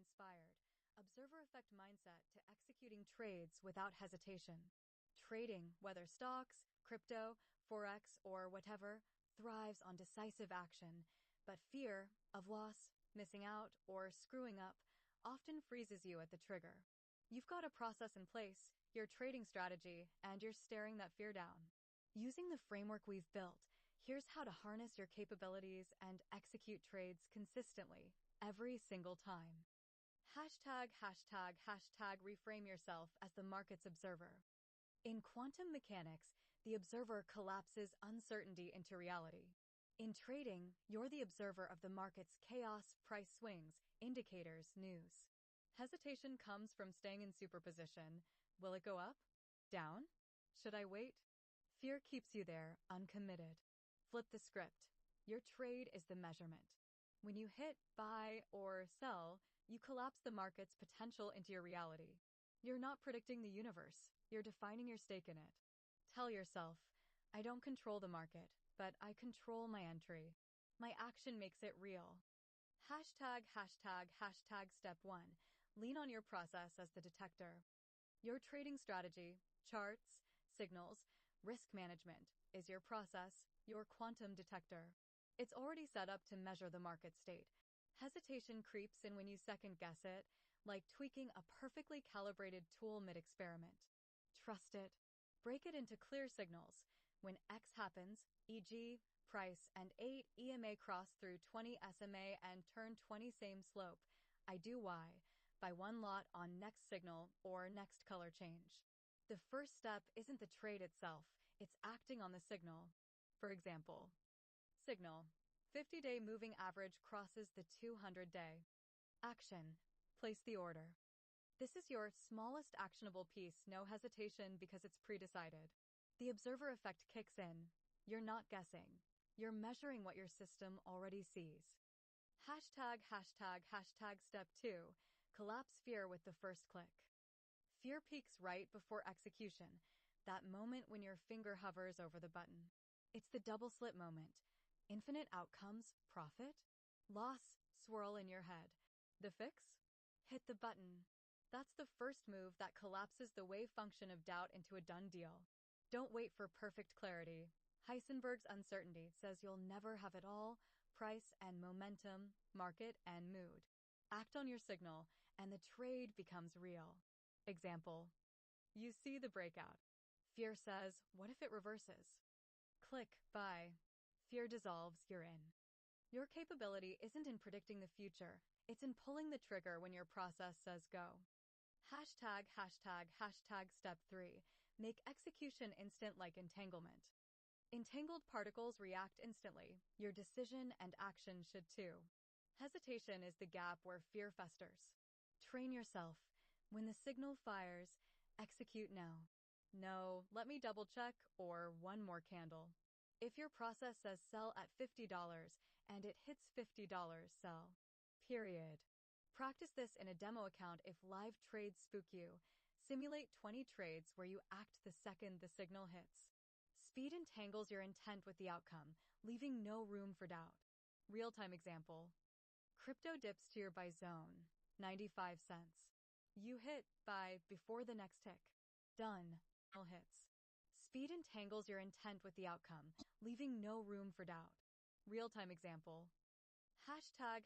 inspired, observer effect mindset to executing trades without hesitation. Trading, whether stocks, crypto, forex, or whatever, thrives on decisive action, but fear of loss, missing out, or screwing up often freezes you at the trigger. You've got a process in place, your trading strategy, and you're staring that fear down. Using the framework we've built, here's how to harness your capabilities and execute trades consistently, every single time. Reframe yourself as the market's observer. In quantum mechanics, the observer collapses uncertainty into reality. In trading, you're the observer of the market's chaos, price swings, indicators, news. Hesitation comes from staying in superposition. Will it go up? Down? Should I wait? Fear keeps you there, uncommitted. Flip the script. Your trade is the measurement. When you hit buy or sell, you collapse the market's potential into your reality. You're not predicting the universe, you're defining your stake in it. Tell yourself, I don't control the market, but I control my entry. My action makes it real. Step 1. Lean on your process as the detector. Your trading strategy, charts, signals, risk management, is your process, your quantum detector. It's already set up to measure the market state. Hesitation creeps in when you second-guess it, like tweaking a perfectly calibrated tool mid-experiment. Trust it. Break it into clear signals. When X happens, e.g., price and 8 EMA cross through 20 SMA and turn 20 same slope, I do Y, buy one lot on next signal or next color change. The first step isn't the trade itself, it's acting on the signal. For example, signal, 50-day moving average crosses the 200-day. Action, place the order. This is your smallest actionable piece, no hesitation because it's pre-decided. The observer effect kicks in. You're not guessing. You're measuring what your system already sees. Step 2. Collapse fear with the first click. Fear peaks right before execution, that moment when your finger hovers over the button. It's the double slit moment. Infinite outcomes, profit, loss, swirl in your head. The fix? Hit the button. That's the first move that collapses the wave function of doubt into a done deal. Don't wait for perfect clarity. Heisenberg's uncertainty says you'll never have it all, price and momentum, market and mood. Act on your signal, and the trade becomes real. Example. You see the breakout. Fear says, what if it reverses? Click buy. Fear dissolves, you're in. Your capability isn't in predicting the future, it's in pulling the trigger when your process says go. Step 3. Make execution instant like entanglement. Entangled particles react instantly. Your decision and action should too. Hesitation is the gap where fear festers. Train yourself. When the signal fires, execute now. No, let me double check, or one more candle. If your process says sell at $50 and it hits $50, sell. Period. Practice this in a demo account if live trades spook you. Simulate 20 trades where you act the second the signal hits. Speed entangles your intent with the outcome, leaving no room for doubt. Real-time example. Crypto dips to your buy zone, 95 cents. You hit buy before the next tick. Done. Hits. Speed entangles your intent with the outcome, leaving no room for doubt. Real-time example. Step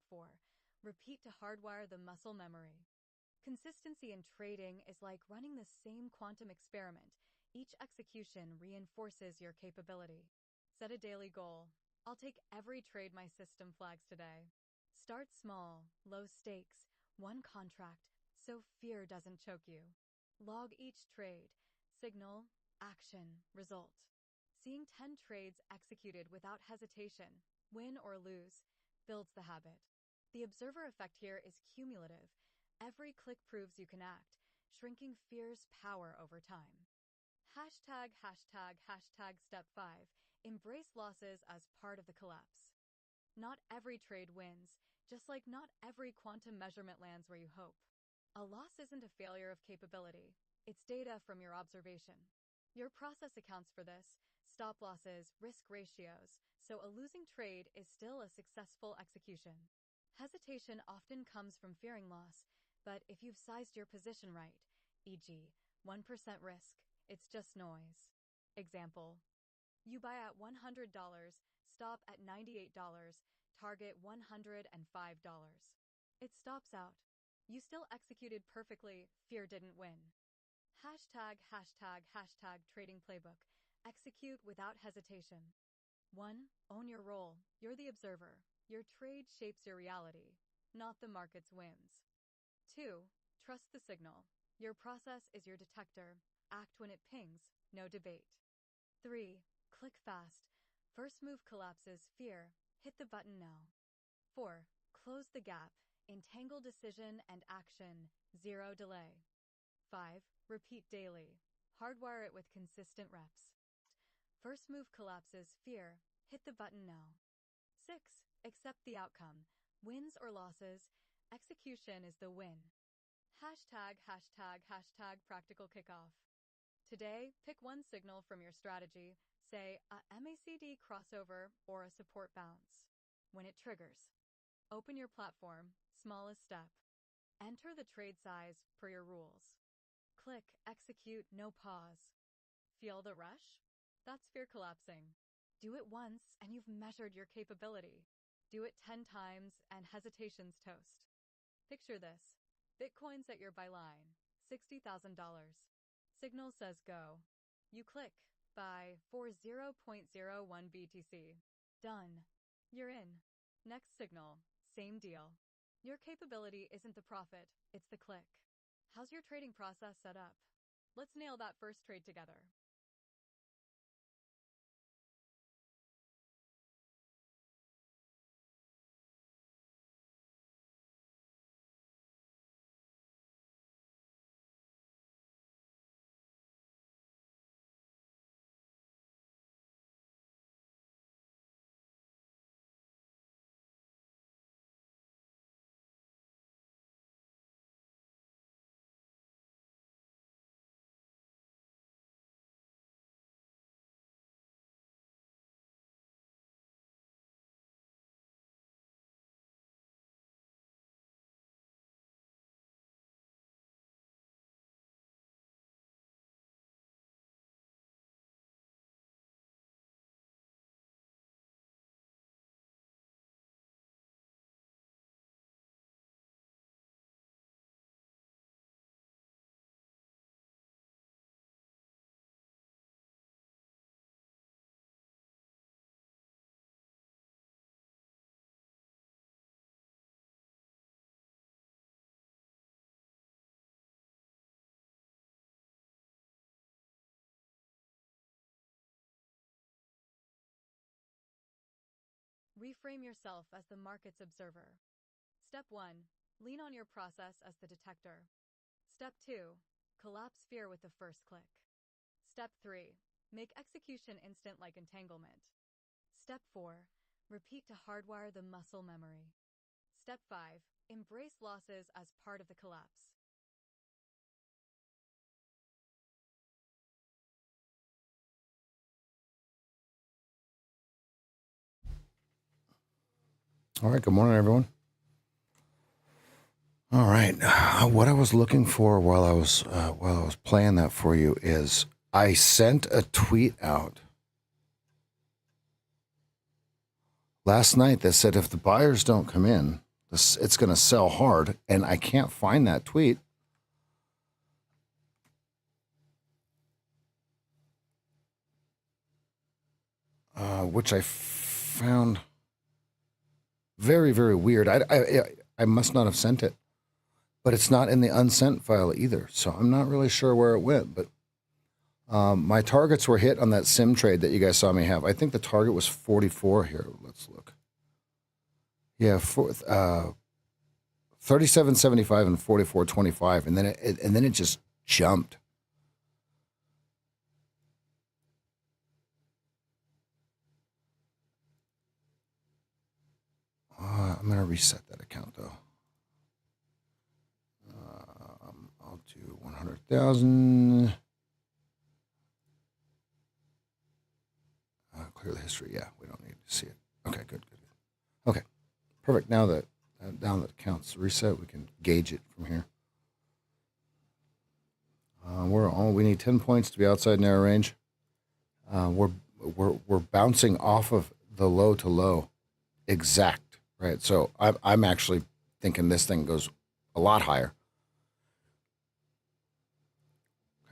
4. Repeat to hardwire the muscle memory. Consistency in trading is like running the same quantum experiment. Each execution reinforces your capability. Set a daily goal. I'll take every trade my system flags today. Start small, low stakes, one contract, so fear doesn't choke you. Log each trade, signal, action, result. Seeing 10 trades executed without hesitation, win or lose, builds the habit. The observer effect here is cumulative. Every click proves you can act, shrinking fear's power over time. Step 5. Embrace losses as part of the collapse. Not every trade wins, just like not every quantum measurement lands where you hope. A loss isn't a failure of capability. It's data from your observation. Your process accounts for this, stop losses, risk ratios, so a losing trade is still a successful execution. Hesitation often comes from fearing loss, but if you've sized your position right, e.g., 1% risk, it's just noise. Example: you buy at $100, stop at $98, target $105. It stops out. You still executed perfectly, fear didn't win. #### trading playbook. Execute without hesitation. 1. Own your role. You're the observer. Your trade shapes your reality, not the market's whims. 2. Trust the signal. Your process is your detector. Act when it pings, no debate. 3. Click fast. First move collapses, fear. Hit the button now. 4. Close the gap. Entangle decision and action, zero delay. 5. Repeat daily. Hardwire it with consistent reps. First move collapses, fear. Hit the button now. 6. Accept the outcome. Wins or losses, execution is the win. #### practical kickoff. Today, pick one signal from your strategy, say a MACD crossover or a support bounce. When it triggers, open your platform, smallest step. Enter the trade size per your rules. Click execute, no pause. Feel the rush? That's fear collapsing. Do it once and you've measured your capability. Do it 10 times and hesitation's toast. Picture this. Bitcoin's at your buy line, $60,000. Signal says go. You click, buy for 0.01 BTC. Done. You're in. Next signal, same deal. Your capability isn't the profit, it's the click. How's your trading process set up? Let's nail that first trade together. Reframe yourself as the market's observer. Step 1. Lean on your process as the detector. Step 2. Collapse fear with the first click. Step 3. Make execution instant like entanglement. Step 4. Repeat to hardwire the muscle memory. Step 5. Embrace losses as part of the collapse. All right, good morning, everyone. All right, what I was looking for while I was playing that for you is I sent a tweet out last night that said if the buyers don't come in, it's going to sell hard, and I can't find that tweet. Which I found very, very weird. I must not have sent it, but it's not in the unsent file either. So I'm not really sure where it went. But my targets were hit on that sim trade that you guys saw me have. I think the target was 44 here. Let's look. Yeah, 37.75 and 44.25, and then it just jumped. I'm gonna reset that account though. I'll do 100,000. Clear the history. Yeah, we don't need to see it. Okay, good. Okay, perfect. Now that down that counts. Reset. We can gauge it from here. We need 10 points to be outside narrow range. We're bouncing off of the low to low, exact, right? So I'm actually thinking this thing goes a lot higher.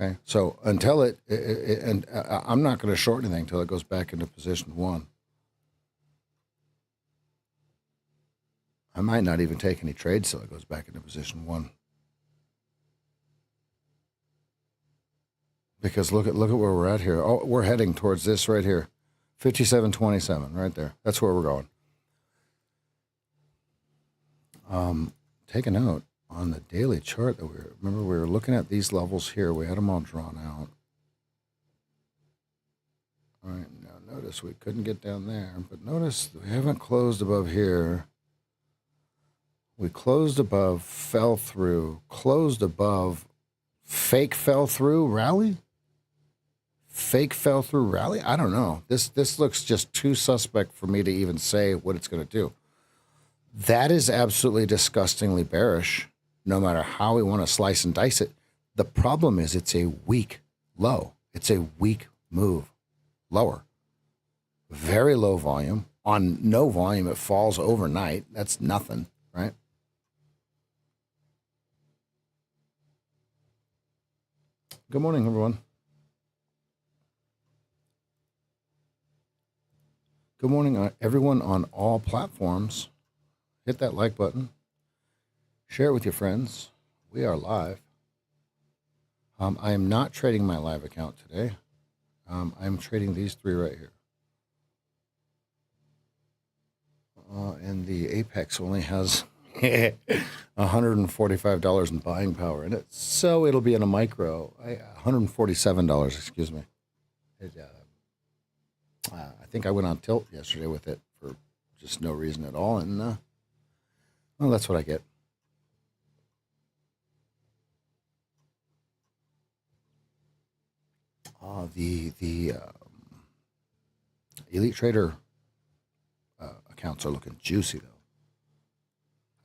Okay, so until and I'm not going to short anything until it goes back into position 1. I might not even take any trades till it goes back into position 1. Because look at where we're at here. Oh, we're heading towards this right here. 57.27 right there. That's where we're going. Take a note on the daily chart that we were looking at these levels here. We had them all drawn out. All right, now notice we couldn't get down there, but notice we haven't closed above here. We closed above, fell through, closed above, fake fell through, rally? Fake fell through rally? I don't know. This looks just too suspect for me to even say what it's going to do. That is absolutely disgustingly bearish, no matter how we want to slice and dice it. The problem is it's a weak low. It's a weak move lower. Very low volume. On no volume, it falls overnight. That's nothing, right? Good morning, everyone. Good morning, everyone on all platforms. Hit that like button. Share it with your friends. We are live. I am not trading my live account today. I'm trading these 3 right here. And the Apex only has $145 in buying power in it. So it'll be in a micro. $147, excuse me. I think I went on tilt yesterday with it for just no reason at all. And, well, that's what I get. The Elite Trader accounts are looking juicy, though.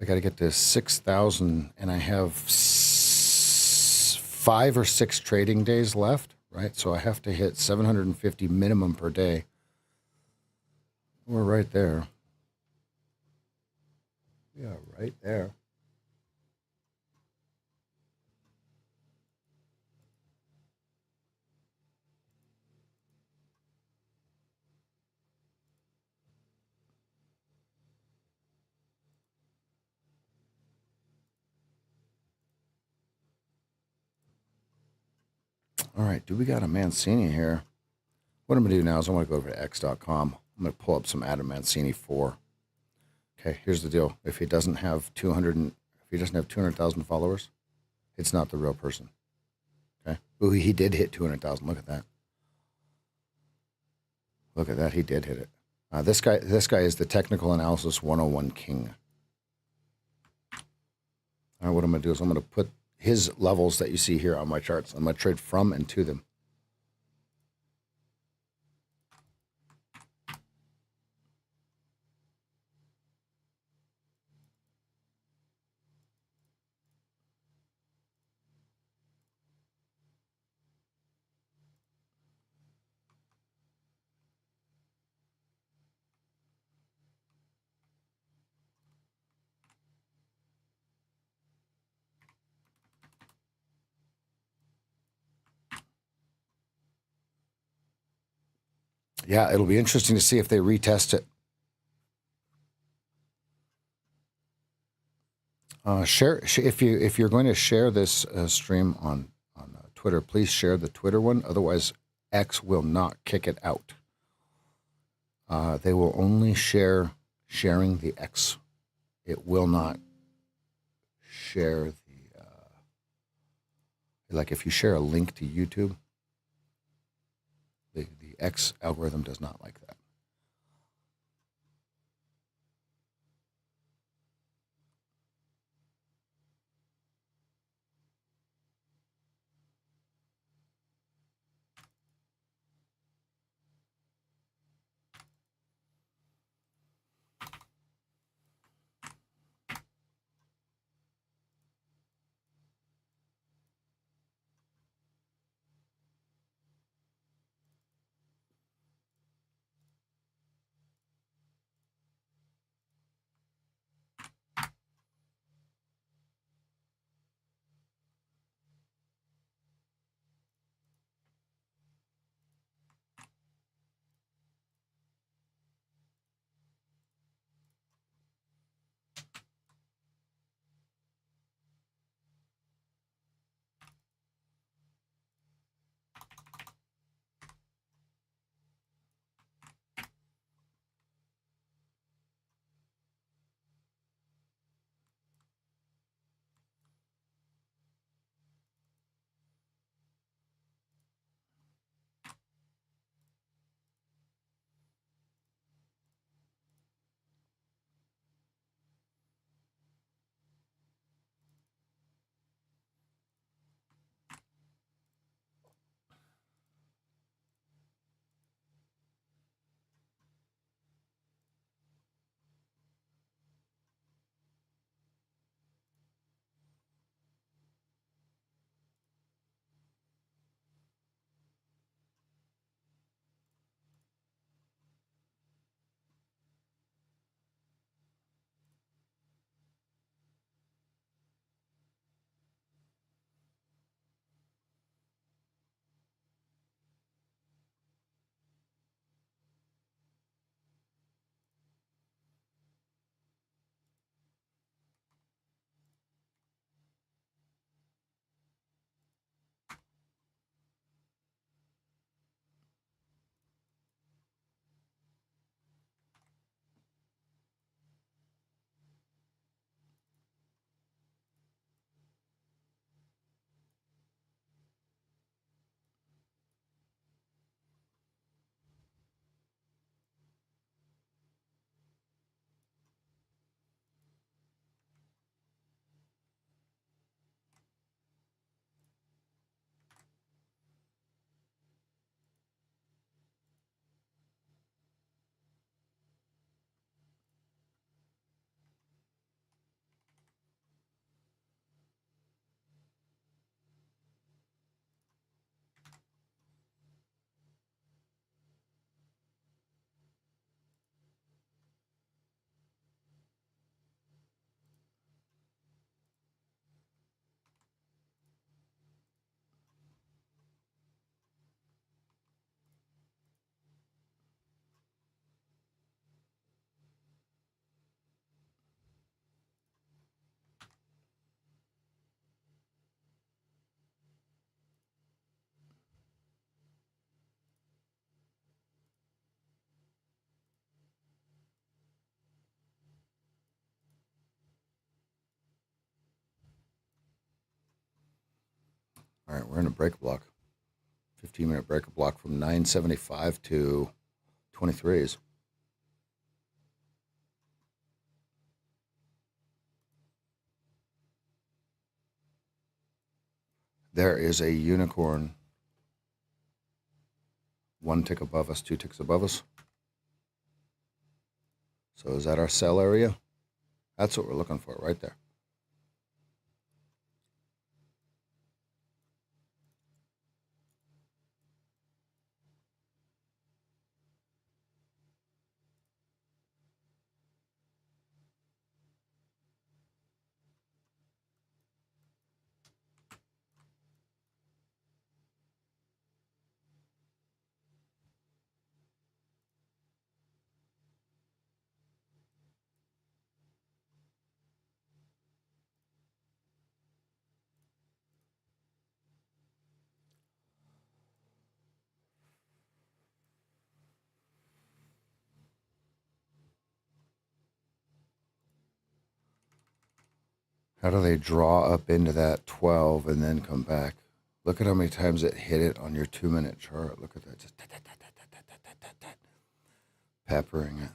I got to get to 6,000, and I have 5 or 6 trading days left, right? So I have to hit 750 minimum per day. We're right there. We are right there. All right, do we got a Mancini here? What I'm going to do now is I want to go over to x.com. I'm going to pull up some Adam Mancini 4. Okay, here's the deal. If he doesn't have 200,000 followers, it's not the real person. Okay? Ooh, he did hit 200,000. Look at that. Look at that. He did hit it. This guy is the technical analysis 101 king. All right, what I'm going to do is I'm going to put his levels that you see here on my charts. I'm going to trade from and to them. Yeah, it'll be interesting to see if they retest it. Share if you're going to share this stream on Twitter, please share the Twitter one. Otherwise, X will not kick it out. They will only sharing the X. It will not share the like if you share a link to YouTube. The X algorithm does not like that. right, we're in a break block. 15-minute break block from 975 to 23s. There is a unicorn. 1 tick above us, 2 ticks above us. So is that our sell area? That's what we're looking for right there. How do they draw up into that 12 and then come back? Look at how many times it hit it on your 2-minute chart. Look at that. Just peppering it.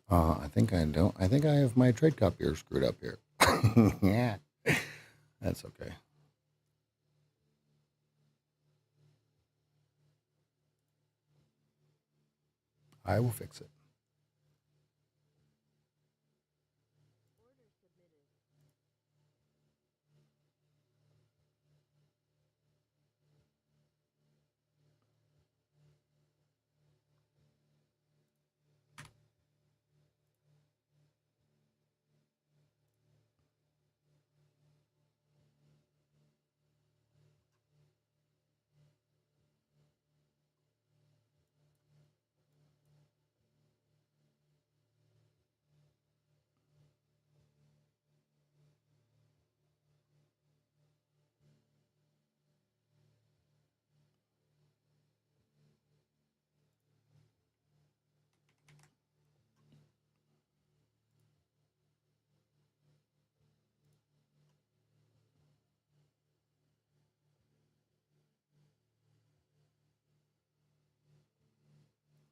I think I don't. I think I have my trade copier screwed up here. Yeah, that's okay. I will fix it.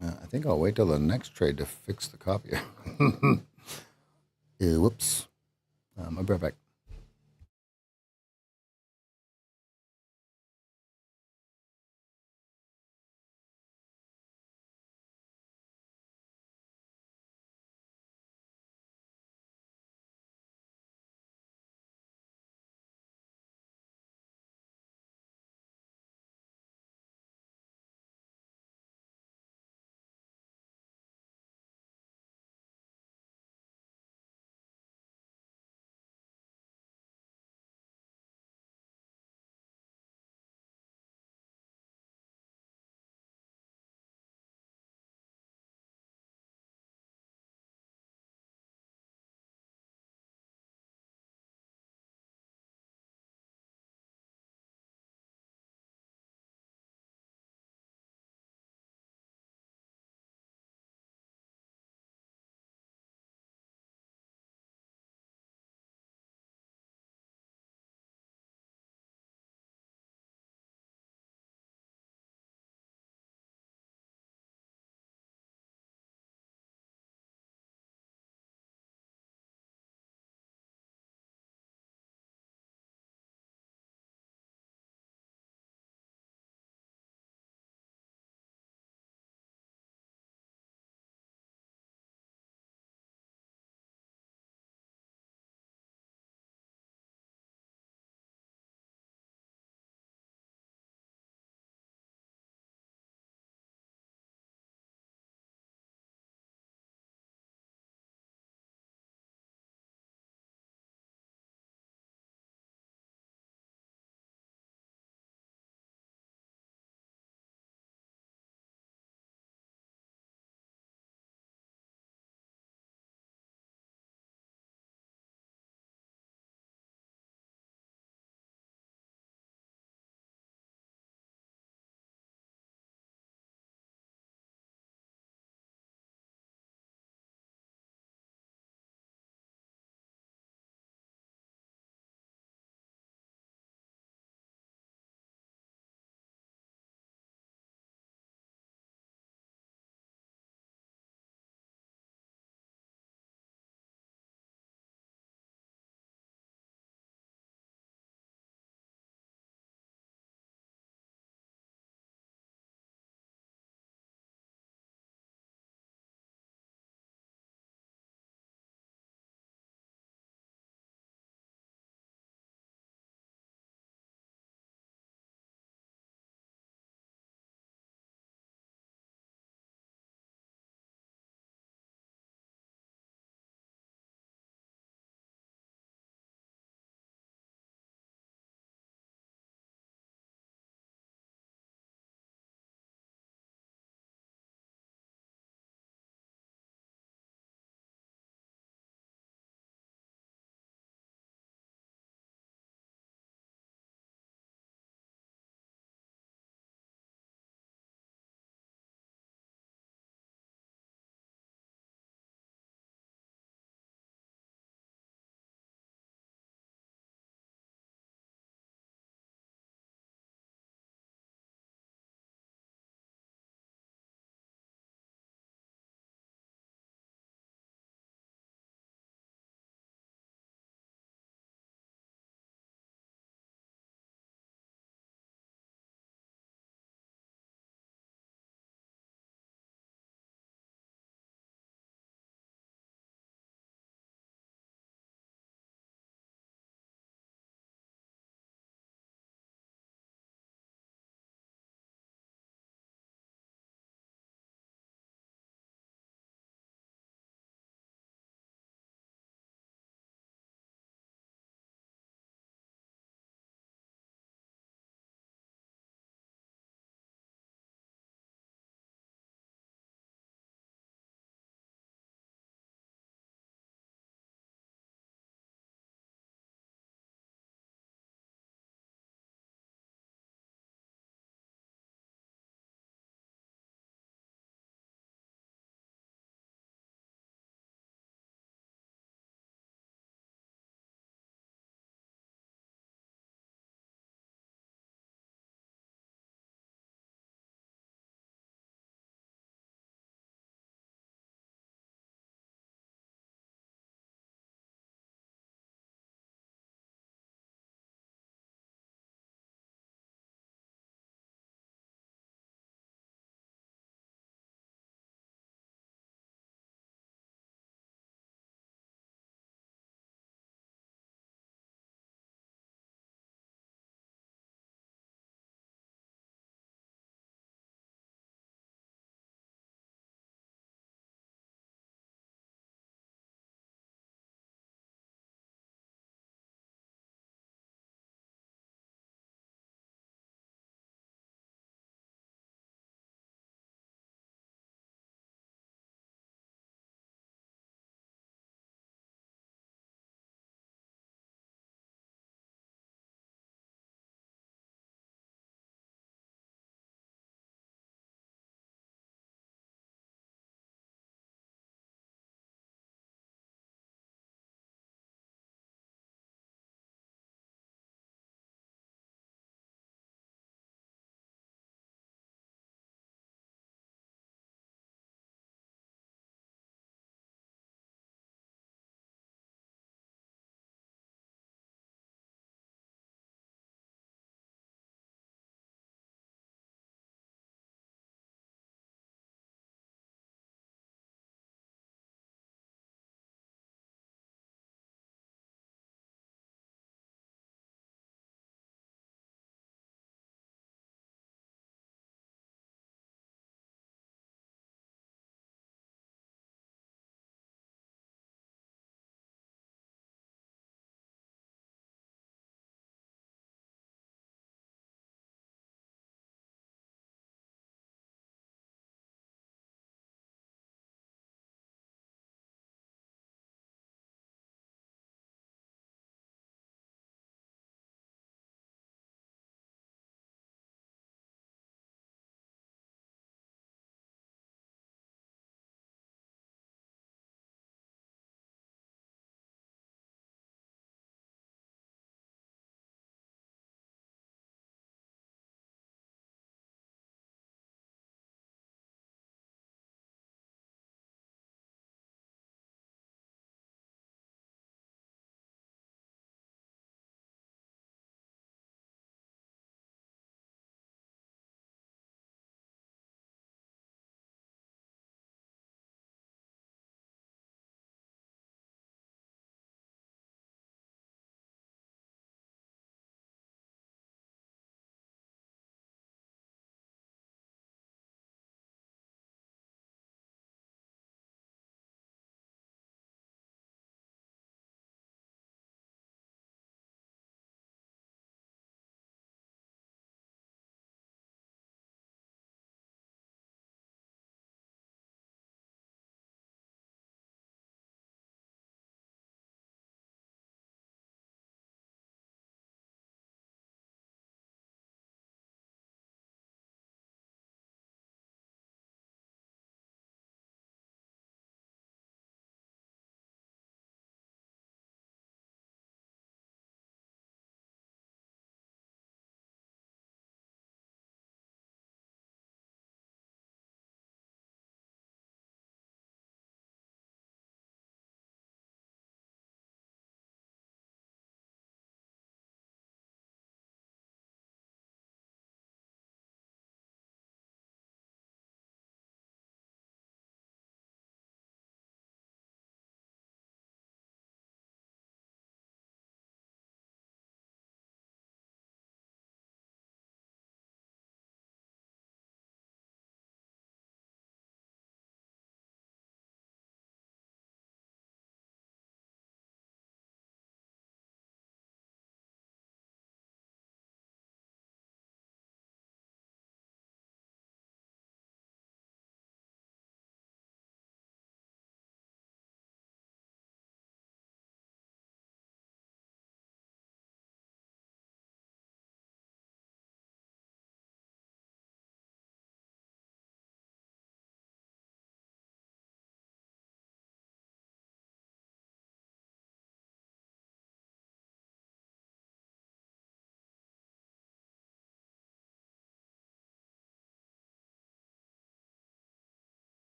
I think I'll wait till the next trade to fix the copier. Whoops. I'll be right back.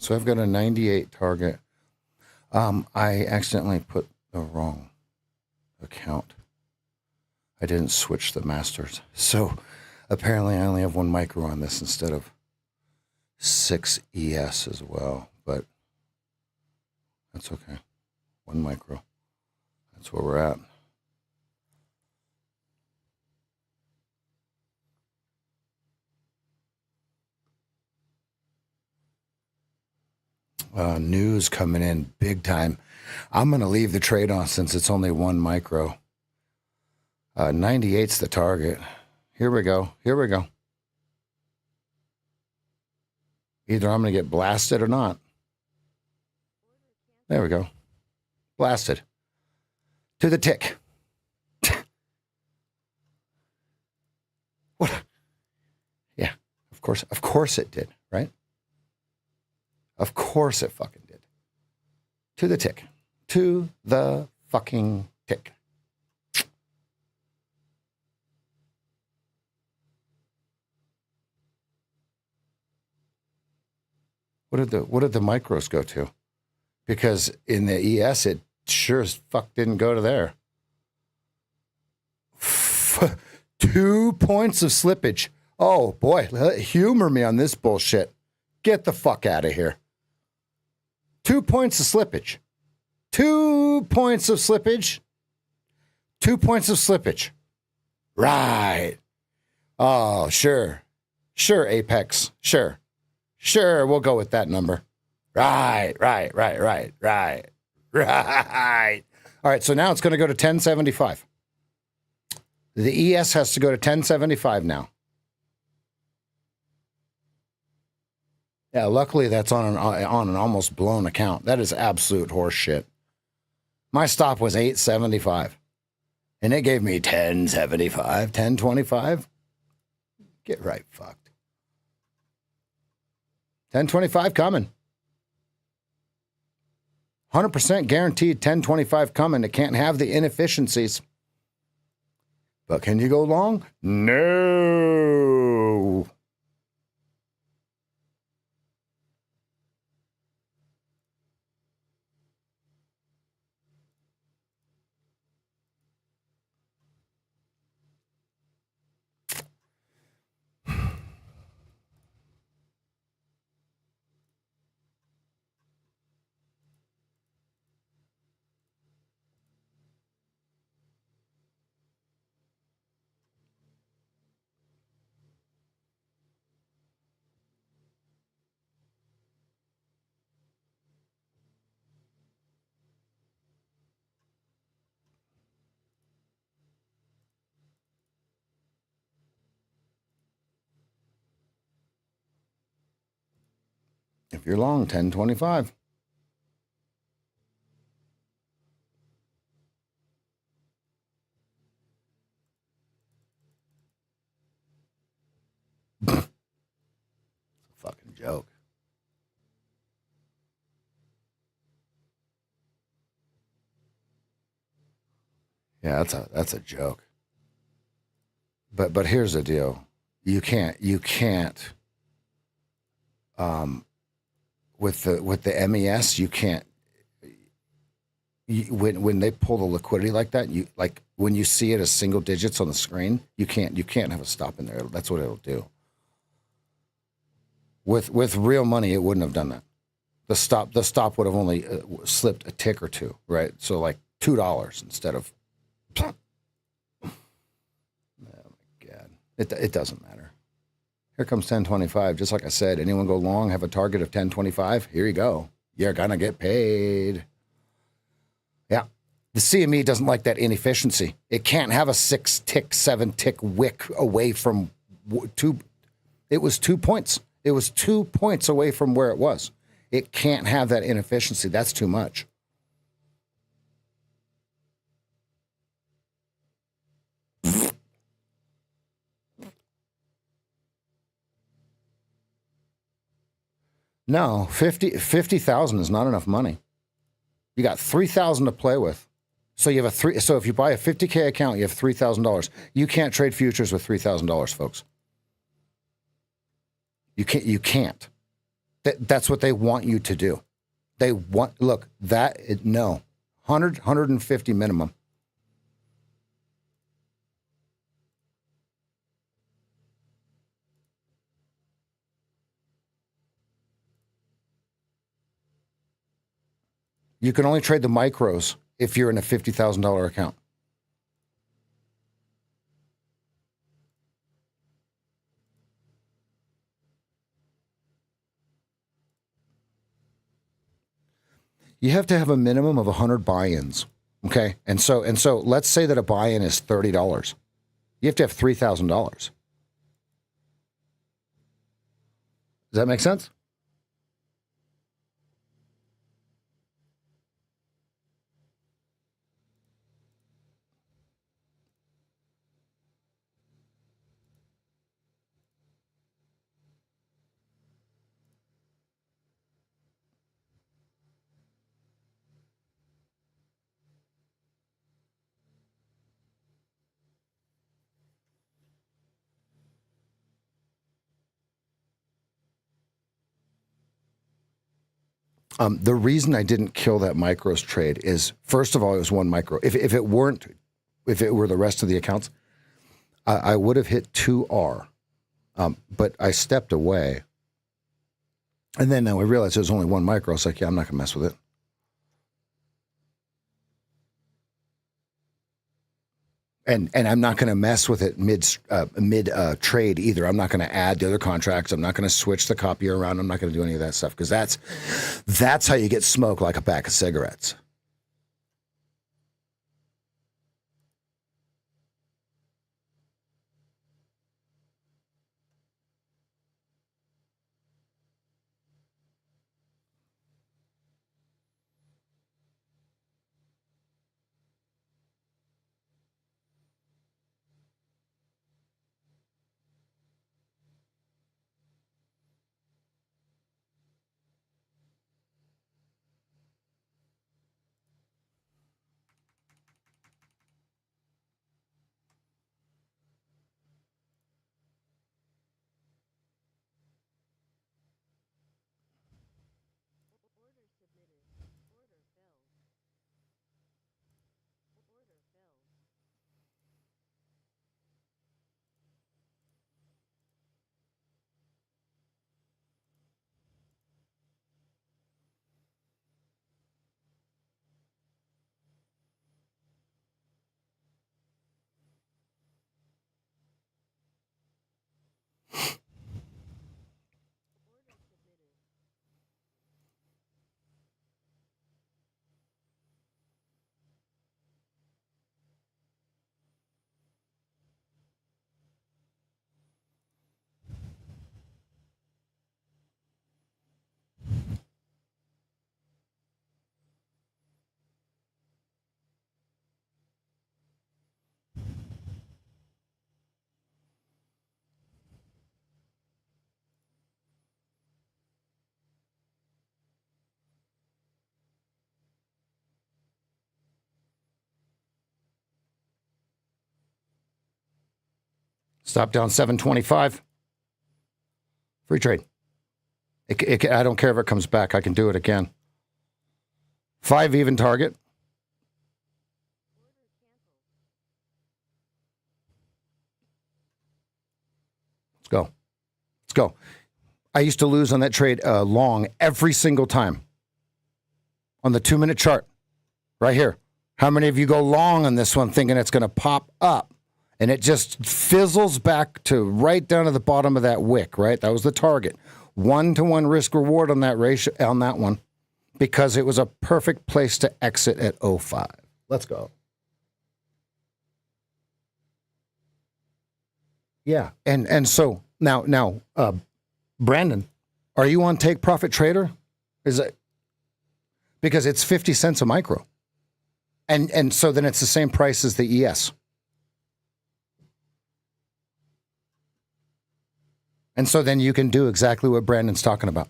So I've got a 98 target. I accidentally put the wrong account. I didn't switch the masters. So apparently I only have 1 micro on this instead of 6 ES as well. But that's okay. 1 micro. That's where we're at. News coming in big time. I'm going to leave the trade on since it's only 1 micro. 98's the target. Here we go. Here we go. Either I'm going to get blasted or not. There we go. Blasted. To the tick. What? Yeah, of course it did, right? Of course it fucking did. To the tick. To the fucking tick. What did the micros go to? Because in the ES, it sure as fuck didn't go to there. 2 points of slippage. Oh boy, humor me on this bullshit. Get the fuck out of here. 2 points of slippage. 2 points of slippage. 2 points of slippage. Right. Oh, sure. Sure, Apex. Sure. Sure, we'll go with that number. Right. All right, so now it's going to go to 1075. The ES has to go to 1075 now. Yeah, luckily that's on an almost blown account. That is absolute horse shit. My stop was 875, and it gave me 1075, 1025. Get right fucked. 1025 coming. 100% guaranteed 1025 coming. It can't have the inefficiencies. But can you go long? No. If you're long, 1025. Fucking joke. Yeah, that's a joke. But here's the deal. You can't with the MES, you can't when they pull the liquidity like that, you like when you see it as single digits on the screen, you can't have a stop in there. That's what it'll do. With real money, it wouldn't have done that. The stop would have only slipped a tick or two, right? So like $2 instead of. Oh my God! It doesn't matter. Here comes 1025. Just like I said, anyone go long, have a target of 1025. Here you go. You're gonna get paid. Yeah, the CME doesn't like that inefficiency. It can't have a 6 tick, 7 tick wick away from two. It was 2 points. It was 2 points away from where it was. It can't have that inefficiency. That's too much. No, 50,000 is not enough money. You got 3,000 to play with. So you have so if you buy a 50K account, you have $3,000. You can't trade futures with $3,000, folks. You can't. That's what they want you to do. They want, look, no, 150 minimum. You can only trade the micros if you're in a $50,000 account. You have to have a minimum of 100 buy-ins. Okay. And so let's say that a buy-in is $30. You have to have $3,000. Does that make sense? The reason I didn't kill that micros trade is, first of all, it was one micro. If it were the rest of the accounts, I would have hit 2R. But I stepped away. And then now I realized there was only one micro. I was like, yeah, I'm not going to mess with it. And I'm not going to mess with it mid trade either. I'm not going to add the other contracts. I'm not going to switch the copier around. I'm not going to do any of that stuff, because that's how you get smoked like a pack of cigarettes. Stop down 725. Free trade. I don't care if it comes back. I can do it again. 5 even target. Let's go. Let's go. I used to lose on that trade long every single time. On the 2-minute chart. Right here. How many of you go long on this one thinking it's going to pop up? And it just fizzles back to right down to the bottom of that wick, right? That was the target. 1-to-1 risk reward on that ratio, on that one, because it was a perfect place to exit at 05. Let's go. Yeah. And so now, Brandon, are you on Take Profit Trader? Is it because it's 50 cents a micro? And so then it's the same price as the ES. And so then you can do exactly what Brandon's talking about.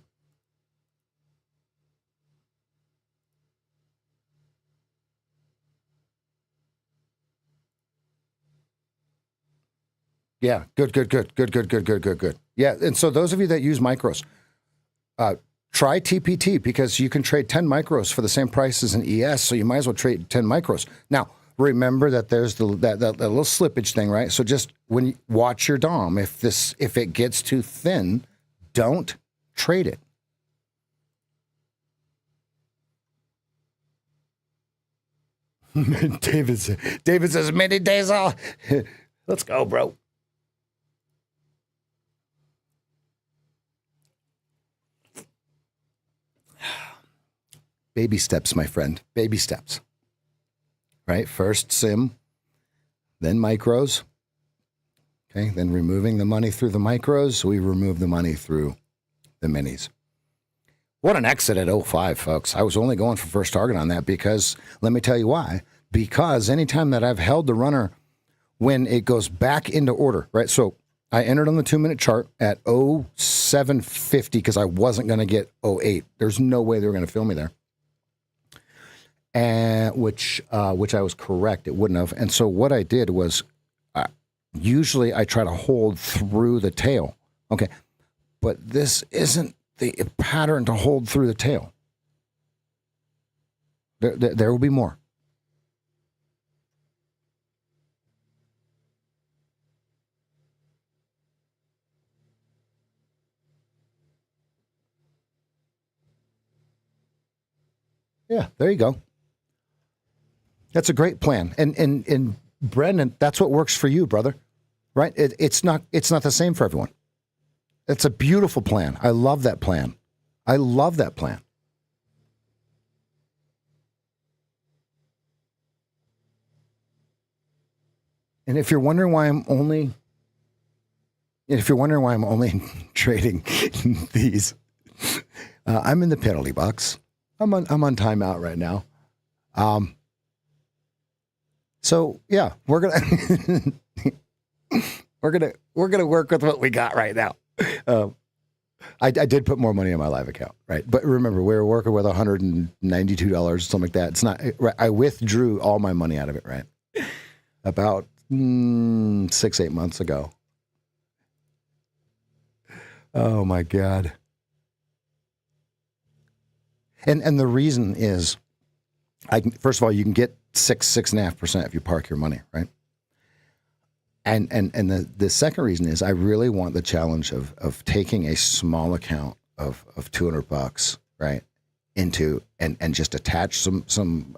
Yeah, good. Yeah, and so those of you that use micros, Try TPT because you can trade 10 micros for the same price as an ES, so you might as well trade 10 micros. Now, remember that there's that little slippage thing, right? So just when you watch your DOM, if it gets too thin, don't trade it. David says, many days off. Let's go, bro. Baby steps, my friend. Baby steps. Right? First sim, then micros. Okay, then removing the money through the micros, we remove the money through the minis. What an exit at 05, folks. I was only going for first target on that because, let me tell you why. Because anytime that I've held the runner when it goes back into order, right? So I entered on the 2-minute chart at 0750 because I wasn't going to get 08. There's no way they were going to fill me there. And which I was correct. It wouldn't have. And so what I did was usually I try to hold through the tail. Okay. But this isn't the pattern to hold through the tail. There will be more. Yeah, there you go. That's a great plan. And Brendan, that's what works for you, brother. Right? It's not the same for everyone. It's a beautiful plan. I love that plan. I love that plan. And if you're wondering why I'm only trading these, I'm in the penalty box. I'm on timeout right now. So yeah, we're gonna work with what we got right now. I did put more money on my live account, right? But remember, we were working with $192, something like that. It's not. I withdrew all my money out of it, right? About 6-8 months ago. Oh my God. And the reason is, first of all, you can get 6.5% if you park your money, right? And the second reason is I really want the challenge of taking a small account of $200, right, into and just attach some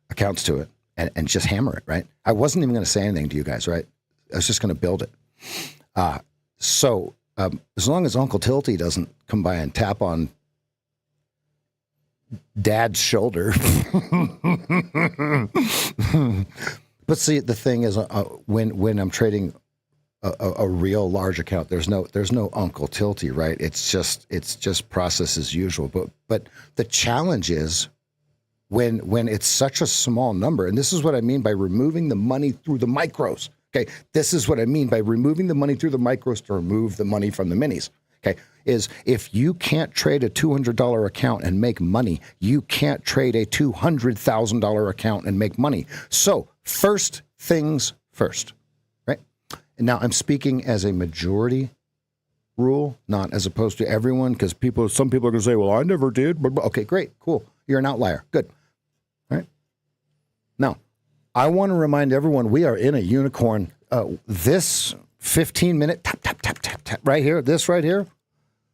accounts to it and just hammer it, right? I wasn't even going to say anything to you guys, right? I was just going to build it. So as long as Uncle Tilty doesn't come by and tap on Dad's shoulder. But see, the thing is, when I'm trading a real large account, there's no Uncle Tilty, right? It's just process as usual. But the challenge is when it's such a small number, and this is what I mean by removing the money through the micros. Okay, this is what I mean by removing the money through the micros to remove the money from the minis. Okay, is if you can't trade a $200 account and make money, you can't trade a $200,000 account and make money. So first things first, right? And now I'm speaking as a majority rule, not as opposed to everyone, because some people are going to say, well, I never did. But okay, great, cool. You're an outlier. Good. All right. Now, I want to remind everyone we are in a unicorn. This 15-minute tap, tap, tap, tap, tap right here, this right here,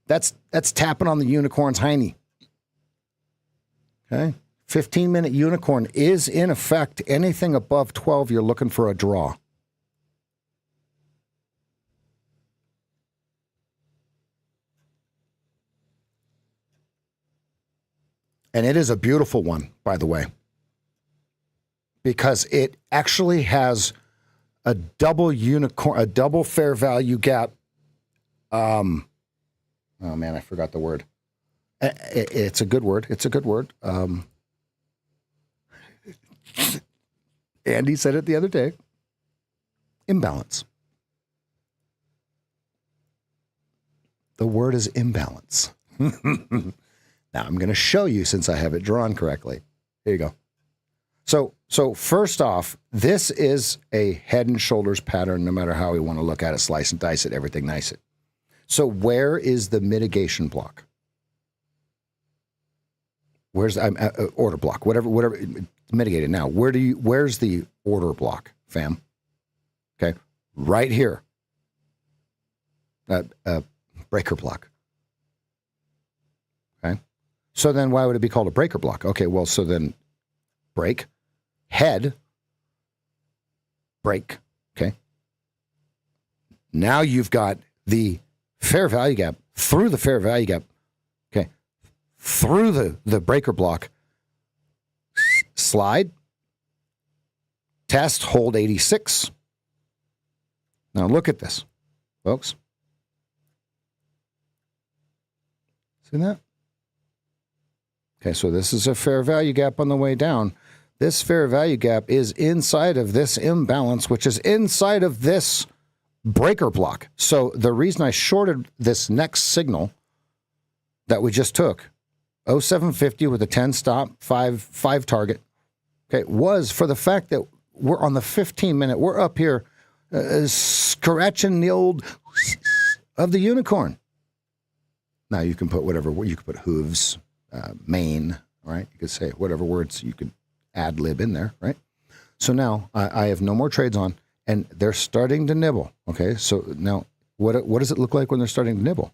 that's tapping on the unicorn's hiney. Okay? 15-minute unicorn is in effect anything above 12, you're looking for a draw. And it is a beautiful one, by the way, because it actually has a double unicorn, a double fair value gap. Oh man, I forgot the word. It's a good word. It's a good word. Andy said it the other day. Imbalance. The word is imbalance. Now I'm going to show you since I have it drawn correctly. Here you go. So first off, this is a head and shoulders pattern, no matter how we want to look at it, slice and dice it, everything nice it. So where is the mitigation block? Where's the order block? Whatever. Mitigated now. Where's the order block, fam? Okay, right here. Breaker block. Okay. So then why would it be called a breaker block? Okay, well, so then break, head, break. Okay. Now you've got the fair value gap through the fair value gap. Okay. Through the breaker block. Slide. Test, hold 86. Now look at this, folks. See that? Okay, so this is a fair value gap on the way down. This fair value gap is inside of this imbalance, which is inside of this breaker block. So the reason I shorted this next signal that we just took, 0750 with a 10 stop, 5 target, okay, was for the fact that we're on the 15-minute. We're up here scratching the old of the unicorn. Now you can put whatever, you could put hooves, mane, right? You could say whatever words you could ad lib in there, right? So now I have no more trades on, and they're starting to nibble. Okay, so now what does it look like when they're starting to nibble?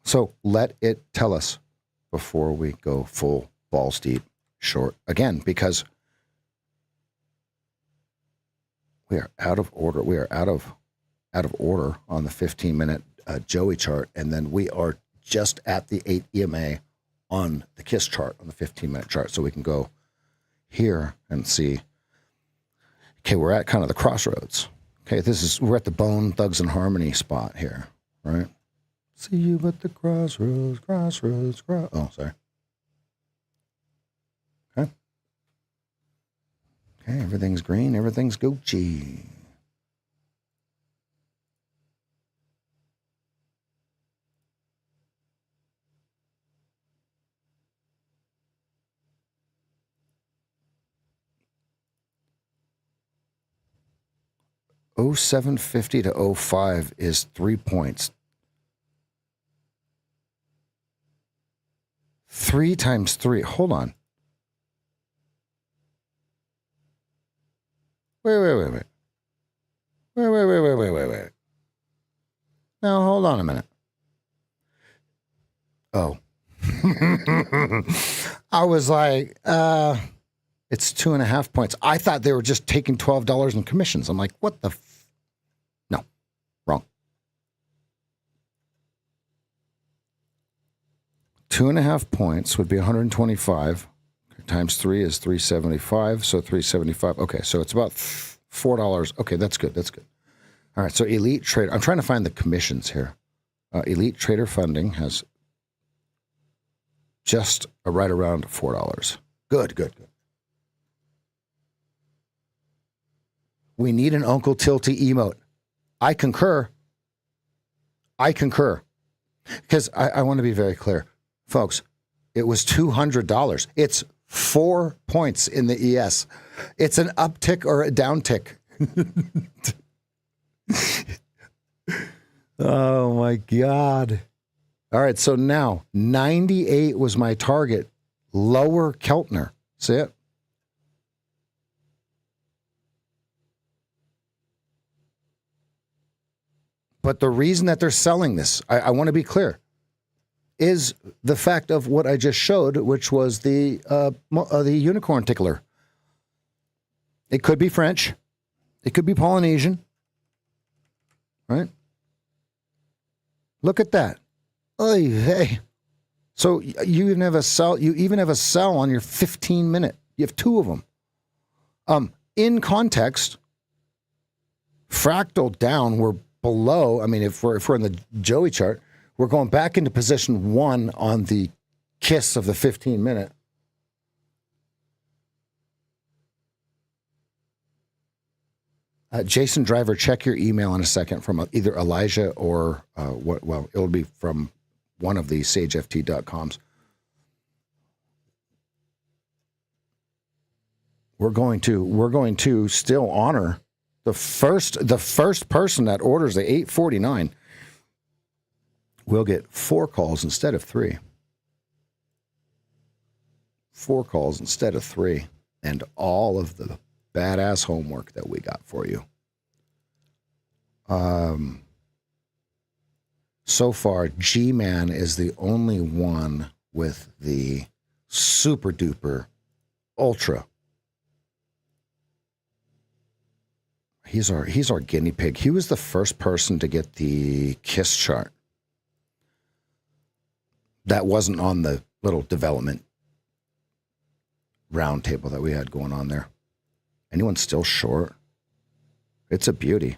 So let it tell us before we go full balls deep short again, because we are out of order. We are out of order on the 15-minute Joey chart, and then we are just at the 8 EMA on the KISS chart on the 15-minute chart. So we can go here and see. Okay, we're at kind of the crossroads. Okay, we're at the Bone Thugs and Harmony spot here, right? See you at the crossroads. Oh, sorry. Okay. Okay, everything's green. Everything's Gucci. .0750 to .05 is 3 points. 3 times 3. Hold on. Wait. Now, hold on a minute. Oh. I was like, it's 2.5 points. I thought they were just taking $12 in commissions. I'm like, what the? No, wrong. 2.5 points would be 125. Times 3 is 375. So 375. Okay, so it's about $4. Okay, that's good. That's good. All right, so Elite Trader. I'm trying to find the commissions here. Elite Trader Funding has just right around $4. Good. We need an Uncle Tilty emote. I concur. Because I want to be very clear. Folks, it was $200. It's 4 points in the ES. It's an uptick or a downtick. Oh, my God. All right, so now 98 was my target. Lower Keltner. See it? But the reason that they're selling this, I want to be clear, is the fact of what I just showed, which was the unicorn tickler. It could be French. It could be Polynesian. Right? Look at that. Oy vey. So you even have a sell. You even have a sell on your 15-minute. You have 2 of them. In context, fractal down. We're below. I mean, if we're in the Joey chart, we're going back into position 1 on the KISS of the 15-minute. Jason Driver, check your email in a second from either Elijah or what? Well, it'll be from one of the sageft.coms. we're going to still honor the first person that orders the 849 will get 4 calls instead of 3. 4 calls instead of 3, and all of the badass homework that we got for you. So far, G-Man is the only one with the super duper ultra. He's our guinea pig. He was the first person to get the KISS chart. That wasn't on the little development round table that we had going on there. Anyone still short? It's a beauty.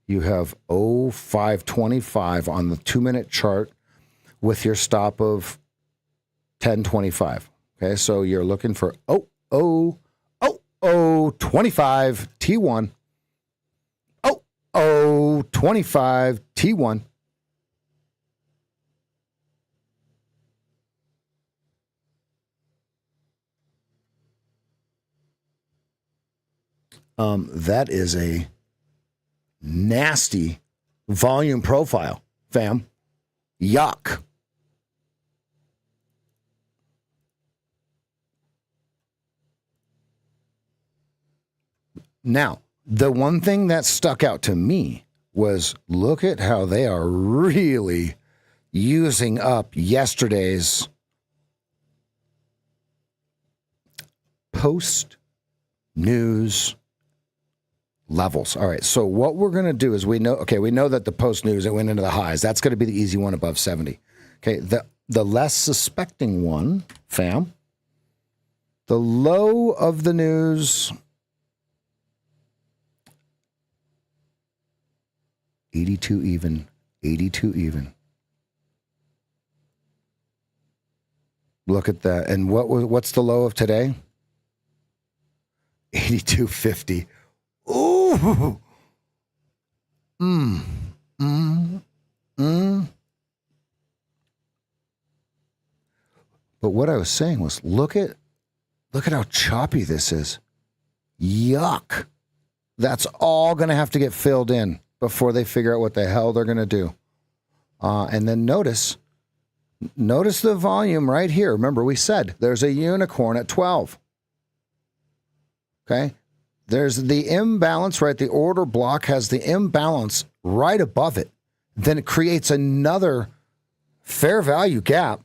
You have 0525 on the 2-minute chart with your stop of 1025. Okay, so you're looking for 25 T1. 25 T1. That is a nasty volume profile, fam. Yuck. Now, the one thing that stuck out to me was look at how they are really using up yesterday's post-news levels. All right, so what we're going to do is we know that the post-news, it went into the highs. That's going to be the easy one above 70. Okay, the less suspecting one, fam, the low of the news, 82 even, 82 even. Look at that. And what's the low of today? 82.50. Ooh. But what I was saying was look at how choppy this is. Yuck. That's all going to have to get filled in before they figure out what the hell they're going to do. And then notice the volume right here. Remember, we said there's a unicorn at 12. Okay? There's the imbalance, right? The order block has the imbalance right above it. Then it creates another fair value gap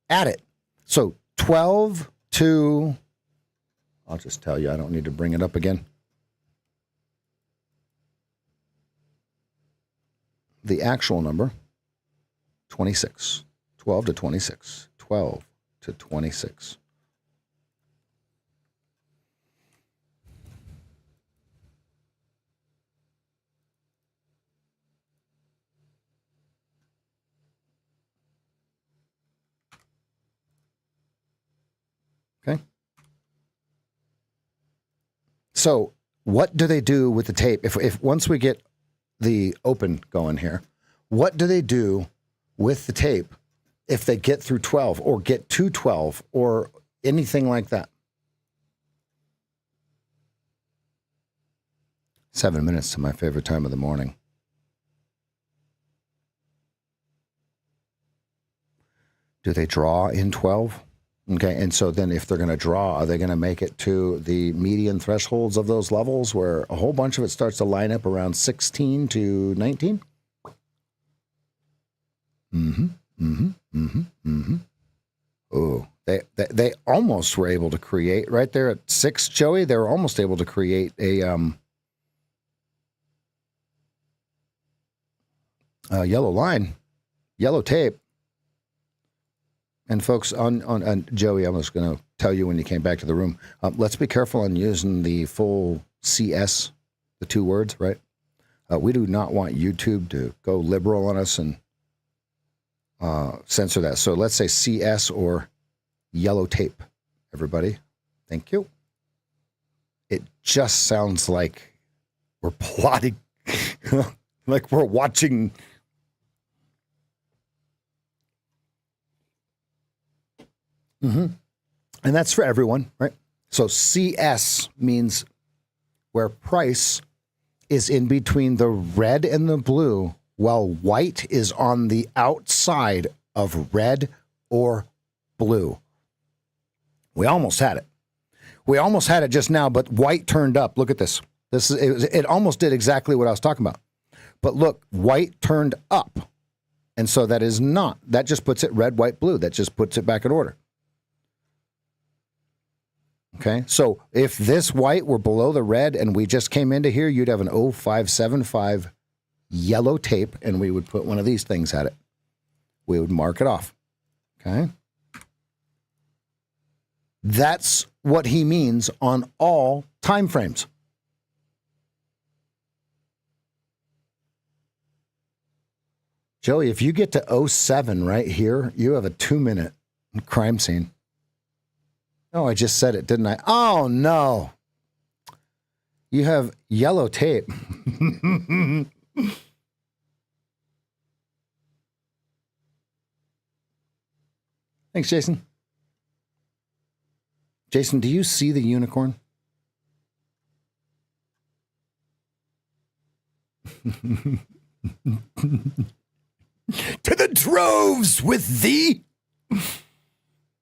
at it. So 12 to, I'll just tell you, I don't need to bring it up again. The actual number, 26. 12 to 26. 12 to 26. Okay. So what do they do with the tape? If once we get the open going here, what do they do with the tape if they get through 12 or get to 12 or anything like that? 7 minutes to my favorite time of the morning. Do they draw in 12? Okay, and so then if they're going to draw, are they going to make it to the median thresholds of those levels where a whole bunch of it starts to line up around 16 to 19? Oh, they almost were able to create, right there at 6, Joey, they were almost able to create a yellow line, yellow tape. And folks, on Joey, I was going to tell you when you came back to the room, let's be careful on using the full CS, the 2 words, right? We do not want YouTube to go liberal on us and censor that. So let's say CS or yellow tape, everybody. Thank you. It just sounds like we're plotting, like we're watching. And that's for everyone, right? So CS means where price is in between the red and the blue, while white is on the outside of red or blue. We almost had it. We almost had it just now, but white turned up. Look at this. It almost did exactly what I was talking about. But look, white turned up. And so that is not. That just puts it red, white, blue. That just puts it back in order. Okay, so if this white were below the red and we just came into here, you'd have an 0575 yellow tape, and we would put one of these things at it. We would mark it off. Okay? That's what he means on all time frames. Joey, if you get to 07 right here, you have a 2-minute crime scene. Oh, I just said it, didn't I? Oh, no. You have yellow tape. Thanks, Jason. Jason, do you see the unicorn? To the droves with thee.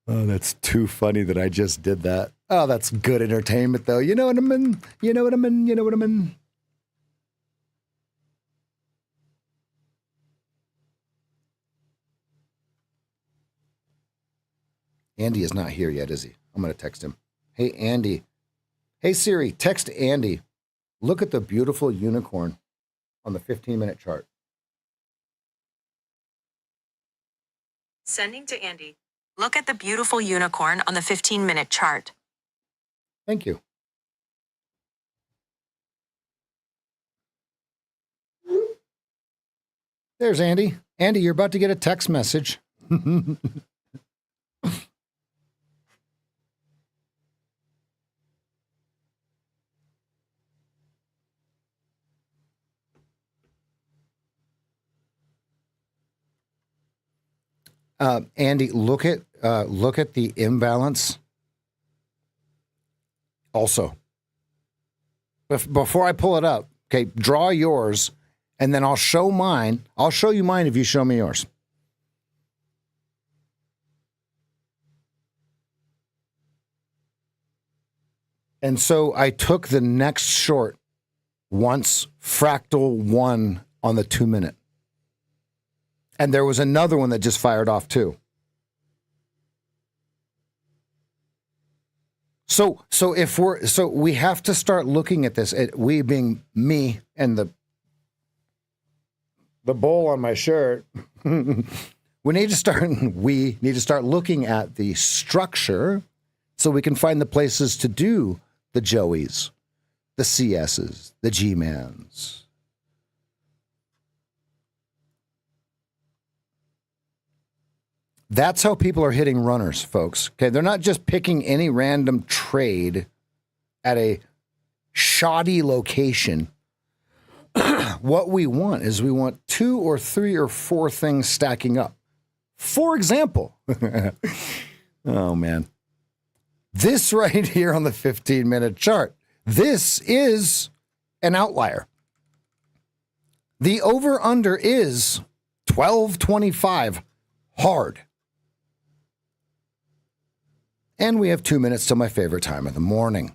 Oh, that's too funny that I just did that. Oh, that's good entertainment, though. You know what I mean? You know what I mean? You know what I mean? Andy is not here yet, is he? I'm going to text him. Hey, Andy. Hey, Siri, text Andy. Look at the beautiful unicorn on the 15-minute chart. Sending to Andy. Look at the beautiful unicorn on the 15-minute chart. Thank you. There's Andy. Andy, you're about to get a text message. Andy, look at the imbalance. Also, before I pull it up, okay, draw yours, and then I'll show mine. I'll show you mine if you show me yours. And so I took the next short once, fractal 1 on the 2-minute. And there was another one that just fired off too. So we have to start looking at this. We being me and the bowl on my shirt. we need to start looking at the structure so we can find the places to do the Joeys, the CSs, the G-mans. That's how people are hitting runners, folks. Okay, they're not just picking any random trade at a shoddy location. What we want is 2 or 3 or 4 things stacking up. For example, oh man, this right here on the 15-minute chart, this is an outlier. The over-under is 12.25 hard. And we have 2 minutes till my favorite time of the morning.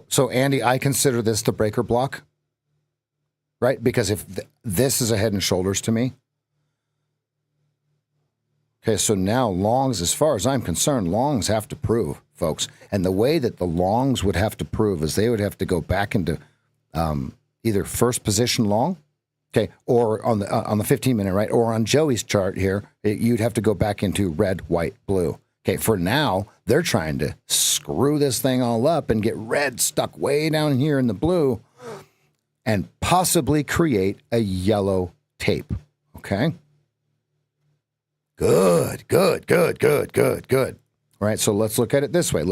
So Andy, I consider this the breaker block, right? Because if this is a head and shoulders to me. Okay, so now longs, as far as I'm concerned, longs have to prove, folks. And the way that the longs would have to prove is they would have to go back into either first position long, okay, or on the 15-minute, right? Or on Joey's chart here, you'd have to go back into red, white, blue. Okay, for now, they're trying to screw this thing all up and get red stuck way down here in the blue and possibly create a yellow tape, okay? Good. All right, so let's look at it this way.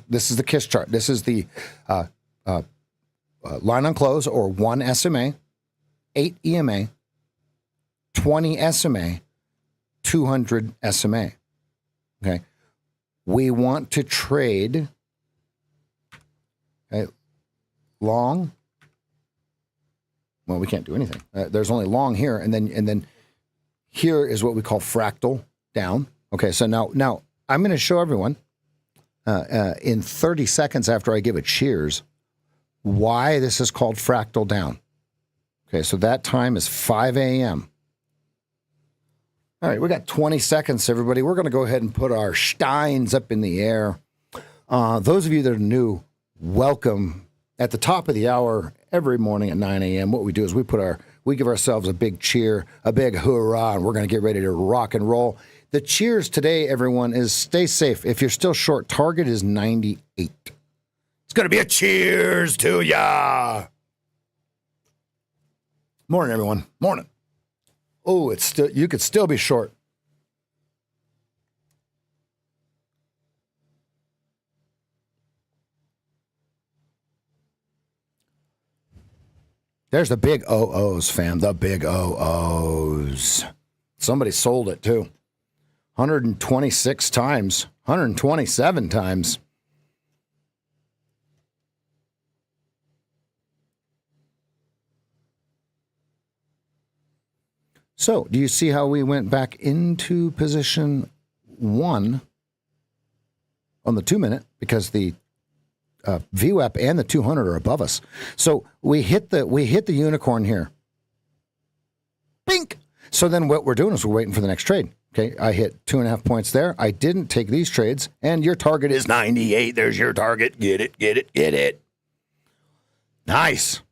This is the KISS chart. This is the line on close or 1 SMA, 8 EMA, 20 SMA, 200 SMA. Okay. We want to trade long. Well, we can't do anything. There's only long here, and then here is what we call fractal down. Okay, so now I'm going to show everyone in 30 seconds after I give a cheers why this is called fractal down. Okay, so that time is 5 a.m. All right, we got 20 seconds, everybody. We're going to go ahead and put our steins up in the air. Those of you that are new, welcome. At the top of the hour, every morning at 9 a.m., what we do is we give ourselves a big cheer, a big hoorah, and we're going to get ready to rock and roll. The cheers today, everyone, is stay safe. If you're still short, target is 98. It's going to be a cheers to ya. Morning, everyone. Morning. Oh, you could still be short. There's the big OOs, fam. The big OOs. Somebody sold it, too. 126 times. 127 times. So, do you see how we went back into position 1 on the 2-minute? Because the VWAP and the 200 are above us. So we hit the unicorn here. Bink! So then what we're doing is we're waiting for the next trade. Okay, I hit 2.5 points there. I didn't take these trades, and your target is 98. There's your target. Get it, get it, get it. Nice.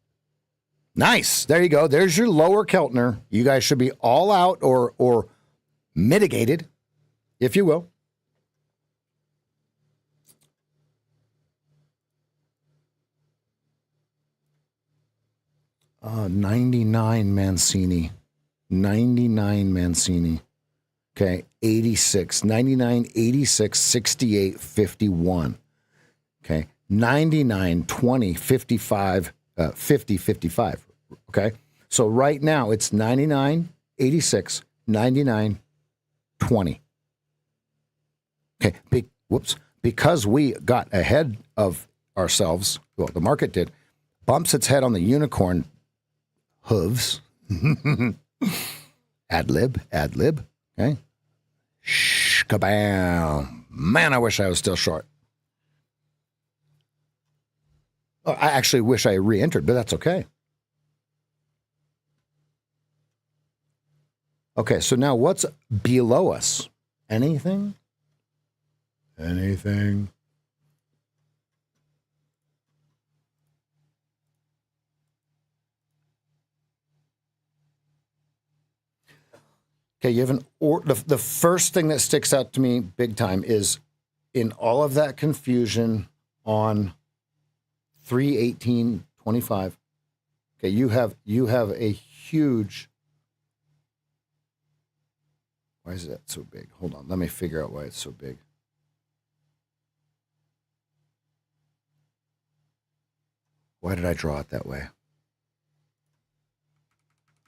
Nice. There you go. There's your lower Keltner. You guys should be all out or mitigated, if you will. Uh, 99 Mancini. 99 Mancini. Okay, 86. 99, 86, 68, 51. Okay, 99, 20, 55, 50, 55. Okay, so right now it's 99, 86, 99, 20. Okay, because we got ahead of ourselves, well, the market did, bumps its head on the unicorn hooves. Ad lib. Okay. Shh, kabam. Man, I wish I was still short. Oh, I actually wish I re-entered, but that's okay. Okay, so now what's below us? Anything? Anything? Okay, you have the first thing that sticks out to me big time is in all of that confusion on 318.25. Okay, you have a huge. Why is that so big? Hold on, let me figure out why it's so big. Why did I draw it that way?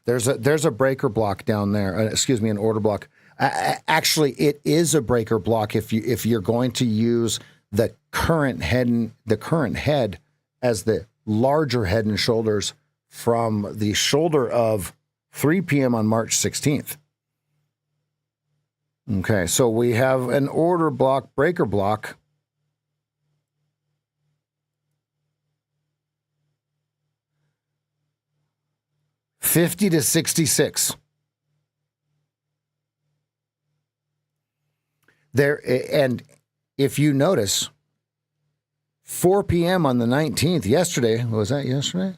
There's a breaker block down there. An order block. Actually, it is a breaker block if you're going to use the current head as the larger head and shoulders from the shoulder of 3 p.m. on March 16th. Okay, so we have an order block, breaker block. $50 to 66. There, and if you notice, 4 p.m. on the 19th, yesterday, was that yesterday?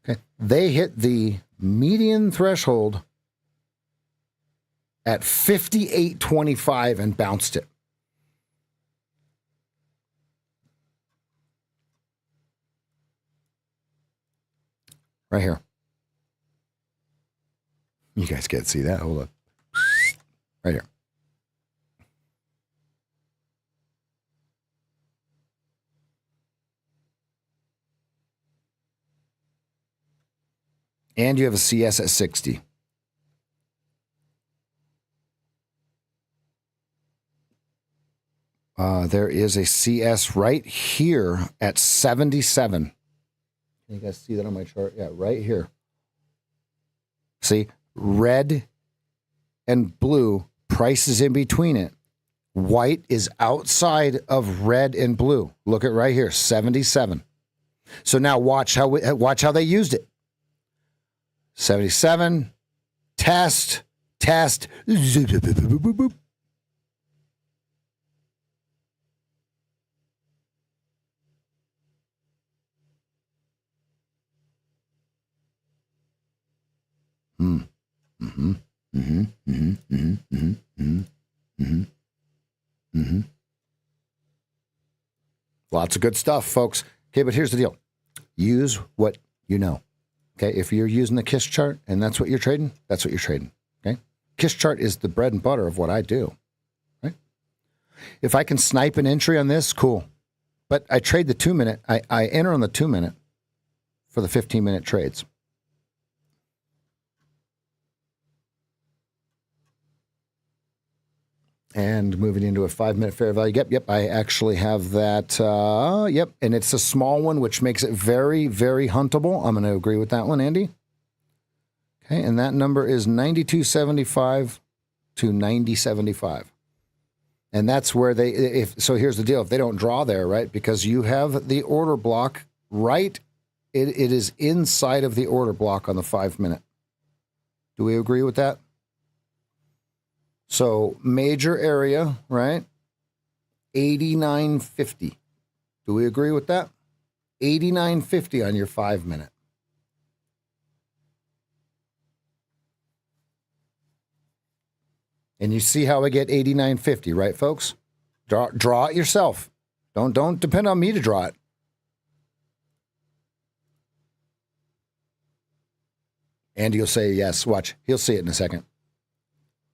Okay, they hit the median threshold at 58.25 and bounced it. Right here. You guys can't see that. Hold on. Right here. And you have a CS at 60. There is a CS right here at 77. Can you guys see that on my chart? Yeah, right here. See, red and blue, price is in between it. White is outside of red and blue. Look at right here, 77. So now watch how they used it. 77, test. Lots of good stuff, folks. Okay, but here's the deal. Use what you know. Okay, if you're using the KISS chart and that's what you're trading, that's what you're trading. Okay, KISS chart is the bread and butter of what I do. Right? If I can snipe an entry on this, cool. But I trade the 2 minute. I enter on the 2 minute for the 15-minute trades. And moving into a 5-minute fair value. Yep. I actually have that. Yep. And it's a small one, which makes it very, very huntable. I'm going to agree with that one, Andy. Okay. And that number is 92.75 to 90.75. And that's where so here's the deal. If they don't draw there, right, because you have the order block right, it is inside of the order block on the 5-minute. Do we agree with that? So major area, right? 89.50. Do we agree with that? 89.50 on your 5-minute. And you see how I get 89.50, right, folks? Draw it yourself. Don't depend on me to draw it. Andy will say yes. Watch. He'll see it in a second.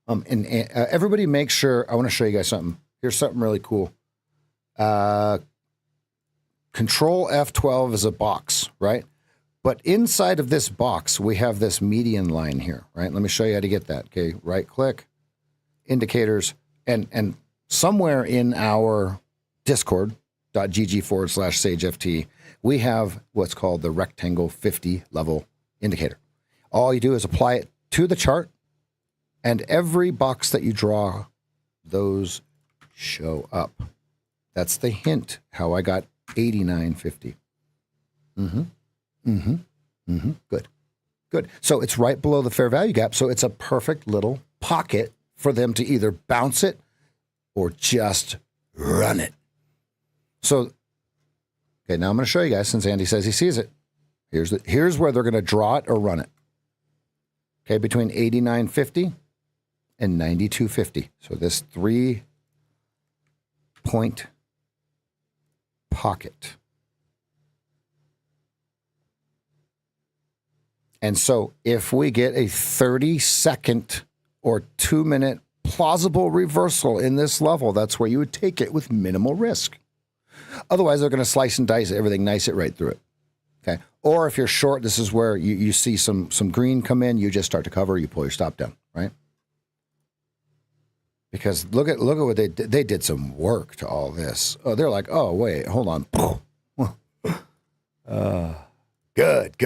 Everybody make sure, I want to show you guys something. Here's something really cool. Control F12 is a box, right? But inside of this box, we have this median line here, right? Let me show you how to get that. Okay, right click, indicators, and somewhere in our discord.gg/SageFT, we have what's called the rectangle 50 level indicator. All you do is apply it to the chart. And every box that you draw, those show up. That's the hint how I got 89.50. Good. So it's right below the fair value gap. So it's a perfect little pocket for them to either bounce it or just run it. So, okay, now I'm going to show you guys since Andy says he sees it. Here's where they're going to draw it or run it. Okay, between 89.50 and 92.50. So this 3-point pocket. And so if we get a 30-second or 2-minute plausible reversal in this level, that's where you would take it with minimal risk. Otherwise, they're going to slice and dice everything, nice it right through it. Okay. Or if you're short, this is where you see some green come in, you just start to cover, you pull your stop down, right? Because look at what they did. They did some work to all this. Oh, they're like, oh, wait, hold on. Good.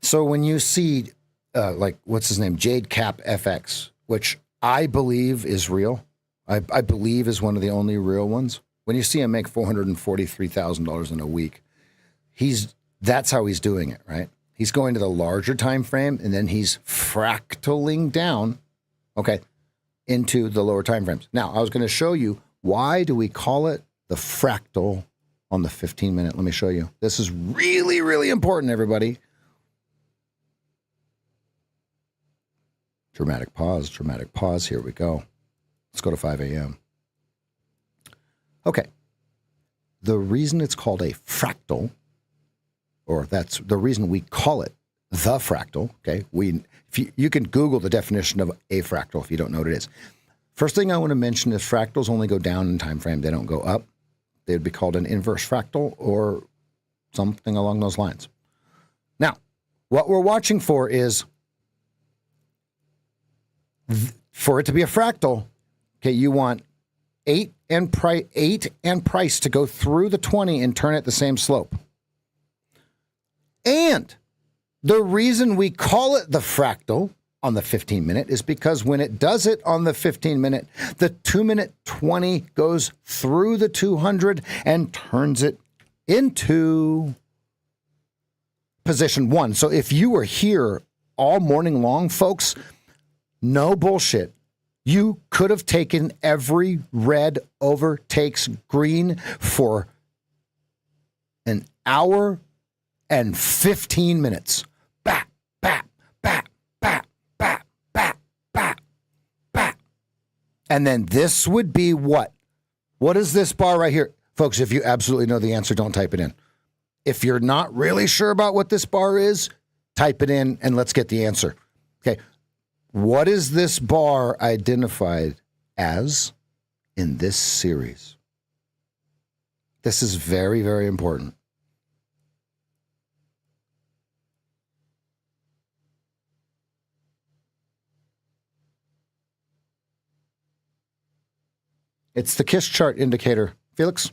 So when you see, like, what's his name? Jade Cap FX, which I believe is real. I believe is one of the only real ones. When you see him make $443,000 in a week, that's how he's doing it, right? He's going to the larger time frame, and then he's fractaling down, okay, into the lower time frames. Now, I was going to show you, why do we call it the fractal on the 15-minute? Let me show you. This is really, really important, everybody. Dramatic pause. Here we go. Let's go to 5 a.m. Okay. The reason it's called a fractal, or that's the reason we call it the fractal. Okay, you can Google the definition of a fractal if you don't know what it is. First thing I want to mention is fractals only go down in time frame; they don't go up. They would be called an inverse fractal or something along those lines. Now, what we're watching for is for it to be a fractal. Okay, you want 8 and price to go through the 20 and turn it the same slope. And the reason we call it the fractal on the 15-minute is because when it does it on the 15-minute, the 2-minute 20 goes through the 200 and turns it into position 1. So if you were here all morning long, folks, no bullshit. You could have taken every red overtakes green for an hour and 15 minutes. Bat, bat, bat, bat, bat, bat, bat, bat. And then this would be what? What is this bar right here? Folks, if you absolutely know the answer, don't type it in. If you're not really sure about what this bar is, type it in and let's get the answer. Okay. What is this bar identified as in this series? This is very, very important. It's the KISS chart indicator. Felix?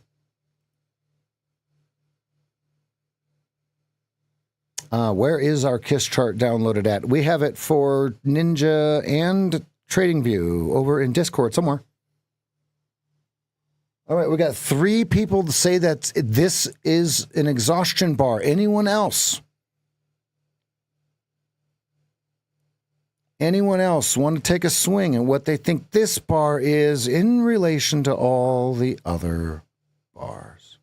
Where is our KISS chart downloaded at? We have it for Ninja and TradingView over in Discord somewhere. All right, we got 3 people to say that this is an exhaustion bar. Anyone else? Anyone else want to take a swing at what they think this bar is in relation to all the other bars?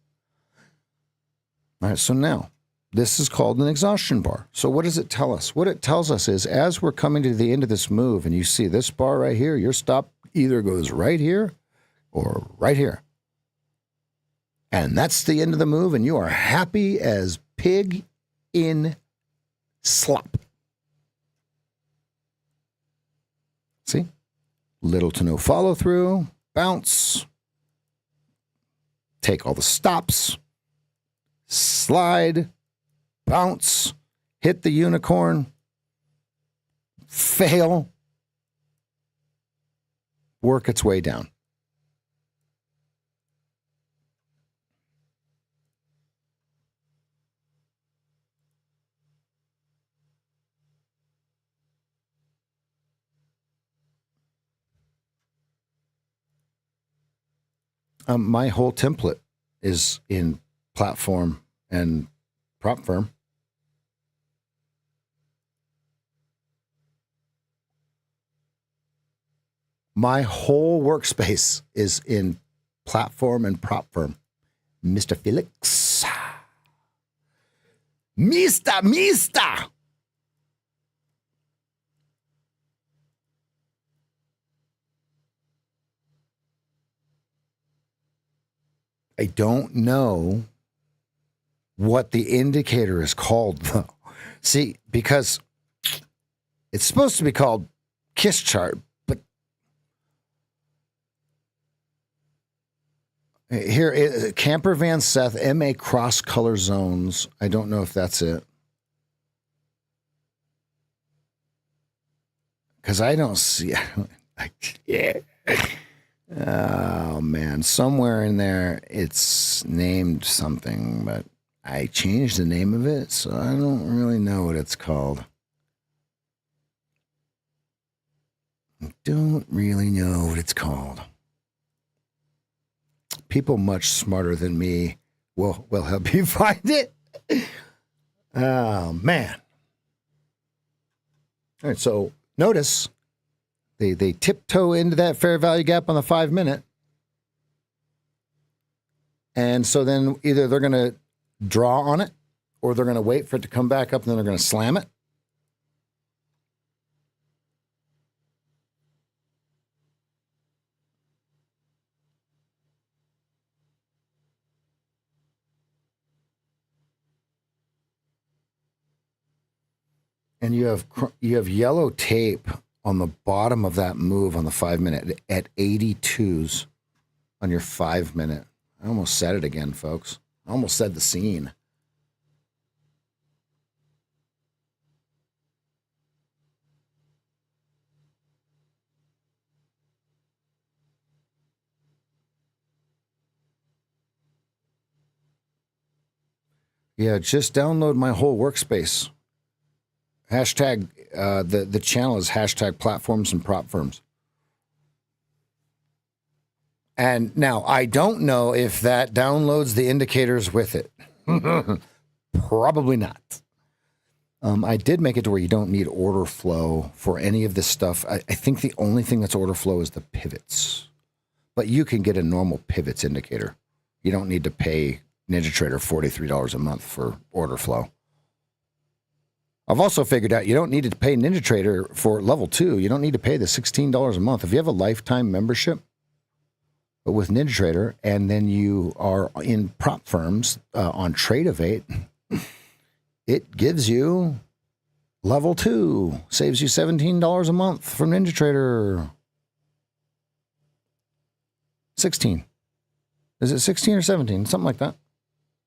All right, so now this is called an exhaustion bar. So what does it tell us? What it tells us is as we're coming to the end of this move and you see this bar right here, your stop either goes right here or right here. And that's the end of the move and you are happy as pig in slop. See? Little to no follow through, bounce, take all the stops, slide, bounce, hit the unicorn, fail, work its way down. My whole template is in platform and prop firm. My whole workspace is in platform and prop firm. Mr. Felix. Mister. I don't know what the indicator is called, though. See, because it's supposed to be called KISS chart, but here, Camper Van Seth, MA cross color zones. I don't know if that's it. Because I don't see. Yeah. Oh, man. Somewhere in there, it's named something, but I changed the name of it, so I don't really know what it's called. I don't really know what it's called. People much smarter than me will help you find it. Oh, man. All right, so notice they tiptoe into that fair value gap on the 5-minute. And so then either they're going to draw on it or they're going to wait for it to come back up and then they're going to slam it. And you have yellow tape on the bottom of that move on the 5 minute at 82s on your 5 minute. I almost said it again, folks. I almost said the scene. Yeah, just download my whole workspace. Hashtag, the channel is hashtag platforms and prop firms. And now I don't know if that downloads the indicators with it. Probably not. I did make it to where you don't need order flow for any of this stuff. I think the only thing that's order flow is the pivots. But you can get a normal pivots indicator. You don't need to pay NinjaTrader $43 a month for order flow. I've also figured out you don't need to pay NinjaTrader for level 2. You don't need to pay the $16 a month. If you have a lifetime membership with NinjaTrader and then you are in prop firms on Tradeovate, it gives you level 2, saves you $17 a month from NinjaTrader. 16. Is it 16 or 17? Something like that.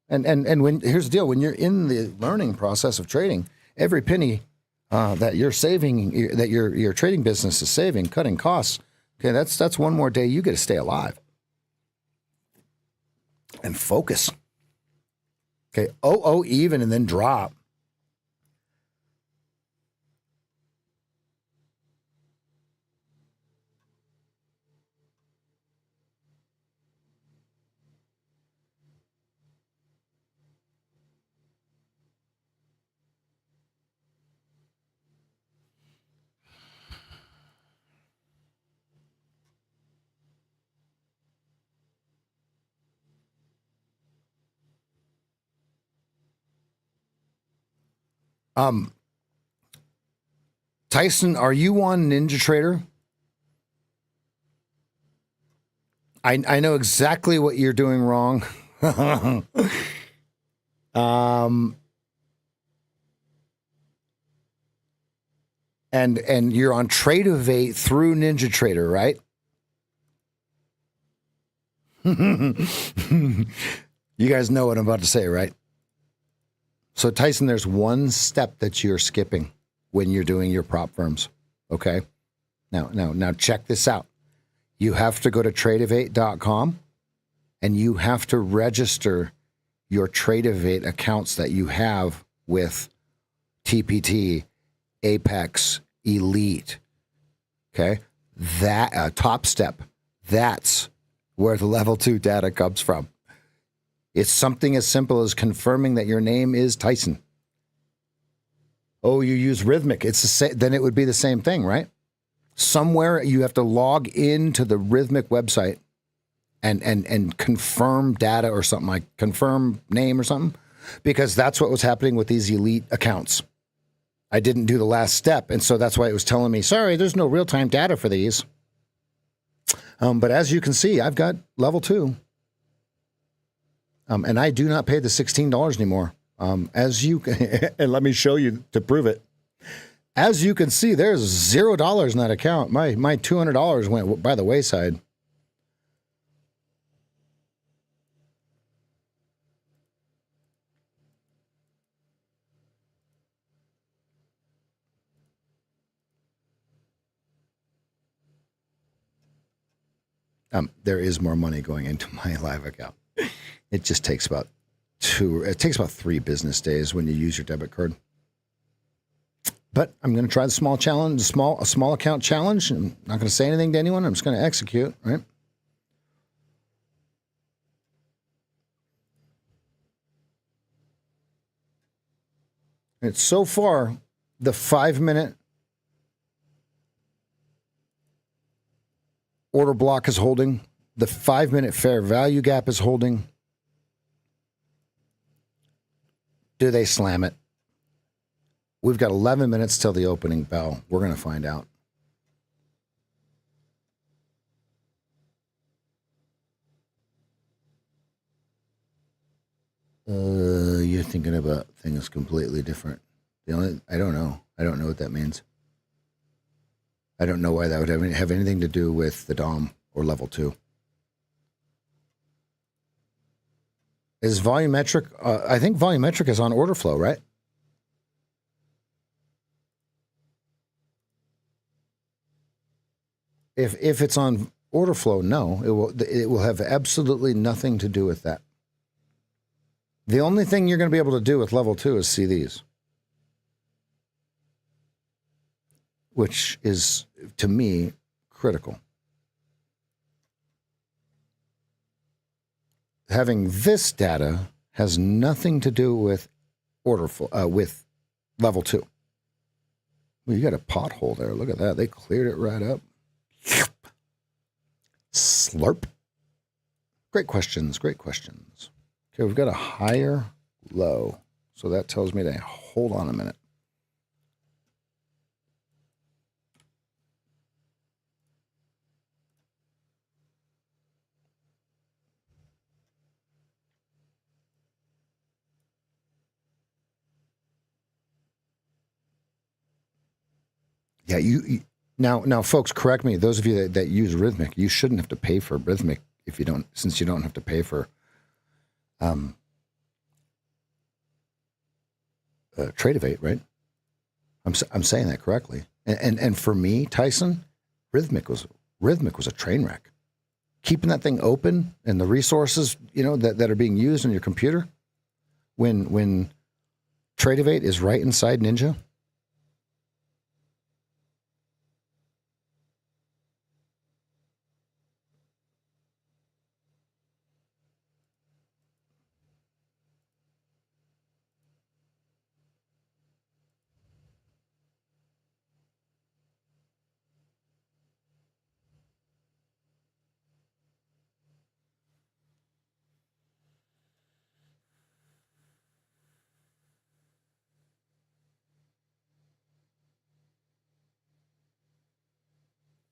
And when here's the deal, when you're in the learning process of trading, every penny that you're saving, that your trading business is saving, cutting costs, okay, that's one more day you get to stay alive and focus. Okay, even and then drop. Tyson, are you on NinjaTrader? I know exactly what you're doing wrong. And you're on Tradeovate through NinjaTrader, right? You guys know what I'm about to say, right? So Tyson, there's one step that you're skipping when you're doing your prop firms. Okay. Now check this out. You have to go to tradeovate.com and you have to register your Tradeovate accounts that you have with TPT, Apex, Elite. Okay. That top step, that's where the level 2 data comes from. It's something as simple as confirming that your name is Tyson. Oh, you use Rhythmic. It's the same, then it would be the same thing, right? Somewhere you have to log into the Rhythmic website and confirm data or something, like confirm name or something, because that's what was happening with these Elite accounts. I didn't do the last step, and so that's why it was telling me, sorry, there's no real-time data for these. But as you can see, I've got level 2. And I do not pay the $16 anymore. As you can, and let me show you to prove it. As you can see, there's $0 in that account. My $200 went by the wayside. There is more money going into my live account. It just takes about 3 business days when you use your debit card. But I'm going to try the small challenge, a small account challenge. I'm not going to say anything to anyone. I'm just going to execute, right? And so far, the 5 minute order block is holding. The 5 minute fair value gap is holding. Do they slam it? We've got 11 minutes till the opening bell. We're going to find out. You're thinking about things completely different. I don't know. I don't know what that means. I don't know why that would have anything to do with the DOM or level 2. Is volumetric? I think volumetric is on order flow, right? If it's on order flow, no, it will have absolutely nothing to do with that. The only thing you're going to be able to do with level 2 is see these, which is, to me, critical. Having this data has nothing to do with with level 2. Well, you got a pothole there. Look at that. They cleared it right up. Slurp. Great questions. Great questions. Okay, we've got a higher low. So that tells me to hold on a minute. Yeah, now, folks, correct me. Those of you that use Rhythmic, you shouldn't have to pay for Rhythmic if you don't, since you don't have to pay for Tradevate, right? I'm saying that correctly. And for me, Tyson, Rhythmic was a train wreck. Keeping that thing open and the resources, that are being used on your computer, when Tradevate is right inside Ninja.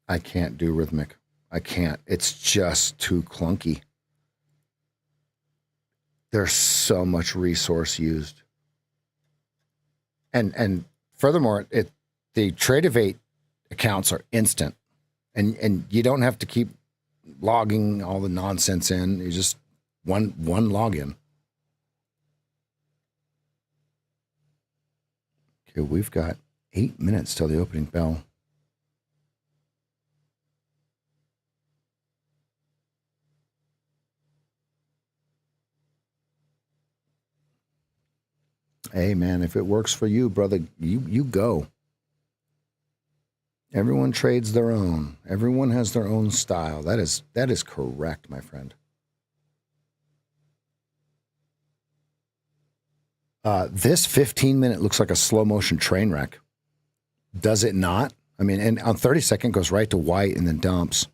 I can't do Rhythmic. I can't. It's just too clunky. There's so much resource used. And furthermore, the Tradevate accounts are instant. And you don't have to keep logging all the nonsense in. You just one login. Okay, we've got 8 minutes till the opening bell. Hey, man, if it works for you, brother, you go. Everyone trades their own. Everyone has their own style. That is correct, my friend. This 15-minute looks like a slow-motion train wreck. Does it not? I mean, and on 30-second goes right to white and then dumps.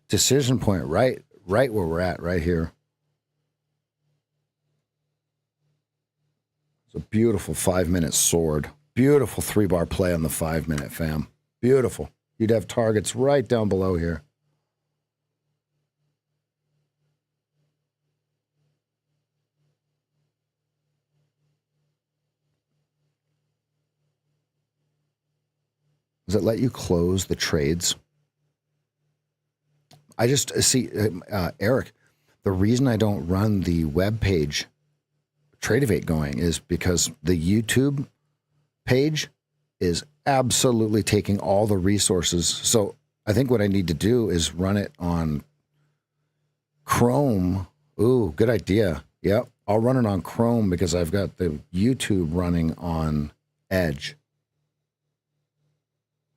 Decision point right where we're at, right here. It's a beautiful 5-minute sword. Beautiful 3-bar play on the 5-minute, fam. Beautiful. You'd have targets right down below here. Does it let you close the trades? I just see, Eric, the reason I don't run the web page Tradevate going is because the YouTube page is absolutely taking all the resources. So I think what I need to do is run it on Chrome. Ooh, good idea. Yep. I'll run it on Chrome because I've got the YouTube running on Edge.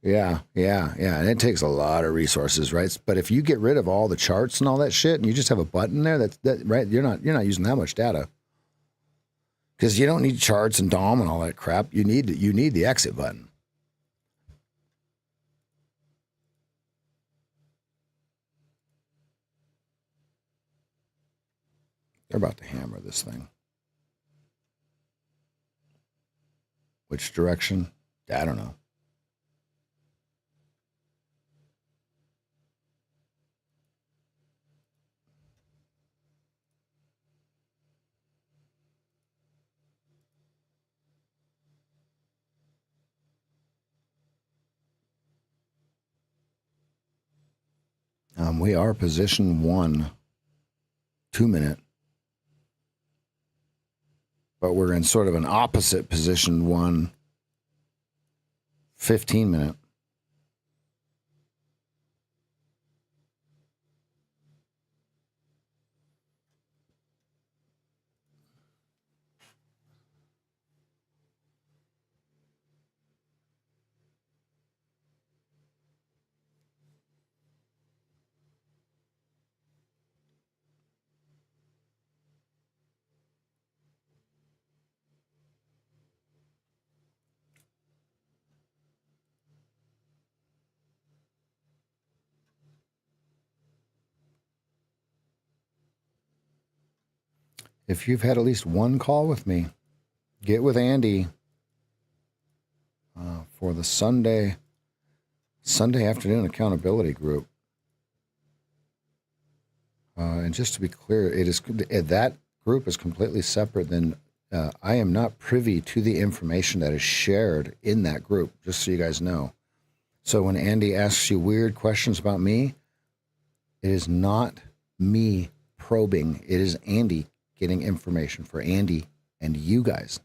Yeah. And it takes a lot of resources, right? But if you get rid of all the charts and all that shit and you just have a button there, that right, you're not using that much data. Because you don't need charts and DOM and all that crap. You need the exit button. They're about to hammer this thing. Which direction? I don't know. We are position 1, 2-minute. But we're in sort of an opposite position 1, 15-minute. If you've had at least one call with me, get with Andy for the Sunday afternoon accountability group. And just to be clear, that group is completely separate than I am not privy to the information that is shared in that group, just so you guys know. So when Andy asks you weird questions about me, it is not me probing. It is Andy getting information for Andy and you guys.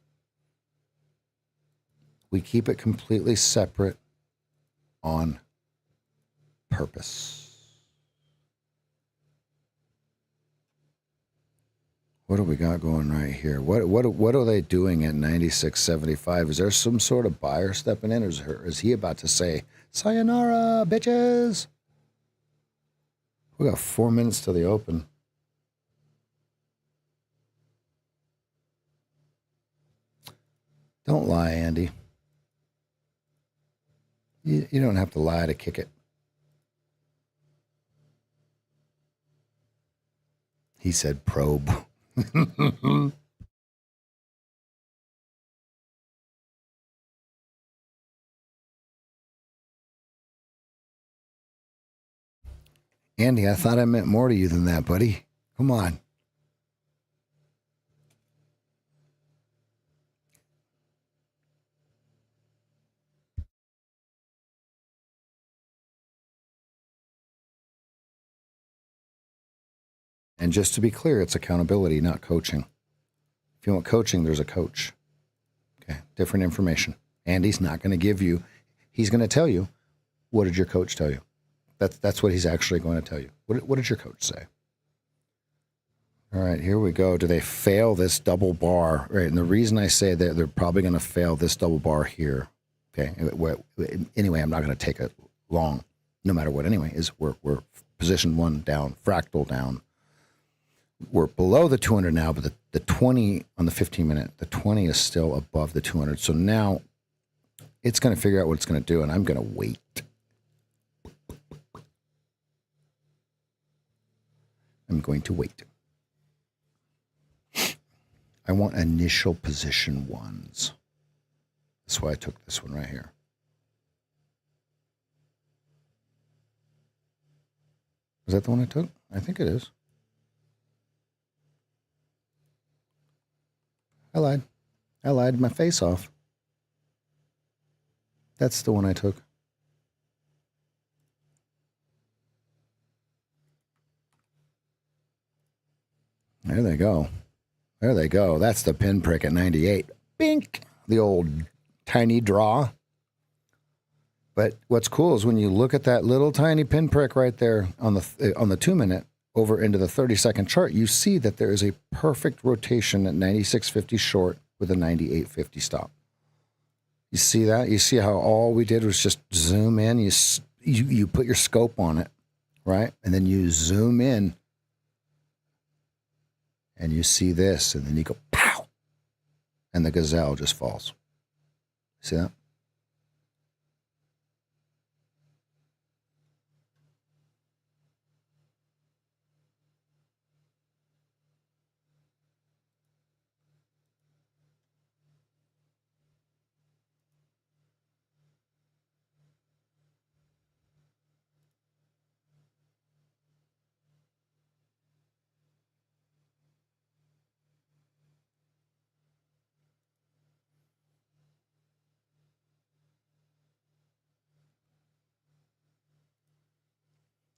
We keep it completely separate on purpose. What do we got going right here? What are they doing at 96.75? Is there some sort of buyer stepping in, or is he about to say, sayonara, bitches? We got 4 minutes to the open. Don't lie, Andy. You don't have to lie to kick it. He said probe. Andy, I thought I meant more to you than that, buddy. Come on. And just to be clear, it's accountability, not coaching. If you want coaching, there's a coach. Okay, different information. Andy's not going to give you, he's going to tell you, what did your coach tell you? That's what he's actually going to tell you. What did your coach say? All right, here we go. Do they fail this double bar? Right, and the reason I say that they're probably going to fail this double bar here. Okay, anyway, I'm not going to take it long, no matter what. Anyway, is we're position 1 down, fractal down. We're below the 200 now, but the 20 on the 15-minute, the 20 is still above the 200. So now it's going to figure out what it's going to do, and I'm going to wait. I'm going to wait. I want initial position 1s. That's why I took this one right here. Is that the one I took? I think it is. I lied my face off. That's the one I took. There they go. There they go. That's the pinprick at 98. Bink! The old tiny draw. But what's cool is when you look at that little tiny pinprick right there on the 2-minute over into the 30-second chart, you see that there is a perfect rotation at 96.50 short with a 98.50 stop. You see that? You see how all we did was just zoom in. You put your scope on it, right? And then you zoom in and you see this, and then you go, pow, and the gazelle just falls. See that?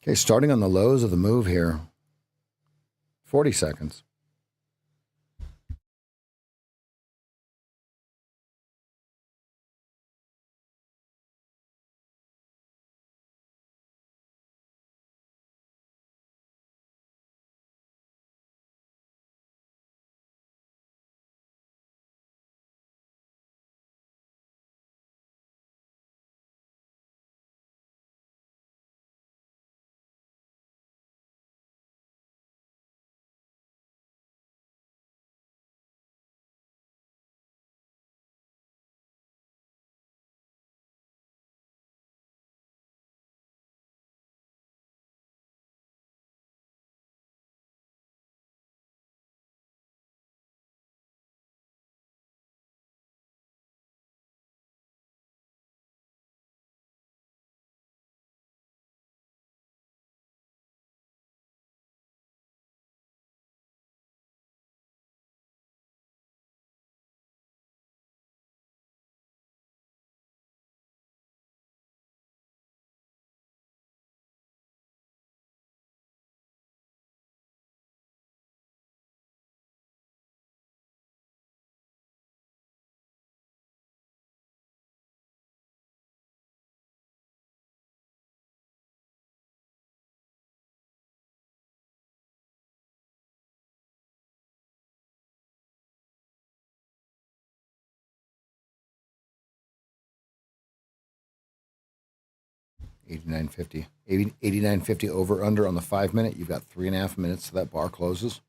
Okay, starting on the lows of the move here, 40 seconds. $89.50. 89.50 over under on the 5 minute. You've got 3.5 minutes till that bar closes.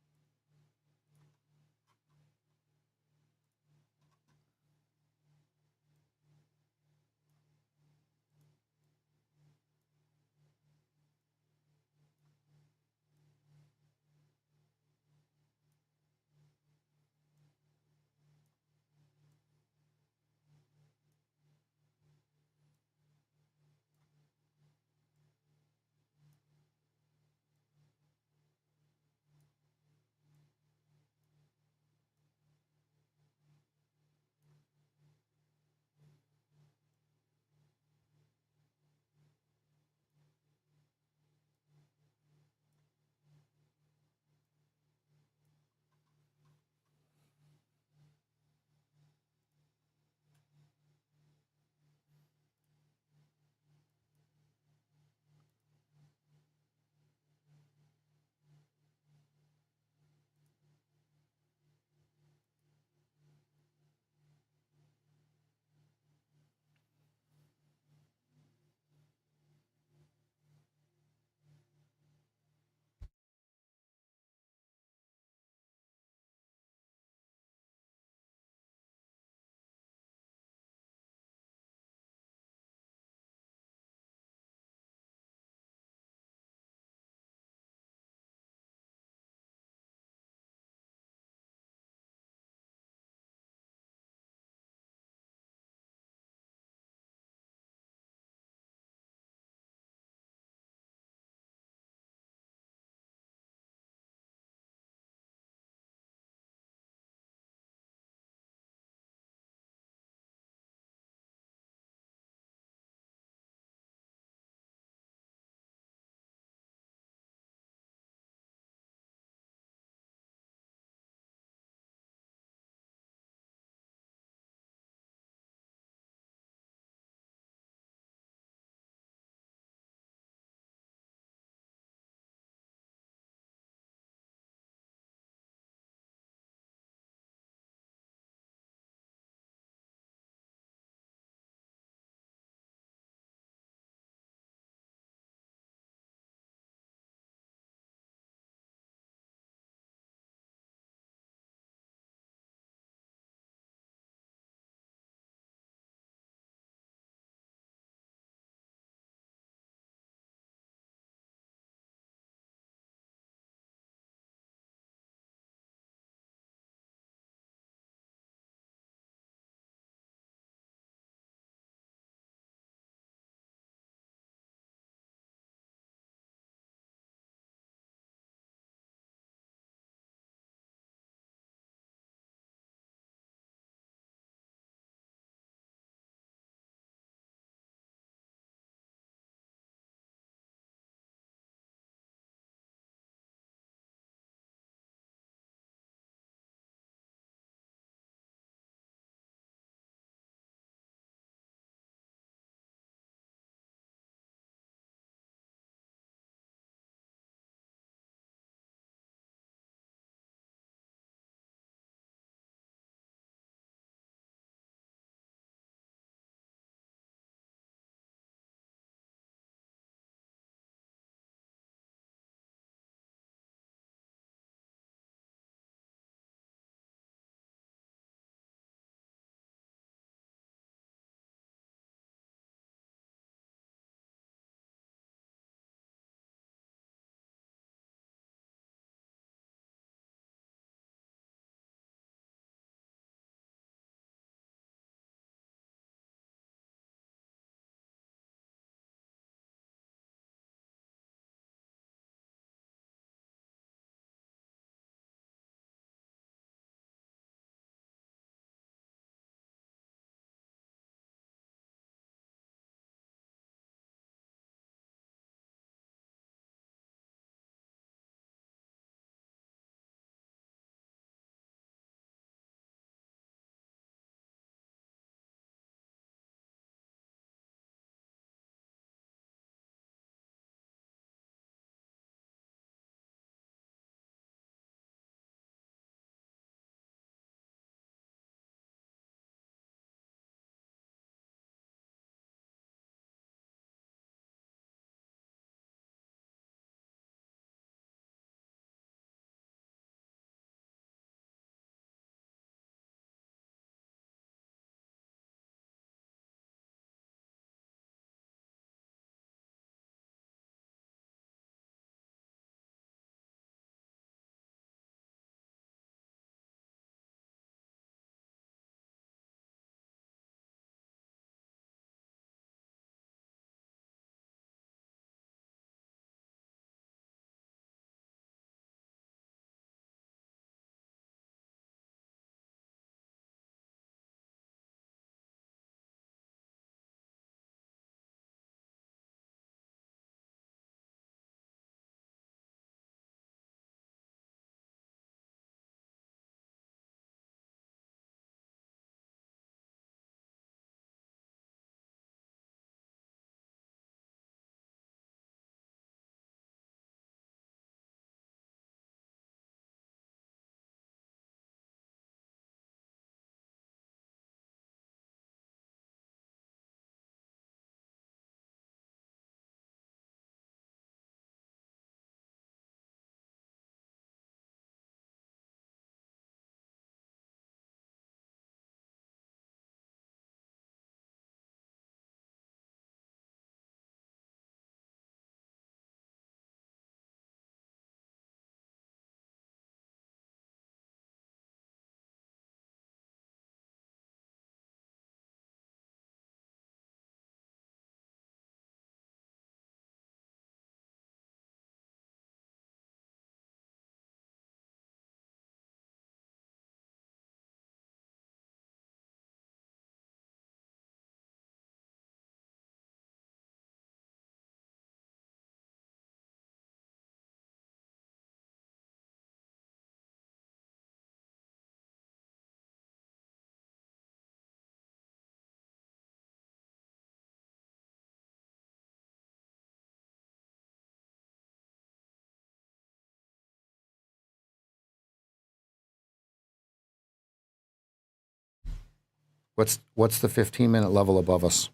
What's the 15-minute level above us?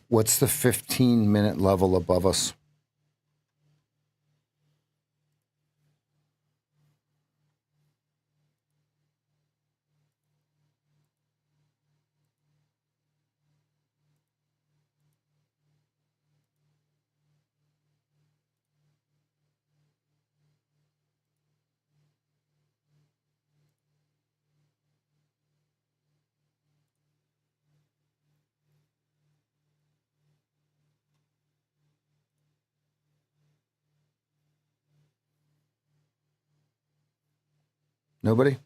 What's the 15-minute level above us? Nobody?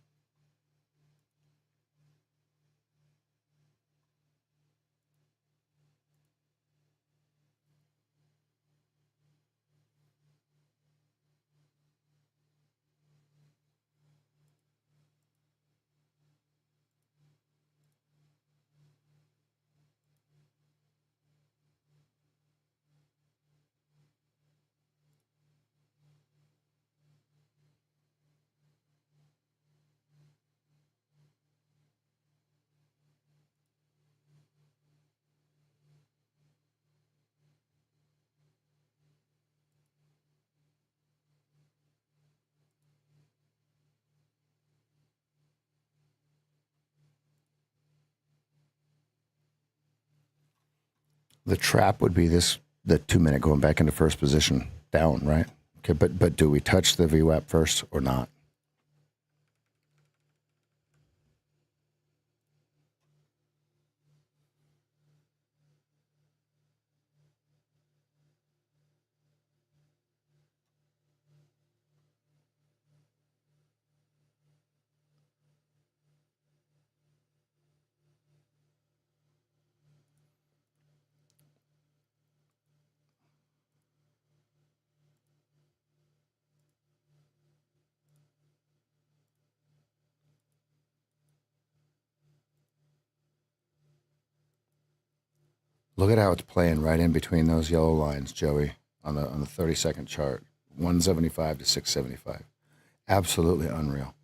The trap would be this, the 2-minute going back into first position down, right? Okay, but do we touch the VWAP first or not? Look at how it's playing right in between those yellow lines, Joey, on the 30-second chart, 175 to 675. Absolutely unreal.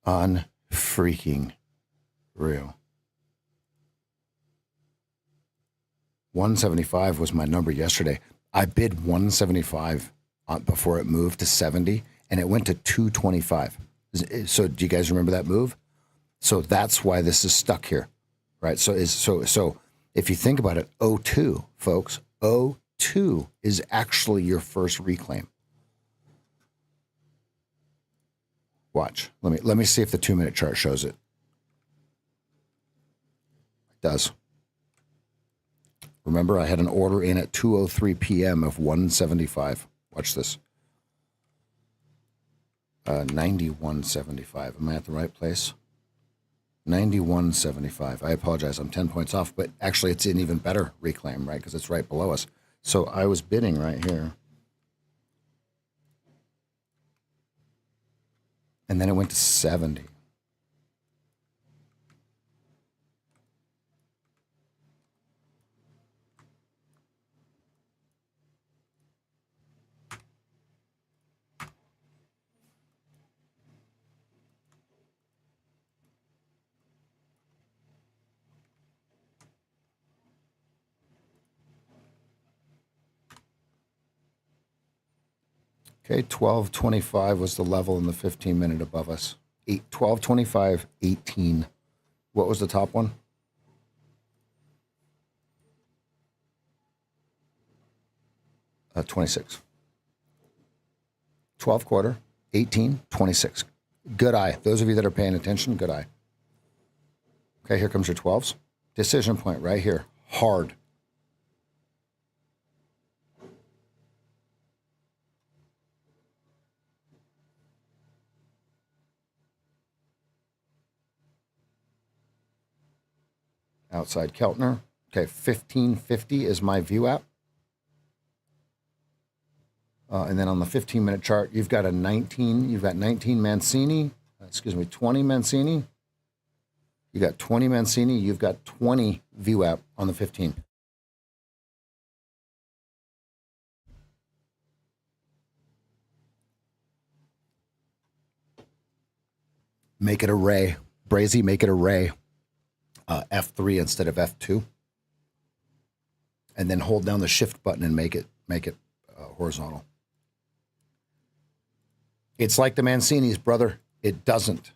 Unfreaking real. 175 was my number yesterday. I bid 175 before it moved to 70, and it went to 225. So do you guys remember that move? So that's why this is stuck here, right? So if you think about it, O2, folks, O2 is actually your first reclaim. Watch. Let me see if the 2-minute chart shows it. It does. Remember, I had an order in at 2:03 p.m. of 175. Watch this. 91.75. Am I at the right place? 91.75. I apologize. I'm 10 points off, but actually it's an even better reclaim, right? Because it's right below us. So I was bidding right here. And then it went to 70. Okay, 12.25 was the level in the 15-minute above us. 12.25, 18. What was the top one? 26. 12 quarter, 18, 26. Good eye. Those of you that are paying attention, good eye. Okay, here comes your 12s. Decision point right here. Hard. outside Keltner. Okay, 1550 is my view app. And then on the 15-minute chart, you've got 19 Mancini, 20 Mancini. You got 20 Mancini, you've got 20 view app on the 15. Make it array. Brazy, make it array. F3 instead of F2. And then hold down the shift button and make it horizontal. It's like the Mancini's, brother. It doesn't.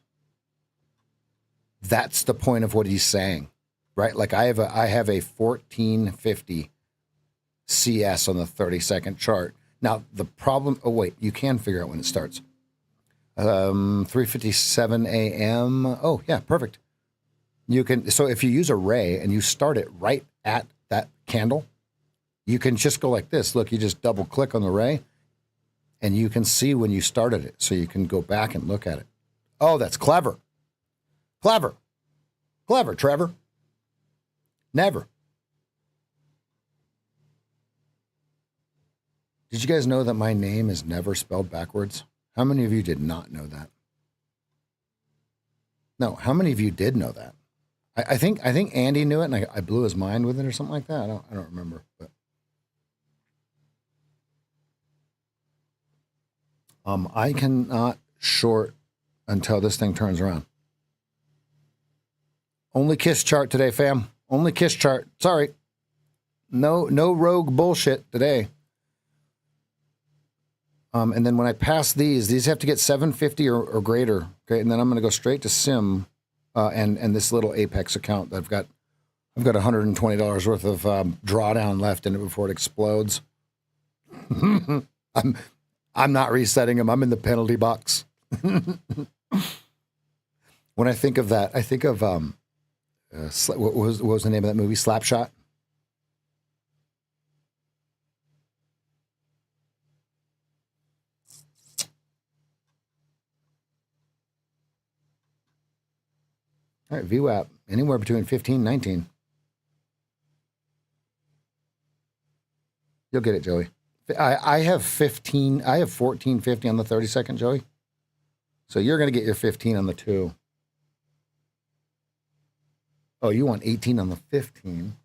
That's the point of what he's saying, right? Like I have a 1450 CS on the 30-second chart. Now the problem. Oh wait, you can figure out when it starts. 3:57 a.m. Oh yeah, perfect. You can. So if you use array and you start it right at that candle, you can just go like this. Look, you just double click on the ray. And you can see when you started it, so you can go back and look at it. Oh, that's clever. Clever, Trevor. Never. Did you guys know that my name is never spelled backwards? How many of you did not know that? No, how many of you did know that? I think Andy knew it, and I blew his mind with it or something like that. I don't remember, but. I cannot short until this thing turns around. Only kiss chart today, fam. Only kiss chart. Sorry. No rogue bullshit today. And then when I pass these have to get 750 or greater. Okay, and then I'm going to go straight to Sim and this little Apex account that I've got $120 worth of drawdown left in it before it explodes. I'm not resetting them. I'm in the penalty box. When I think of that, I think of what was the name of that movie? Slapshot. All right, VWAP anywhere between 15 and 19. You'll get it, Joey. I have 1450 on the 30-second, Joey. So you're going to get your 15 on the 2. Oh, you want 18 on the 15.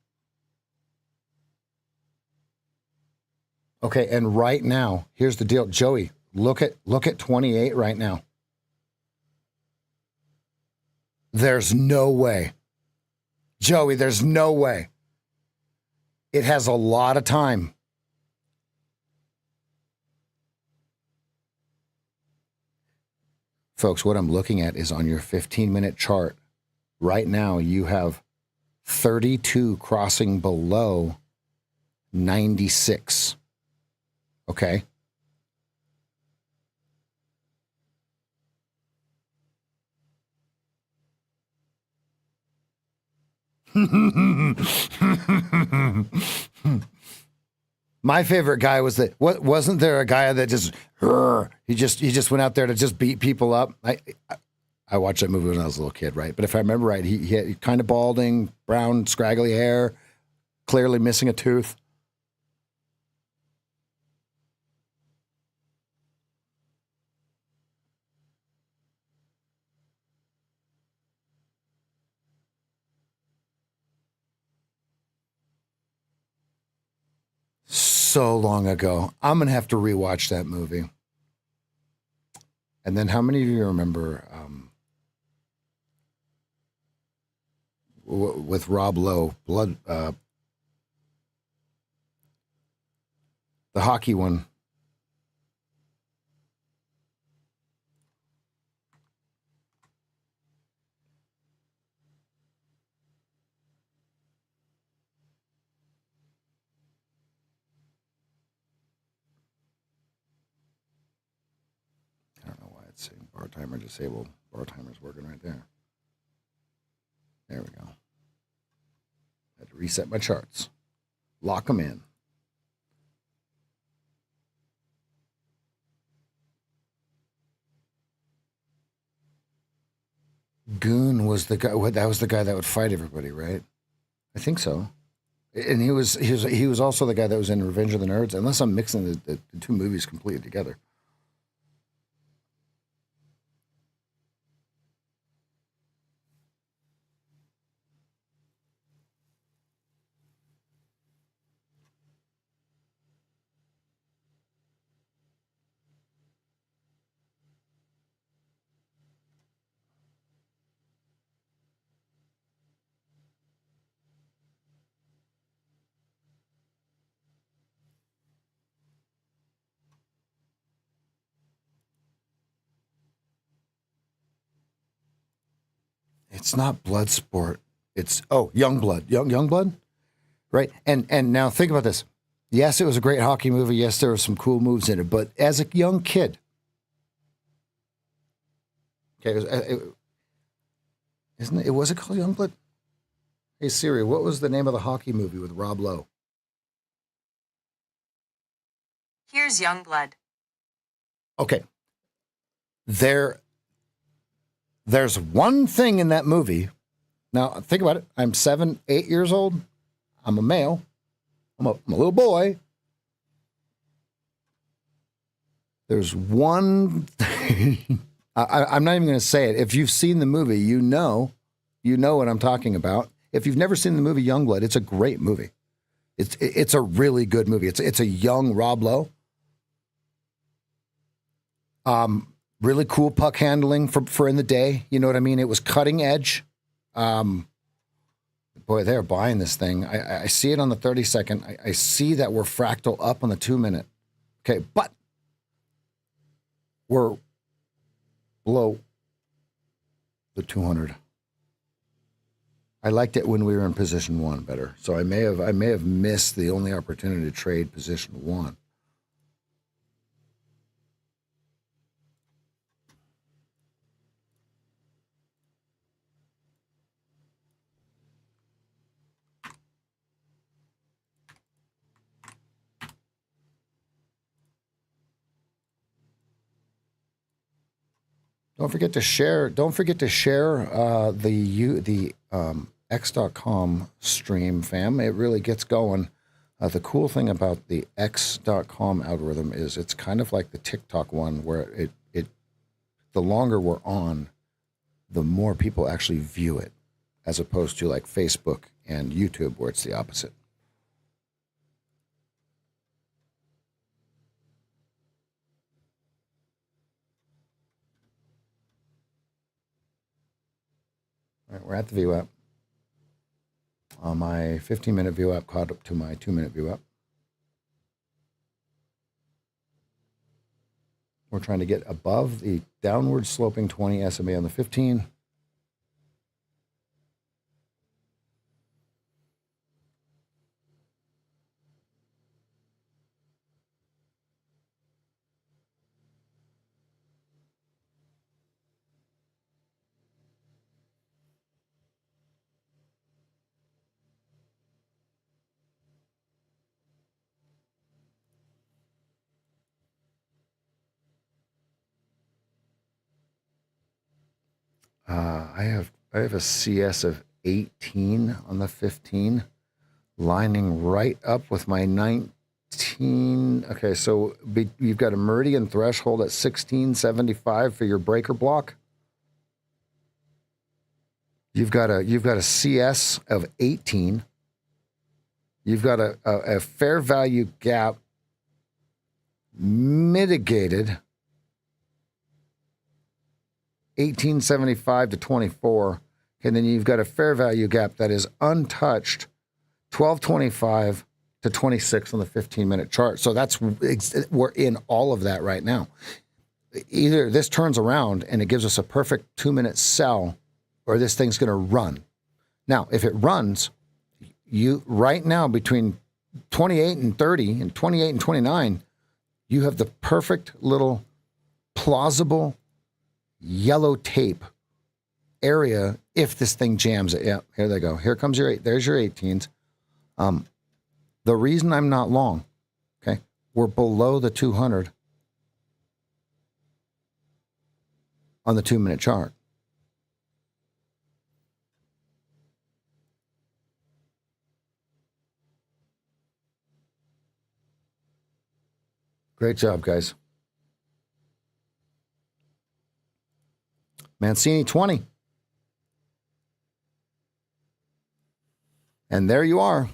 Okay, and right now, here's the deal. Joey, look at 28 right now. There's no way. Joey, there's no way. It has a lot of time. Folks, what I'm looking at is on your 15-minute chart. Right now, you have 32 crossing below 96. Okay? My favorite guy was that. What wasn't there a guy that just he just went out there to just beat people up? I watched that movie when I was a little kid, right? But if I remember right, he had kind of balding, brown, scraggly hair, clearly missing a tooth. So long ago. I'm going to have to rewatch that movie. And then how many of you remember with Rob Lowe, the hockey one? I don't know why it's saying bar timer disabled. Bar timer's working right there. There we go. Had to reset my charts. Lock them in. Goon was the guy. That was the guy that would fight everybody, right? I think so. And he was also the guy that was in Revenge of the Nerds, unless I'm mixing the two movies completely together. It's not Bloodsport. It's Youngblood. Youngblood, right? And now think about this. Yes, it was a great hockey movie. Yes, there were some cool moves in it. But as a young kid, okay, was it called Youngblood? Hey Siri, what was the name of the hockey movie with Rob Lowe? Here's Youngblood. Okay, there's one thing in that movie. Now think about it. I'm 7, 8 years old. I'm a male. I'm a little boy. There's one thing. I'm not even going to say it. If you've seen the movie, you know what I'm talking about. If you've never seen the movie Youngblood, it's a great movie. It's a really good movie. It's a young Rob Lowe. Really cool puck handling for in the day. You know what I mean? It was cutting edge. Boy, they're buying this thing. I see it on the 30-second. I see that we're fractal up on the 2-minute. Okay, but we're below the 200. I liked it when we were in position 1 better. So I may have missed the only opportunity to trade position 1. Don't forget to share the X.com stream, fam. It really gets going. The cool thing about the X.com algorithm is it's kind of like the TikTok one, where it the longer we're on, the more people actually view it, as opposed to like Facebook and YouTube, where it's the opposite. All right, we're at the view app. My 15-minute view app caught up to my 2-minute view app. We're trying to get above the downward sloping 20 SMA on the 15. I have a CS of 18 on the 15, lining right up with my 19. Okay, so you've got a meridian threshold at 1675 for your breaker block. You've got a CS of 18. You've got a fair value gap mitigated 1875 to 24. And then you've got a fair value gap that is untouched 1225 to 26 on the 15-minute chart. So we're in all of that right now. Either this turns around and it gives us a perfect 2-minute sell, or this thing's going to run. Now, if it runs, you right now between 28 and 30 and 28 and 29, you have the perfect little plausible yellow tape area if this thing jams it. Yeah, here they go. Here comes there's your 18s. The reason I'm not long, okay, we're below the 200 on the 2-minute chart. Great job, guys. Mancini 20. And there you are.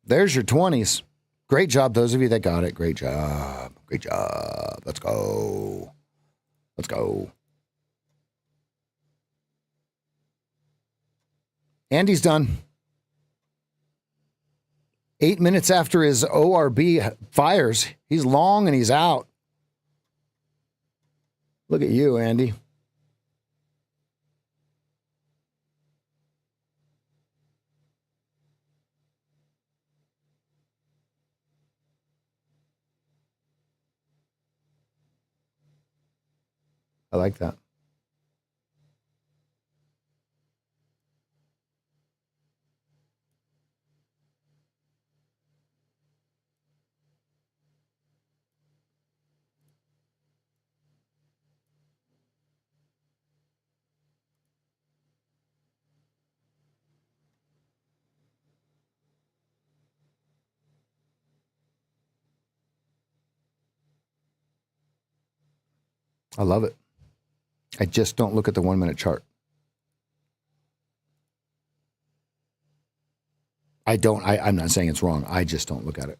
There's your 20s. Great job, those of you that got it. Great job. Great job. Let's go. Let's go. Andy's done. 8 minutes after his ORB fires, he's long and he's out. Look at you, Andy. I like that. I love it. I just don't look at the 1 minute chart. I'm not saying it's wrong. I just don't look at it.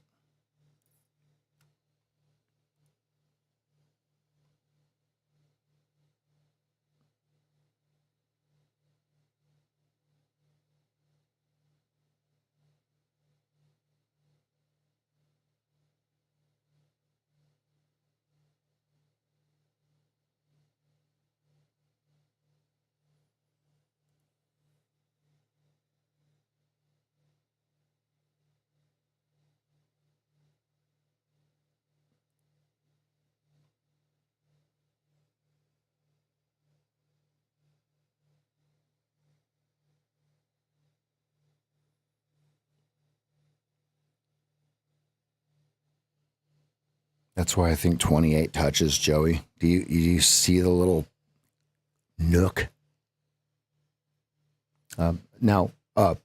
That's why I think 28 touches, Joey. Do you see the little nook? Now,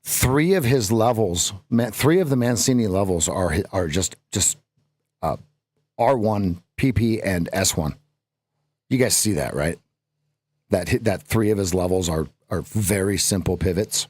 three of his levels, three of the Mancini levels are just R1, PP, and S1. You guys see that, right? That three of his levels are very simple pivots.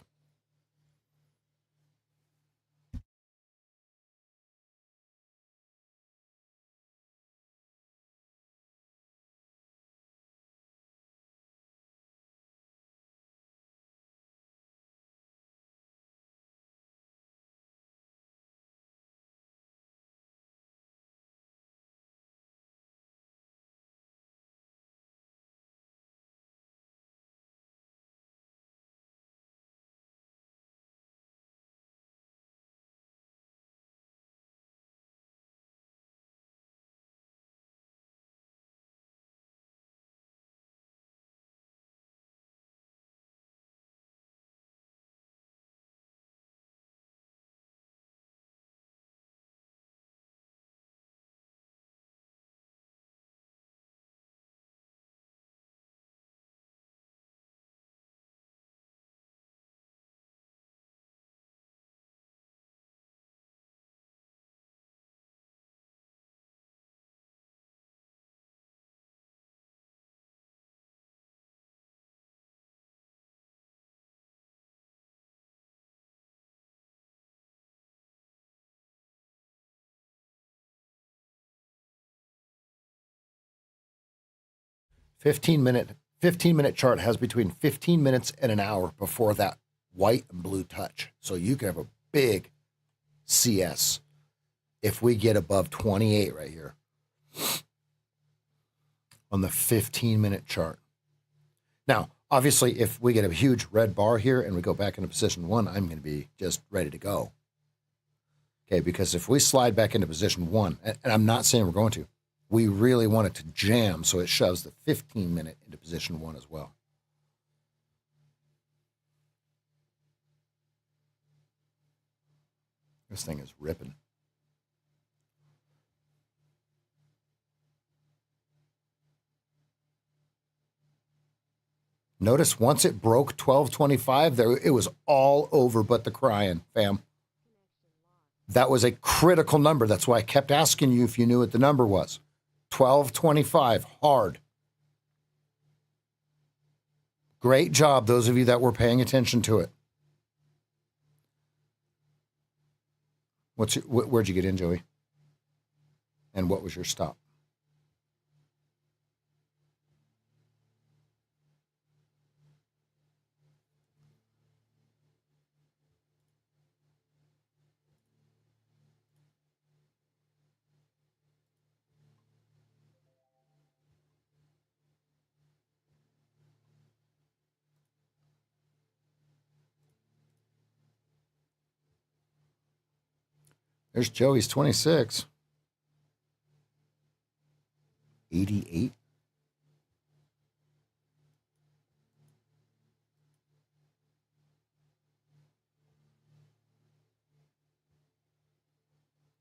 Fifteen minute chart has between 15 minutes and an hour before that white and blue touch. So you can have a big CS if we get above 28 right here on the 15-minute chart. Now, obviously, if we get a huge red bar here and we go back into position one, I'm going to be just ready to go. Okay, because if we slide back into position one, and I'm not saying we're going to, we really want it to jam so it shoves the 15-minute into position one as well. This thing is ripping. Notice once it broke 1225, it was all over but the crying, fam. That was a critical number. That's why I kept asking you if you knew what the number was. 12.25, hard. Great job, those of you that were paying attention to it. Where'd you get in, Joey? And what was your stop? There's Joey's 26. 88.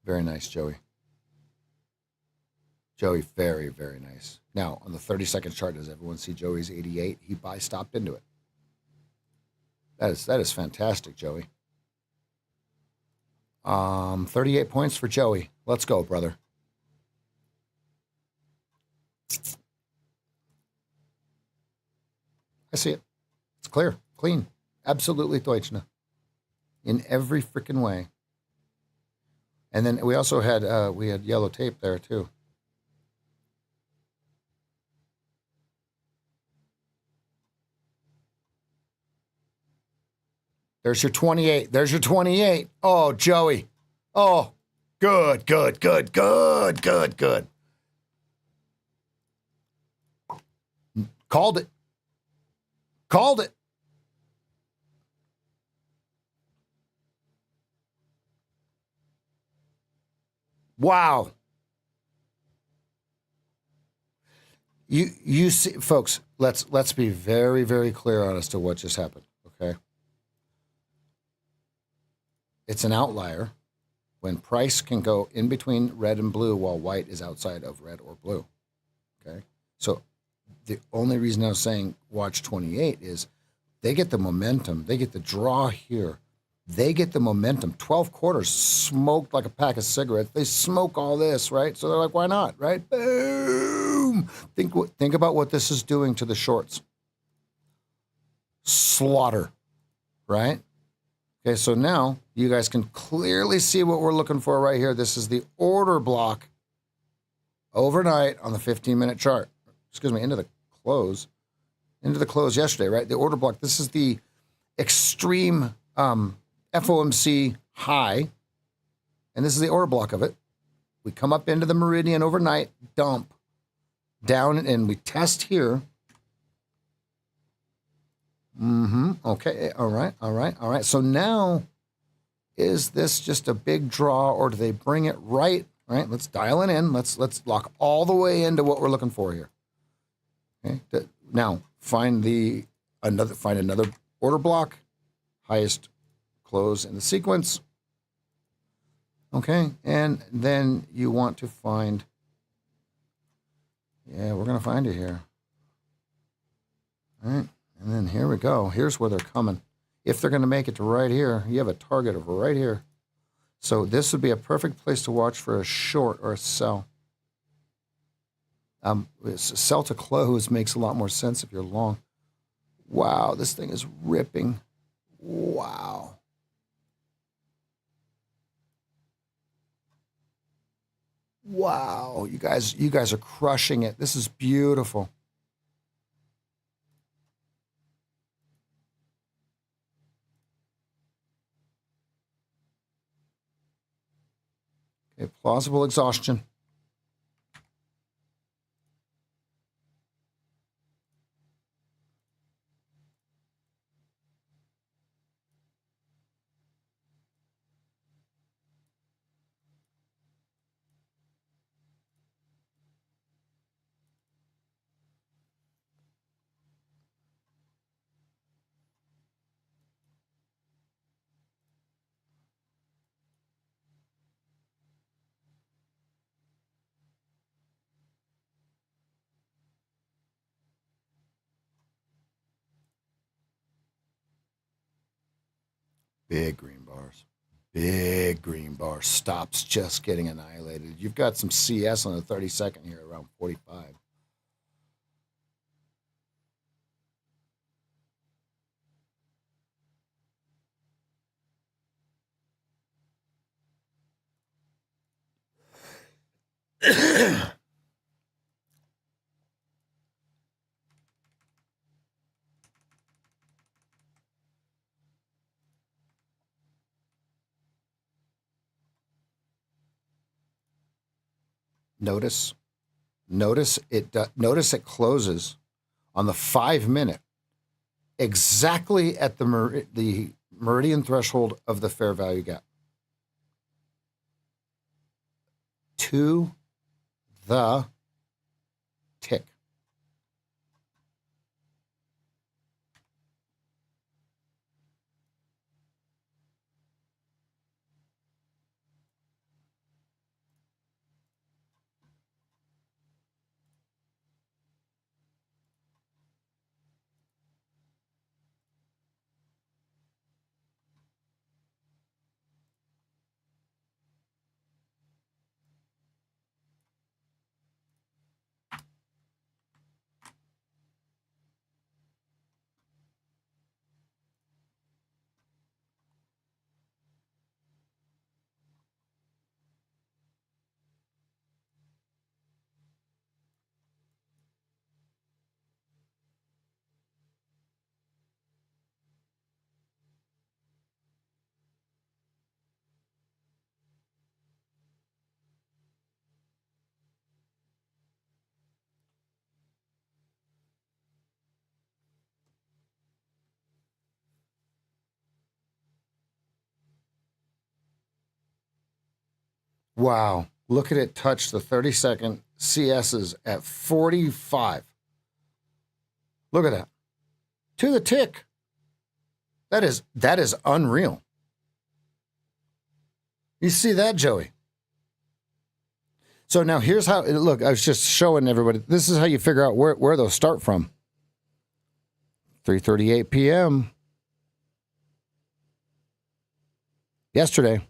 Very nice, Joey. Joey, very, very nice. Now, on the 30-second chart, does everyone see Joey's 88? He stopped into it. That is fantastic, Joey. 38 points for Joey. Let's go, brother. I see it. It's clear, clean. Absolutely Deutschne. In every freaking way. And then we also had yellow tape there too. There's your 28. There's your 28. Oh, Joey. Oh, good. Called it. Wow. You see, folks, let's be very, very clear on as to what just happened, okay? It's an outlier when price can go in between red and blue while white is outside of red or blue, okay? So the only reason I was saying watch 28 is they get the momentum. They get the draw here. They get the momentum. 12 quarters smoked like a pack of cigarettes. They smoke all this, right? So they're like, why not, right? Boom. Think about what this is doing to the shorts. Slaughter, right? Okay, so now you guys can clearly see what we're looking for right here. This is the order block overnight on the 15-minute chart. Excuse me, into the close yesterday, right? The order block. This is the extreme FOMC high, and this is the order block of it. We come up into the meridian overnight, dump down, and we test here. Okay. All right. So now, is this just a big draw, or do they bring it right? Right. Let's dial it in. Let's lock all the way into what we're looking for here. Okay. Now find another order block, highest close in the sequence. Okay, and then you want to find. Yeah, we're gonna find it here. All right. And then here we go. Here's where they're coming. If they're going to make it to right here, you have a target of right here. So this would be a perfect place to watch for a short or a sell. Sell to close makes a lot more sense if you're long. Wow, this thing is ripping. Wow. Wow, you guys are crushing it. This is beautiful. Okay, plausible exhaustion. Big green bars. Big green bar. Stops just getting annihilated. You've got some CS on the 32nd here around 45. Notice it closes on the 5-minute exactly at the meridian threshold of the fair value gap to the tick. Wow. Look at it touch the 30-second CSs at 45. Look at that. To the tick. That is unreal. You see that, Joey? So now here's how, look, I was just showing everybody. This is how you figure out where those start from. 3:38 p.m. yesterday.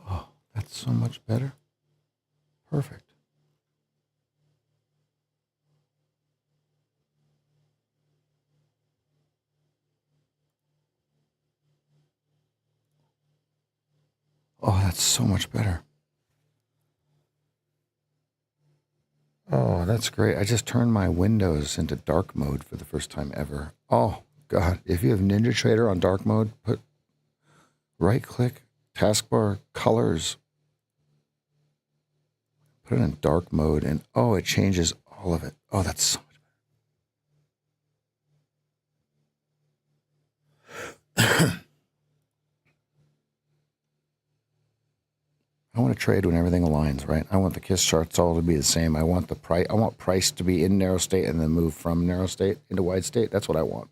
Oh, that's so much better. Perfect. Oh, that's so much better. Oh, that's great. I just turned my windows into dark mode for the first time ever. Oh, God. If you have NinjaTrader on dark mode, put right-click, taskbar, colors, put it in dark mode, and oh, it changes All of it. Oh, that's so much. I want to trade when everything aligns, right? I want the KISS charts all to be the same. I want the price. I want price to be in narrow state and then move from narrow state into wide state. That's what I want.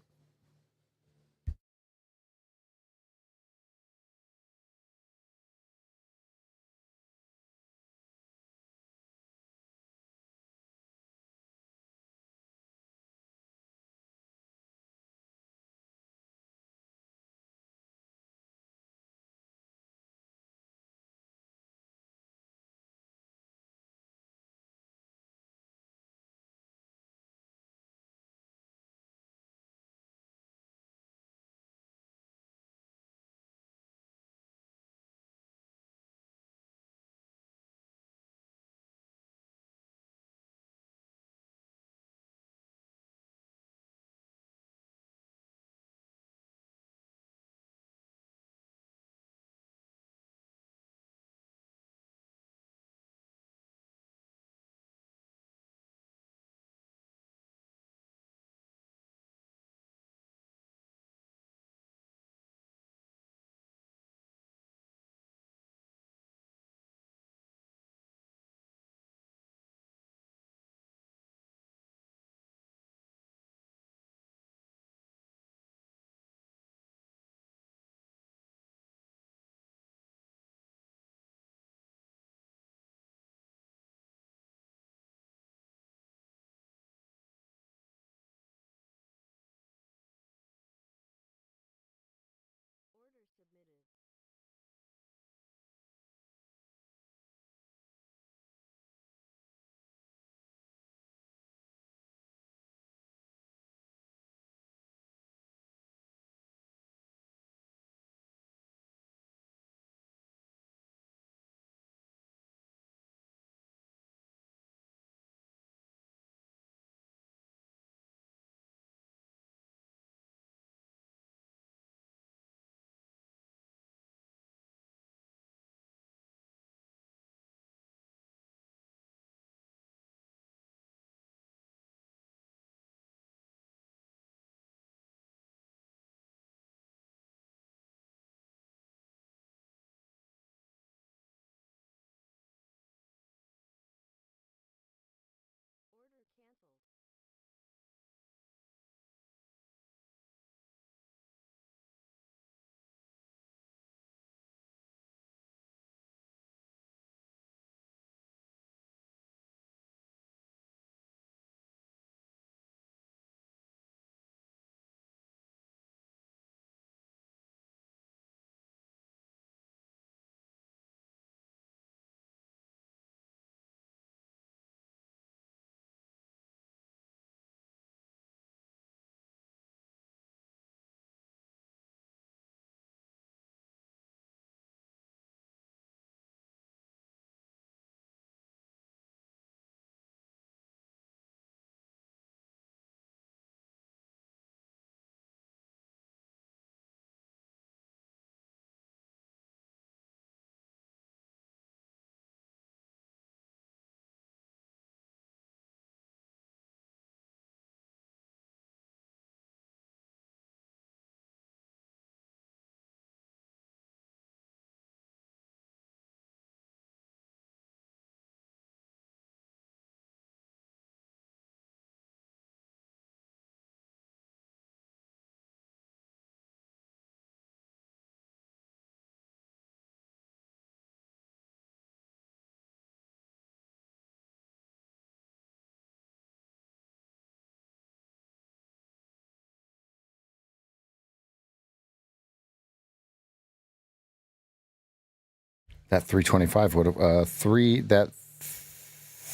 That 325 would have that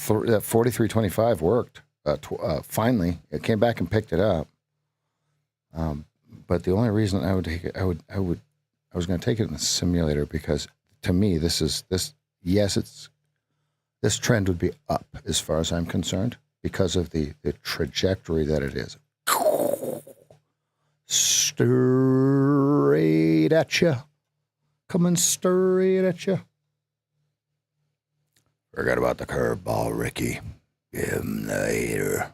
4325 worked. Finally, it came back and picked it up. But the only reason I would take it, I was going to take it in the simulator because to me this trend would be up as far as I'm concerned because of the trajectory that it is. Straight at you. Coming straight at you. Forgot about the curveball, Ricky. Give him the hater.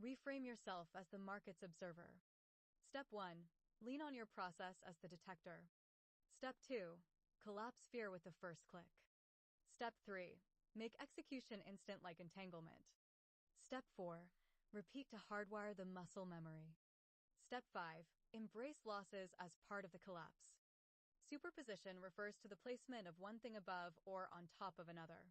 Reframe yourself as the market's observer. Step 1. Lean on your process as the detector. Step 2. Collapse fear with the first click. Step 3. Make execution instant like entanglement. Step 4. Repeat to hardwire the muscle memory. Step 5. Embrace losses as part of the collapse. Superposition refers to the placement of one thing above or on top of another.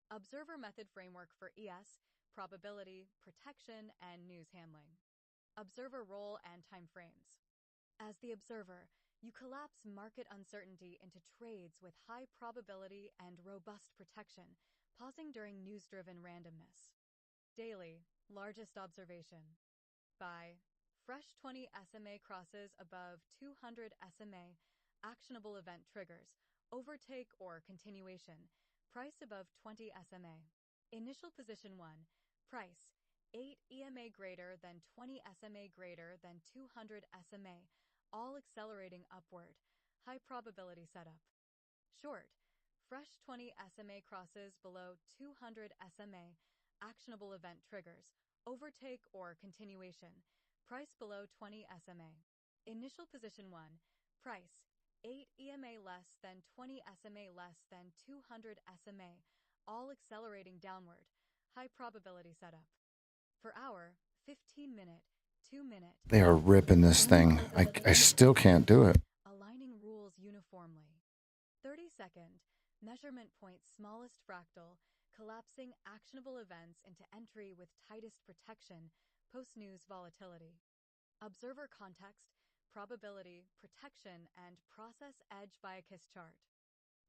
Observer Method Framework for ES, Probability, Protection, and News Handling. Observer Role and Time Frames. As the observer, you collapse market uncertainty into trades with high probability and robust protection, pausing during news-driven randomness. Daily, largest observation. Buy. Fresh 20 SMA crosses above 200 SMA, actionable event triggers, overtake or continuation, price above 20 SMA. Initial position 1, price, 8 EMA greater than 20 SMA greater than 200 SMA, all accelerating upward, high probability setup. Short, fresh 20 SMA crosses below 200 SMA, actionable event triggers, overtake or continuation, price below 20 SMA. Initial position 1, price, 8 EMA less than 20 SMA less than 200 SMA, all accelerating downward, high probability setup. For hour, 15-minute, 2-minute. They are ripping this thing. I still can't do it. Aligning rules uniformly. 30-second, measurement point smallest fractal, collapsing actionable events into entry with tightest protection, post-news volatility. Observer context, probability, protection, and process edge via KISS chart.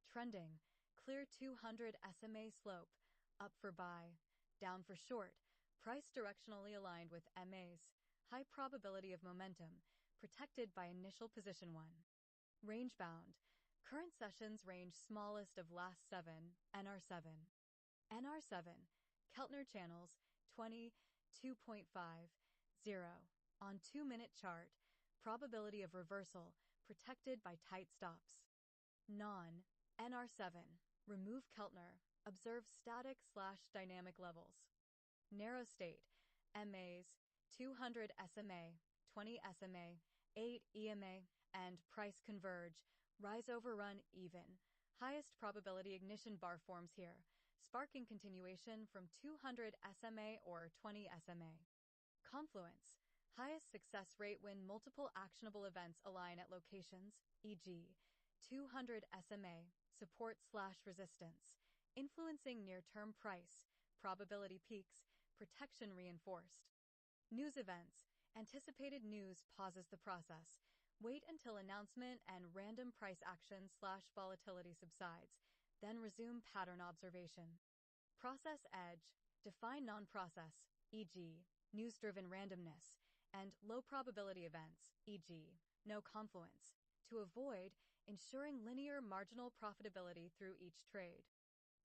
Trending, clear 200 SMA slope, up for buy, down for short, price directionally aligned with MAs, high probability of momentum, protected by initial position 1. Range bound, current sessions range smallest of last 7, NR7. NR7, Keltner channels, 20, 2.5, 0. On 2-minute chart, probability of reversal, protected by tight stops. Non, NR7, remove Keltner, observe static/dynamic levels. Narrow state, MAs, 200 SMA, 20 SMA, 8 EMA, and price converge, rise overrun even. Highest probability ignition bar forms here, sparking continuation from 200 SMA or 20 SMA. Confluence, highest success rate when multiple actionable events align at locations, e.g., 200 SMA, support/resistance, influencing near-term price, probability peaks, protection reinforced. News events. Anticipated news pauses the process. Wait until announcement and random price action/volatility subsides, then resume pattern observation. Process edge. Define non-process, e.g., news-driven randomness, and low probability events, e.g., no confluence, to avoid ensuring linear marginal profitability through each trade.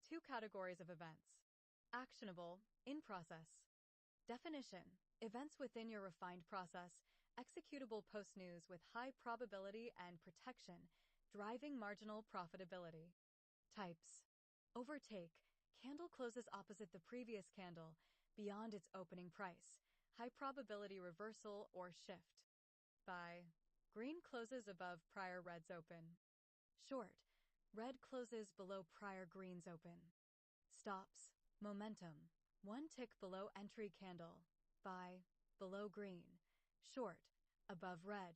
2 categories of events. Actionable, in process. Definition. Events within your refined process, executable post-news with high probability and protection, driving marginal profitability. Types. Overtake. Candle closes opposite the previous candle, beyond its opening price. High probability reversal or shift. Buy. Green closes above prior red's open. Short. Red closes below prior green's open. Stops. Momentum. 1 tick below entry candle. Buy. Below green. Short. Above red.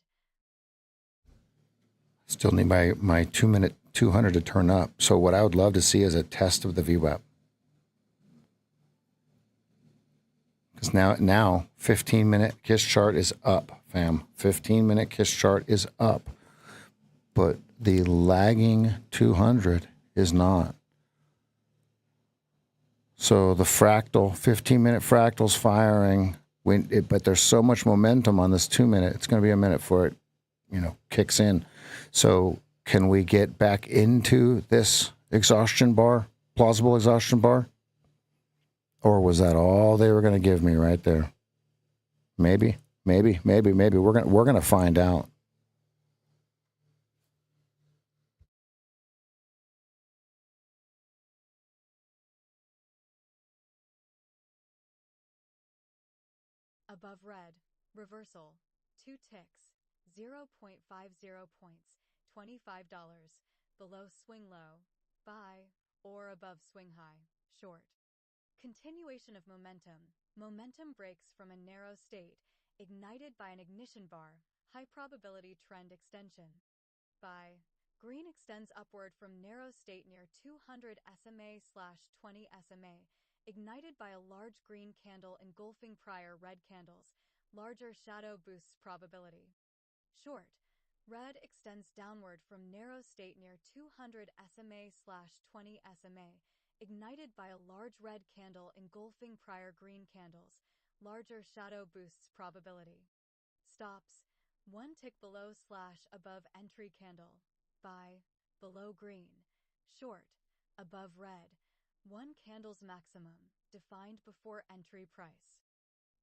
Still need my 2-minute 200 to turn up. So what I would love to see is a test of the VWAP. Because now 15-minute KISS chart is up, fam. 15-minute KISS chart is up. But the lagging 200 is not. So the fractal, 15-minute fractal's firing, but there's so much momentum on this 2-minute. It's going to be a minute before it, kicks in. So can we get back into this exhaustion bar, plausible exhaustion bar? Or was that all they were going to give me right there? Maybe. We're going to find out. Above red. Reversal. 2 ticks. 0.50 points. $25. Below swing low. Buy. Or above swing high. Short. Continuation of momentum. Momentum breaks from a narrow state, ignited by an ignition bar. High probability trend extension. Buy. Green extends upward from narrow state near 200 SMA/20 SMA, ignited by a large green candle engulfing prior red candles. Larger shadow boosts probability. Short. Red extends downward from narrow state near 200 SMA/20 SMA, ignited by a large red candle engulfing prior green candles. Larger shadow boosts probability. Stops. 1 tick below/above entry candle. Buy. Below green. Short. Above red. 1 candle's maximum, defined before entry price.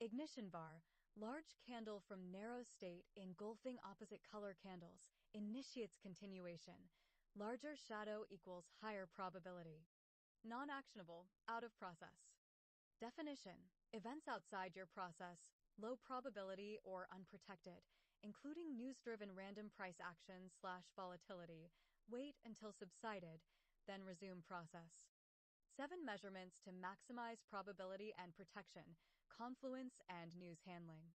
Ignition bar. Large candle from narrow state engulfing opposite color candles. Initiates continuation. Larger shadow equals higher probability. Non-actionable, out of process. Definition. Events outside your process, low probability or unprotected, including news-driven random price action/volatility. Wait until subsided, then resume process. 7 measurements to maximize probability and protection, confluence and news handling.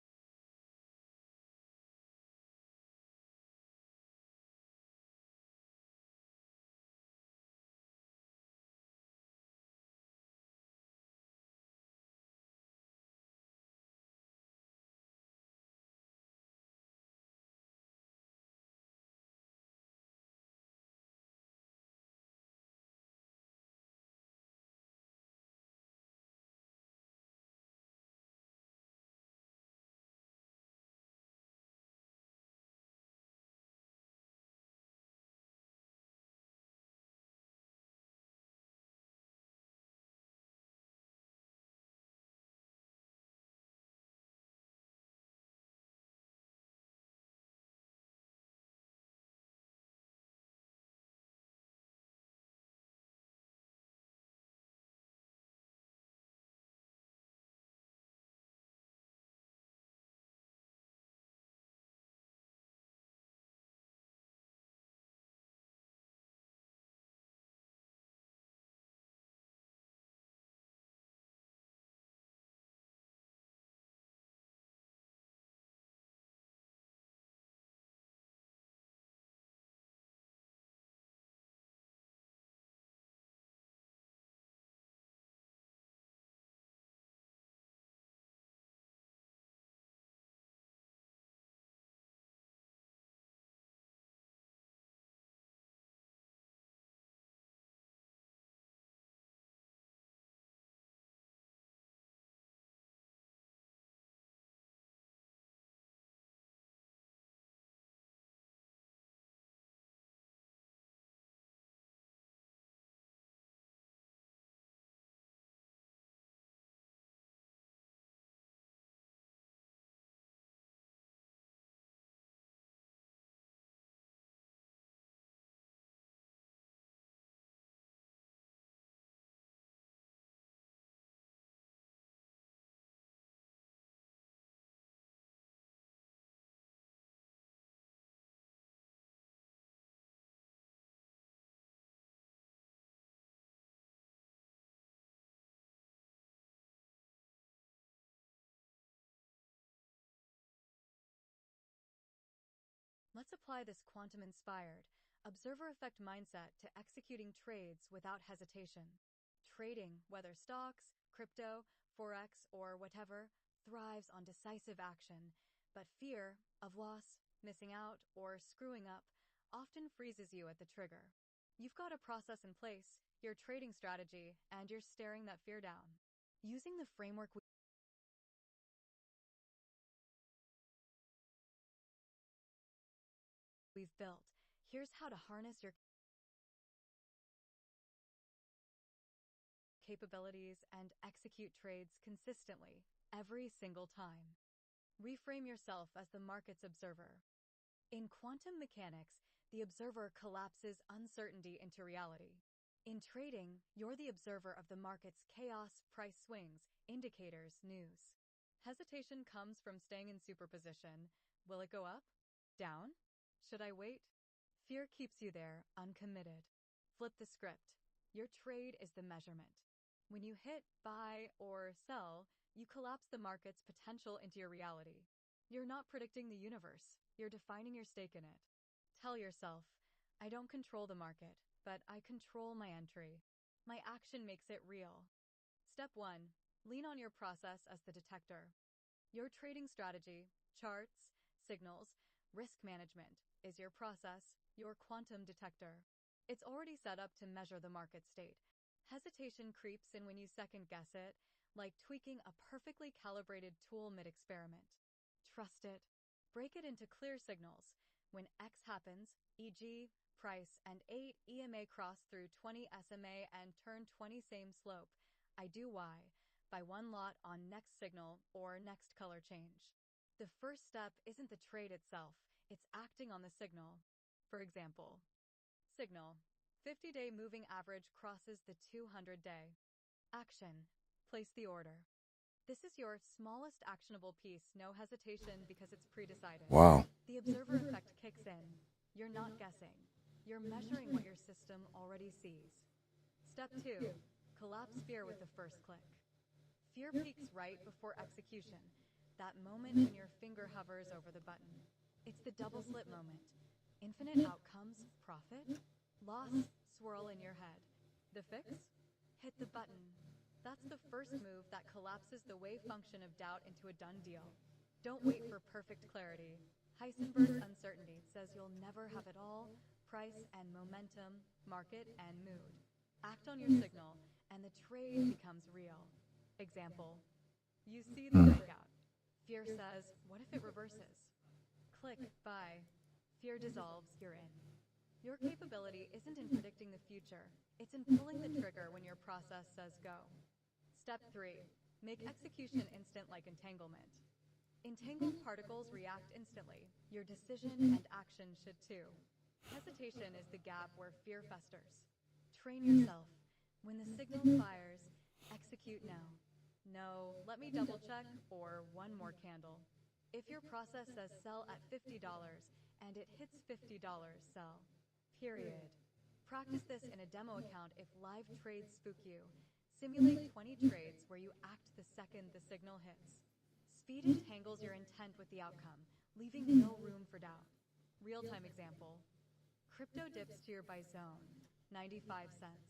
Let's apply this quantum-inspired, observer effect mindset to executing trades without hesitation. Trading, whether stocks, crypto, forex, or whatever, thrives on decisive action, but fear of loss, missing out, or screwing up often freezes you at the trigger. You've got a process in place, your trading strategy, and you're staring that fear down. Using the framework we've built, here's how to harness your capabilities and execute trades consistently, every single time. Reframe yourself as the market's observer. In quantum mechanics, the observer collapses uncertainty into reality. In trading, you're the observer of the market's chaos, price swings, indicators, news. Hesitation comes from staying in superposition. Will it go up? Down? Should I wait? Fear keeps you there, uncommitted. Flip the script. Your trade is the measurement. When you hit buy or sell, you collapse the market's potential into your reality. You're not predicting the universe. You're defining your stake in it. Tell yourself, I don't control the market, but I control my entry. My action makes it real. Step 1. Lean on your process as the detector. Your trading strategy, charts, signals, risk management is your process, your quantum detector. It's already set up to measure the market state. Hesitation creeps in when you second-guess it, like tweaking a perfectly calibrated tool mid-experiment. Trust it. Break it into clear signals. When X happens, e.g., price and 8 EMA cross through 20 SMA and turn 20 same slope, I do Y, by one lot on next signal or next color change. The first step isn't the trade itself, it's acting on the signal. For example, signal, 50-day moving average crosses the 200-day. Action, place the order. This is your smallest actionable piece, no hesitation because it's pre-decided. Wow. The observer effect kicks in. You're not guessing. You're measuring what your system already sees. Step 2. Collapse fear with the first click. Fear peaks right before execution, that moment when your finger hovers over the button. It's the double slip moment. Infinite outcomes, profit, loss, swirl in your head. The fix? Hit the button. That's the first move that collapses the wave function of doubt into a done deal. Don't wait for perfect clarity. Heisenberg's uncertainty says you'll never have it all, price and momentum, market and mood. Act on your signal, and the trade becomes real. Example, you see the breakout. Fear says, what if it reverses? Click buy. Fear dissolves, you're in. Your capability isn't in predicting the future, it's in pulling the trigger when your process says go. Step 3. Make execution instant like entanglement. Entangled particles react instantly. Your decision and action should too. Hesitation is the gap where fear festers. Train yourself. When the signal fires, execute now. No, let me double check, or one more candle. If your process says sell at $50 and it hits $50, sell. Period. Practice this in a demo account if live trades spook you. Simulate 20 trades where you act the second the signal hits. Speed entangles your intent with the outcome, leaving no room for doubt. Real-time example. Crypto dips to your buy zone, 95 cents.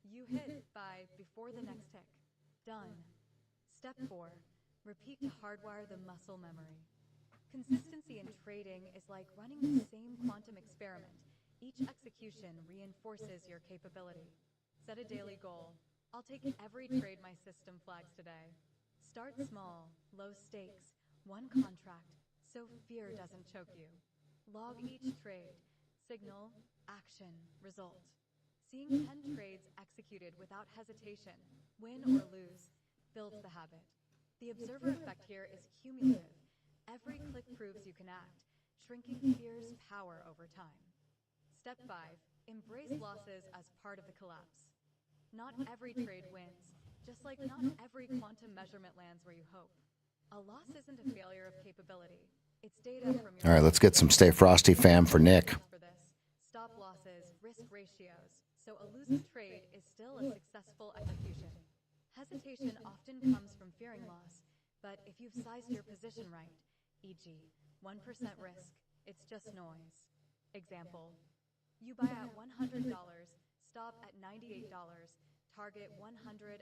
You hit buy before the next tick. Done. Step 4. Repeat to hardwire the muscle memory. Consistency in trading is like running the same quantum experiment. Each execution reinforces your capability. Set a daily goal. I'll take every trade my system flags today. Start small, low stakes, one contract, so fear doesn't choke you. Log each trade, signal, action, result. Seeing 10 trades executed without hesitation, win or lose, builds the habit. The observer effect here is cumulative. Every click proves you can act, shrinking fear's power over time. Step 5. Embrace losses as part of the collapse. Not every trade wins, just like not every quantum measurement lands where you hope. A loss isn't a failure of capability. It's data from your... All right, let's get some Stay Frosty fam for Nick. For this, stop losses, risk ratios, so a losing trade is still a successful execution. Hesitation often comes from fearing loss, but if you've sized your position right, e.g., 1% risk, it's just noise. Example, you buy at $100, stop at $98, target $105.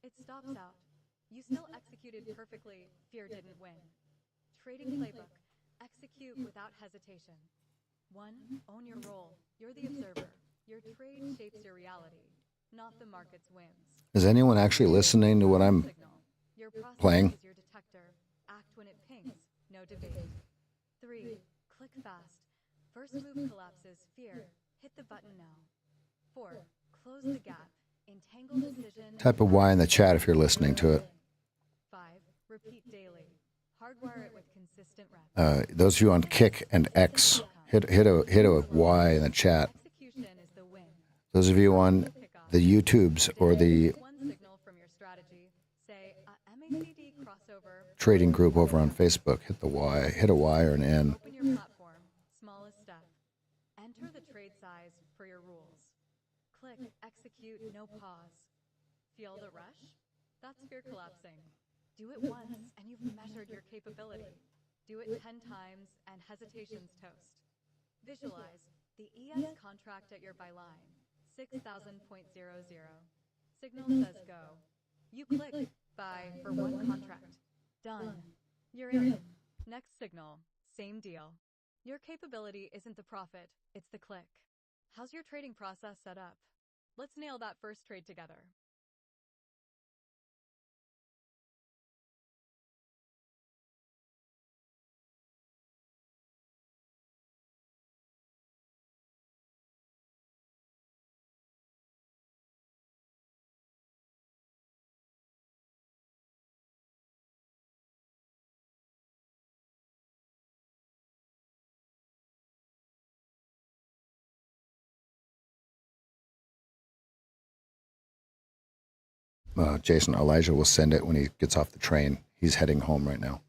It stops out. You still executed perfectly, fear didn't win. Trading playbook, execute without hesitation. 1. Own your role. You're the observer. Your trade shapes your reality, not the market's whims. Is anyone actually listening to what I'm Signal. Your process playing? is your detector. Act when it pings. No debate. 3. Click fast. First move collapses. Fear. Hit the button now. 4. Close the gap. Entangle decision. Type of Y in the chat if you're listening to it. 5. Repeat daily. Hardwire it with consistent reps. Those of you on Kick and X, hit a Y in the chat. Execution is the win. Those of you on the YouTubes or the One signal from your strategy. Say MACD crossover. trading group over on Facebook, hit the Y, hit a Y or an N. Open your platform. Smallest step. Enter the trade size per your rules. Click execute, no pause. Feel the rush? That's fear collapsing. Do it once and you've measured your capability. Do it 10 times and hesitation's toast. Visualize the ES contract at your buy line, 6,000.00. Signal says go. You click buy for one contract. Done. You're in. Next signal, same deal. Your capability isn't the profit, it's the click. How's your trading process set up? Let's nail that first trade together. Jason, Elijah will send it when he gets off the train. He's heading home right now.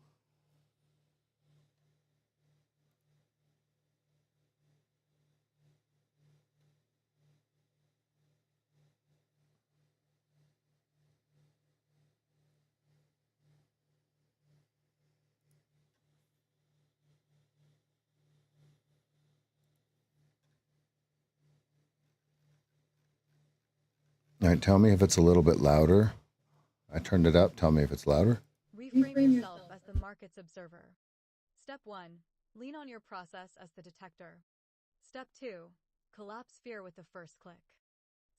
All right, tell me if it's a little bit louder. I turned it up. Tell me if it's louder. Reframe yourself as the market's observer. Step 1. Lean on your process as the detector. Step 2. Collapse fear with the first click.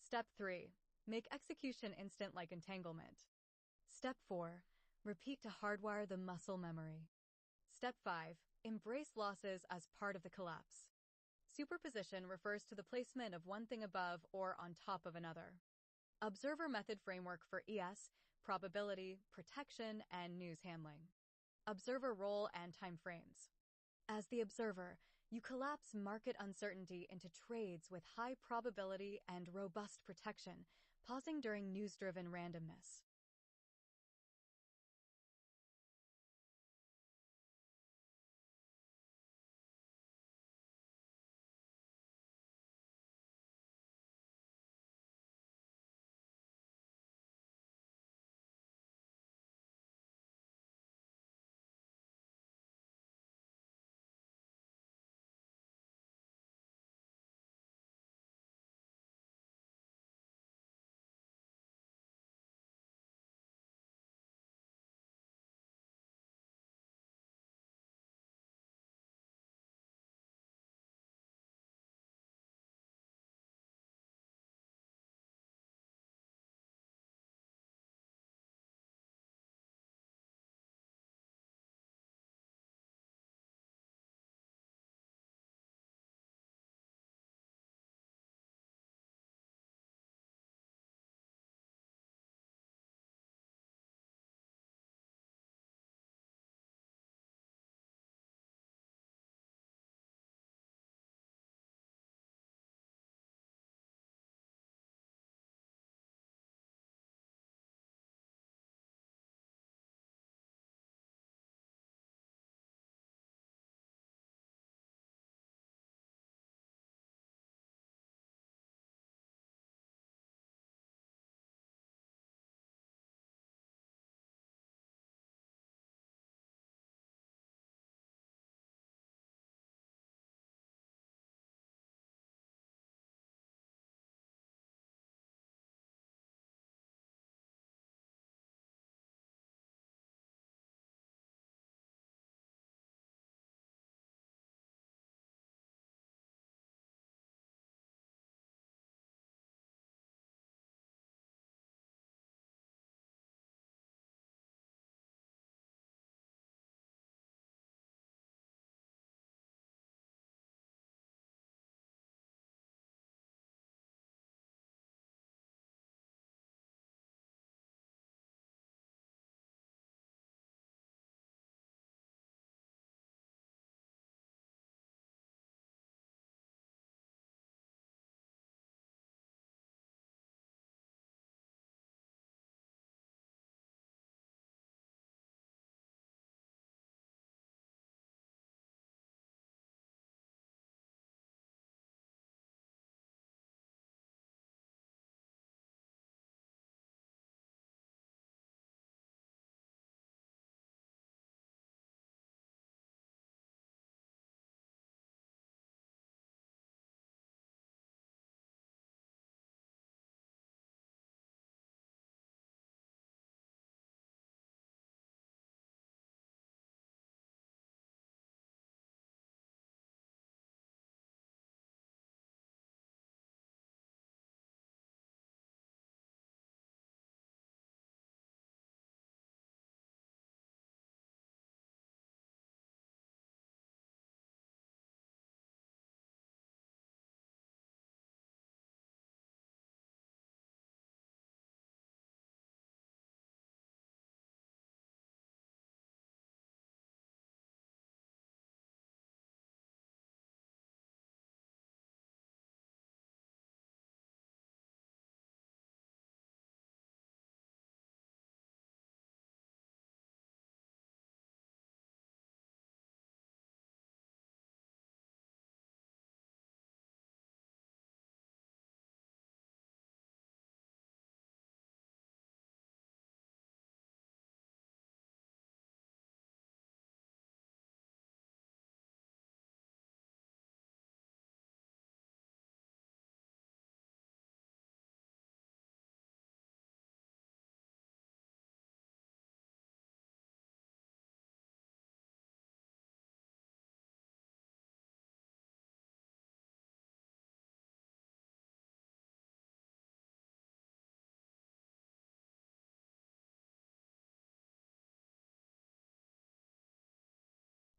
Step 3. Make execution instant like entanglement. Step 4. Repeat to hardwire the muscle memory. Step 5. Embrace losses as part of the collapse. Superposition refers to the placement of one thing above or on top of another. Observer method framework for ES, probability, protection, and news handling. Observer role and time frames. As the observer, you collapse market uncertainty into trades with high probability and robust protection, pausing during news-driven randomness.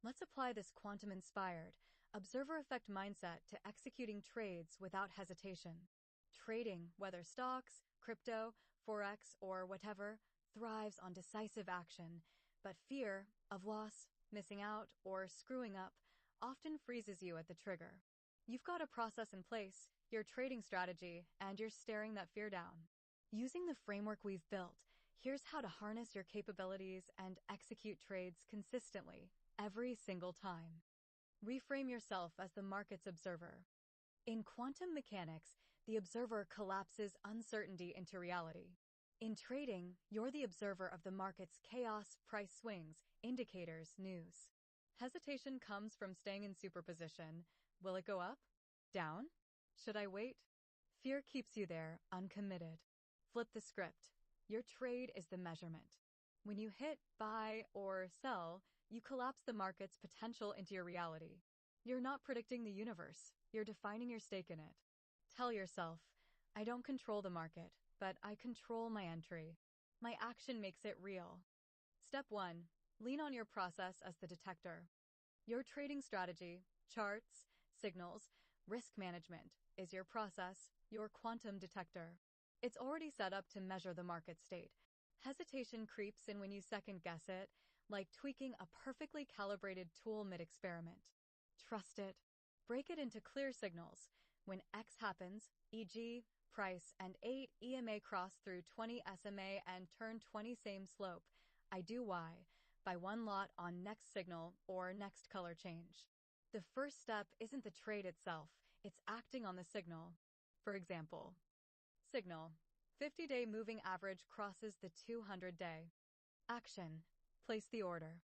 Let's apply this quantum-inspired, observer effect mindset to executing trades without hesitation. Trading, whether stocks, crypto, forex, or whatever, thrives on decisive action, but fear of loss, missing out, or screwing up often freezes you at the trigger. You've got a process in place, your trading strategy, and you're staring that fear down. Using the framework we've built, here's how to harness your capabilities and execute trades consistently, every single time. Reframe yourself as the market's observer. In quantum mechanics, the observer collapses uncertainty into reality. In trading, you're the observer of the market's chaos, price swings, indicators, news. Hesitation comes from staying in superposition. Will it go up? Down? Should I wait? Fear keeps you there, uncommitted. Flip the script. Your trade is the measurement. When you hit buy or sell, you collapse the market's potential into your reality. You're not predicting the universe. You're defining your stake in it. Tell yourself, I don't control the market, but I control my entry. My action makes it real. Step 1. Lean on your process as the detector. Your trading strategy, charts, signals, risk management is your process, your quantum detector. It's already set up to measure the market state. Hesitation creeps in when you second-guess it, like tweaking a perfectly calibrated tool mid-experiment. Trust it. Break it into clear signals. When X happens, e.g., price and 8 EMA cross through 20 SMA and turn 20 same slope, I do Y, by one lot on next signal or next color change. The first step isn't the trade itself, it's acting on the signal. For example, signal, 50-day moving average crosses the 200-day. Action, place the order.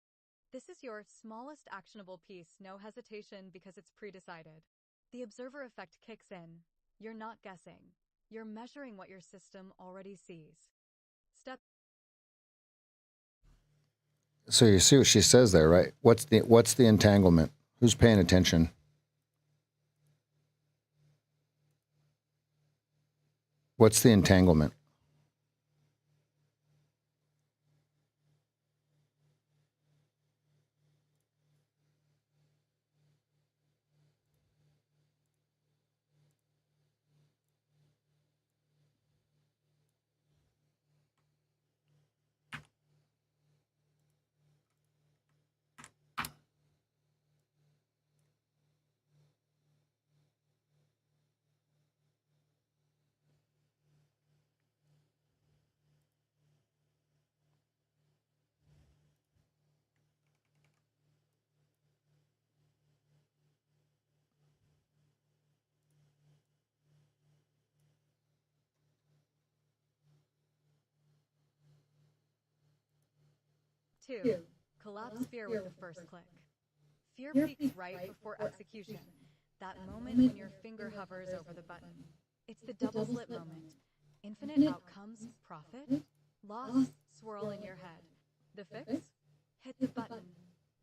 This is your smallest actionable piece, no hesitation because it's pre-decided. The observer effect kicks in. You're not guessing. You're measuring what your system already sees. Step. So you see what she says there, right? What's the entanglement? Who's paying attention? What's the entanglement? Two, collapse fear with the first click. Fear peaks right before execution, that moment when your finger hovers over the button. It's the double slip moment. Infinite outcomes, profit, loss, swirl in your head. The fix? Hit the button.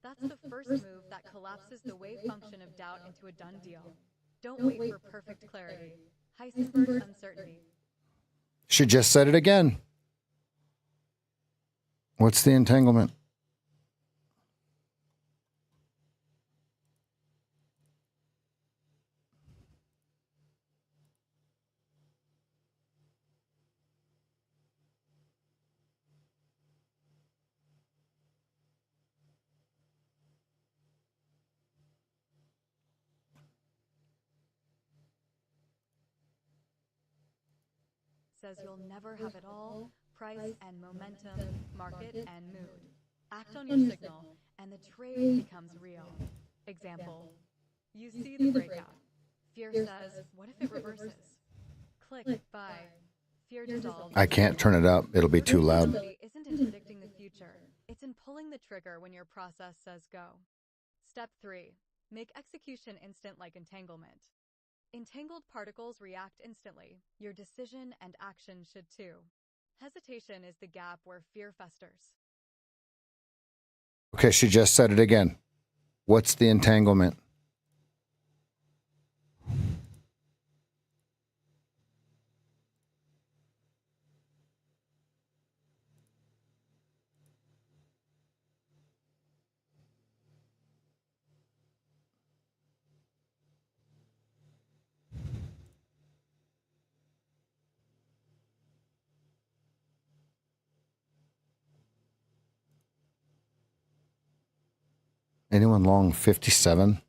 That's the first move that collapses the wave function of doubt into a done deal. Don't wait for perfect clarity. Heisenberg's uncertainty. She just said it again. What's the entanglement? Says you'll never have it all, price and momentum, market and mood. Act on your signal, and the trade becomes real. Example, you see the breakout. Fear says, what if it reverses? Click buy. Fear dissolves. I can't turn it up. It'll be too loud. Isn't in predicting the future. It's in pulling the trigger when your process says go. Step 3. Make execution instant like entanglement. Entangled particles react instantly. Your decision and action should too. Hesitation is the gap where fear festers. Okay, she just said it again. What's the entanglement? Anyone long 57?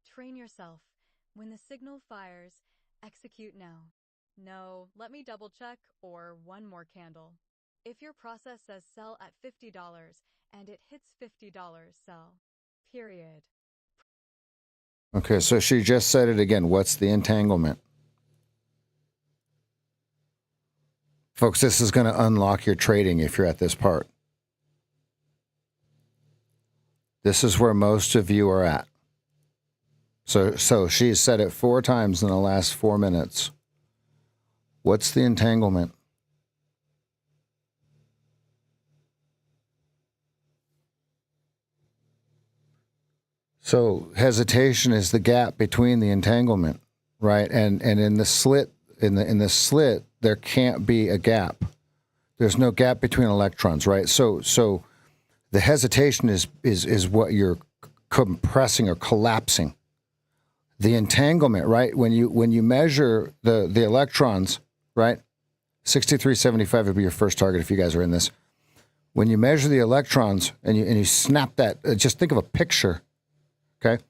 Train yourself. When the signal fires, execute now. No, let me double check, or one more candle. If your process says sell at $50 and it hits $50, sell. Period. Okay, so she just said it again. What's the entanglement? Folks, this is going to unlock your trading if you're at this part. This is where most of you are at. So she's said it 4 times in the last 4 minutes. What's the entanglement? So hesitation is the gap between the entanglement, right? And in the slit, in the slit, there can't be a gap. There's no gap between electrons, right? So the hesitation is what you're compressing or collapsing. The entanglement, right? When you measure the electrons, right? 6375 would be your first target if you guys are in this. When you measure the electrons and you snap that, just think of a picture, okay?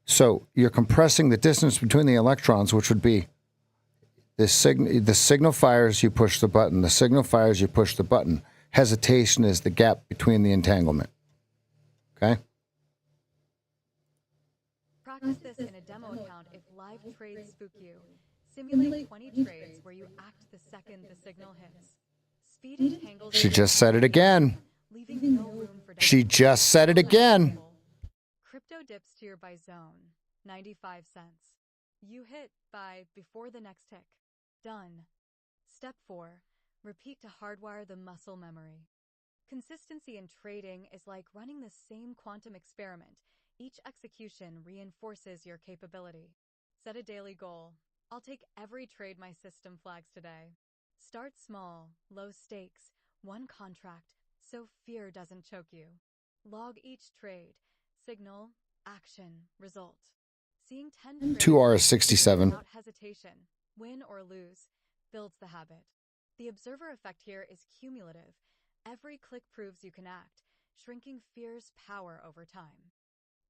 So you're compressing the distance between the electrons, which would be the signal fires, you push the button. The signal fires, you push the button. Hesitation is the gap between the entanglement, okay? Practice this in a demo account if live trades spook you. Simulate 20 trades where you act the second the signal hits. Speed entangles. She just said it again. Leaving no room for She just said it again. Crypto dips to your buy zone, 95 cents. You hit buy before the next tick. Done. Step 4. Repeat to hardwire the muscle memory. Consistency in trading is like running the same quantum experiment. Each execution reinforces your capability. Set a daily goal. I'll take every trade my system flags today. Start small, low stakes, one contract, so fear doesn't choke you. Log each trade. Signal, action, result. Seeing 10 trades 2 hours 67. without hesitation, win or lose, builds the habit. The observer effect here is cumulative. Every click proves you can act, shrinking fear's power over time.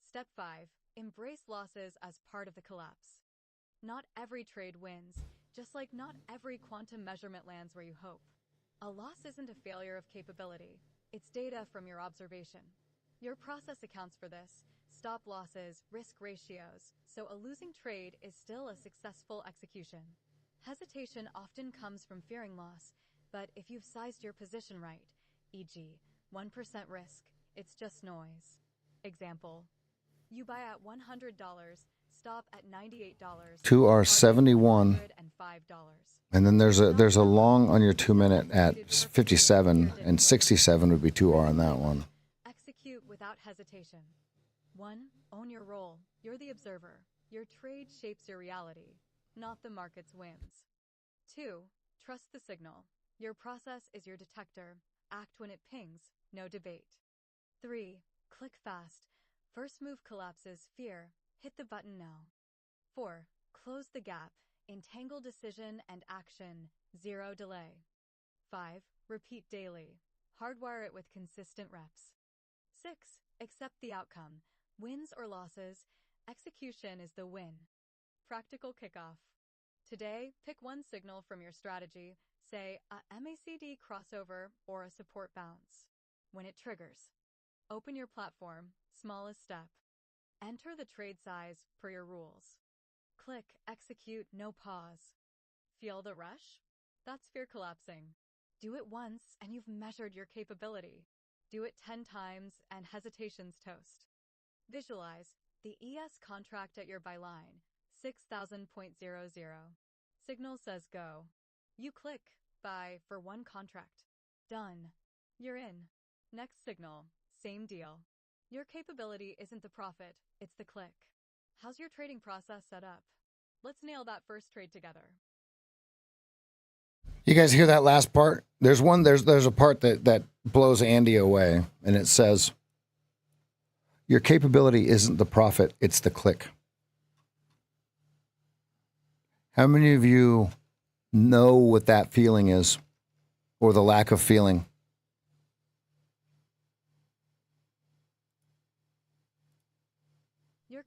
Step 5. Embrace losses as part of the collapse. Not every trade wins, just like not every quantum measurement lands where you hope. A loss isn't a failure of capability. It's data from your observation. Your process accounts for this. Stop losses, risk ratios, so a losing trade is still a successful execution. Hesitation often comes from fearing loss, but if you've sized your position right, e.g., 1% risk, it's just noise. Example, you buy at $100, stop at $98. 2 hours 71. And then there's a long on your 2 minute at 57, and 67 would be 2 hour on that one. Execute without hesitation. 1. Own your role. You're the observer. Your trade shapes your reality, not the market's whims. 2. Trust the signal. Your process is your detector. Act when it pings, no debate. 3. Click fast. First move collapses fear. Hit the button now. 4. Close the gap. Entangle decision and action. 0 delay. 5. Repeat daily. Hardwire it with consistent reps. 6. Accept the outcome. Wins or losses, execution is the win. Practical kickoff. Today, pick one signal from your strategy, say a MACD crossover or a support bounce. When it triggers, open your platform, smallest step. Enter the trade size per your rules. Click execute, no pause. Feel the rush? That's fear collapsing. Do it once and you've measured your capability. Do it 10 times and hesitation's toast. Visualize the ES contract at your buy line, 6,000.00. Signal says go. You click buy for one contract. Done. You're in. Next signal, same deal. Your capability isn't the profit, it's the click. How's your trading process set up? Let's nail that first trade together. You guys hear that last part? There's a part that blows Andy away, and it says, your capability isn't the profit, it's the click. How many of you know what that feeling is, or the lack of feeling?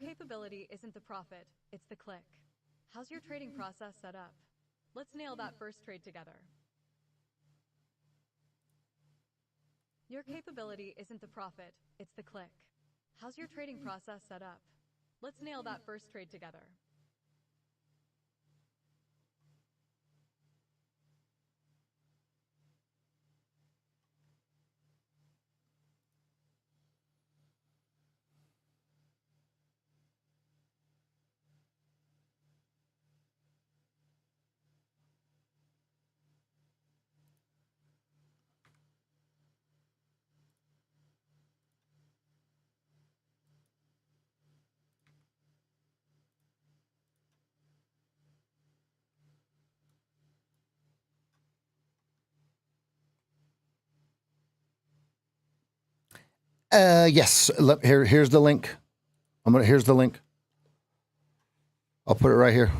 capability isn't the profit, it's the click. How's your trading process set up? Let's nail that first trade together. Your capability isn't the profit, it's the click. How's your trading process set up? Let's nail that first trade together. Yes. Here's the link. Here's the link. I'll put it right here.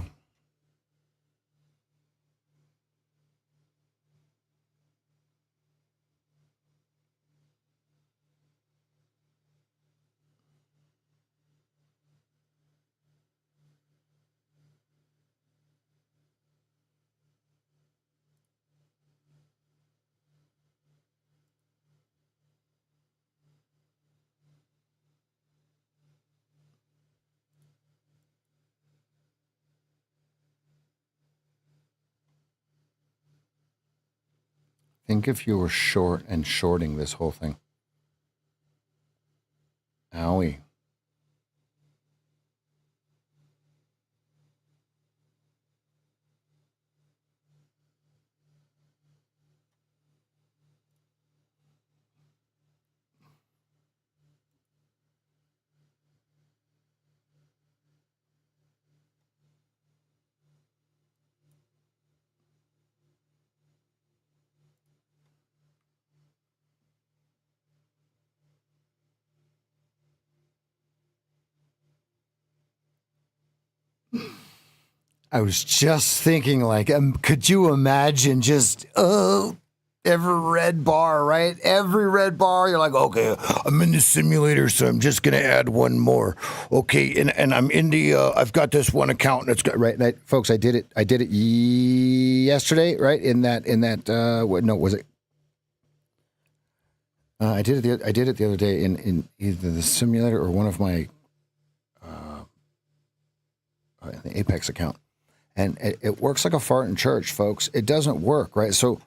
Think if you were short and shorting this whole thing. Owie. I was just thinking, like, could you imagine just, every red bar, right? Every red bar, you're like, okay, I'm in the simulator, so I'm just going to add one more. Okay, and I'm in the, I've got this one account, and it's got, right, folks, I did it yesterday, right? What was it? I did it the other day in either the simulator or one of my, the Apex account. And it works like a fart in church, folks. It doesn't work, right? So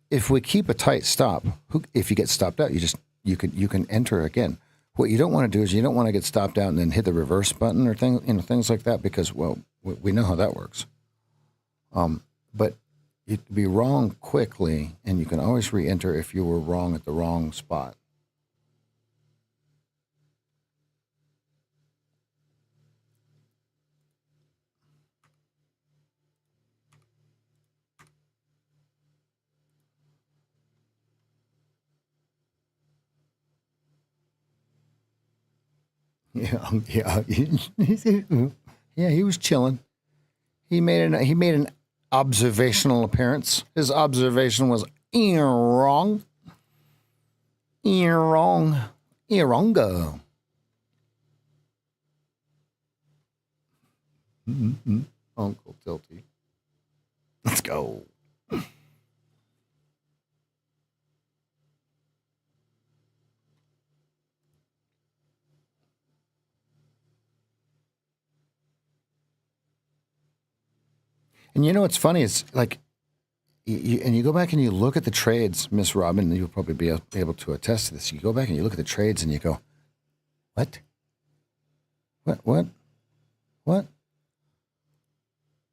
if we keep a tight stop, if you get stopped out, you can enter again. What you don't want to do is you don't want to get stopped out and then hit the reverse button or things like that, because, well, we know how that works. But you'd be wrong quickly, and you can always re-enter if you were wrong at the wrong spot. Yeah. Yeah, he was chilling. He made an observational appearance. His observation was wrong. Wrongo. Uncle Tilty. Let's go. And you know what's funny is, like, you go back and you look at the trades, Miss Robin, you'll probably be able to attest to this. You go back and you look at the trades and you go, what?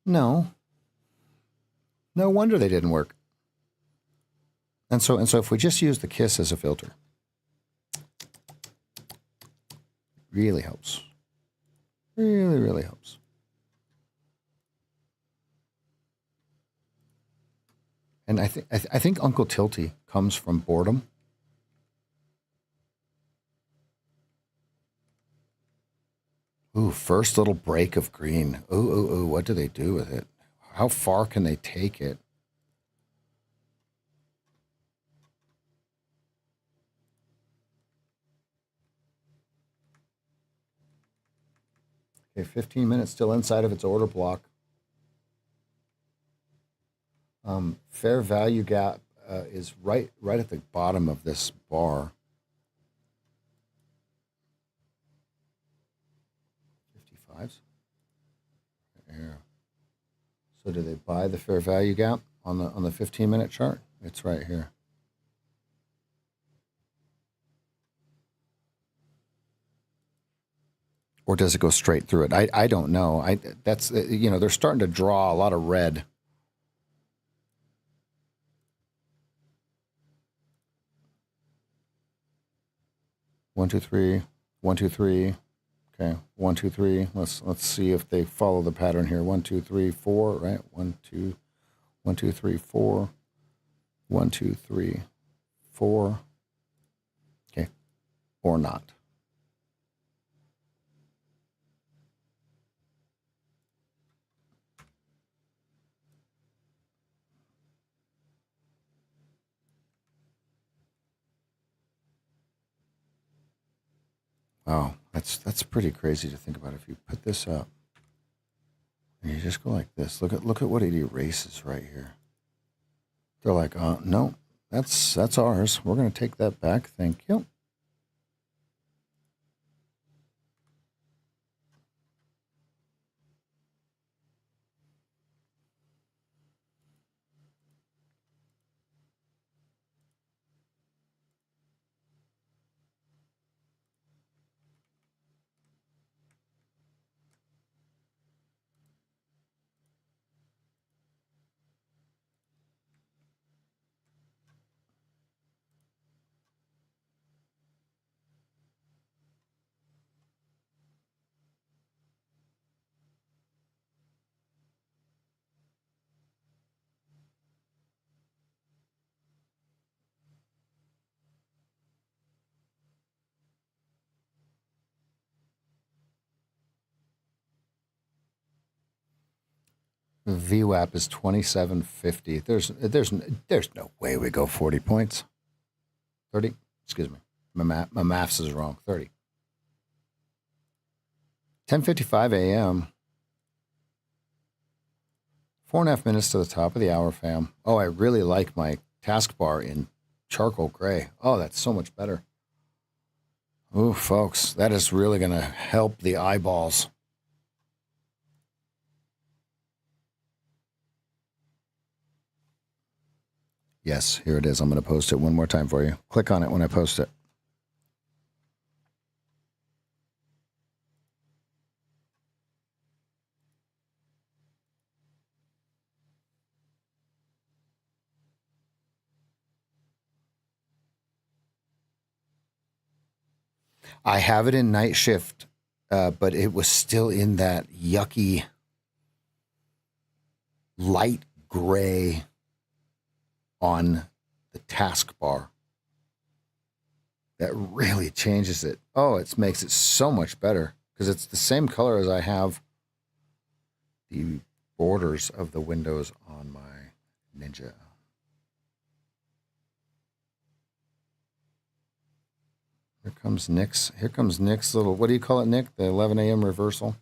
No. No wonder they didn't work. And so if we just use the kiss as a filter, really helps. Really, really helps. And I think Uncle Tilty comes from boredom. Ooh, first little break of green. Ooh, what do they do with it? How far can they take it? Okay, 15 minutes still inside of its order block. Fair value gap is right at the bottom of this bar. 55s. Yeah. So do they buy the fair value gap on the 15-minute chart? It's right here. Or does it go straight through it? I don't know. That's they're starting to draw a lot of red. One, two, three. 1, 2, 3. Okay, 1, 2, 3. Let's see if they follow the pattern here. 1, 2, 3, 4. Right. 1, 2, 1, 2, 3, 4. 1, 2, 3, 4. Okay, or not. Wow, that's pretty crazy to think about. If you put this up and you just go like this, look at what it erases right here. They're like, no, that's ours. We're going to take that back. Thank you. The VWAP is 2750. There's no way we go 40 points. 30. Excuse me. My maths is wrong. 30. 10:55 a.m. 4.5 minutes to the top of the hour, fam. Oh, I really like my taskbar in charcoal gray. Oh, that's so much better. Ooh, folks, that is really going to help the eyeballs. Yes, here it is. I'm going to post it one more time for you. Click on it when I post it. I have it in night shift, but it was still in that yucky light gray on the taskbar. That really changes it. Oh, it makes it so much better because it's the same color as I have the borders of the windows on my Ninja. Here comes Nick's. Here comes Nick's little, what do you call it, Nick? The 11 a.m. reversal.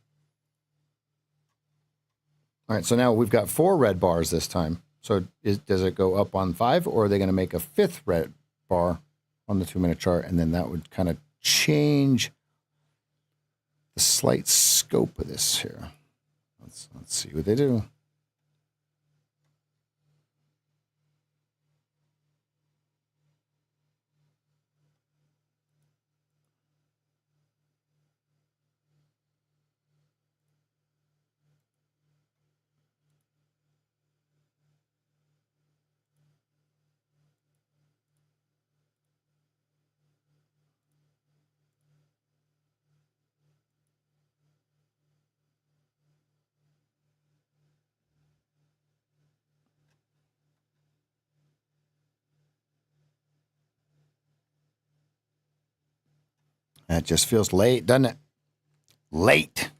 All right, so now we've got 4 red bars this time. So does it go up on 5, or are they going to make a 5th red bar on the 2-minute chart? And then that would kind of change the slight scope of this here. Let's see what they do. That just feels late, doesn't it? Late.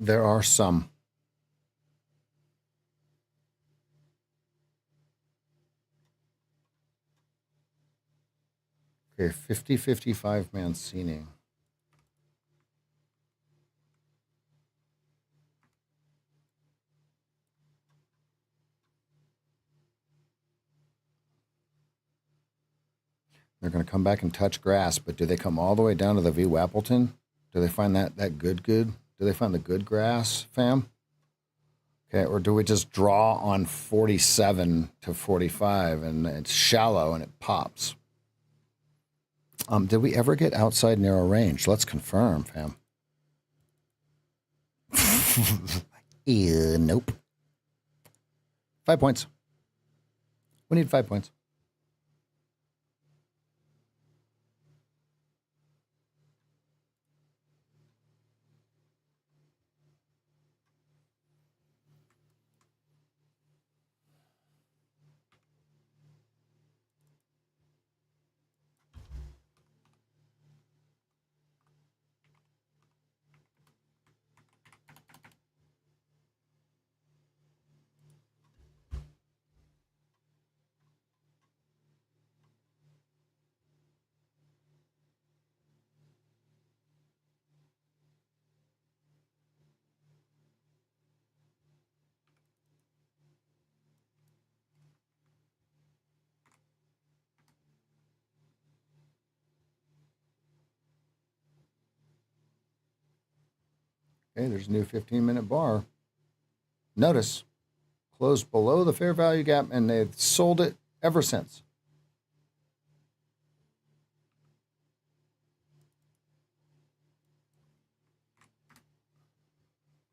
There are some. Okay, 50-55 Mancini. They're going to come back and touch grass, but do they come all the way down to the V. Wappleton? Do they find that good? Do they find the good grass, fam? Okay, or do we just draw on 47 to 45 and it's shallow and it pops? Did we ever get outside narrow range? Let's confirm, fam. Nope. 5 points. We need 5 points. Okay, there's a new 15-minute bar. Notice, closed below the fair value gap, and they've sold it ever since.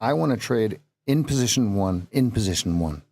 I want to trade in position one, in position one.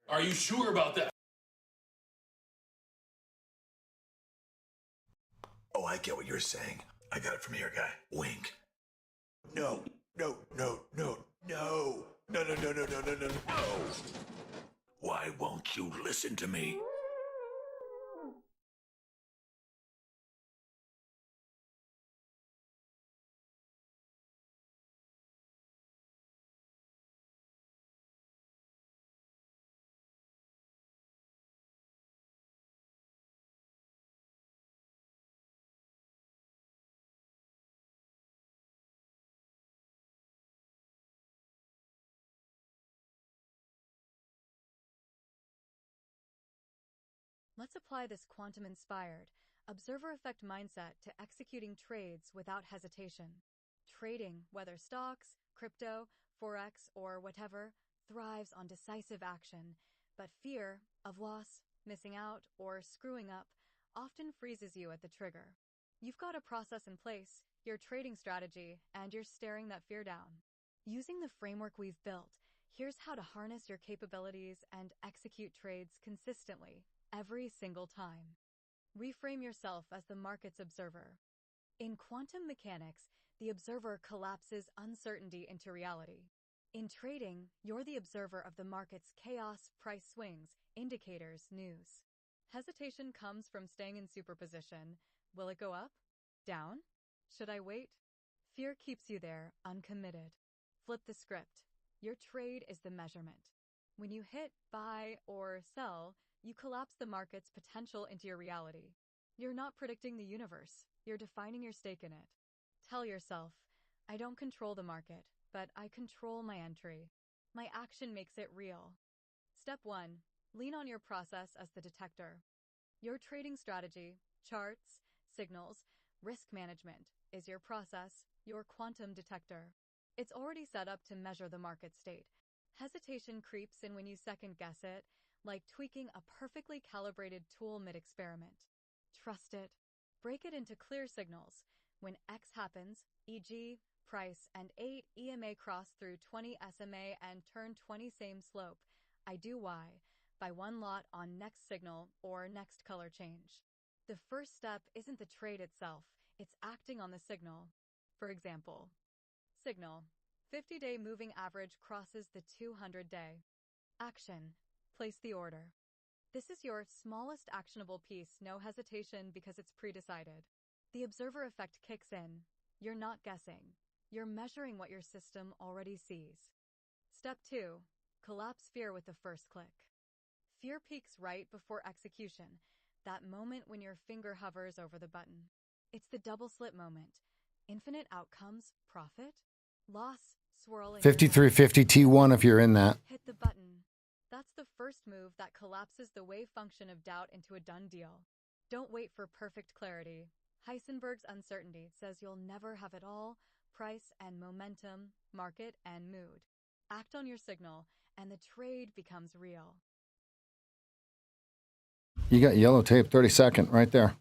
Are you sure about that? Oh, I get what you're saying. I got it from here, guy. Wink. No, no, no, no, no. No, no, no, no, no, no, no, no. Why won't you listen to me? Let's apply this quantum-inspired, observer effect mindset to executing trades without hesitation. Trading, whether stocks, crypto, forex, or whatever, thrives on decisive action, but fear of loss, missing out, or screwing up often freezes you at the trigger. You've got a process in place, your trading strategy, and you're staring that fear down. Using the framework we've built, here's how to harness your capabilities and execute trades consistently, every single time. Reframe yourself as the market's observer. In quantum mechanics, the observer collapses uncertainty into reality. In trading, you're the observer of the market's chaos, price swings, indicators, news. Hesitation comes from staying in superposition. Will it go up? Down? Should I wait? Fear keeps you there, uncommitted. Flip the script. Your trade is the measurement. When you hit buy or sell, you collapse the market's potential into your reality. You're not predicting the universe. You're defining your stake in it. Tell yourself, I don't control the market, but I control my entry. My action makes it real. Step 1. Lean on your process as the detector. Your trading strategy, charts, signals, risk management is your process, your quantum detector. It's already set up to measure the market state. Hesitation creeps in when you second-guess it, like tweaking a perfectly calibrated tool mid-experiment. Trust it. Break it into clear signals. When X happens, e.g., price and 8 EMA cross through 20 SMA and turn 20 same slope, I do Y, buy one lot on next signal or next color change. The first step isn't the trade itself, it's acting on the signal. For example, signal, 50-day moving average crosses the 200-day. Action, place the order. This is your smallest actionable piece, no hesitation because it's pre-decided. The observer effect kicks in. You're not guessing. You're measuring what your system already sees. Step 2. Collapse fear with the first click. Fear peaks right before execution, that moment when your finger hovers over the button. It's the double slip moment. Infinite outcomes, profit, loss, swirl in your head. 5350 T1 if you're in that. Hit the button. That's the first move that collapses the wave function of doubt into a done deal. Don't wait for perfect clarity. Heisenberg's uncertainty says you'll never have it all, price and momentum, market and mood. Act on your signal, and the trade becomes real. You got yellow tape, 32nd, right there.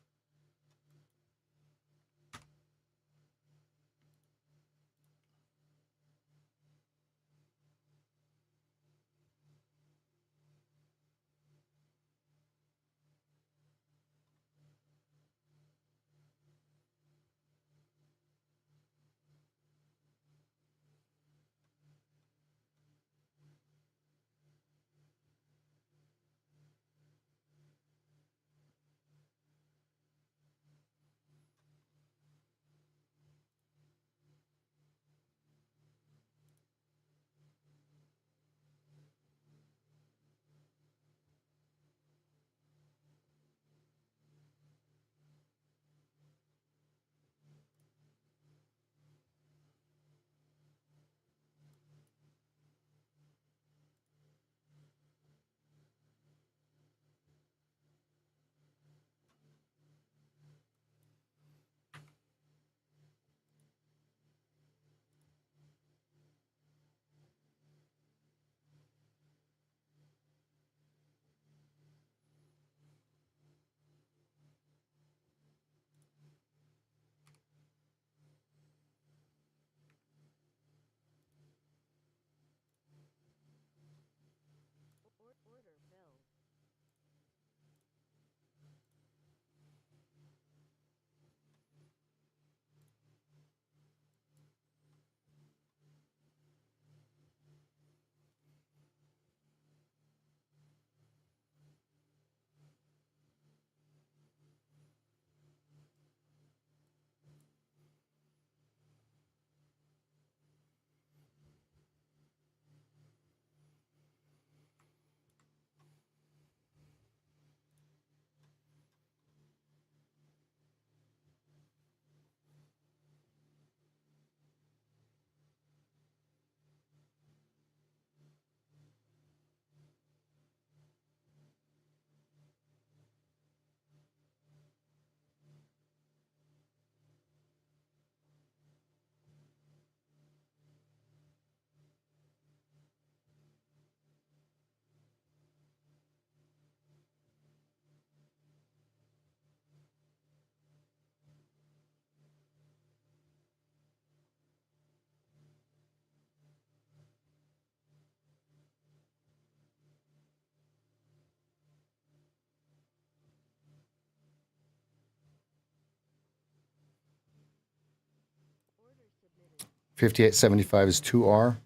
58.75 is 2R.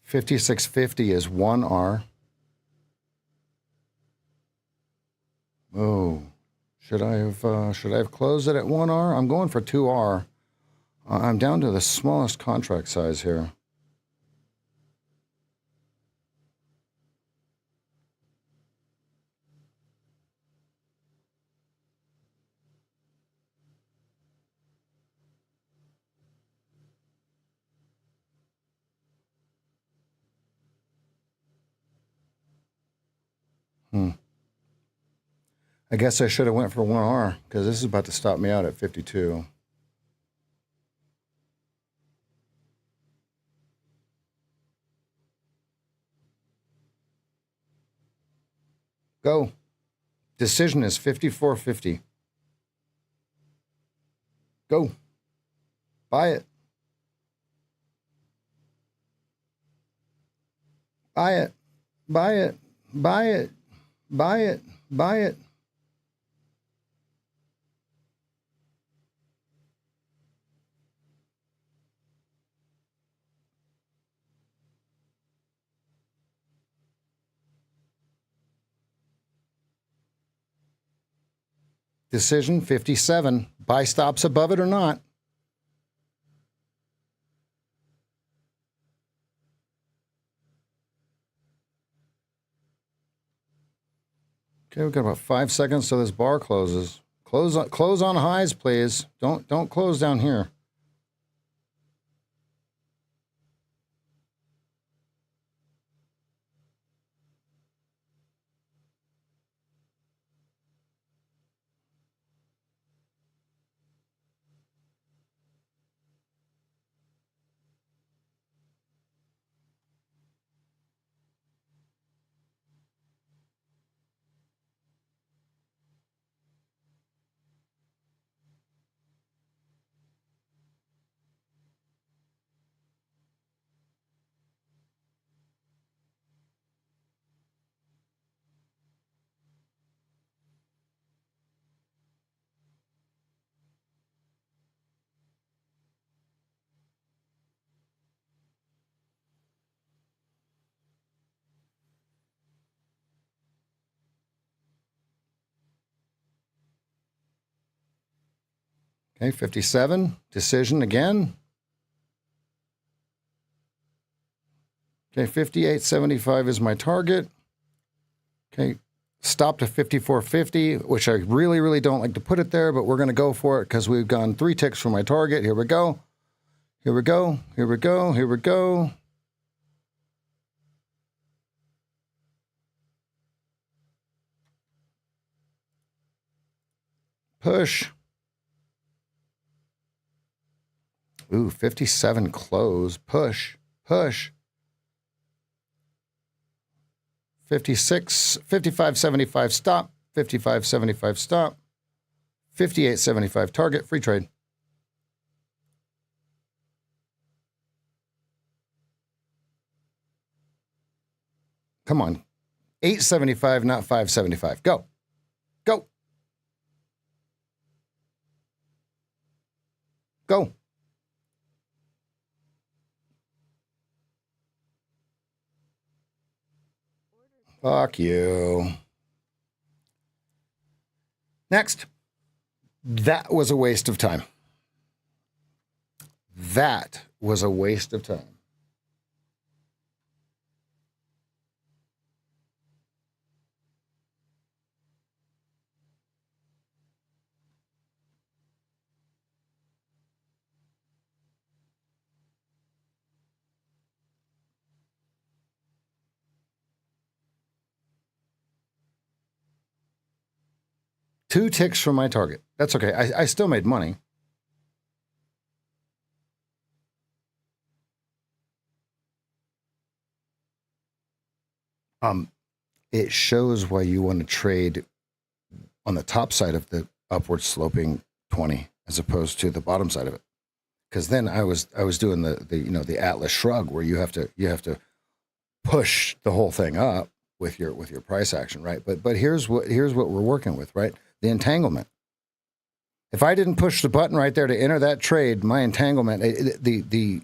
$56.50 is 1R. Oh, should I have closed it at 1R? I'm going for 2R. I'm down to the smallest contract size here. I guess I should have went for 1R because this is about to stop me out at 52. Go. Decision is 54.50. Go. Buy it. Buy it. Buy it. Buy it. Buy it. Buy it. Decision 57. Buy stops above it or not. Okay, we've got about 5 seconds till this bar closes. Close on highs, please. Don't close down here. Okay, 57. Decision again. Okay, 58.75 is my target. Okay, stop to 54.50, which I really, really don't like to put it there, but we're going to go for it because we've gone 3 ticks from my target. Here we go. Here we go. Here we go. Here we go. Push. Ooh, 57 close. Push. Push. 55.75 stop. 55.75 stop. 58.75 target. Free trade. Come on. 8.75, not 5.75. Go. Go. Go. Fuck you. Next. That was a waste of time. That was a waste of time. Two ticks from my target. That's okay. I still made money. It shows why you want to trade on the top side of the upward sloping 20 as opposed to the bottom side of it. Because then I was doing the Atlas shrug where you have to push the whole thing up with your price action, right? But here's what we're working with, right? The entanglement. If I didn't push the button right there to enter that trade, my entanglement, the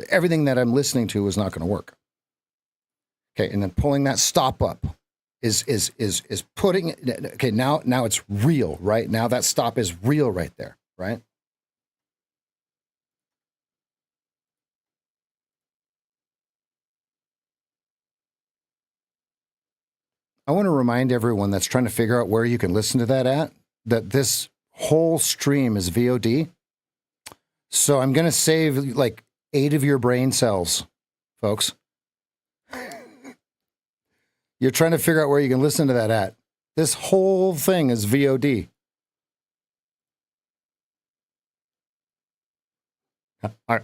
everything that I'm listening to is not going to work. Okay, and then pulling that stop up is putting it. Okay, now it's real, right? Now that stop is real right there, right? I want to remind everyone that's trying to figure out where you can listen to that at, that this whole stream is VOD. So I'm going to save like 8 of your brain cells, folks. You're trying to figure out where you can listen to that at. This whole thing is VOD. I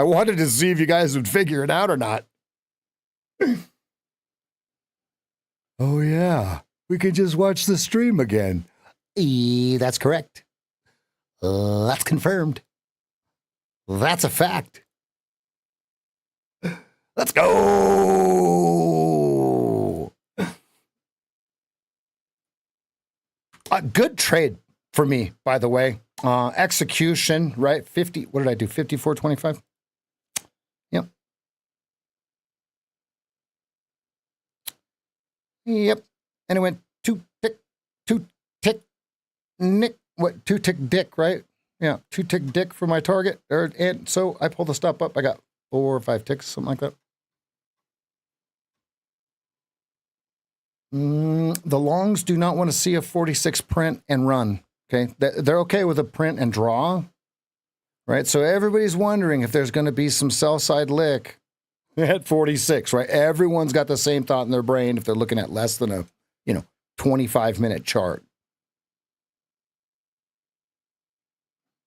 wanted to see if you guys would figure it out or not. Oh, yeah. We could just watch the stream again. That's correct. That's confirmed. That's a fact. Let's go. A good trade for me, by the way. Execution, right? 50. What did I do? 54.25? Yep. Yep. And it went two tick, nick. What? 2 tick dick, right? Yeah. 2 tick dick for my target. And so I pulled the stop up. I got 4 or 5 ticks, something like that. The longs do not want to see a 46 print and run. Okay. They're okay with a print and draw. Right. So everybody's wondering if there's going to be some sell side lick at 46, right? Everyone's got the same thought in their brain if they're looking at less than a, 25-minute chart.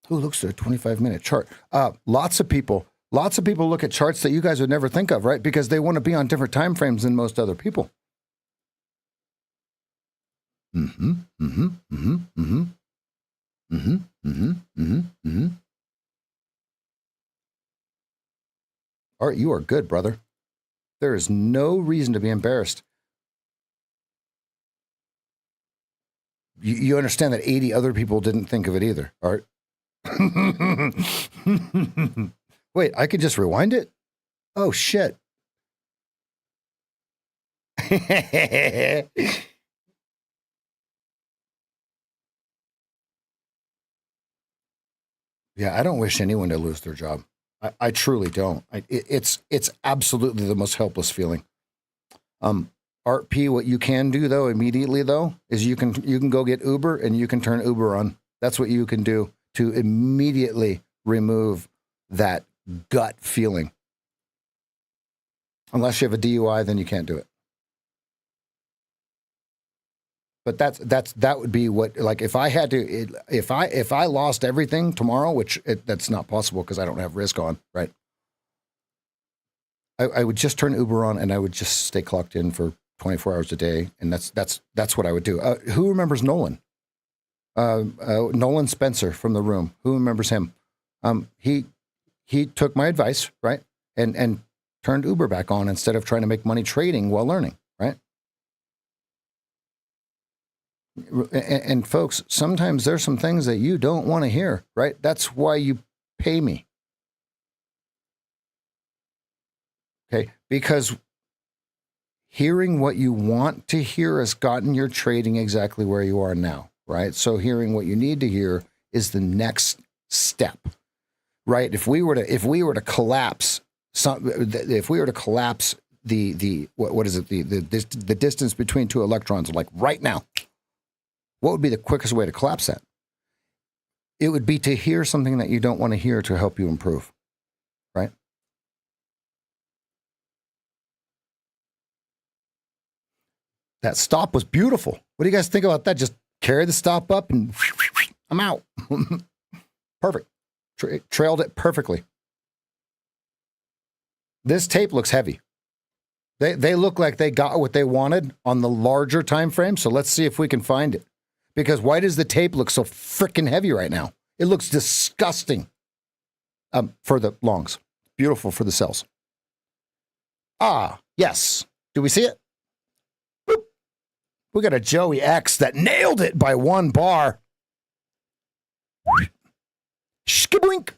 Who looks at a 25-minute chart? Lots of people look at charts that you guys would never think of, right? Because they want to be on different time frames than most other people. Art, you are good, brother. There is no reason to be embarrassed. You understand that 80 other people didn't think of it either, Art. Wait, I could just rewind it? Oh, shit. Yeah, I don't wish anyone to lose their job. I truly don't. It's absolutely the most helpless feeling. Art P, what you can do though immediately though is you can go get Uber and you can turn Uber on. That's what you can do to immediately remove that gut feeling. Unless you have a DUI, then you can't do it. But that would be what, like, if I had to, if I lost everything tomorrow, which that's not possible because I don't have risk on, right? I would just turn Uber on and I would just stay clocked in for 24 hours a day, and that's what I would do. Who remembers Nolan? Nolan Spencer from The Room. Who remembers him? He took my advice, right, and turned Uber back on instead of trying to make money trading while learning, right? And folks, sometimes there's some things that you don't want to hear, right? That's why you pay me. Okay, because hearing what you want to hear has gotten your trading exactly where you are now, right? So hearing what you need to hear is the next step, right? If we were to collapse the what is it, the distance between two electrons, like right now, what would be the quickest way to collapse that? It would be to hear something that you don't want to hear to help you improve, right? That stop was beautiful. What do you guys think about that? Just carry the stop up and I'm out. Perfect. Trailed it perfectly. This tape looks heavy. They look like they got what they wanted on the larger time frame. So let's see if we can find it. Because why does the tape look so freaking heavy right now? It looks disgusting for the longs. Beautiful for the sells. Ah, yes. Do we see it? Boop. We got a Joey X that nailed it by 1 bar. Skiboink.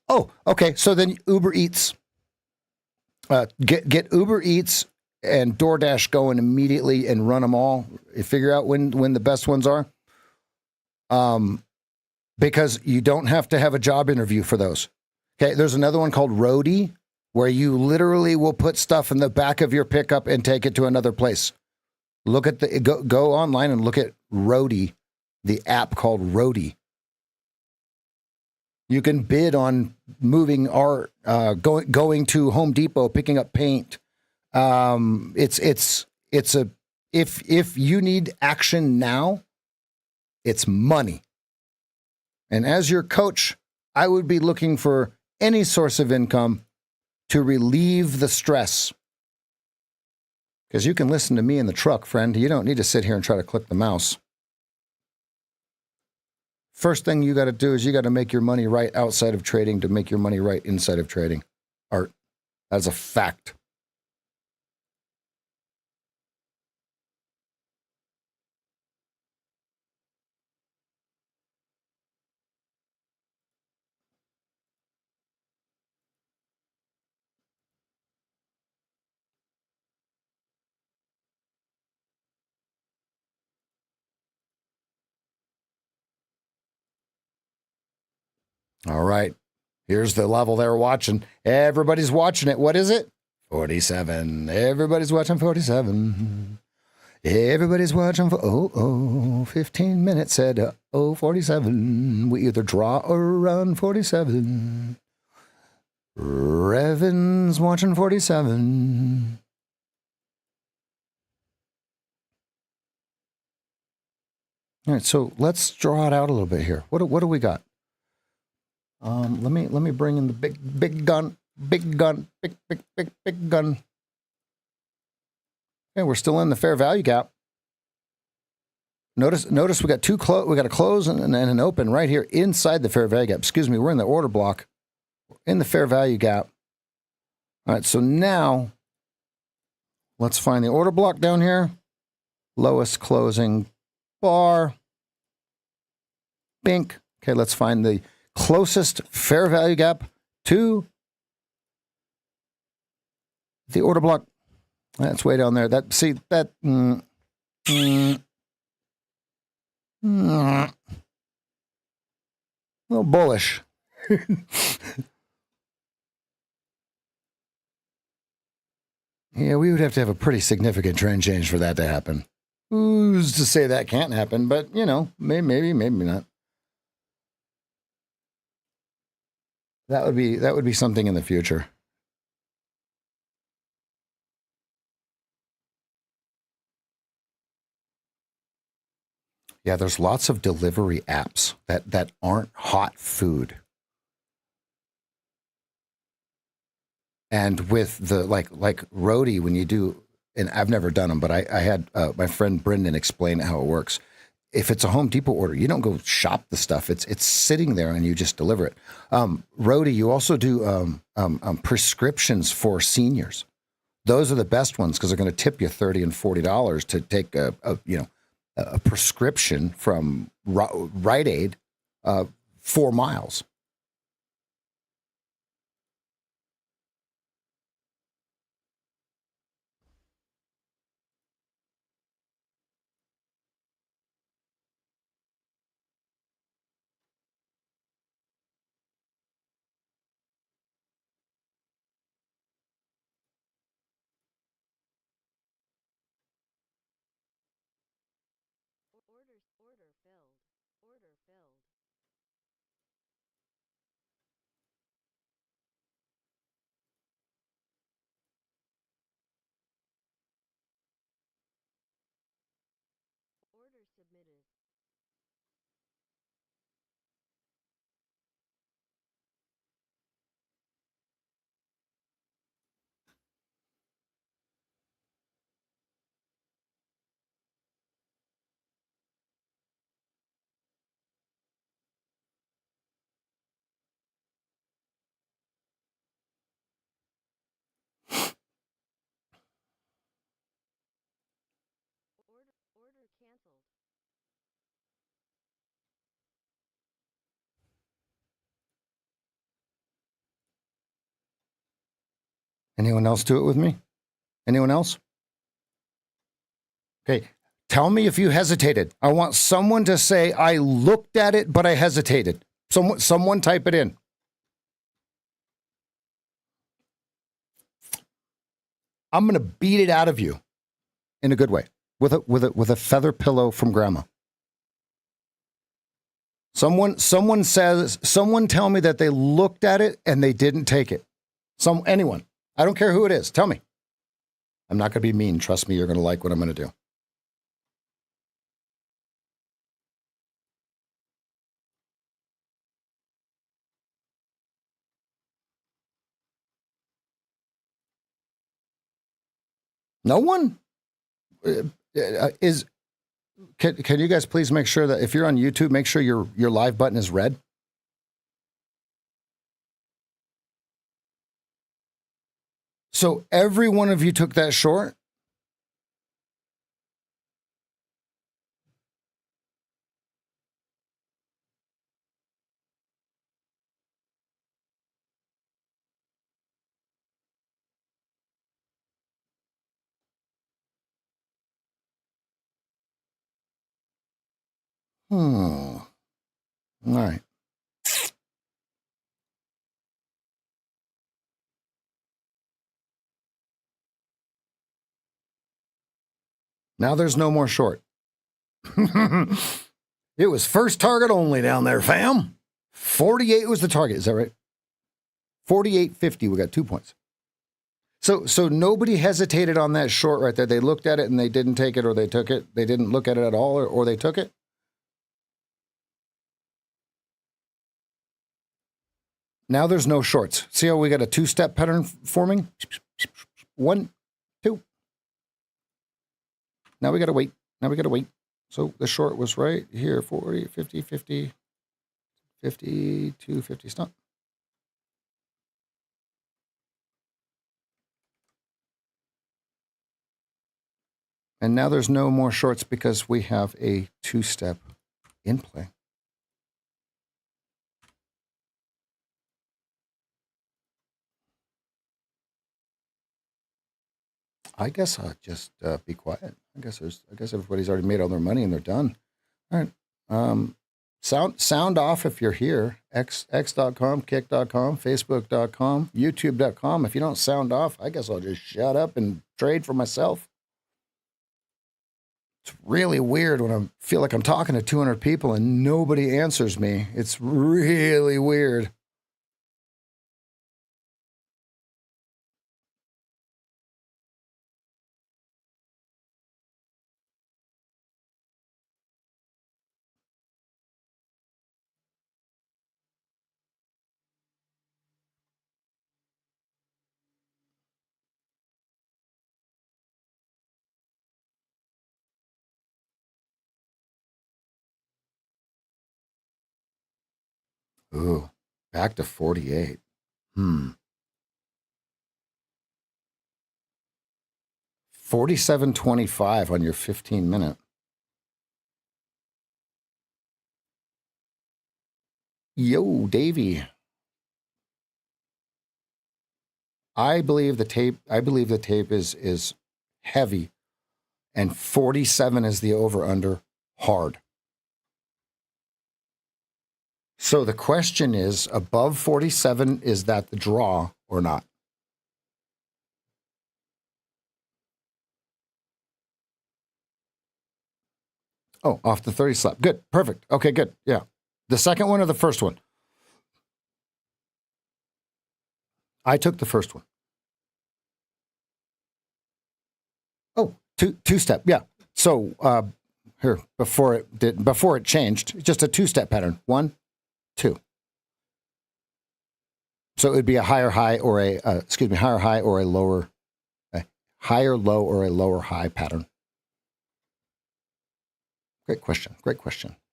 Oh, okay. So then Uber Eats. Get Uber Eats and DoorDash going immediately and run them all. Figure out when the best ones are. Because you don't have to have a job interview for those. Okay, there's another one called Roadie, where you literally will put stuff in the back of your pickup and take it to another place. Look at go online and look at Roadie, the app called Roadie. You can bid on moving art, going to Home Depot, picking up paint. It's a if you need action now, it's money. And as your coach, I would be looking for any source of income to relieve the stress. Because you can listen to me in the truck, friend. You don't need to sit here and try to click the mouse. First thing you got to do is you got to make your money right outside of trading to make your money right inside of trading. Art. That's a fact. All right. Here's the level they're watching. Everybody's watching it. What is it? 47. Everybody's watching 47. Everybody's watching for 15 minutes said 47. We either draw or run 47. Revan's watching 47. All right, so let's draw it out a little bit here. What do we got? Let me bring in the big gun, big gun. Okay, we're still in the fair value gap. Notice we got we got a close and an open right here inside the fair value gap. Excuse me, we're in the order block, in the fair value gap. All right, so now let's find the order block down here. Lowest closing bar. Bink. Okay, let's find the closest fair value gap to the order block. That's way down there. A little bullish. Yeah, we would have to have a pretty significant trend change for that to happen. Who's to say that can't happen? But, maybe not. That would be something in the future. Yeah, there's lots of delivery apps that aren't hot food. And with the like Roadie, when you do, and I've never done them, but I had my friend Brendan explain how it works. If it's a Home Depot order, you don't go shop the stuff. It's sitting there and you just deliver it. Roadie, you also do prescriptions for seniors. Those are the best ones because they're going to tip you $30 and $40 to take a prescription from Rite Aid 4 miles. Anyone else do it with me? Anyone else? Okay. Tell me if you hesitated. I want someone to say, I looked at it, but I hesitated. Someone type it in. I'm going to beat it out of you in a good way with a feather pillow from grandma. Someone tell me that they looked at it and they didn't take it. Anyone. I don't care who it is. Tell me. I'm not going to be mean. Trust me, you're going to like what I'm going to do. No one is. Can you guys please make sure that if you're on YouTube, make sure your live button is red? So every one of you took that short? All right. Now there's no more short. It was first target only down there, fam. 48 was the target. Is that right? 48.50. We got 2 points. So nobody hesitated on that short right there. They looked at it and they didn't take it, or they took it. They didn't look at it at all, or they took it. Now there's no shorts. See how we got a two-step pattern forming? 1, 2. Now we got to wait. So the short was right here, 40, 50, 50, 50, 250, stop. And now there's no more shorts because we have a two-step in play. I guess I'll just be quiet. I guess everybody's already made all their money and they're done. All right. Sound off if you're here. X.com, kick.com, facebook.com, youtube.com. If you don't sound off, I guess I'll just shut up and trade for myself. It's really weird when I feel like I'm talking to 200 people and nobody answers me. It's really weird. Ooh, back to 48. 47.25 on your 15-minute. Yo, Davey. I believe the tape is heavy, and 47 is the over-under hard. So the question is, above 47, is that the draw or not? Oh, off the 30 slab. Good. Perfect. Okay, good. Yeah. The second one or the first one? I took the first one. Oh, two-step. Yeah. So here, before it changed, just a two-step pattern. 1, 2. So it would be a higher high or a higher high or a lower, a higher low or a lower high pattern. Great question.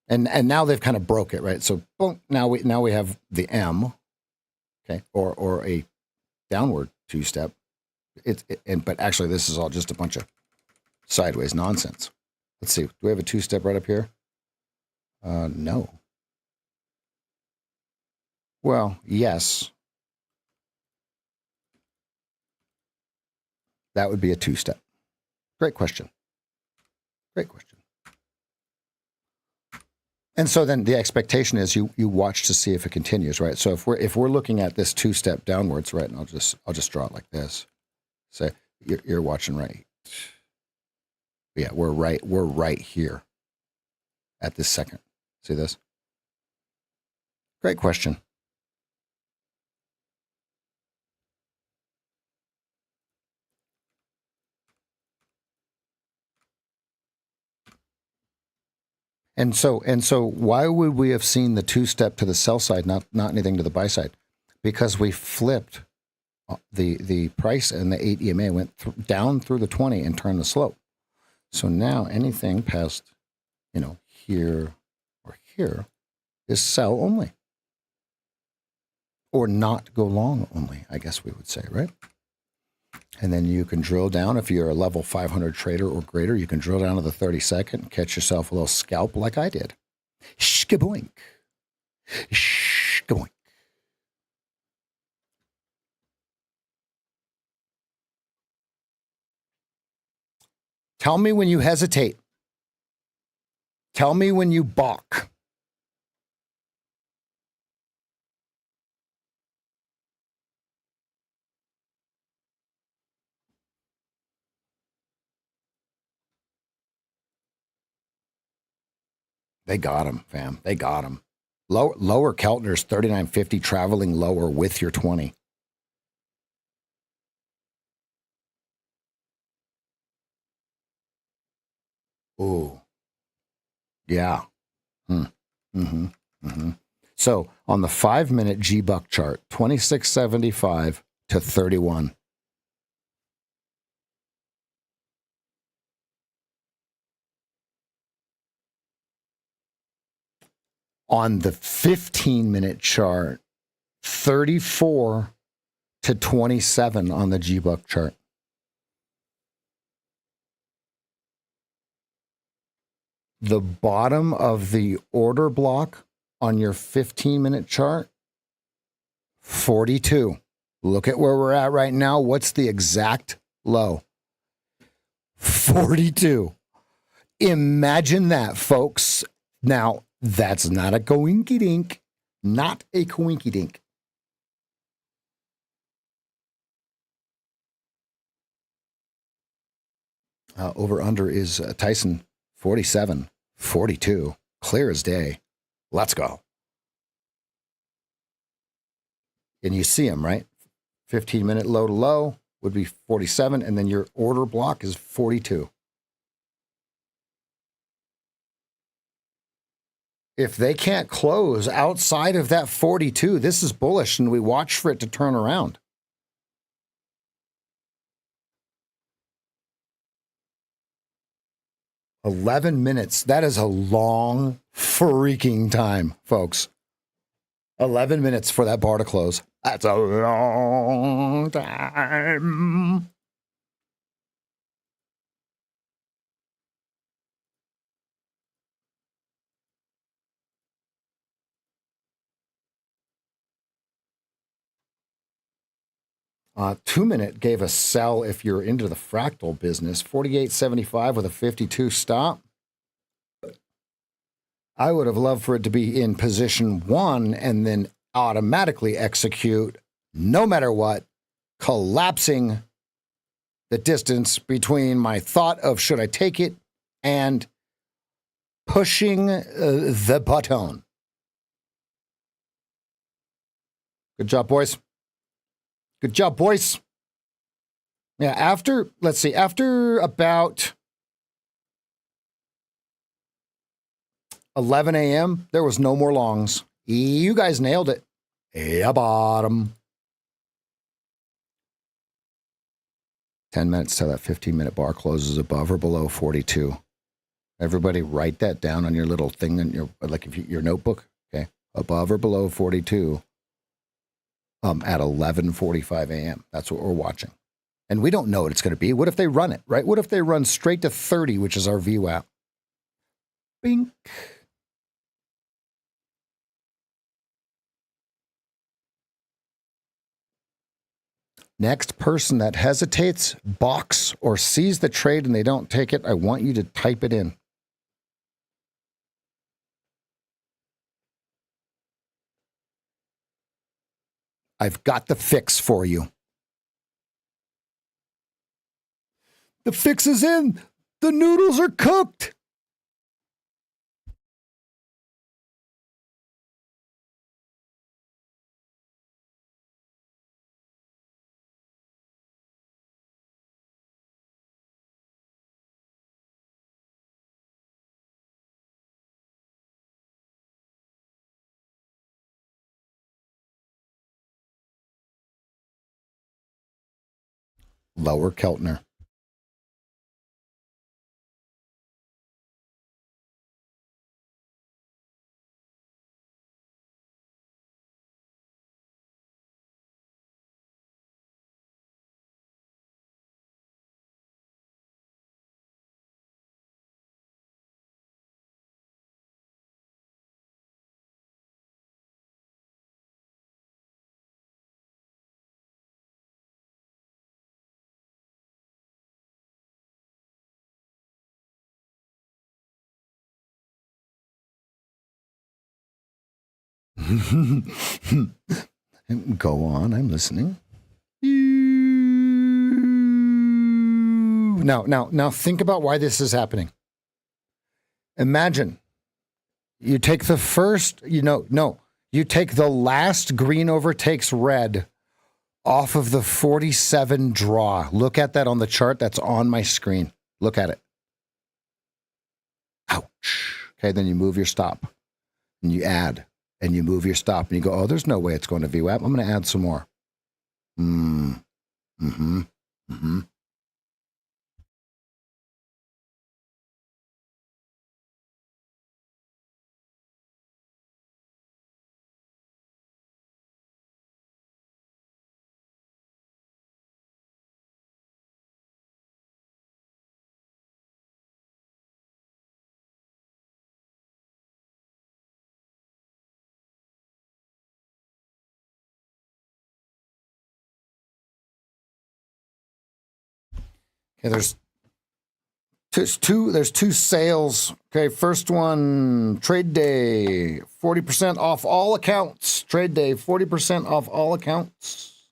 And now they've kind of broke it, right? So boom, now we have the M, okay, or a downward two-step. But actually this is all just a bunch of sideways nonsense. Let's see. Do we have a two-step right up here? No. Well, yes. That would be a two-step. Great question. Great question. And so then the expectation is you watch to see if it continues, right? So if we're looking at this two-step downwards, right, and I'll just draw it like this. Say you're watching right. Yeah, we're right here at this second. See this? Great question. And so why would we have seen the two-step to the sell side, not anything to the buy side? Because we flipped the price, and the 8 EMA went down through the 20 and turned the slope. So now anything past, here or here is sell only. Or not go long only, I guess we would say, right? And then you can drill down. If you're a level 500 trader or greater, you can drill down to the 32nd, catch yourself a little scalp like I did. Shkaboink. Shkaboink. Tell me when you hesitate. Tell me when you balk. They got him, fam. They got him. Lower Keltner's 39.50 traveling lower with your 20. Ooh. Yeah. So on the 5-minute G-Buck chart, 26.75 to 31. On the 15-minute chart, 34 to 27 on the G-Buck chart. The bottom of the order block on your 15-minute chart, 42. Look at where we're at right now. What's the exact low? 42. Imagine that, folks. Now, that's not a coinky-dink. Not a coinky-dink. Over-under is Tyson, 47. 42. Clear as day. Let's go. And you see them, right? 15-minute low to low would be 47, and then your order block is 42. If they can't close outside of that 42, this is bullish, and we watch for it to turn around. $11 minutes. That is a long freaking time, folks. 11 minutes for that bar to close. That's a long time. Two-minute gave a sell if you're into the fractal business. 48.75 with a 52 stop. I would have loved for it to be in position 1 and then automatically execute, no matter what, collapsing the distance between my thought of should I take it and pushing the button. Good job, boys. Good job, boys. Yeah, after about 11 a.m., there was no more longs. You guys nailed it. Yeah, bottom. 10 minutes till that 15-minute bar closes above or below 42. Everybody write that down on your little thing in your notebook. Okay, above or below 42. At 11:45 a.m. That's what we're watching. And we don't know what it's going to be. What if they run it, right? What if they run straight to 30, which is our VWAP? Bink. Next person that hesitates, balks, or sees the trade and they don't take it, I want you to type it in. I've got the fix for you. The fix is in. The noodles are cooked. Lower Keltner. Go on, I'm listening. Now think about why this is happening. Imagine you take the first, you take the last green overtakes red off of the 47 draw. Look at that on the chart that's on my screen. Look at it. Ouch. Okay, then you move your stop and you add and you move your stop and you go, oh, there's no way it's going to VWAP. I'm going to add some more. Okay, there's two sales. Okay, first one, trade day, 40% off all accounts. Trade day, 40% off all accounts.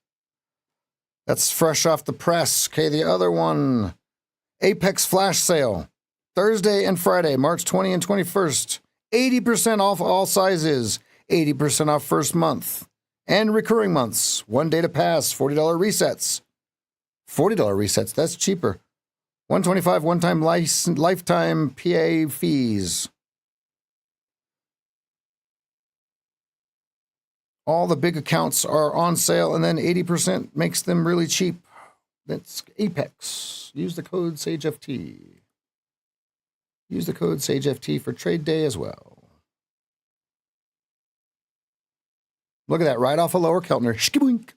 That's fresh off the press. Okay, the other one, Apex flash sale, Thursday and Friday, March 20 and 21st. 80% off all sizes, 80% off first month and recurring months. 1 day to pass, $40 resets. $40 resets, that's cheaper. $125 one-time lifetime PA fees. All the big accounts are on sale, and then 80% makes them really cheap. That's Apex. Use the code SAGEFT. Use the code SAGEFT for trade day as well. Look at that, right off a lower Keltner. Shkiboink.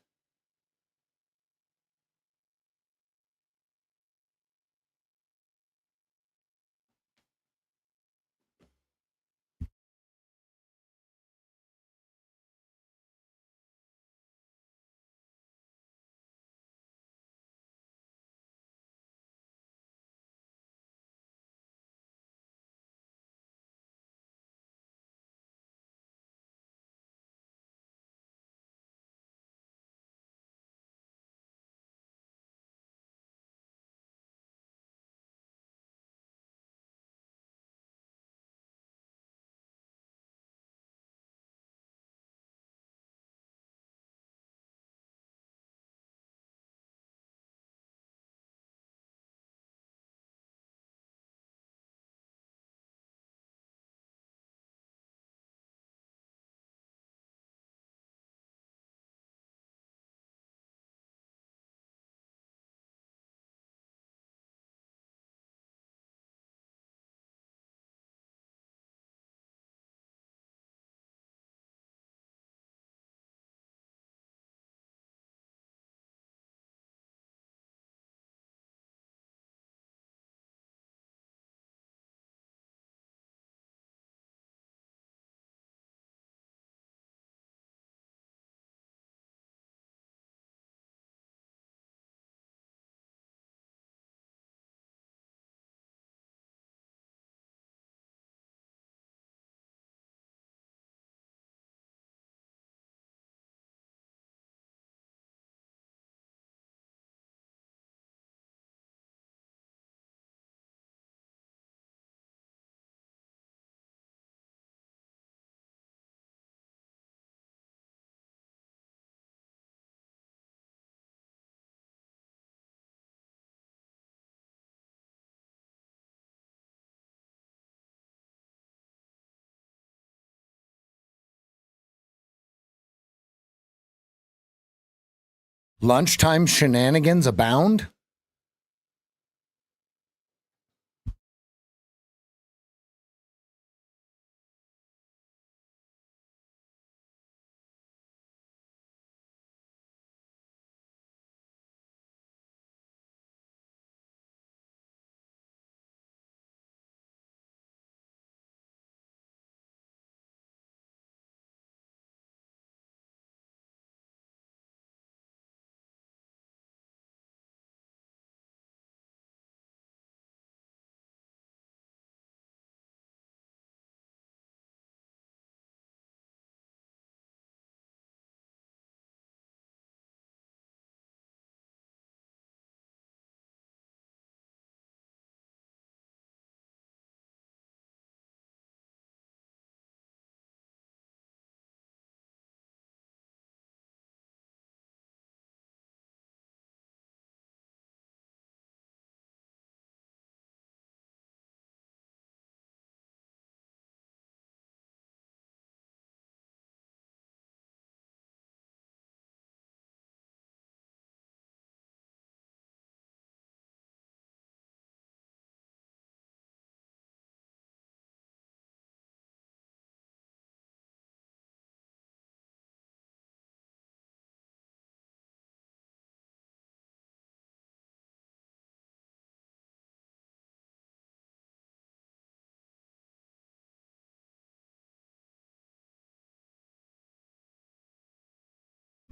Lunchtime shenanigans abound?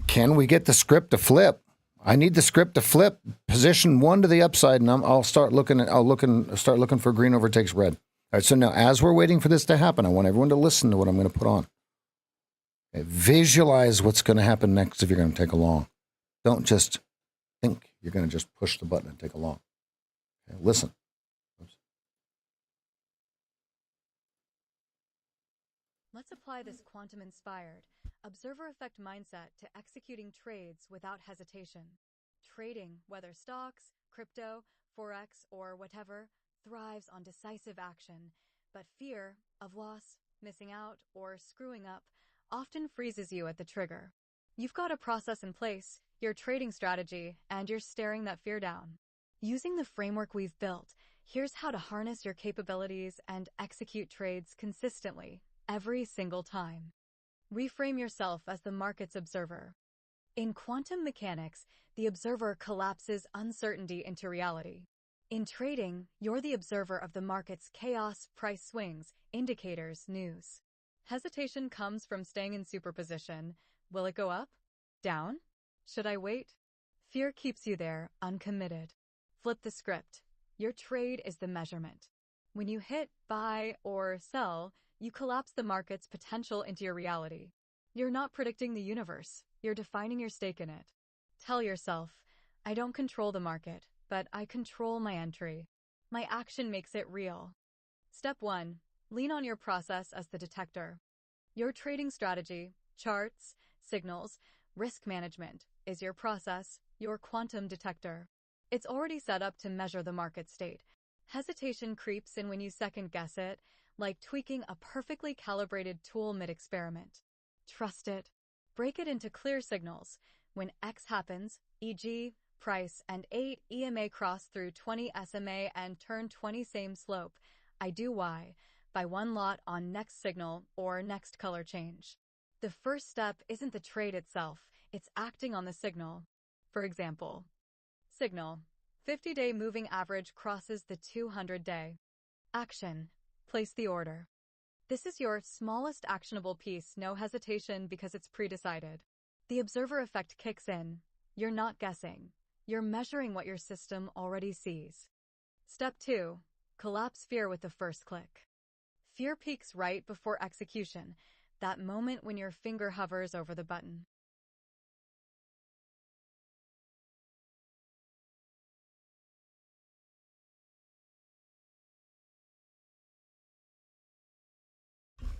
Can we get the script to flip? I need the script to flip position 1 to the upside, and I'll start looking for green overtakes red. All right. So now, as we're waiting for this to happen, I want everyone to listen to what I'm going to put on. Okay, visualize what's going to happen next if you're going to take a long. Don't just think you're going to just push the button and take a long. Okay, listen. Oops. Let's apply this quantum-inspired, observer effect mindset to executing trades without hesitation. Trading, whether stocks, crypto, forex, or whatever, thrives on decisive action, but fear of loss, missing out, or screwing up often freezes you at the trigger. You've got a process in place, your trading strategy, and you're staring that fear down. Using the framework we've built, here's how to harness your capabilities and execute trades consistently, every single time. Reframe yourself as the market's observer. In quantum mechanics, the observer collapses uncertainty into reality. In trading, you're the observer of the market's chaos, price swings, indicators, news. Hesitation comes from staying in superposition. Will it go up? Down? Should I wait? Fear keeps you there, uncommitted. Flip the script. Your trade is the measurement. When you hit buy or sell, you collapse the market's potential into your reality. You're not predicting the universe. You're defining your stake in it. Tell yourself, I don't control the market, but I control my entry. My action makes it real. Step 1. Lean on your process as the detector. Your trading strategy, charts, signals, risk management is your process, your quantum detector. It's already set up to measure the market state. Hesitation creeps in when you second-guess it, like tweaking a perfectly calibrated tool mid-experiment. Trust it. Break it into clear signals. When X happens, e.g., price and 8 EMA cross through 20 SMA and turn 20 same slope, I do Y, buy one lot on next signal or next color change. The first step isn't the trade itself, it's acting on the signal. For example, signal, 50-day moving average crosses the 200-day. Action, place the order. This is your smallest actionable piece, no hesitation because it's pre-decided. The observer effect kicks in. You're not guessing. You're measuring what your system already sees. Step 2. Collapse fear with the first click. Fear peaks right before execution, that moment when your finger hovers over the button.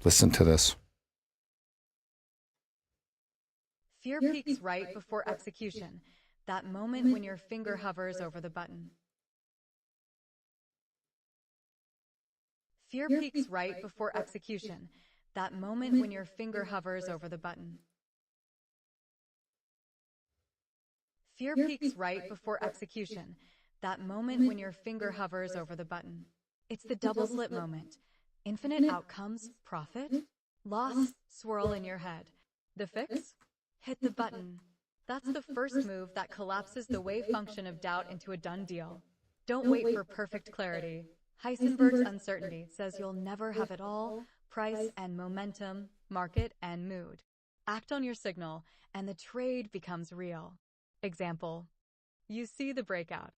Listen to this. Fear peaks right before execution, that moment when your finger hovers over the button. Fear peaks right before execution, that moment when your finger hovers over the button. Fear peaks right before execution, that moment when your finger hovers over the button. It's the double slip moment. Infinite outcomes, profit, loss, swirl in your head. The fix? Hit the button. That's the first move that collapses the wave function of doubt into a done deal. Don't wait for perfect clarity. Heisenberg's uncertainty says you'll never have it all: price and momentum, market and mood. Act on your signal, and the trade becomes real. Example: you see the breakout.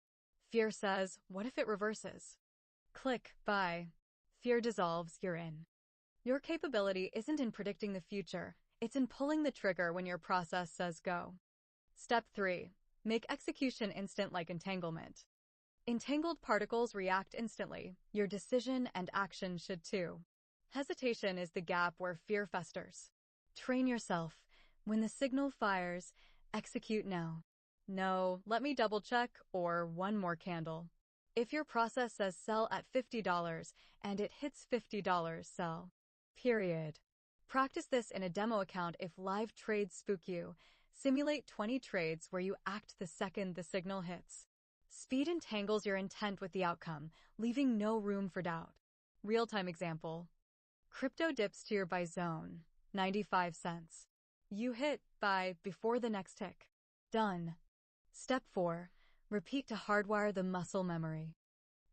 Fear says, what if it reverses? Click buy. Fear dissolves, you're in. Your capability isn't in predicting the future, it's in pulling the trigger when your process says go. Step 3. Make execution instant like entanglement. Entangled particles react instantly. Your decision and action should too. Hesitation is the gap where fear festers. Train yourself. When the signal fires, execute now. No, let me double check, or one more candle. If your process says sell at $50 and it hits $50, sell. Period. Practice this in a demo account if live trades spook you. Simulate 20 trades where you act the second the signal hits. Speed entangles your intent with the outcome, leaving no room for doubt. Real-time example. Crypto dips to your buy zone, 95 cents. You hit buy before the next tick. Done. Step 4. Repeat to hardwire the muscle memory.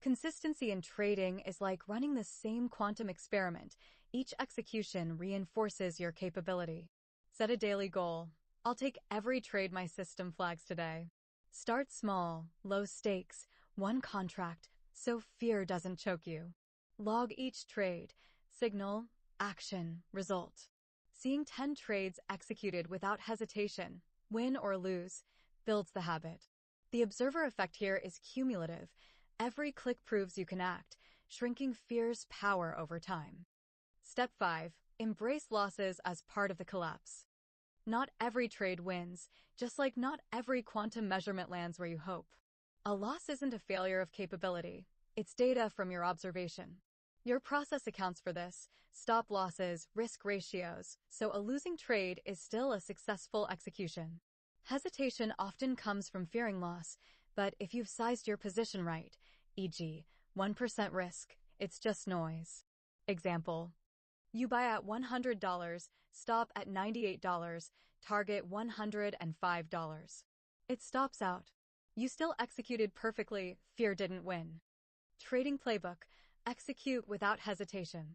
Consistency in trading is like running the same quantum experiment. Each execution reinforces your capability. Set a daily goal. I'll take every trade my system flags today. Start small, low stakes, one contract, so fear doesn't choke you. Log each trade, signal, action, result. Seeing 10 trades executed without hesitation, win or lose, builds the habit. The observer effect here is cumulative. Every click proves you can act, shrinking fear's power over time. Step 5. Embrace losses as part of the collapse. Not every trade wins, just like not every quantum measurement lands where you hope. A loss isn't a failure of capability. It's data from your observation. Your process accounts for this: stop losses, risk ratios, so a losing trade is still a successful execution. Hesitation often comes from fearing loss, but if you've sized your position right, e.g., 1% risk, it's just noise. Example: you buy at $100, stop at $98, target $105. It stops out. You still executed perfectly, fear didn't win. Trading playbook: execute without hesitation.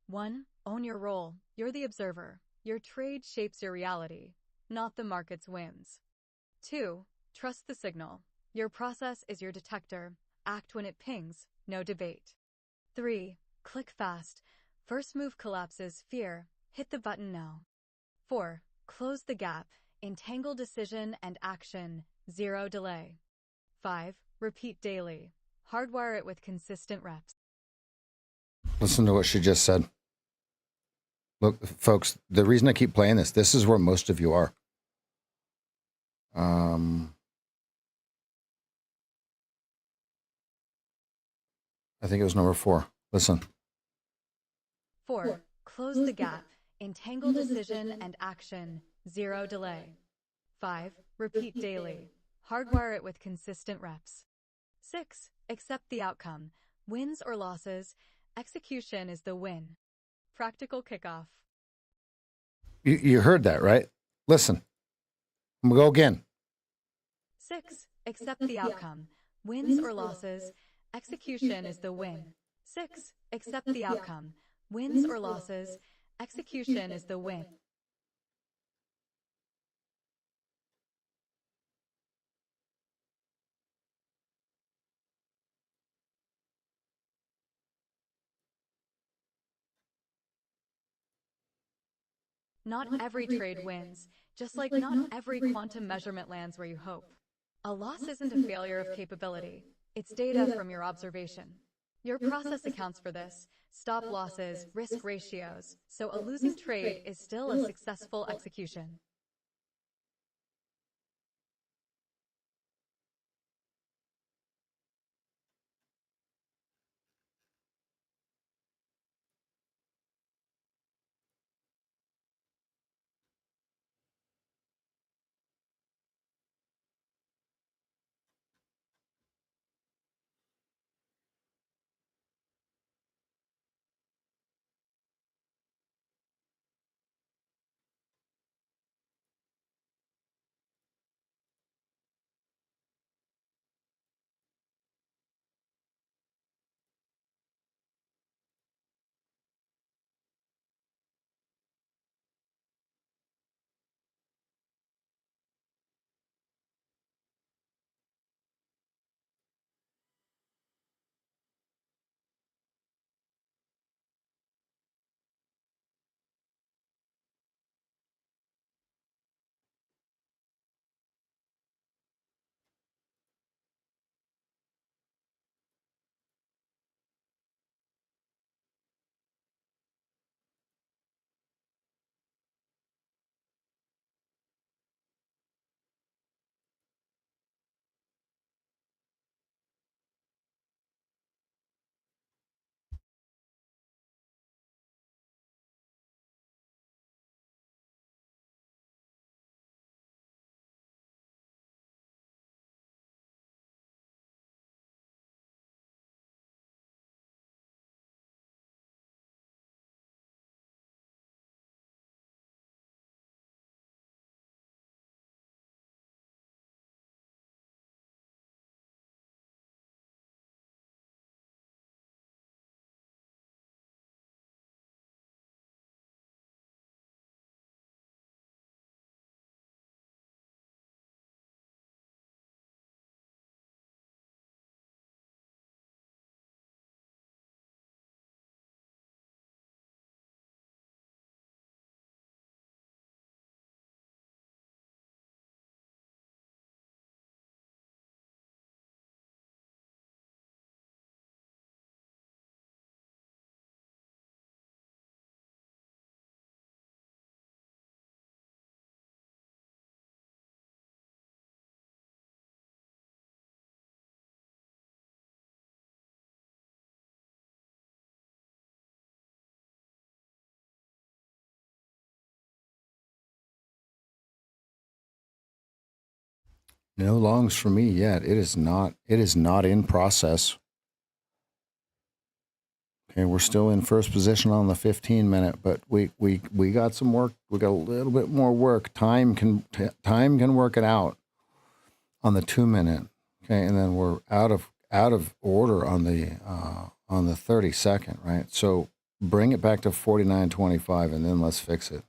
1. Own your role. You're the observer. Your trade shapes your reality, not the market's whims. 2. Trust the signal. Your process is your detector. Act when it pings, no debate. 3. Click fast. First move collapses fear. Hit the button now. 4. Close the gap. Entangle decision and action. Zero delay. 5. Repeat daily. Hardwire it with consistent reps. Listen to what she just said. Look, folks, the reason I keep playing this is where most of you are. I think it was number 4. Listen. 4. Close the gap. Entangle decision and action. Zero delay. 5. Repeat daily. Hardwire it with consistent reps. 6. Accept the outcome. Wins or losses, execution is the win. Practical kickoff. You heard that, right? Listen. I'm going to go again. 6. Accept the outcome. Wins or losses, execution is the win. 6. Accept the outcome. Wins or losses, execution is the win. Not every trade wins, just like not every quantum measurement lands where you hope. A loss isn't a failure of capability. It's data from your observation. Your process accounts for this: stop losses, risk ratios, so a losing trade is still a successful execution. No longs for me yet. It is not in process. Okay, we're still in first position on the 15-minute, but we got some work. We got a little bit more work. Time can work it out on the 2-minute. Okay, and then we're out of order on the 30-second, right? So bring it back to 49.25 and then let's fix it.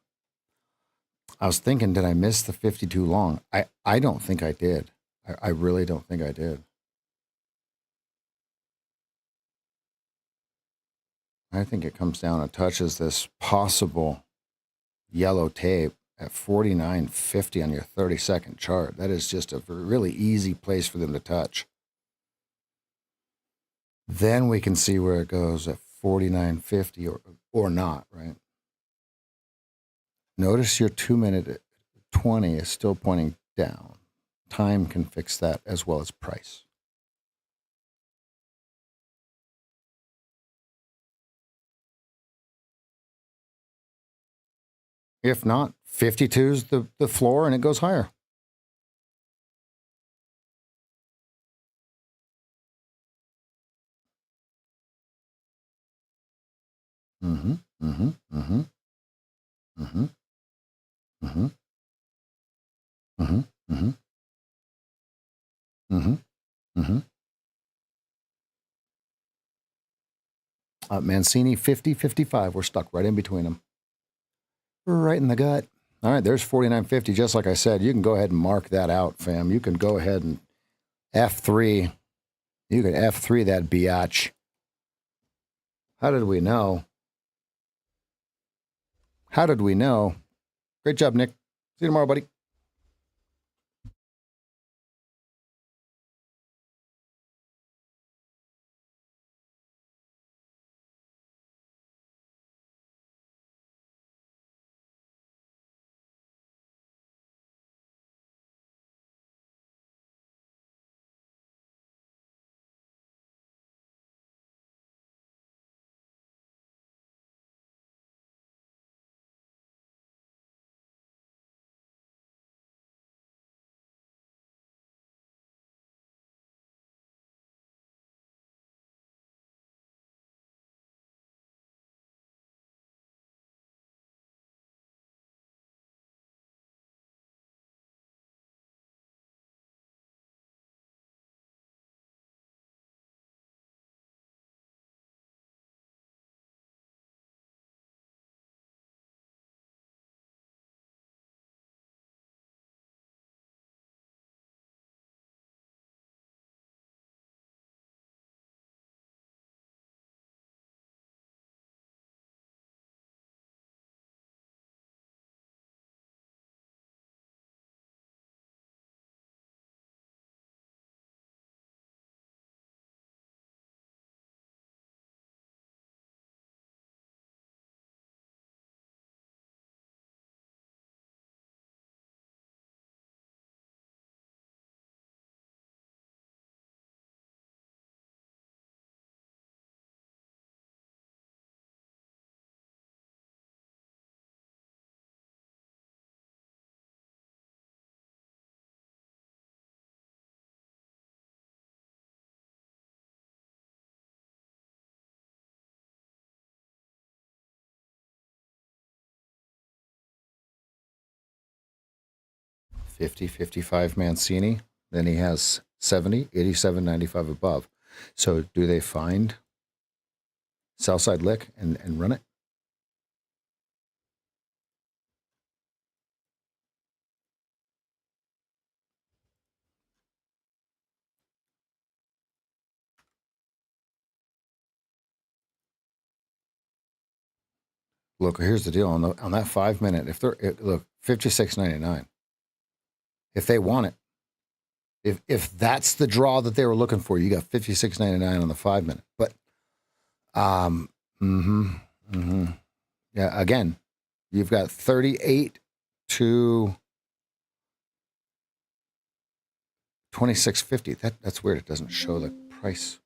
I was thinking, did I miss the 52 long? I don't think I did. I really don't think I did. I think it comes down and touches this possible yellow tape at 49.50 on your 30-second chart. That is just a really easy place for them to touch. Then we can see where it goes at 49.50 or not, right? Notice your 2-minute at 20 is still pointing down. Time can fix that as well as price. If not, 52 is the floor and it goes higher. Mm-hmm. Mm-hmm. Mm-hmm. Mm-hmm. Mm-hmm. Mm-hmm. Mm-hmm. Mm-hmm. Mm-hmm. Mancini, 50, 55. We're stuck right in between them. Right in the gut. All right, there's 49.50. Just like I said, you can go ahead and mark that out, fam. You can go ahead and F3. You can F3 that biatch. How did we know? How did we know? Great job, Nick. See you tomorrow, buddy. $50, $55 Mancini. Then he has 70, 87, 95 above. So do they find Southside Lick and run it? Look, here's the deal on that 5-minute. If they're look 56.99, if they want it, if that's the draw that they were looking for, you got 56.99 on the 5-minute. But yeah, again, you've got 38 to 26.50. That's weird. It doesn't show the price.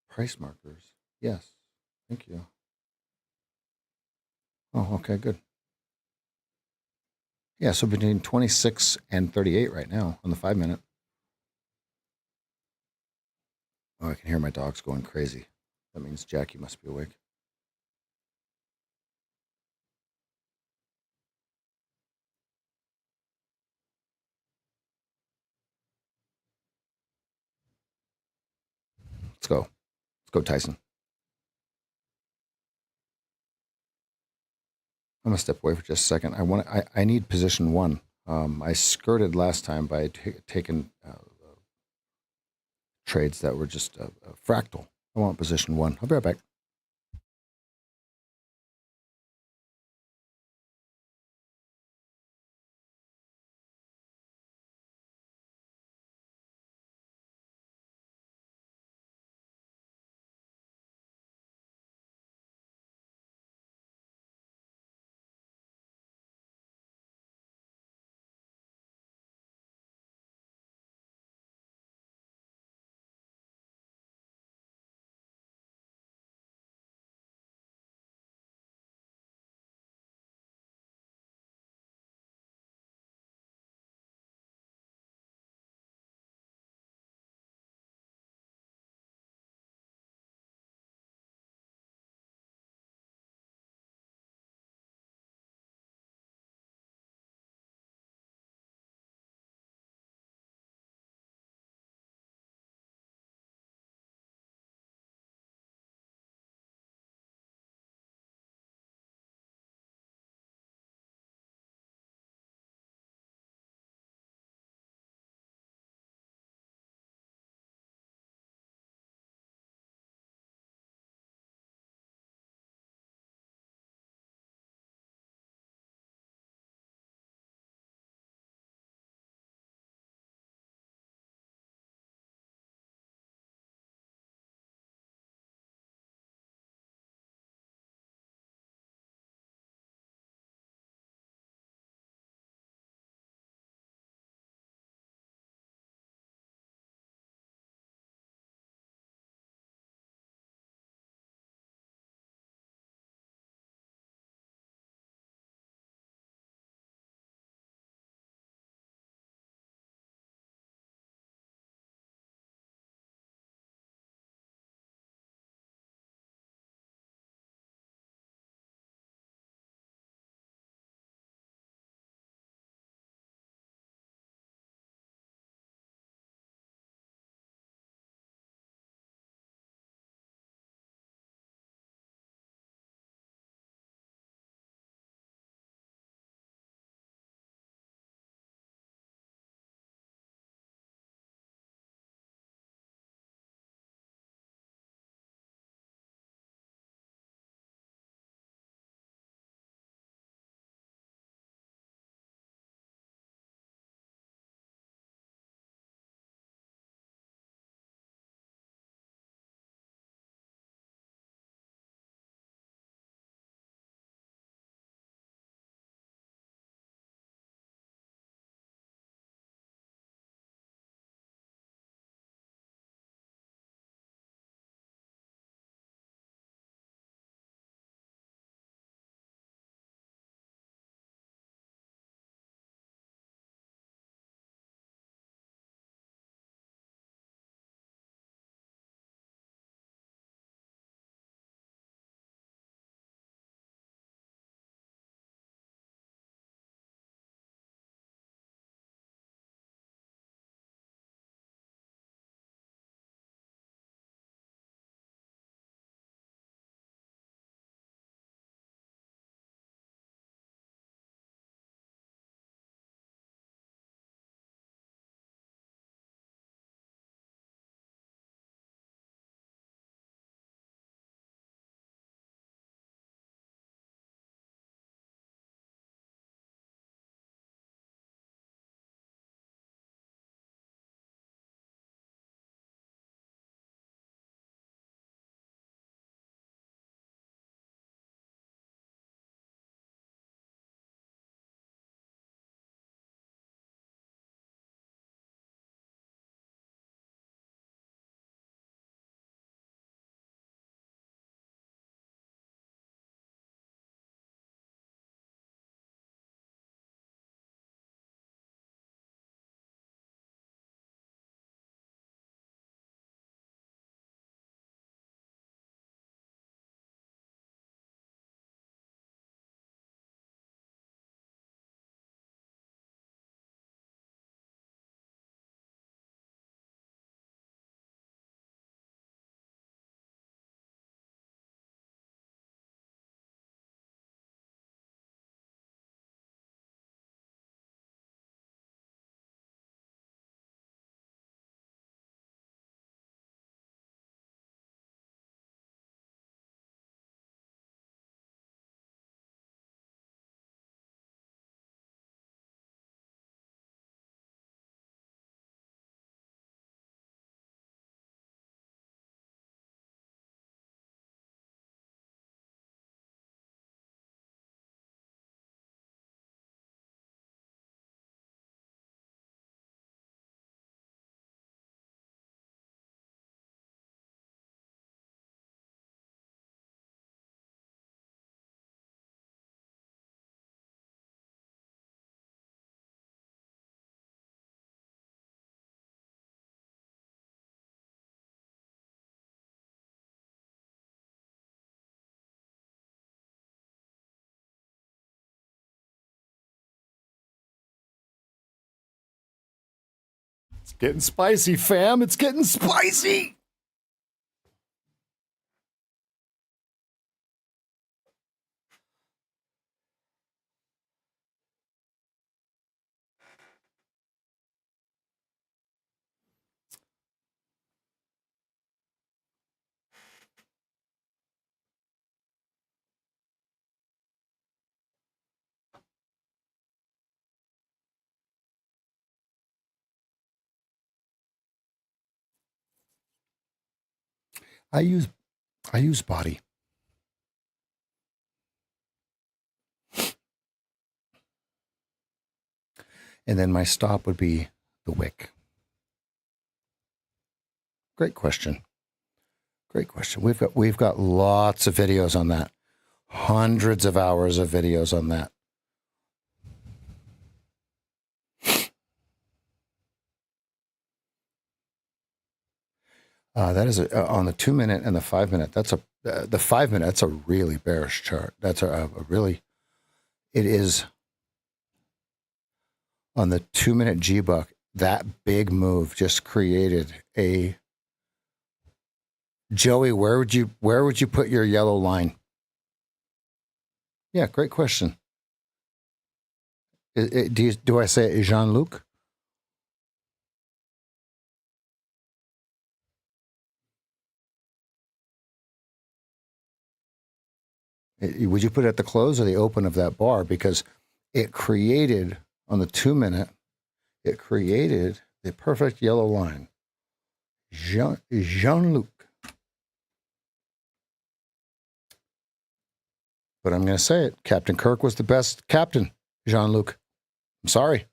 Price markers. Yes. Thank you. Oh, okay, good. Yeah, so between 26 and 38 right now on the 5-minute. Oh, I can hear my dogs going crazy. That means Jackie must be awake. Let's go. Let's go, Tyson. I'm gonna step away for just a second. I need position one. I skirted last time by taking trades that were just fractal. I want position one. I'll be right back. It's getting spicy, fam. It's getting spicy. I use body. And then my stop would be the wick. Great question. Great question. We've got lots of videos on that. Hundreds of hours of videos on that. That is on the 2 minute and the 5 minute. That's the 5 minute. That's a really bearish chart. That's a really. It is on the 2 minute G-Buck. That big move just created a. Joey, where would you put your yellow line? Yeah, great question. Do I say Jean-Luc? Would you put it at the close or the open of that bar? Because it created, on the 2 minute, it created the perfect yellow line. Jean-Luc. But I'm going to say it. Captain Kirk was the best captain, Jean-Luc. I'm sorry.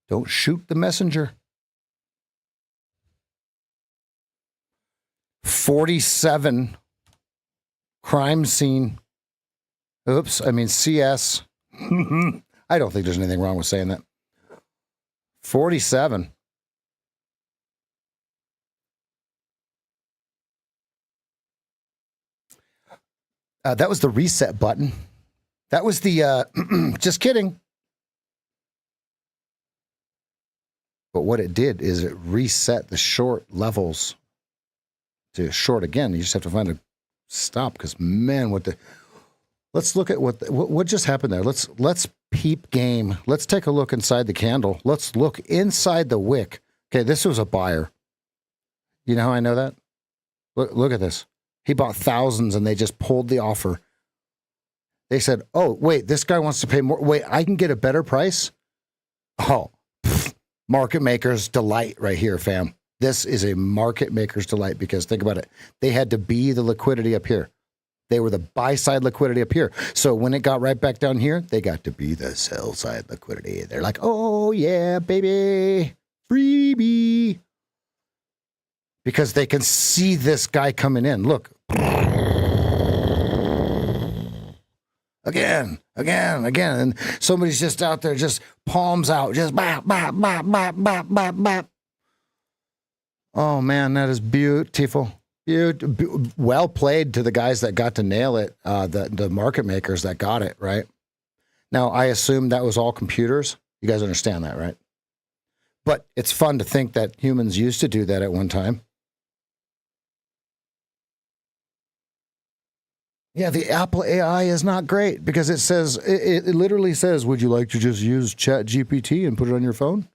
Don't shoot the messenger. 47 crime scene. Oops, I mean CS. I don't think there's anything wrong with saying that. 47. That was the reset button. That was the, just kidding. But what it did is it reset the short levels to short again. You just have to find a stop because, man, let's look at what just happened there. Let's peep game. Let's take a look inside the candle. Let's look inside the wick. Okay, this was a buyer. You know how I know that? Look at this. He bought thousands and they just pulled the offer. They said, oh, wait, this guy wants to pay more. Wait, I can get a better price? Oh, market maker's delight right here, fam. This is a market maker's delight because think about it. They had to be the liquidity up here. They were the buy side liquidity up here. So when it got right back down here, they got to be the sell side liquidity. They're like, oh, yeah, baby, freebie. Because they can see this guy coming in. Look. Again. And somebody's just out there, just palms out, just bop, bop, bop, bop, bop, bop, bop. Oh, man, that is beautiful. Well played to the guys that got to nail it, the market makers that got it, right? Now, I assume that was all computers. You guys understand that, right? But it's fun to think that humans used to do that at one time. Yeah, the Apple AI is not great because it says, it literally says, would you like to just use Chat GPT and put it on your phone?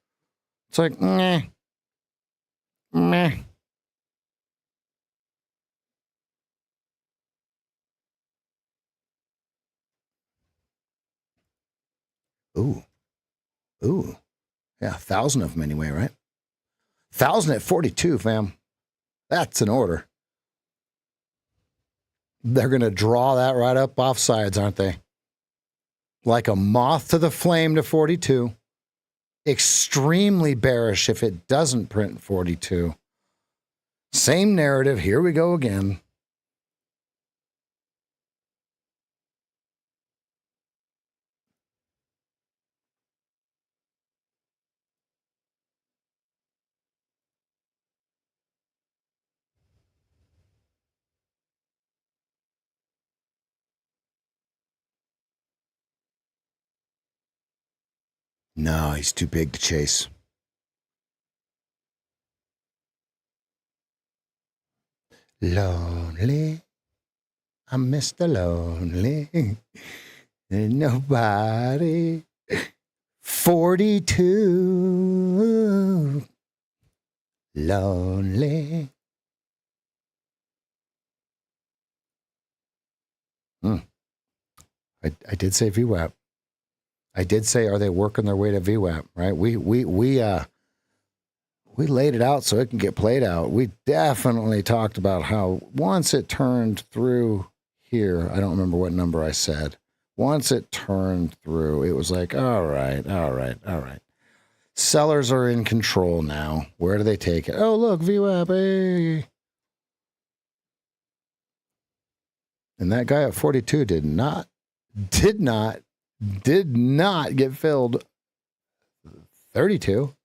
It's like, meh. Ooh. Yeah, 1,000 of them anyway, right? 1,000 at 42, fam. That's an order. They're going to draw that right up off sides, aren't they? Like a moth to the flame to 42. Extremely bearish if it doesn't print 42. Same narrative. Here we go again. No, he's too big to chase. Lonely. I'm Mr. Lonely. Ain't nobody. 42. Lonely. I did say VWAP. I did say, are they working their way to VWAP? Right? We laid it out so it can get played out. We definitely talked about how once it turned through here, I don't remember what number I said. Once it turned through, it was like, all right. Sellers are in control now. Where do they take it? Oh, look, VWAP. Hey. And that guy at 42 did not get filled. 32.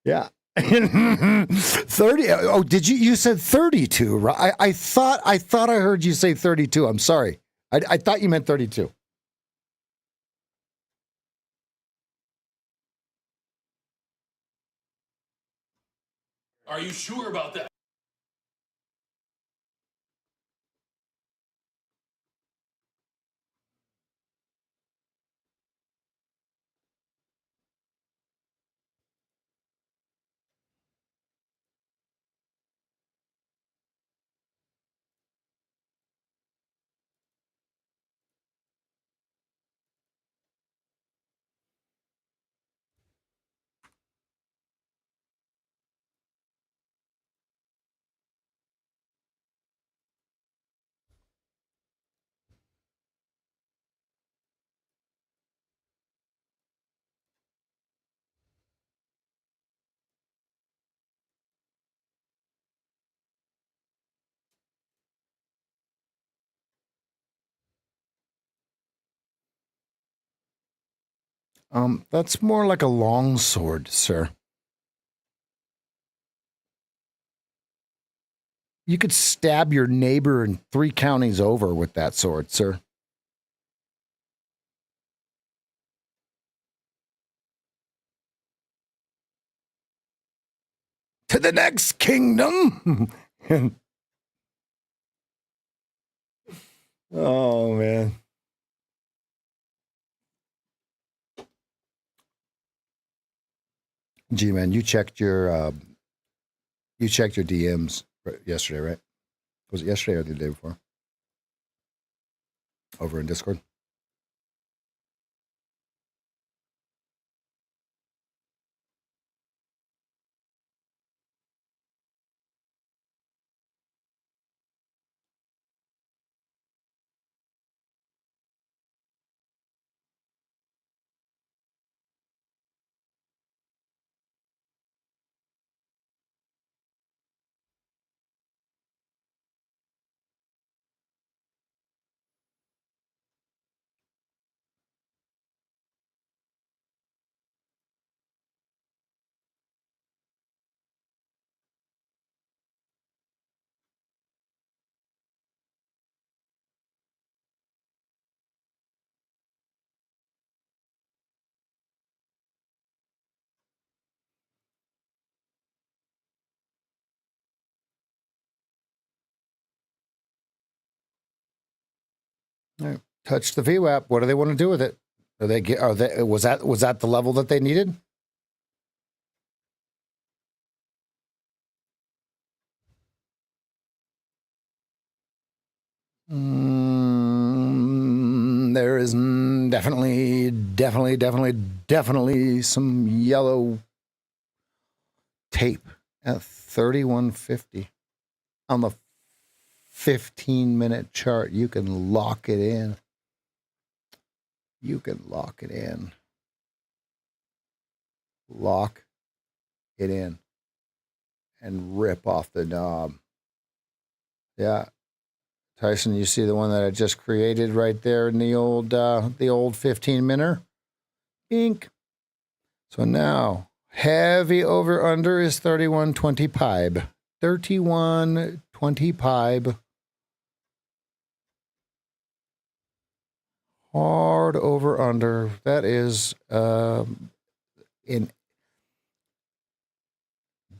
Yeah. 30. Oh, did you said 32, right? I thought I heard you say 32. I'm sorry. I thought you meant 32. Are you sure about that? That's more like a long sword, sir. You could stab your neighbor in 3 counties over with that sword, sir. To the next kingdom. Oh, man. G-Man, you checked your DMs yesterday, right? Was it yesterday or the day before? Over in Discord? All right. Touch the VWAP. What do they want to do with it? Was that the level that they needed? There is definitely some yellow tape at 3150 on the 15-minute chart. You can lock it in. Lock it in and rip off the knob. Yeah. Tyson, you see the one that I just created right there in the old 15-minute? Ink. So now, heavy over under is 31.20 pibe. 31.20 pibe. Hard hard over under. That is in.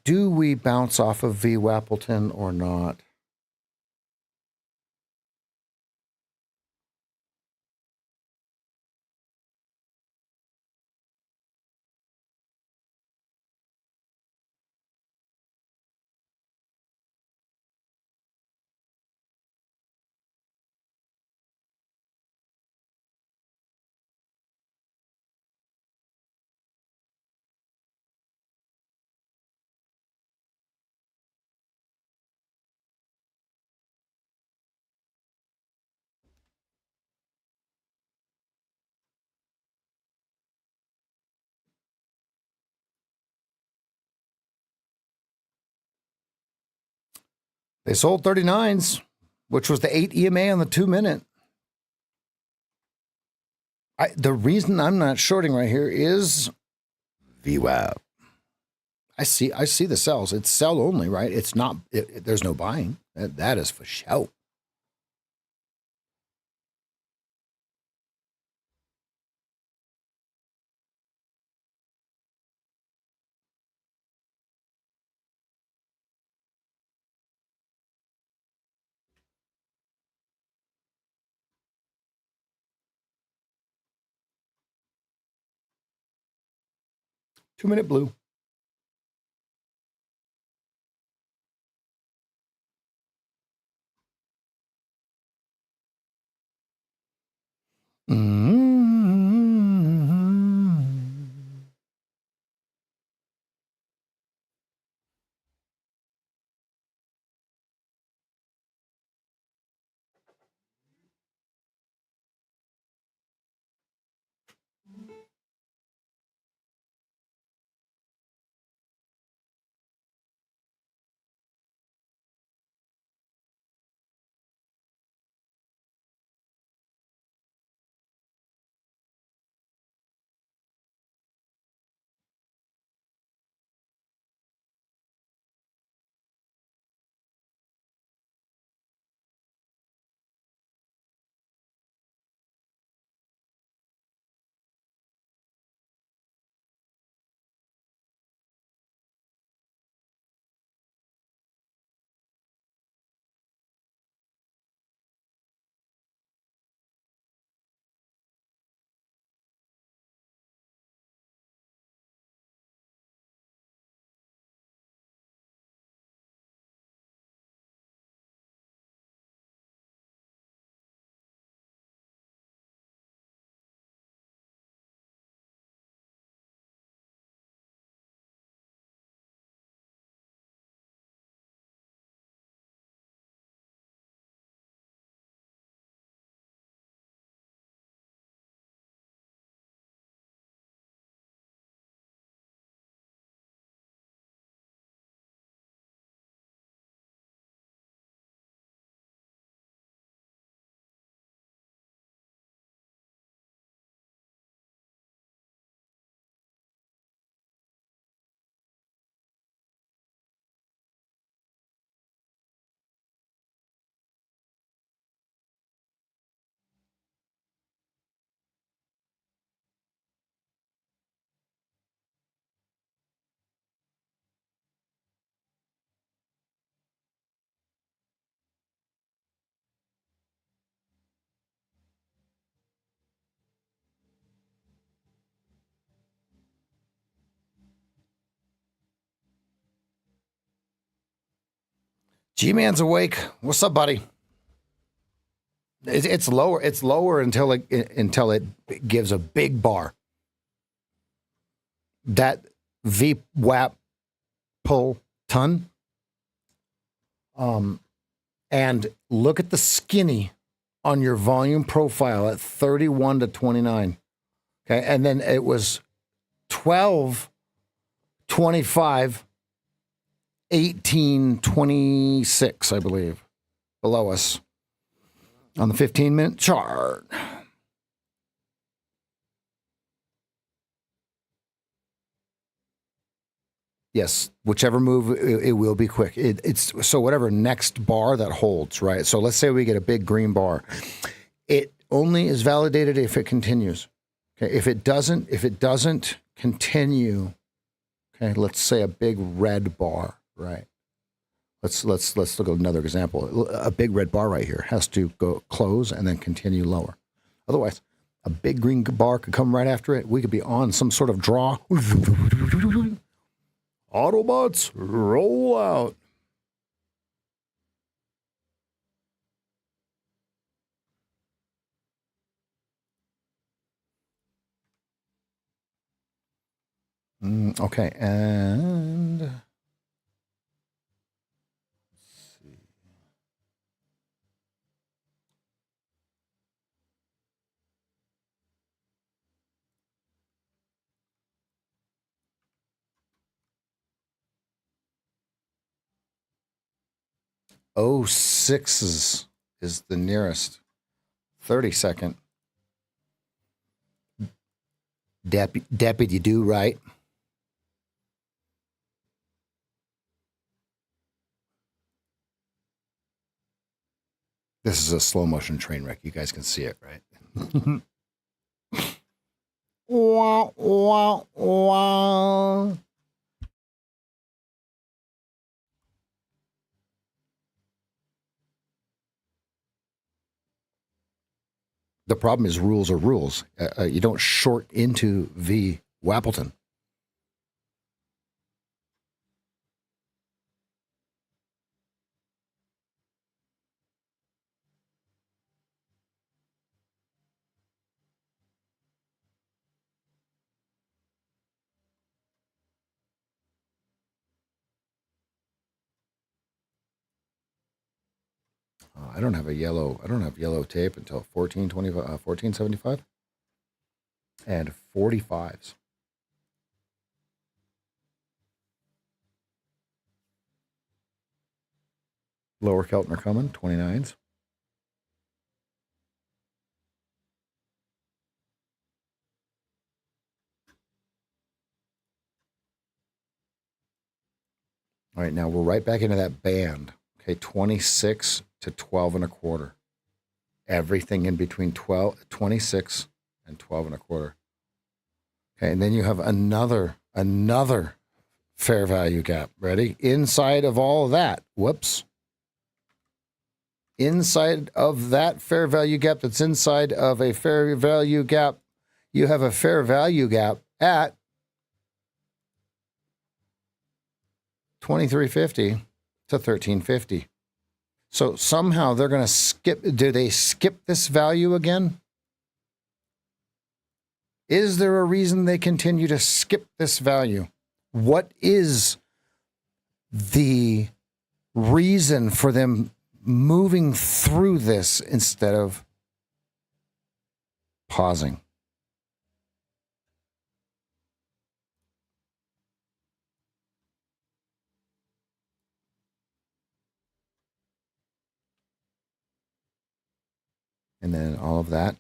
Do we bounce off of V Wappleton or not? They sold 39s, which was the 8 EMA on the 2-minute. The reason I'm not shorting right here is VWAP. I see the sells. It's sell only, right? It's not. There's no buying. That is for show. Two-minute blue. G-Man's awake. What's up, buddy? It's lower. It's lower until it gives a big bar. That VWAP pull ton. And look at the skinny on your volume profile at 31 to 29. Okay, and then it was 12, 25. 1826, I believe, below us on the 15-minute chart. Yes, whichever move, it will be quick. It's so whatever next bar that holds, right? So let's say we get a big green bar. only is validated if it continues. Okay, if it doesn't continue, okay, let's say a big red bar, right? Let's look at another example. A big red bar right here has to go close and then continue lower. Otherwise, a big green bar could come right after it. We could be on some sort of draw. Autobots, roll out. Okay, and let's see. Oh, sixes is the nearest 30-second. Deputy do right. This is a slow motion train wreck. You guys can see it, right? Wah, wah, wah. The problem is rules are rules. You don't short into V. Wappleton. I don't have yellow tape until 1475 and 45s. Lower Keltner coming, 29s. All right, now we're right back into that band. Okay, 26 to 12 and a quarter. Everything in between 26 and 12 and a quarter. Okay, and then you have another fair value gap. Ready? Inside of all of that, whoops. Inside of that fair value gap that's inside of a fair value gap, you have a fair value gap at 2350 to 1350. So somehow they're going to skip. Do they skip this value again? Is there a reason they continue to skip this value? What is the reason for them moving through this instead of pausing? And then all of that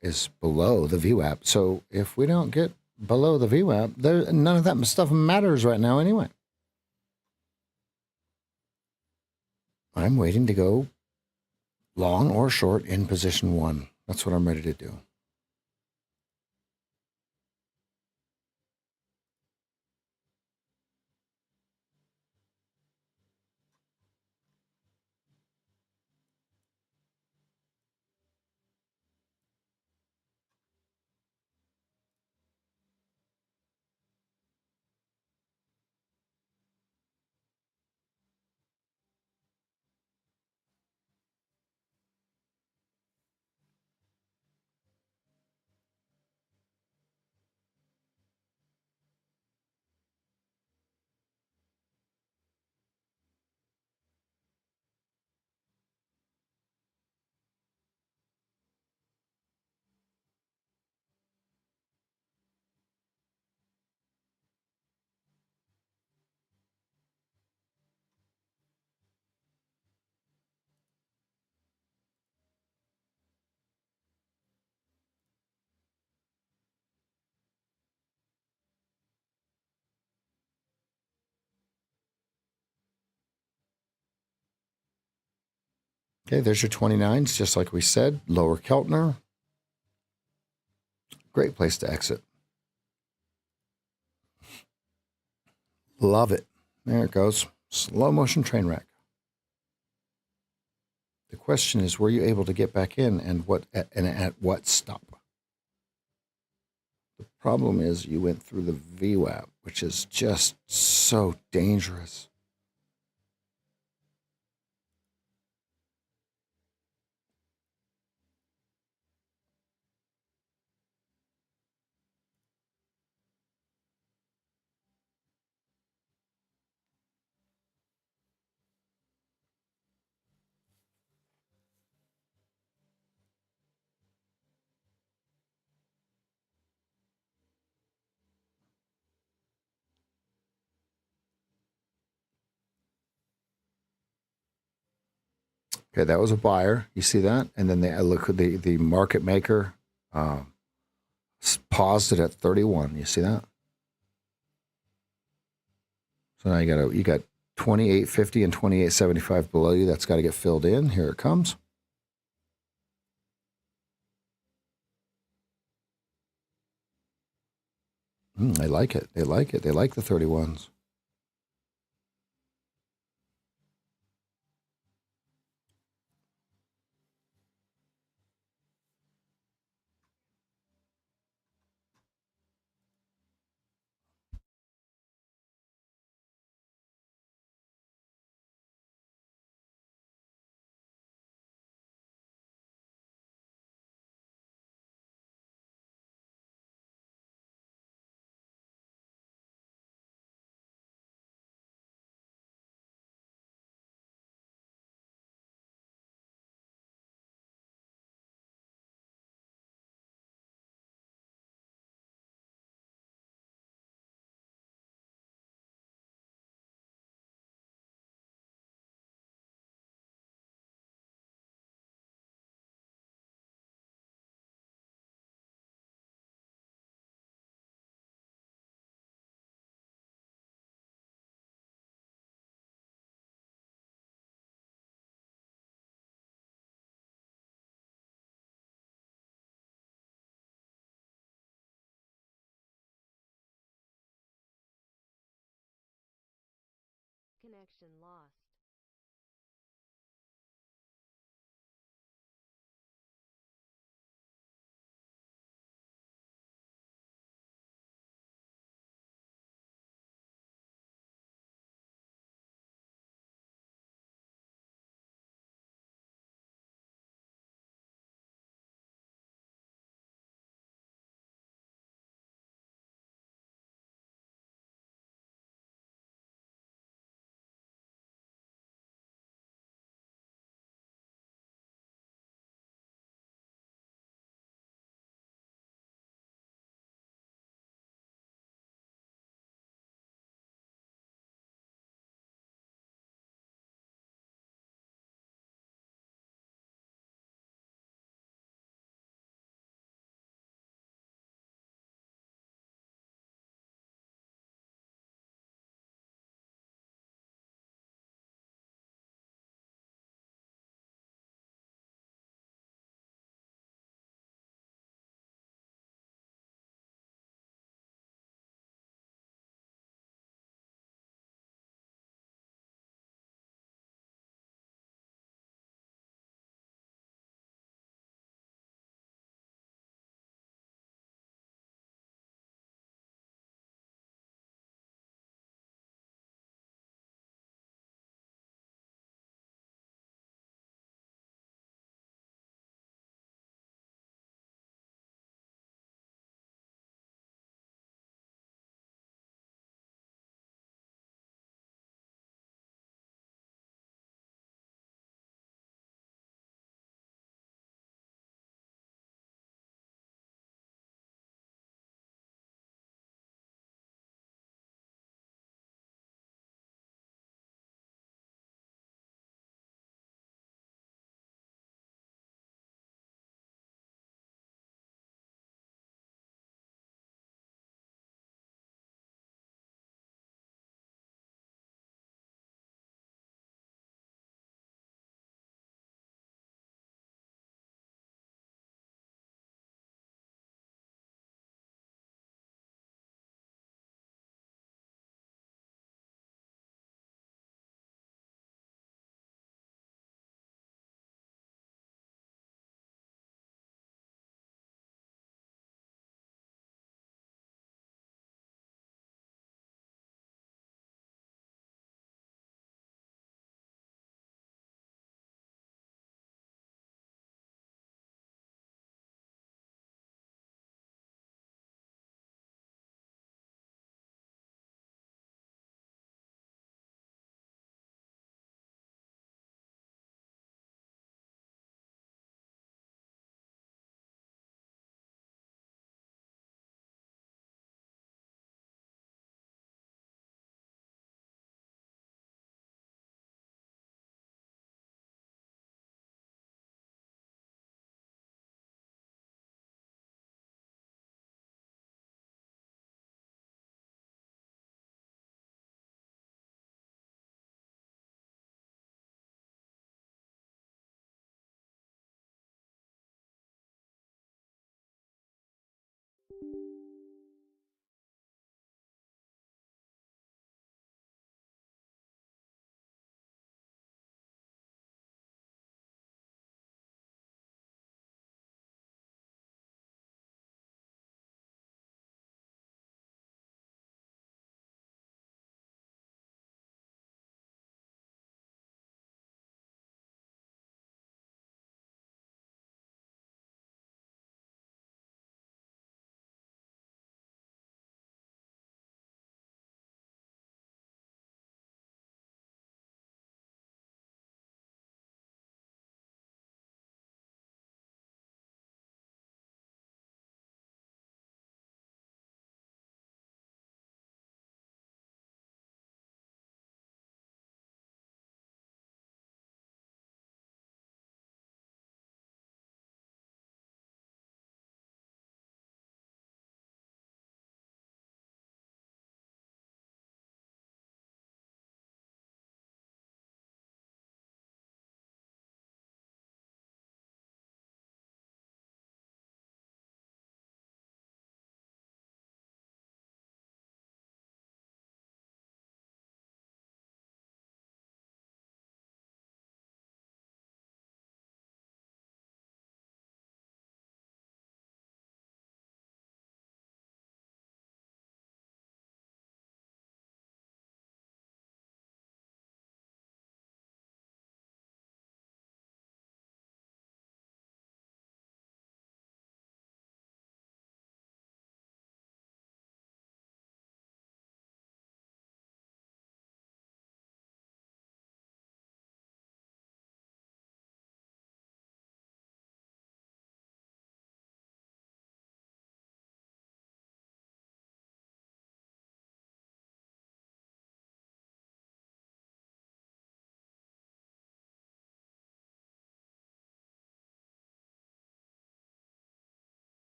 is below the VWAP. So if we don't get below the VWAP, none of that stuff matters right now anyway. I'm waiting to go long or short in position one. That's what I'm ready to do. Okay, there's your 29s, just like we said. Lower Keltner. Great place to exit. Love it. There it goes. Slow motion train wreck. The question is, were you able to get back in and at what stop? The problem is you went through the VWAP, which is just so dangerous. Okay, that was a buyer. You see that? And then I look at the market maker paused it at 31. You see that? So now you got 28.50 and 28.75 below you. That's got to get filled in. Here it comes. They like it. They like it. They like the 31s. Connection lost.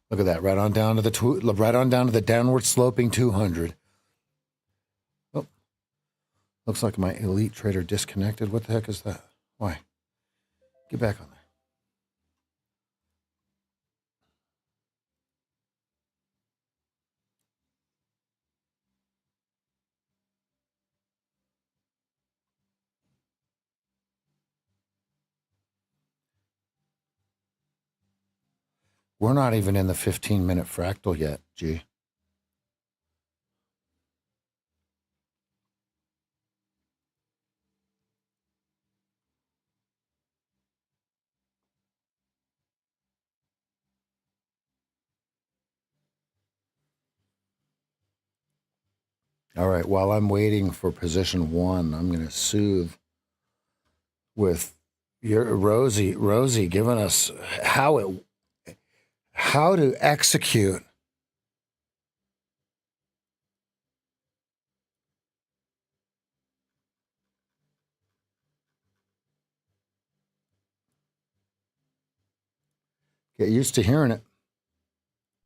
Look at that, right on down to the downward sloping 200. Oh, looks like my elite trader disconnected. What the heck is that? Why? Get back on there. We're not even in the 15-minute fractal yet, G. All right, while I'm waiting for position 1, I'm going to soothe with your Rosie giving us how to execute. Get used to hearing it.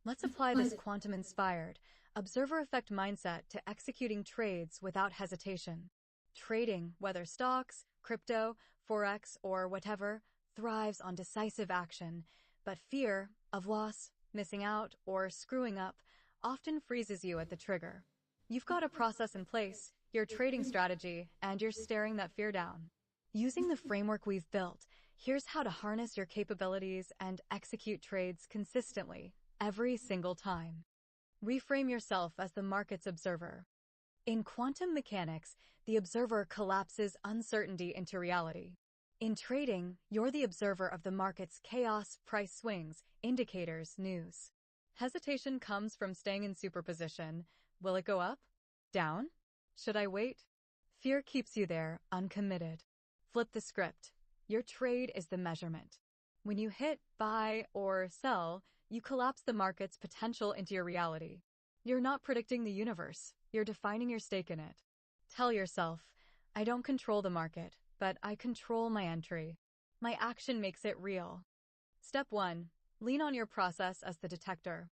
Let's apply this quantum-inspired, observer effect mindset to executing trades without hesitation. Trading, whether stocks, crypto, forex, or whatever, thrives on decisive action, but fear of loss, missing out, or screwing up often freezes you at the trigger. You've got a process in place, your trading strategy, and you're staring that fear down. Using the framework we've built, here's how to harness your capabilities and execute trades consistently, every single time. Reframe yourself as the market's observer. In quantum mechanics, the observer collapses uncertainty into reality. In trading, you're the observer of the market's chaos, price swings, indicators, news. Hesitation comes from staying in superposition. Will it go up? Down? Should I wait? Fear keeps you there, uncommitted. Flip the script. Your trade is the measurement. When you hit buy or sell, you collapse the market's potential into your reality. You're not predicting the universe. You're defining your stake in it. Tell yourself, I don't control the market, but I control my entry. My action makes it real. Step 1. Lean on your process as the detector.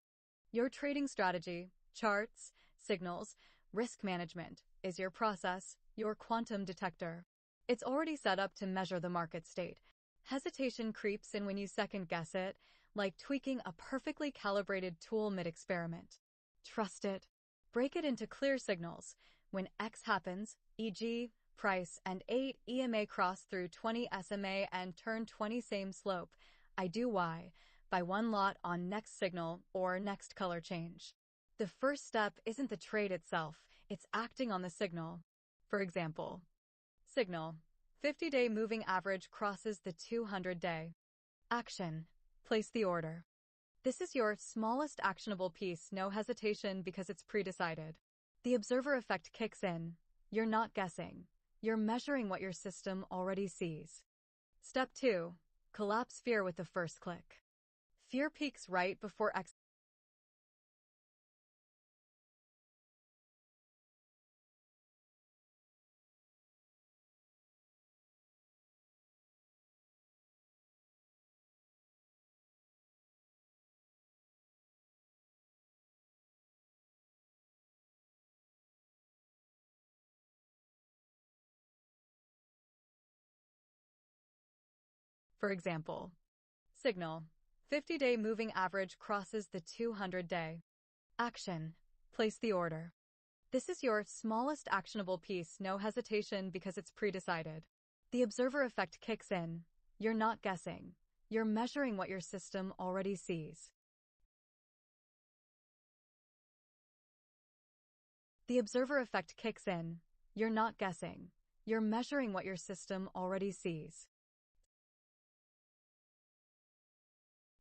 Your trading strategy, charts, signals, risk management is your process, your quantum detector. It's already set up to measure the market state. Hesitation creeps in when you second-guess it, like tweaking a perfectly calibrated tool mid-experiment. Trust it. Break it into clear signals. When X happens, e.g., price and 8 EMA cross through 20 SMA and turn 20 same slope, I do Y, by one lot on next signal or next color change. The first step isn't the trade itself, it's acting on the signal. For example, signal, 50-day moving average crosses the 200-day. Action, place the order. This is your smallest actionable piece, no hesitation because it's pre-decided. The observer effect kicks in. You're not guessing. You're measuring what your system already sees. Step 2. Collapse fear with the first click. Fear peaks right before For example, signal, 50-day moving average crosses the 200-day. Action, place the order. This is your smallest actionable piece, no hesitation because it's pre-decided. The observer effect kicks in. You're not guessing. You're measuring what your system already sees. The observer effect kicks in. You're not guessing. You're measuring what your system already sees.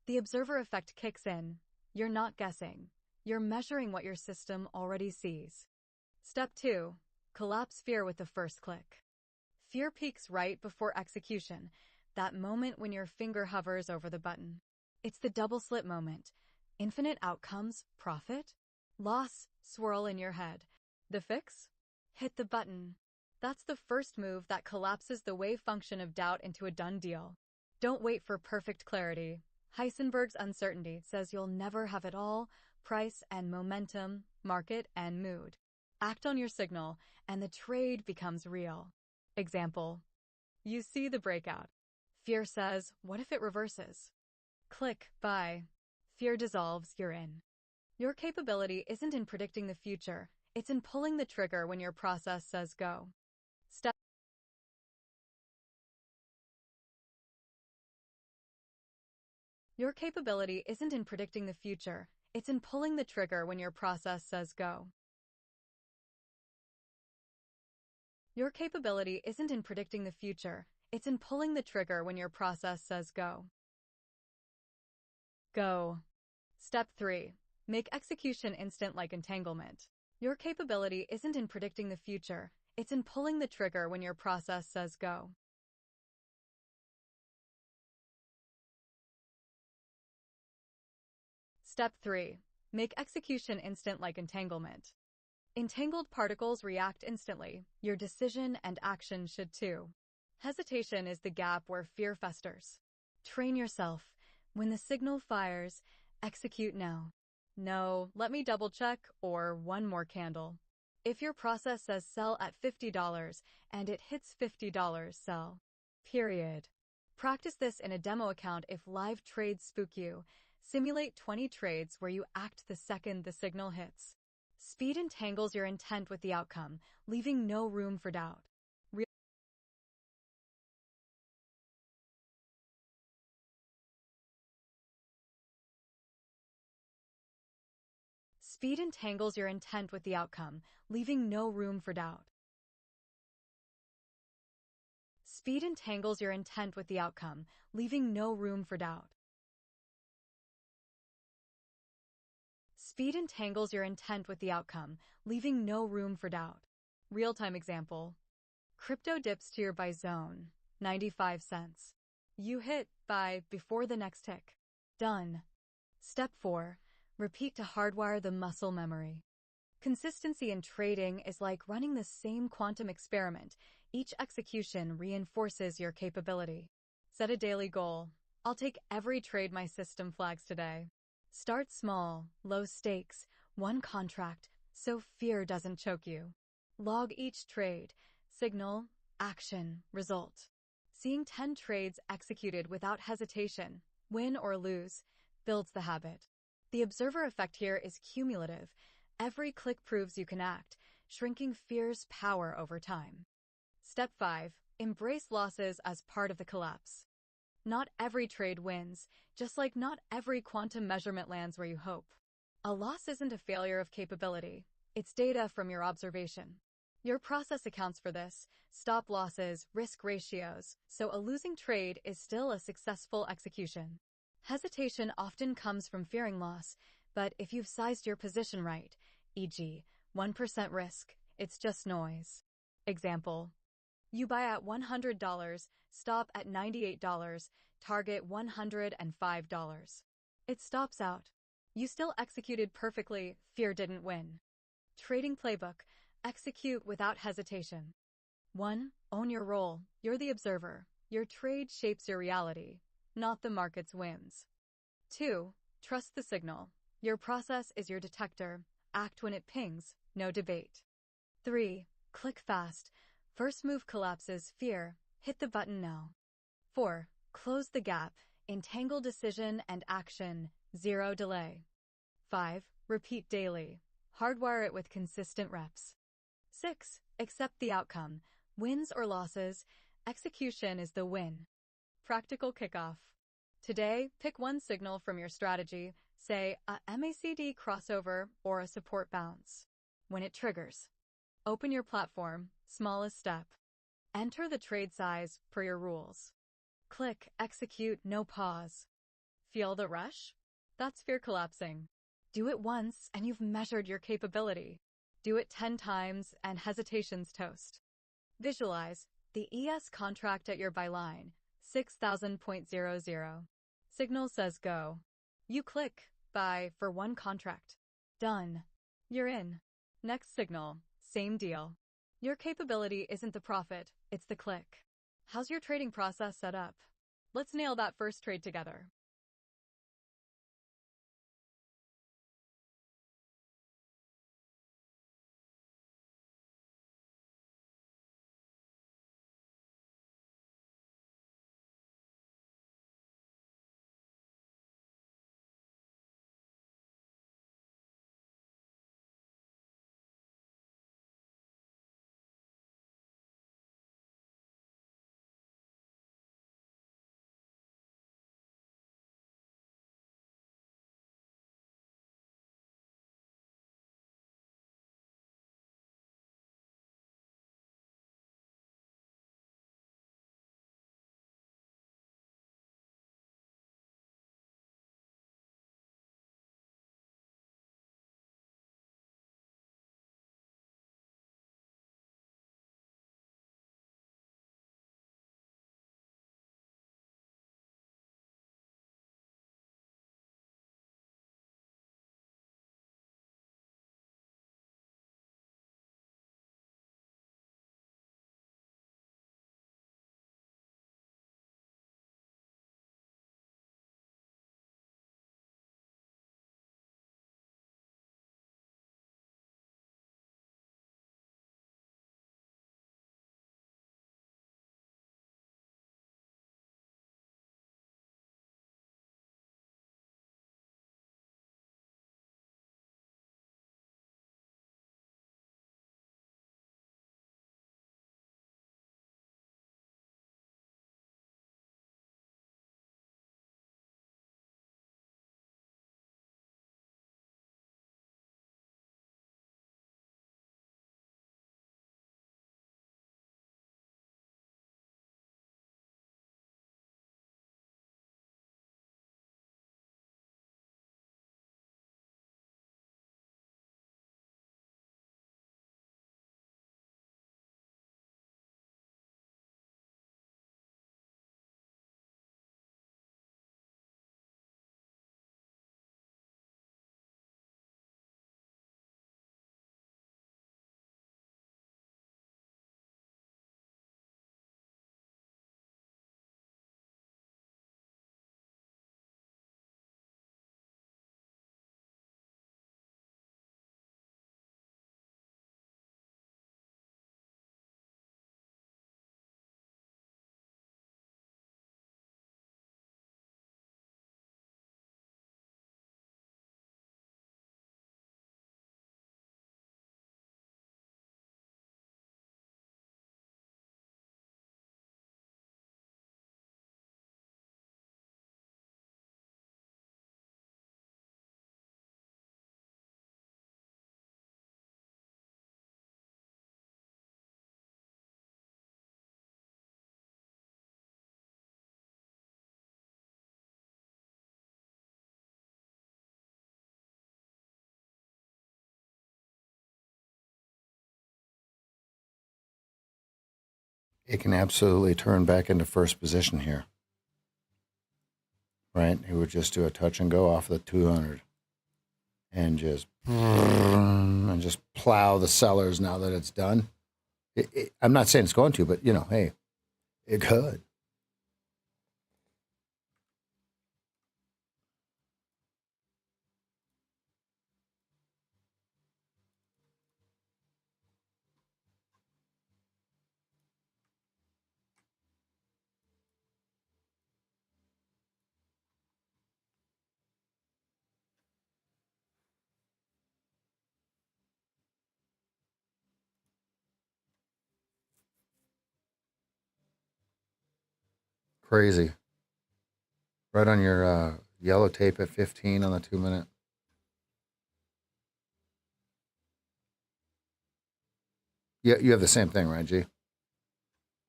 The observer effect kicks in. You're not guessing. You're measuring what your system already sees. Step 2. Collapse fear with the first click. Fear peaks right before execution, that moment when your finger hovers over the button. It's the double slit moment. Infinite outcomes, profit, loss, swirl in your head. The fix? Hit the button. That's the first move that collapses the wave function of doubt into a done deal. Don't wait for perfect clarity. Heisenberg's uncertainty says you'll never have it all: price and momentum, market and mood. Act on your signal, and the trade becomes real. Example: you see the breakout. Fear says, what if it reverses? Click buy. Fear dissolves, you're in. Your capability isn't in predicting the future, it's in pulling the trigger when your process says go. Your capability isn't in predicting the future, it's in pulling the trigger when your process says go. Your capability isn't in predicting the future, it's in pulling the trigger when your process says go. Go. Step 3. Make execution instant like entanglement. Your capability isn't in predicting the future, it's in pulling the trigger when your process says go. Step 3. Make execution instant like entanglement. Entangled particles react instantly. Your decision and action should too. Hesitation is the gap where fear festers. Train yourself. When the signal fires, execute now. No, let me double check, or one more candle. If your process says sell at $50 and it hits $50, sell. Period. Practice this in a demo account if live trades spook you. Simulate 20 trades where you act the second the signal hits. Speed entangles your intent with the outcome, leaving no room for doubt. Speed entangles your intent with the outcome, leaving no room for doubt. Speed entangles your intent with the outcome, leaving no room for doubt. Speed entangles your intent with the outcome, leaving no room for doubt. Real-time example. Crypto dips to your buy zone, 95 cents. You hit buy before the next tick. Done. Step 4. Repeat to hardwire the muscle memory. Consistency in trading is like running the same quantum experiment. Each execution reinforces your capability. Set a daily goal. I'll take every trade my system flags today. Start small, low stakes, one contract, so fear doesn't choke you. Log each trade, signal, action, result. Seeing 10 trades executed without hesitation, win or lose, builds the habit. The observer effect here is cumulative. Every click proves you can act, shrinking fear's power over time. Step 5. Embrace losses as part of the collapse. Not every trade wins, just like not every quantum measurement lands where you hope. A loss isn't a failure of capability, it's data from your observation. Your process accounts for this: stop losses, risk ratios, so a losing trade is still a successful execution. Hesitation often comes from fearing loss, but if you've sized your position right, e.g., 1% risk, it's just noise. Example: you buy at $100, stop at $98, target $105. It stops out. You still executed perfectly, fear didn't win. Trading playbook: execute without hesitation. 1. Own your role. You're the observer. Your trade shapes your reality, not the market's whims. 2. Trust the signal. Your process is your detector. Act when it pings, no debate. 3. Click fast. First move collapses fear. Hit the button now. 4. Close the gap. Entangle decision and action. Zero delay. 5. Repeat daily. Hardwire it with consistent reps. 6. Accept the outcome. Wins or losses, execution is the win. Practical kickoff. Today, pick one signal from your strategy, say a MACD crossover or a support bounce. When it triggers, open your platform, smallest step. Enter the trade size per your rules. Click execute, no pause. Feel the rush? That's fear collapsing. Do it once and you've measured your capability. Do it 10 times and hesitation's toast. Visualize the ES contract at your buy line, 6,000.00. Signal says go. You click buy for one contract. Done. You're in. Next signal, same deal. Your capability isn't the profit, it's the click. How's your trading process set up? Let's nail that first trade together. it can absolutely turn back into first position here. Right? It would just do a touch and go off the 200 and just plow the sellers now that it's done. I'm not saying it's going to, but hey, it could. Crazy. Right on your yellow tape at 15 on the 2-minute. Yeah, you have the same thing, right, G?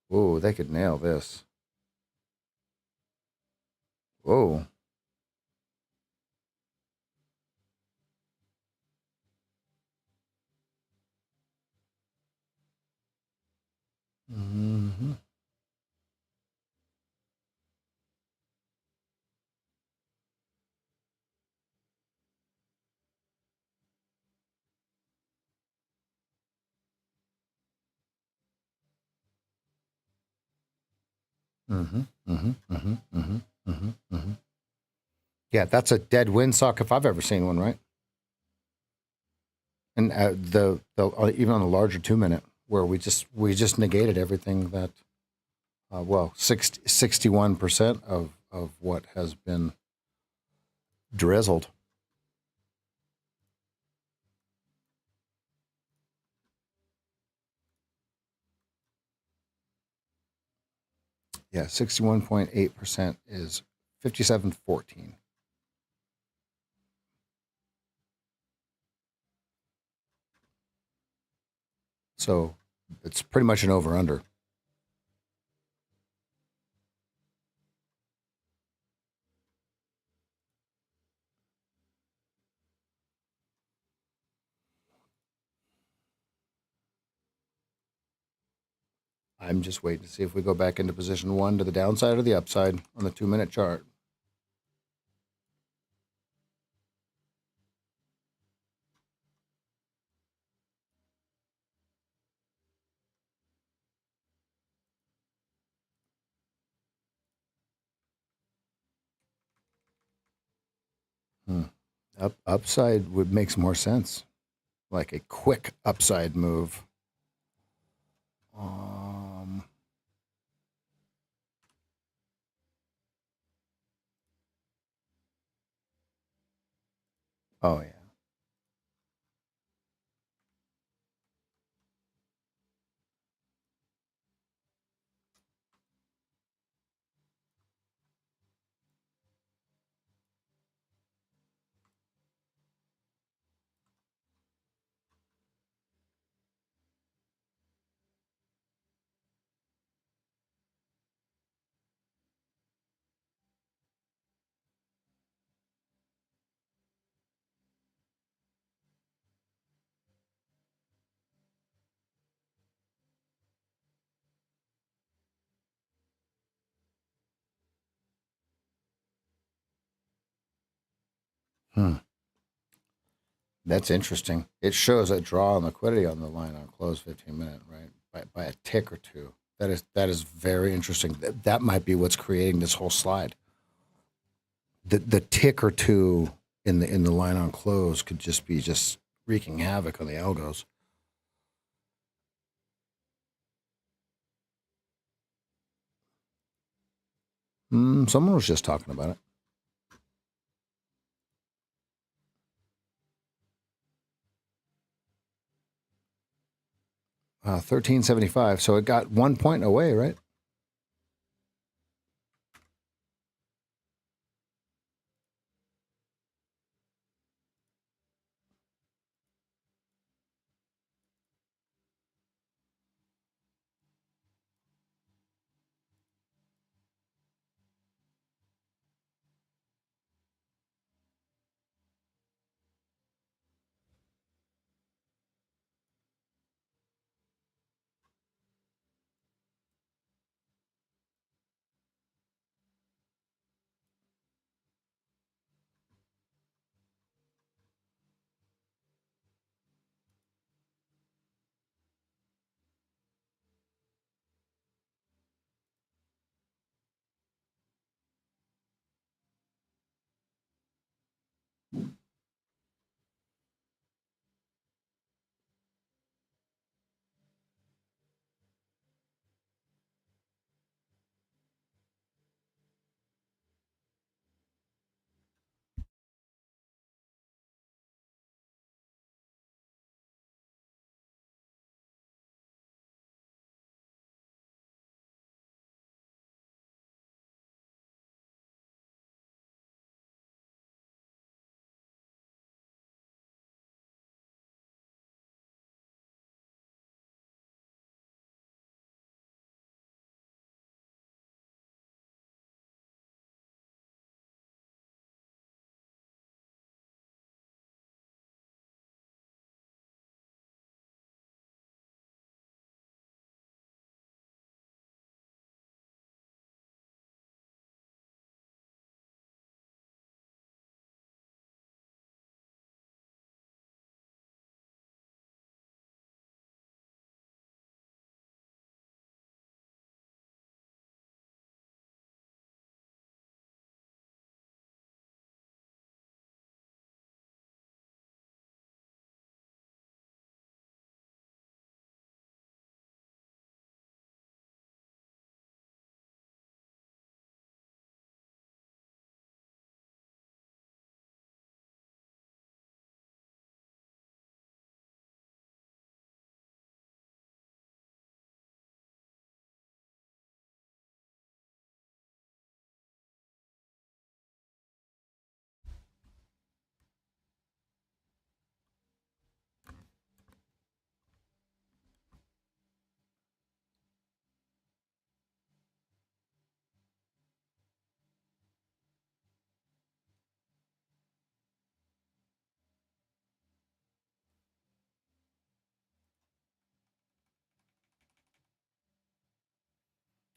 Whoa, they could nail this. Whoa. Mm-hmm. Mm-hmm. Mm-hmm. Mm-hmm. Mm-hmm. Mm-hmm. Mm-hmm. Yeah, that's a dead windsock if I've ever seen one, right? And the even on the larger 2-minute, where we just negated everything that 61% of what has been drizzled. Yeah, 61.8% is 57.14. So it's pretty much an over under. I'm just waiting to see if we go back into position 1 to the downside or the upside on the 2-minute chart. Upside would makes more sense, like a quick upside move. Oh yeah. That's interesting. It shows a draw on liquidity on the line on close 15-minute, right? By a tick or two. That is very interesting. That might be what's creating this whole slide. The tick or two in the line on close could just be wreaking havoc on the algos. Someone was just talking about it. 1375. So it got 1 point away, right?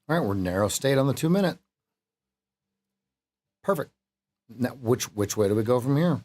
All right, we're narrow state on the 2 minute. Perfect. Now, which way do we go from here?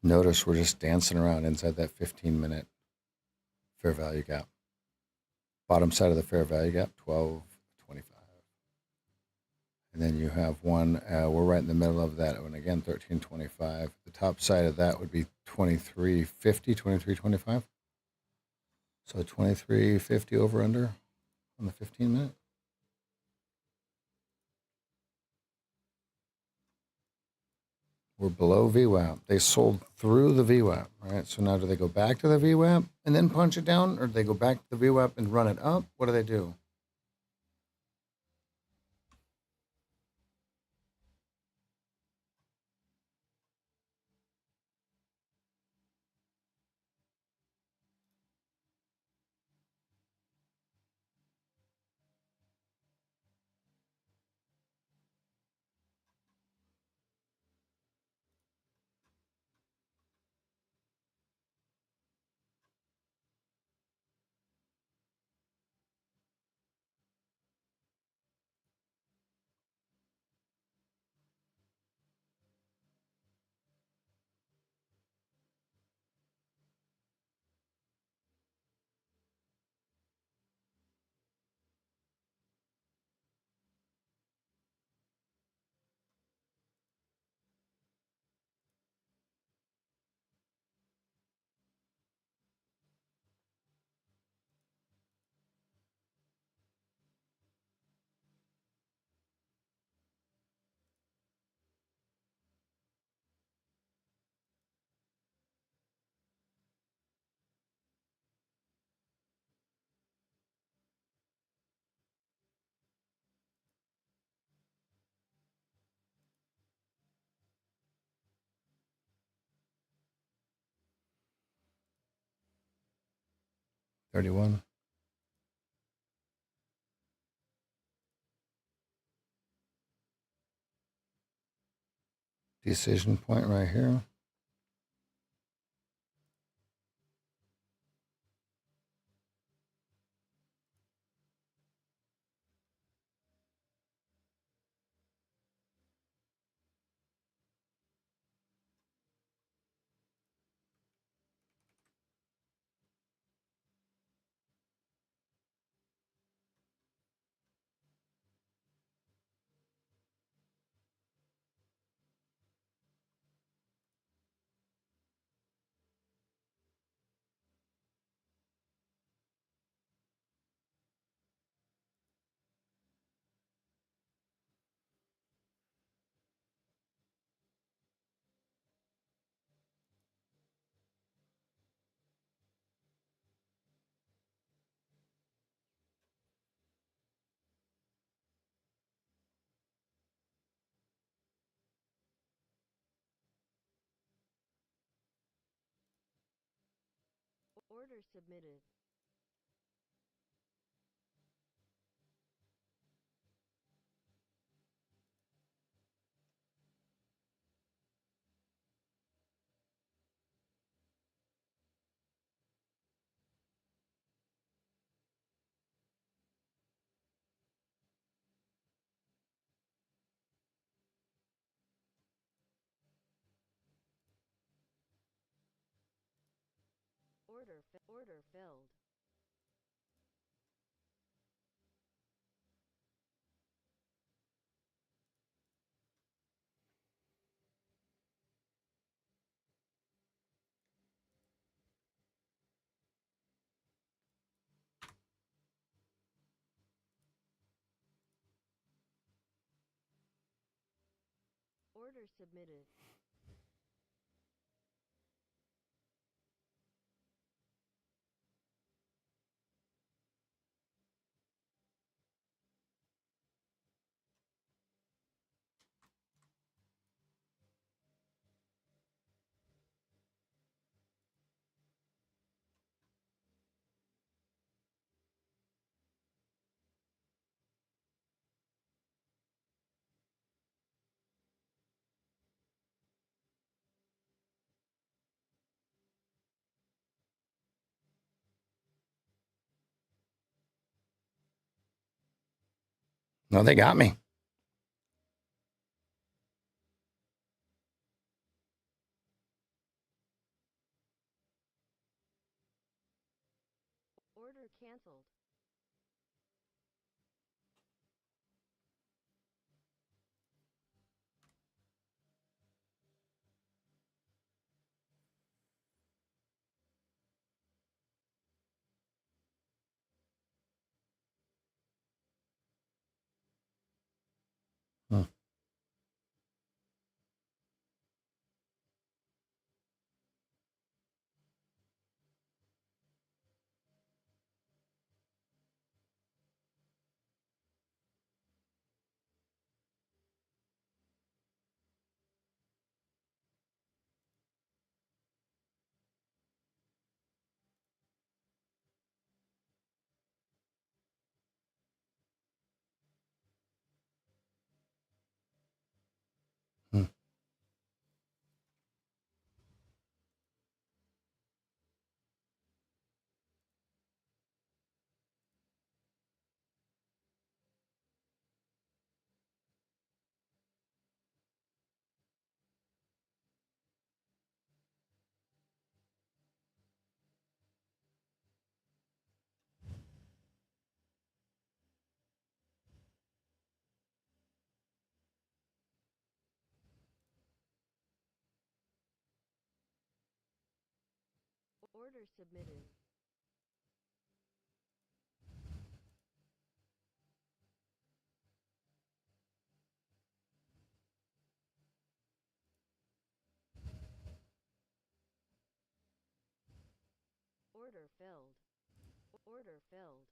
Notice we're just dancing around inside that 15-minute fair value gap. Bottom side of the fair value gap, 12.25. And then you have one, we're right in the middle of that one again, 13.25. The top side of that would be 23.50, 23.25. So 23.50 over under on the 15-minute. We're below VWAP. They sold through the VWAP, right? So now do they go back to the VWAP and then punch it down, or do they go back to the VWAP and run it up? What do they do? 31. Decision point right here. Order submitted. Order filled. Order submitted. No, they got me. Order canceled. Hmm. Hmm. Order submitted. Order filled. Order filled.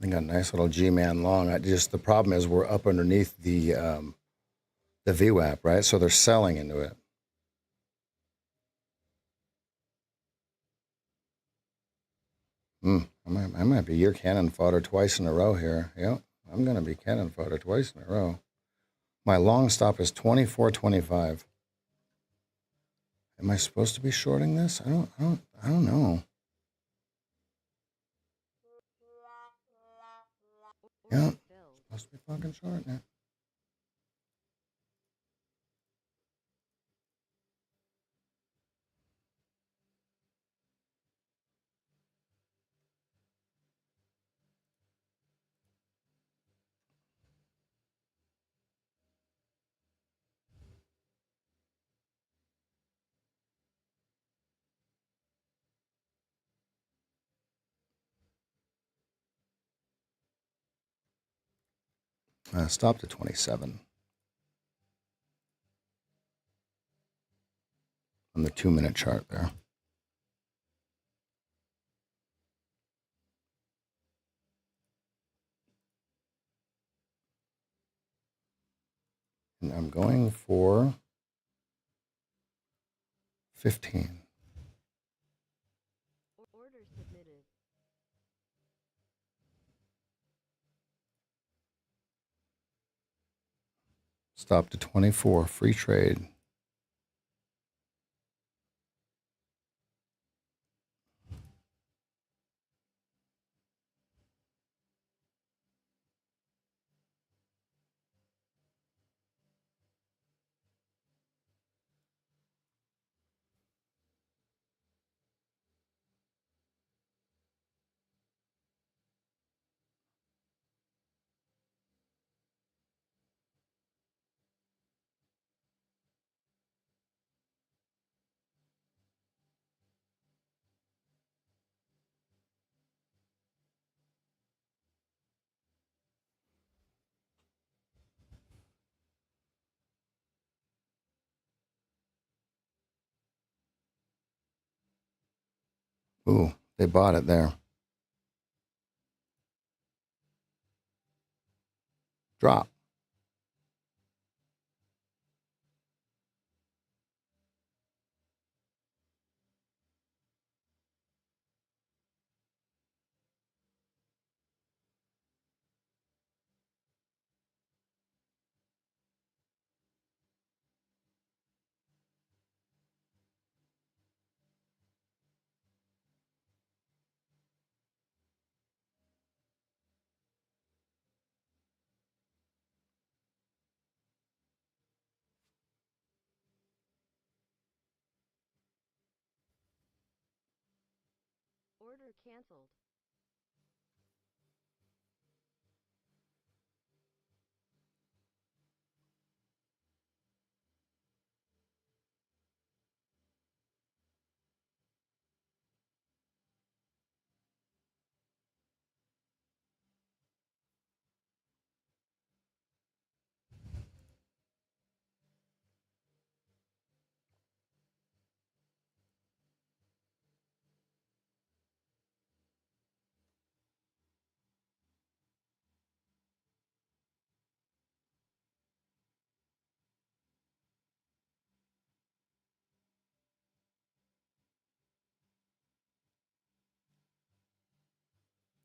They got a nice little G-man long. The problem is we're up underneath the VWAP, right? So they're selling into it. I might be your cannon fodder twice in a row here. Yep, I'm going to be cannon fodder twice in a row. My long stop is 24.25. Am I supposed to be shorting this? I don't know. Yeah, supposed to be fucking shorting it. Stopped at 27 on the 2-minute chart there. And I'm going for 15. Order submitted. Stopped at 24. Free trade. Ooh, they bought it there. Drop. Order canceled.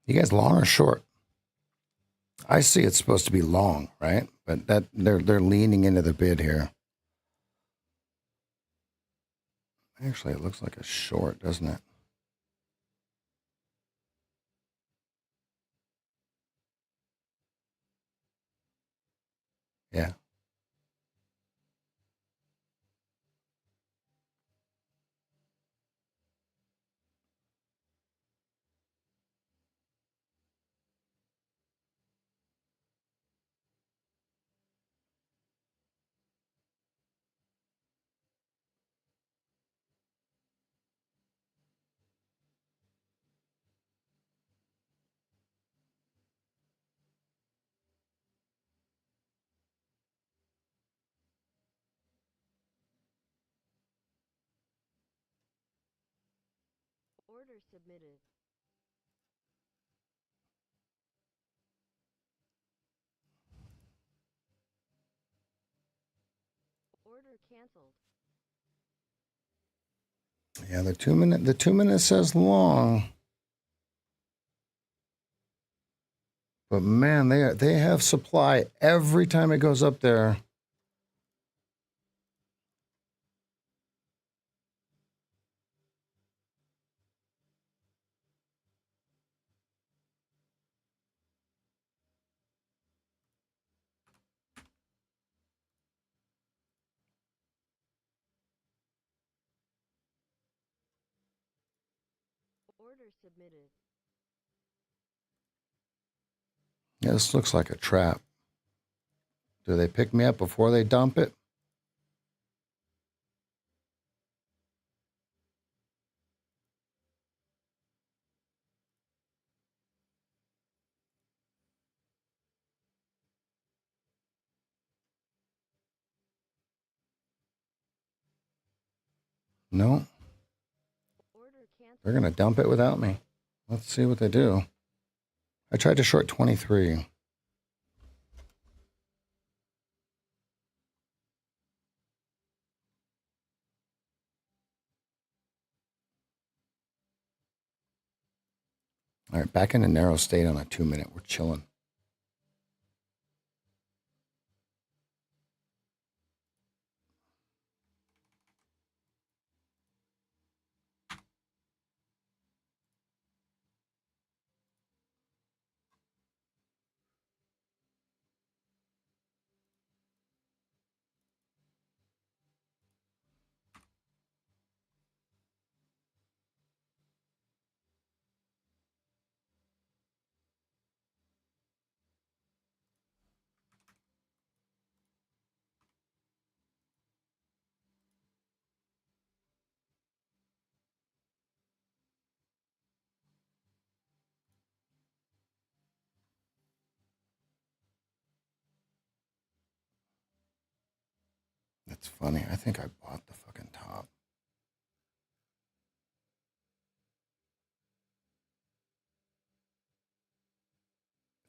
You guys long or short? I see it's supposed to be long, right? But that they're leaning into the bid here. Actually, it looks like a short, doesn't it? Yeah. Order submitted. canceled. Yeah, the 2 minute says long. But man, they have supply every time it goes up there. Order submitted. Yeah, this looks like a trap. Do they pick me up before they dump it? No, Order canceled. they're going to dump it without me. Let's see what they do. I tried to short 23. All right, back in a narrow state on a 2 minute. We're chilling. That's funny. I think I bought the fucking top.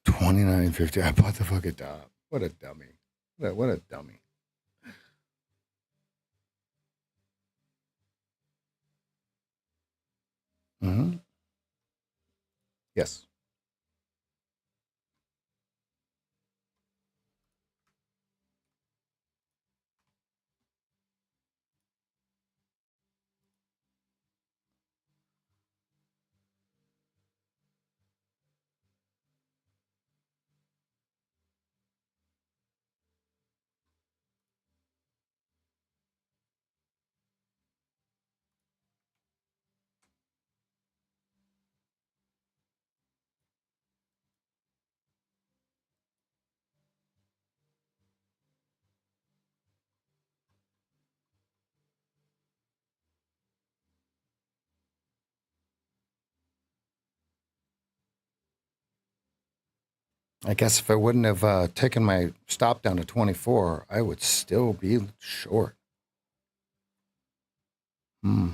29.50. I bought the fucking top. What a dummy. What a dummy. Mm-hmm. Yes. I guess if I wouldn't have taken my stop down to 24, I would still be short. Hmm.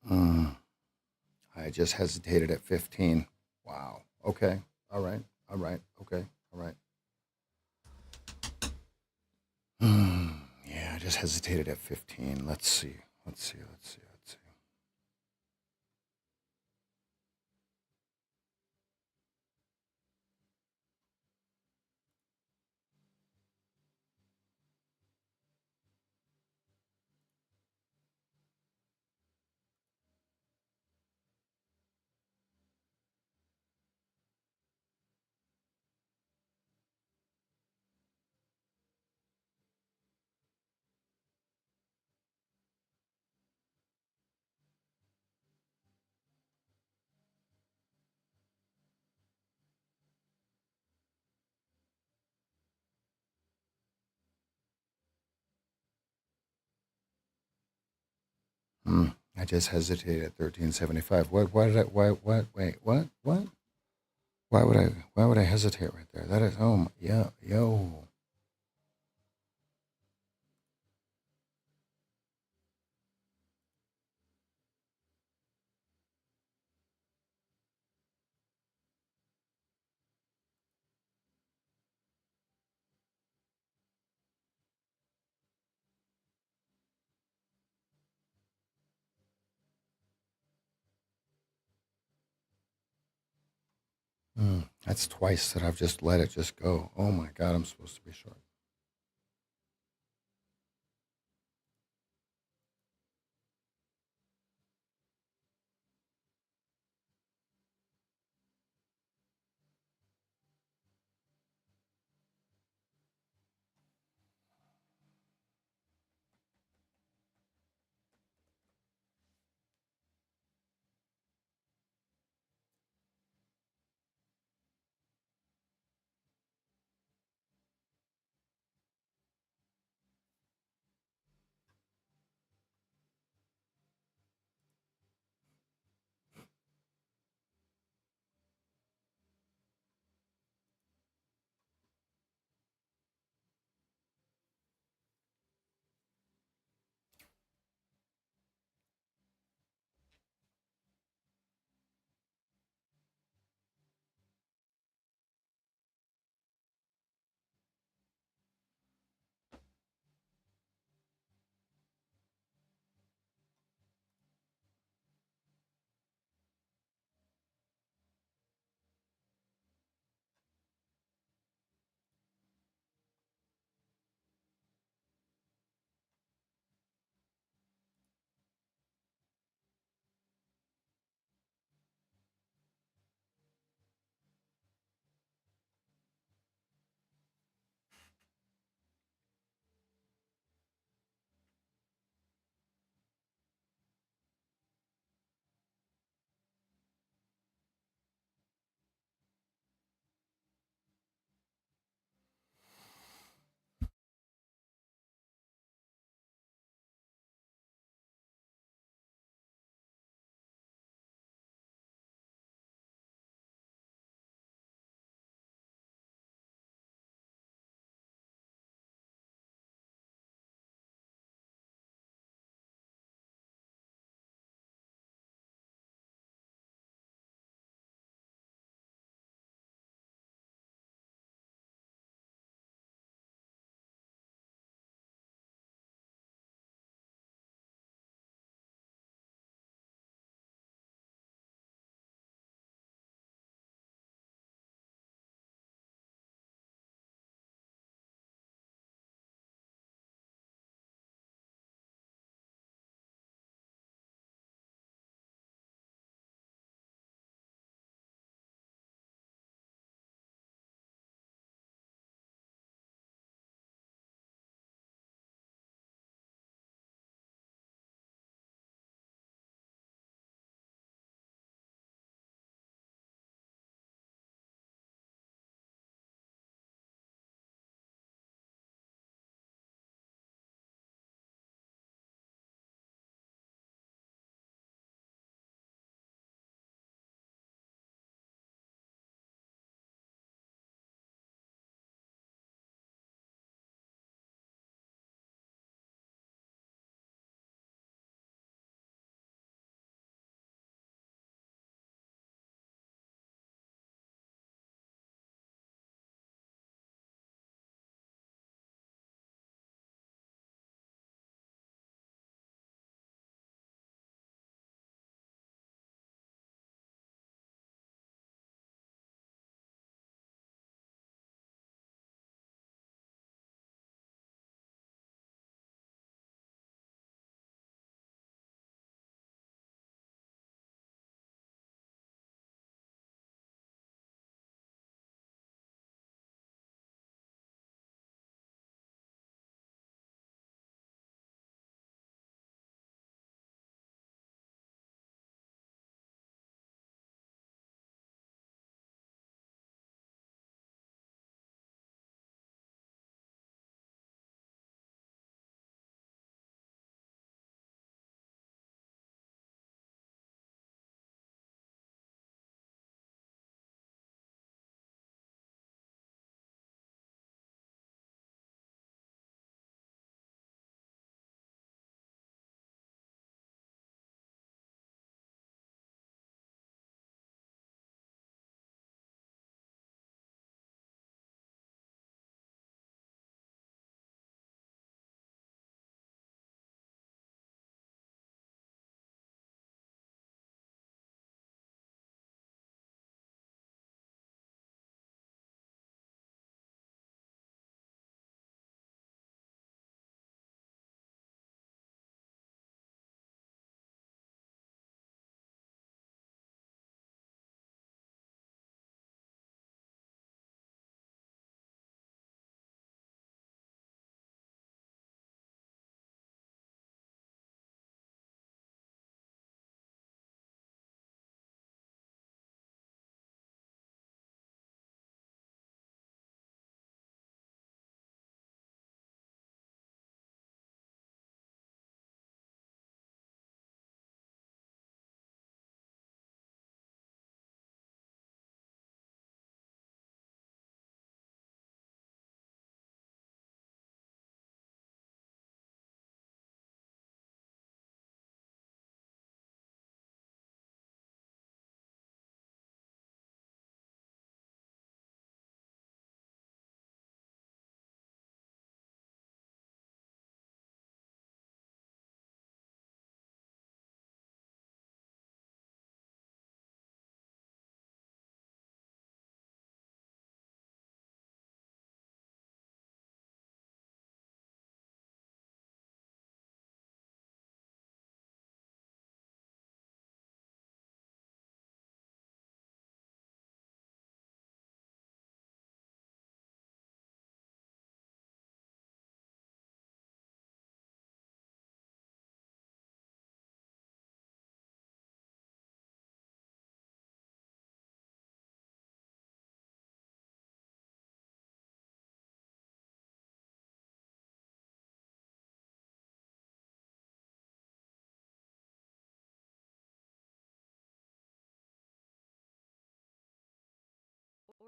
Hmm. I just hesitated at 15. Wow. Okay. All right. All right. Okay. All right. Hmm. Yeah, I just hesitated at 15. Let's see. Let's see. Let's see. Let's see. I just hesitated at 1375. What? Why did I? What? Wait. What? What? Why would I? Why would I hesitate right there? That is. Oh my, yeah. Yo. That's twice that I've just let it just go. Oh my God, I'm supposed to be short.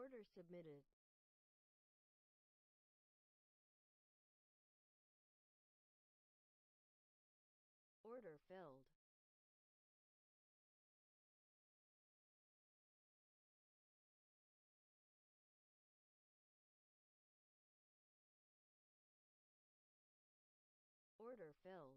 Order submitted. Order filled. Order filled.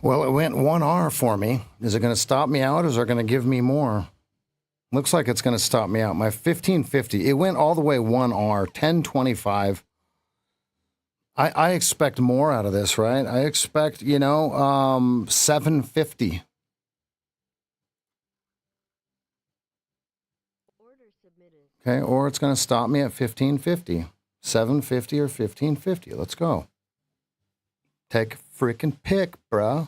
Well, it went 1R for me. Is it going to stop me out or is it going to give me more? Looks like it's going to stop me out. My 1550, it went all the way 1R, 1025. I expect more out of this, right? I expect, 750. Order submitted. Okay, or it's going to stop me at 1550. 750 or 1550. Let's go. Take a freaking pick, bro.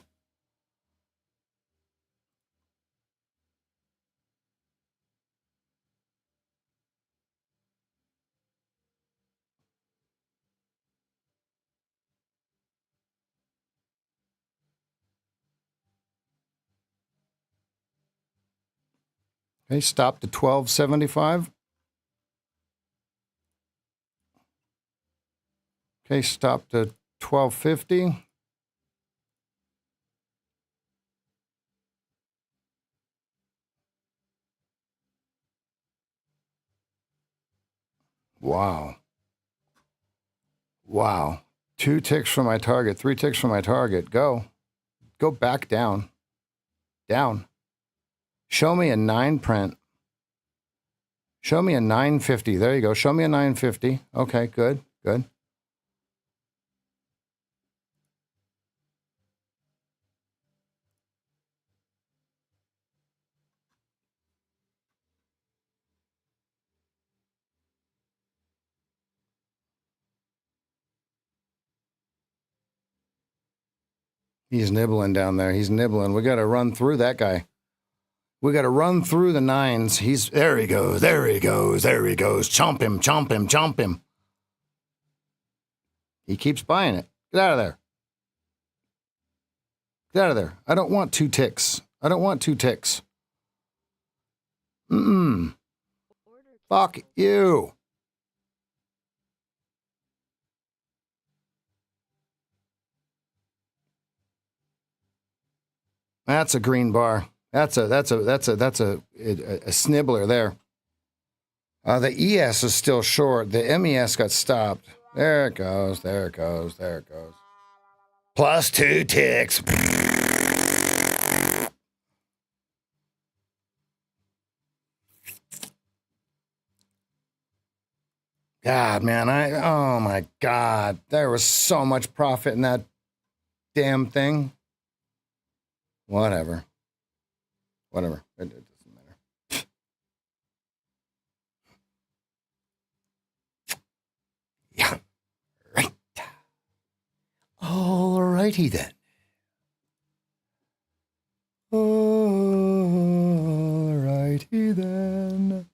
Okay, stop to 1275. Okay, stop to 1250. Wow. Wow. 2 ticks from my target, 3 ticks from my target. Go. Go back down. Down. Show me a 9 print. Show me a 950. There you go. Show me a 950. Okay, good, good. He's nibbling down there. He's nibbling. We got to run through that guy. We got to run through the 9s. There he goes. There he goes. There he goes. Chomp him, chomp him, chomp him. He keeps buying it. Get out of there. Get out of there. I don't want 2 ticks. I don't want 2 ticks. Order Fuck canceled. you. That's a green bar. That's a snibbler there. The ES is still short. The MES got stopped. There it goes. There it goes. There it goes. Plus 2 ticks. God, man, oh my God. There was so much profit in that damn thing. Whatever. Whatever. It doesn't matter. Yeah. Right. All righty then. All righty then.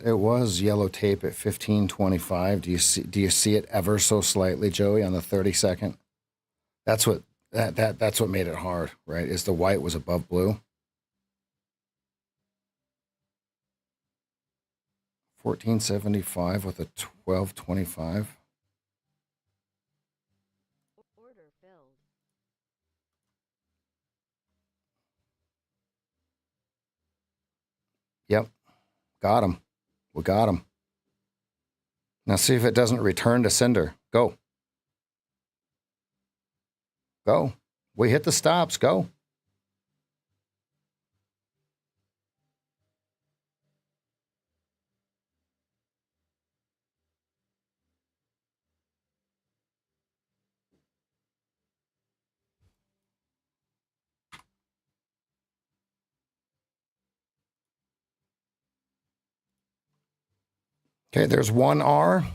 It was yellow tape at 1525. Do you see it ever so slightly, Joey, on the 32nd? That's what that's what made it hard, right? Is the white was above blue. 1475 with a 1225. Order filled. Yep. Got him. We got him. Now see if it doesn't return to sender. Go. Go. We hit the stops. Go. Okay, there's 1R.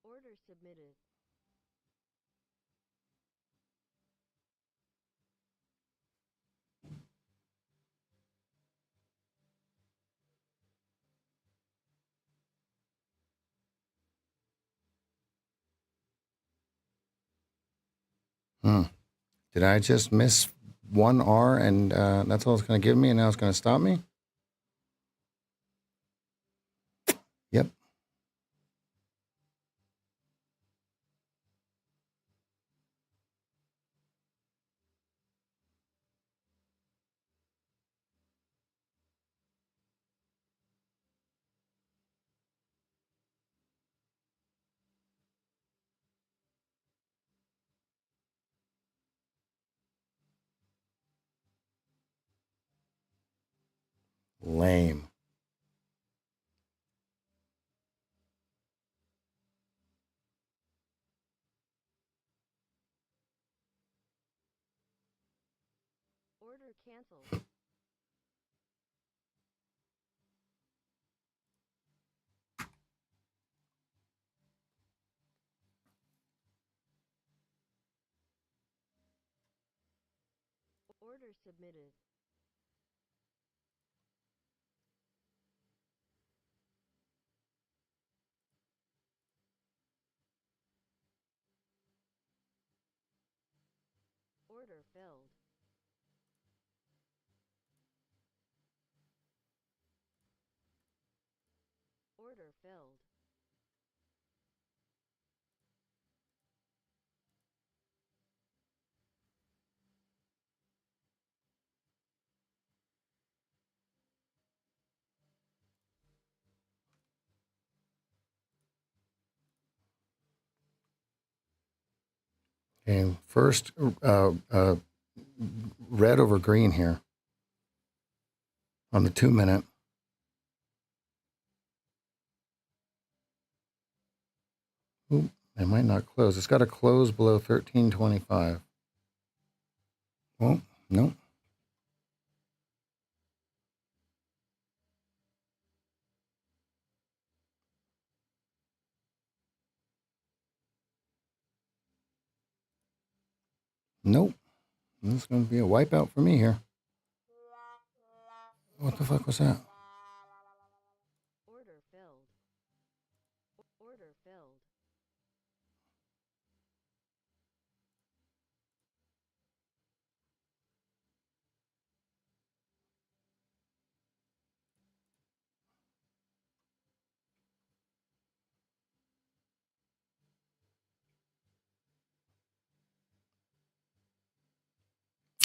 Order submitted. Did I just miss 1R and that's all it's going to give me and now it's going to stop me? Yep. Lame. Order canceled. Order submitted. Order filled. Order filled. Okay, first red over green here on the 2-minute. Oop, it might not close. It's got to close below 1325. Oh, no. Nope. This is going to be a wipeout for me here. What the fuck was that? Order filled. Order filled.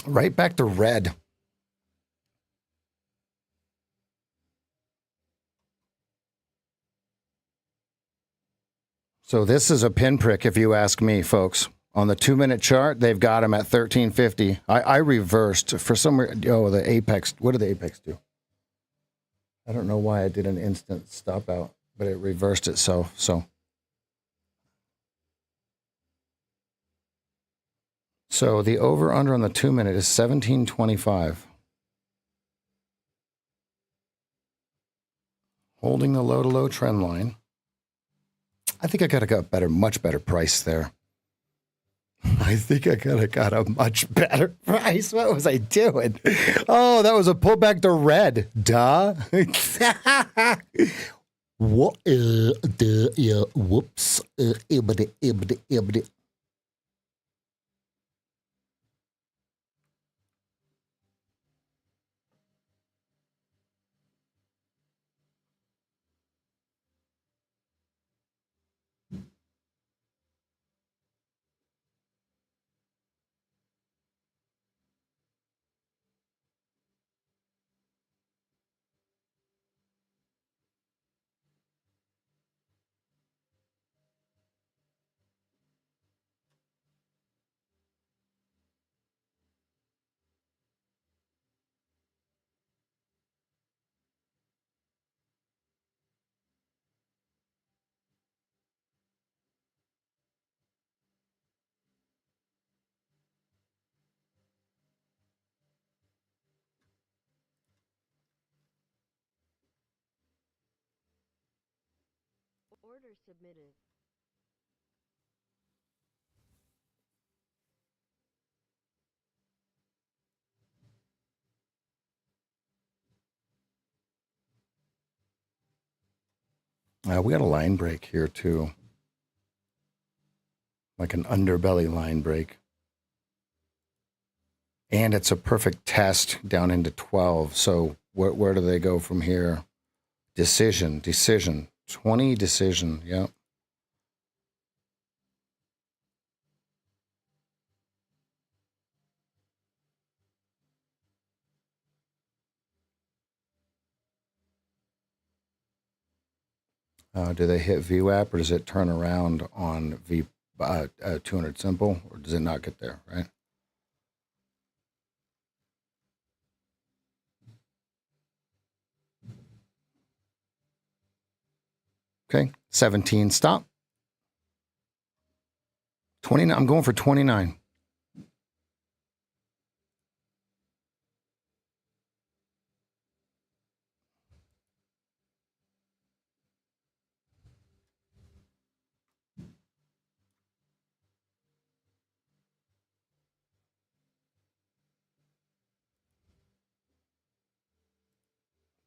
Right back to red. So this is a pinprick, if you ask me, folks. On the 2-minute chart, they've got him at 1350. I reversed for some reason. Oh, the apex. What did the apex do? I don't know why I did an instant stop out, but it reversed itself. So the over under on the 2-minute is 1725. Holding the low to low trend line. I think I could have got better, much better price there. I think I could have got a much better price. What was I doing? Oh, that was a pullback to red. Duh. What? Whoops. Order submitted. We got a line break here too, like an underbelly line break. And it's a perfect test down into 12. So where do they go from here? Decision. 20 decision. Yep. Do they hit VWAP or does it turn around on 200 simple, or does it not get there, right? Okay, 17 stop. 29. I'm going for 29.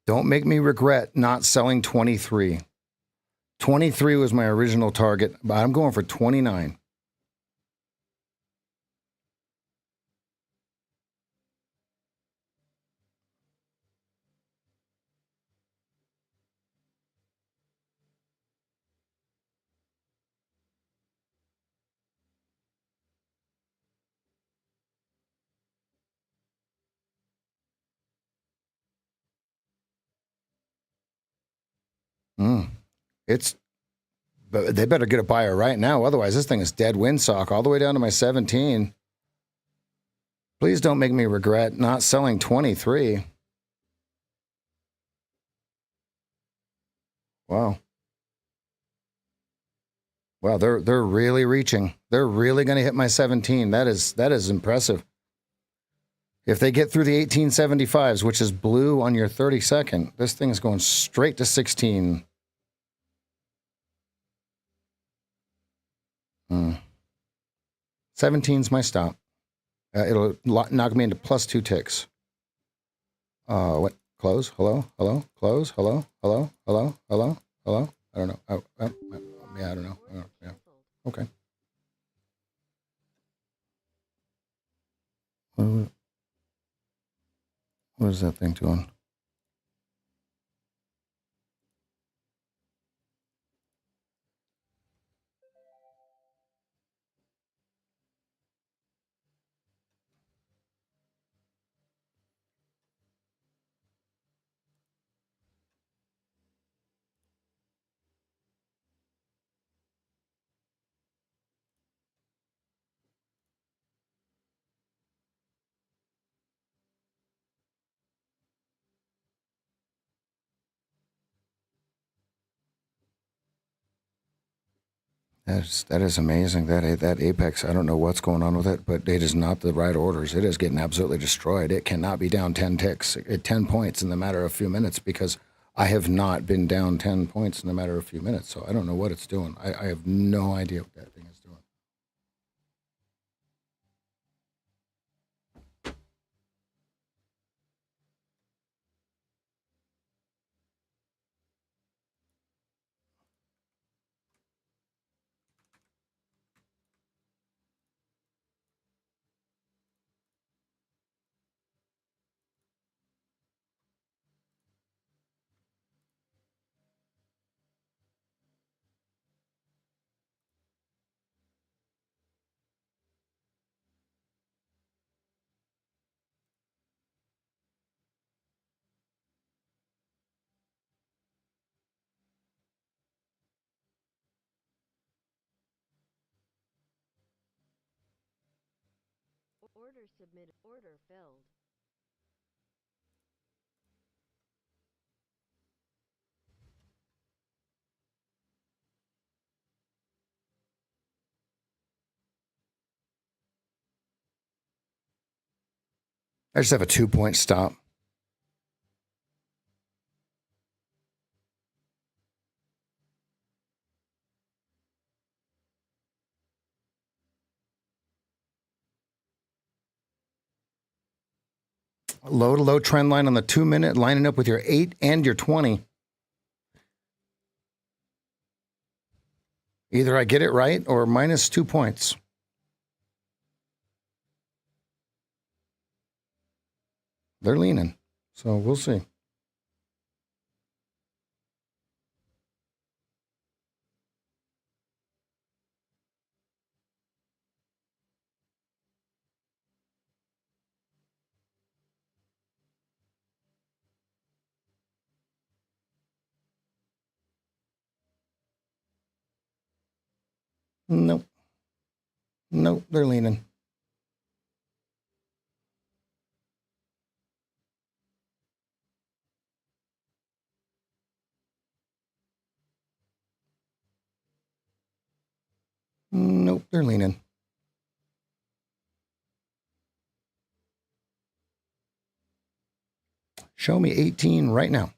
Don't make me regret not selling 23. 23 was my original target, but I'm going for 29. But they better get a buyer right now. Otherwise, this thing is dead windsock all the way down to my 17. Please don't make me regret not selling 23. Wow. Wow, they're really reaching. They're really going to hit my 17. That is impressive. If they get through the 1875s, which is blue on your 32nd, this thing is going straight to 16. 17's my stop. It'll knock me into plus 2 ticks. What? Close? Hello? Close? Hello? I don't know. Yeah, I don't know. Yeah. Okay. What is that thing doing? That is amazing. That apex, I don't know what's going on with it, but it is not the right orders. It is getting absolutely destroyed. It cannot be down 10 ticks, 10 points in the matter of a few minutes, because I have not been down 10 points in the matter of a few minutes. So I don't know what it's doing. I have no idea what that thing is doing. Order submitted. Order filled. I just have a 2-point stop. Low to low trend line on the 2-minute, lining up with your 8 and your 20. Either I get it right or minus 2 points. They're leaning. So we'll see. Nope. Nope, they're leaning. Nope, they're leaning. Show me 18 right now.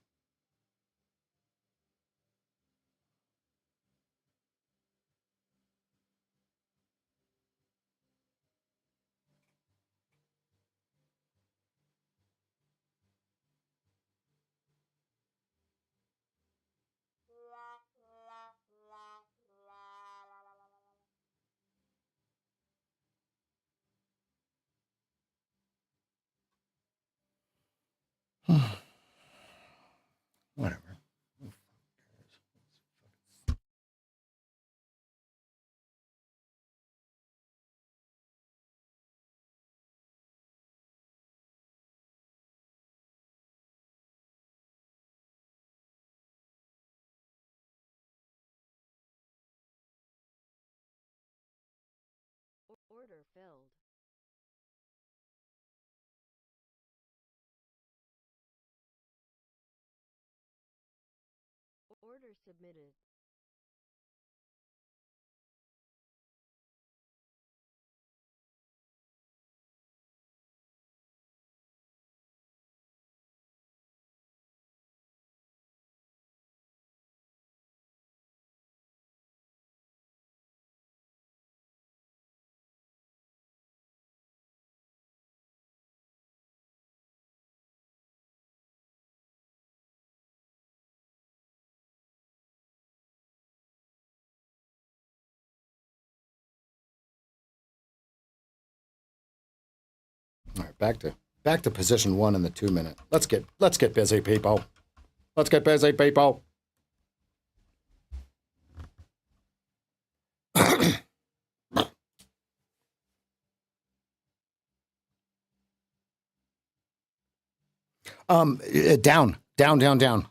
Whatever. Order filled. Order submitted. All right, back to position 1 in the 2-minute. Let's get busy, people. Let's get busy, people. Down, down, down, down.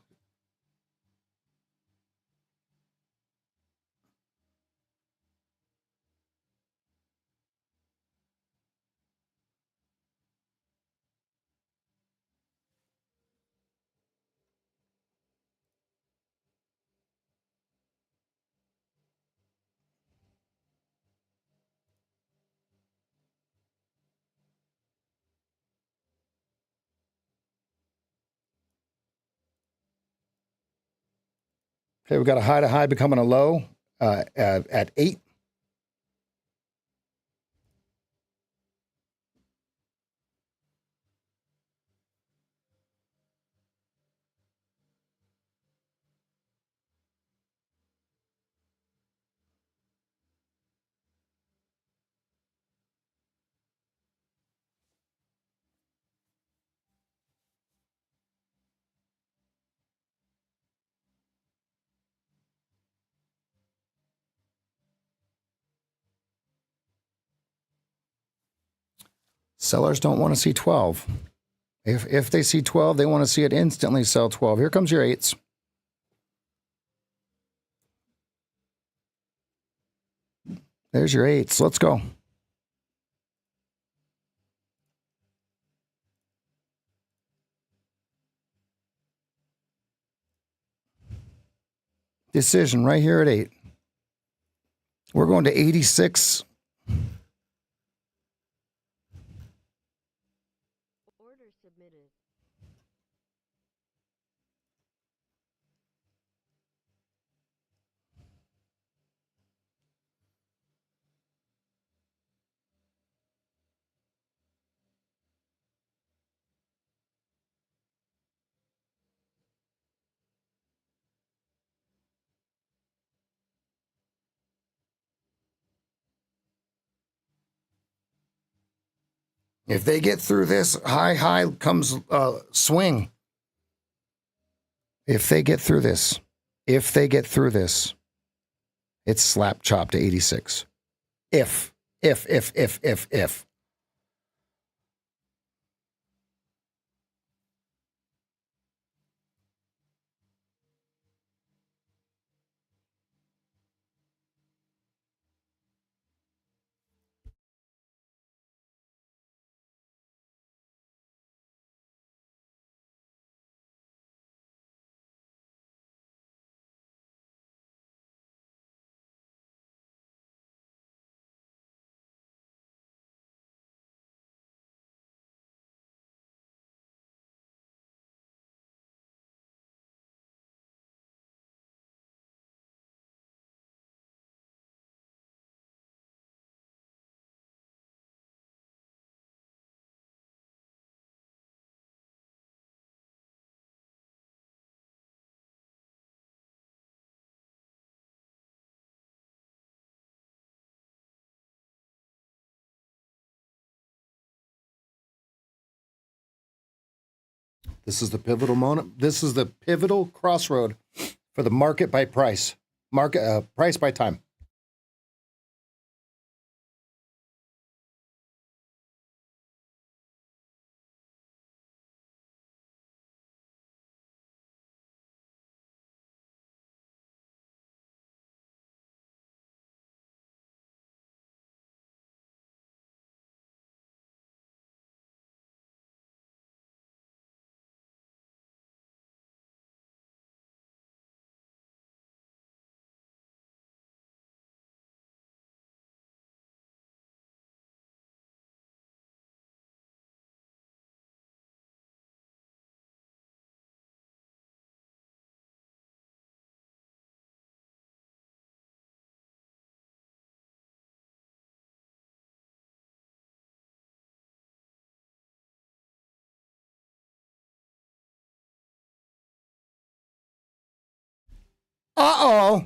Okay, we've got a high to high becoming a low at 8. Sellers don't want to see 12. If they see 12, they want to see it instantly sell 12. Here comes your 8s. There's your 8s. Let's go. Decision right here at 8. We're going to 86. Order submitted. If they get through this, high comes swing. If they get through this, it's slap chop to 86. If. This is the pivotal moment. This is the pivotal crossroad for the market by price. Price by time. Uh-oh.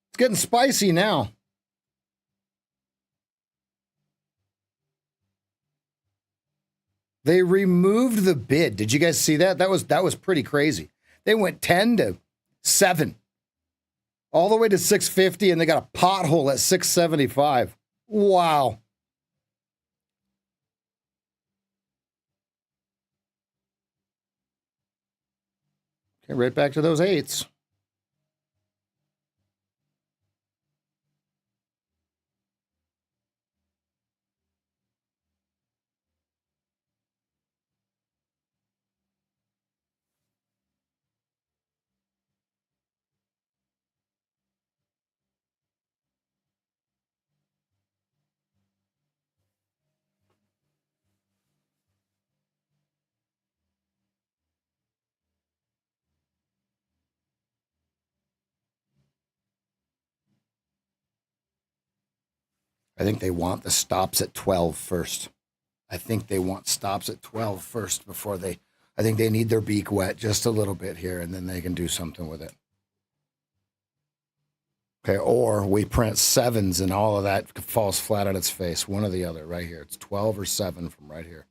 It's getting spicy now. They removed the bid. Did you guys see that? That was pretty crazy. They went 10 to 7. All the way to 650, and they got a pothole at 675. Wow. Okay, right back to those 8s. I think they want the stops at 12 first. I think they want stops at 12 first before I think they need their beak wet just a little bit here, and then they can do something with it. Okay, or we print 7s and all of that falls flat on its face. One or the other right here. It's 12 or 7 from right here.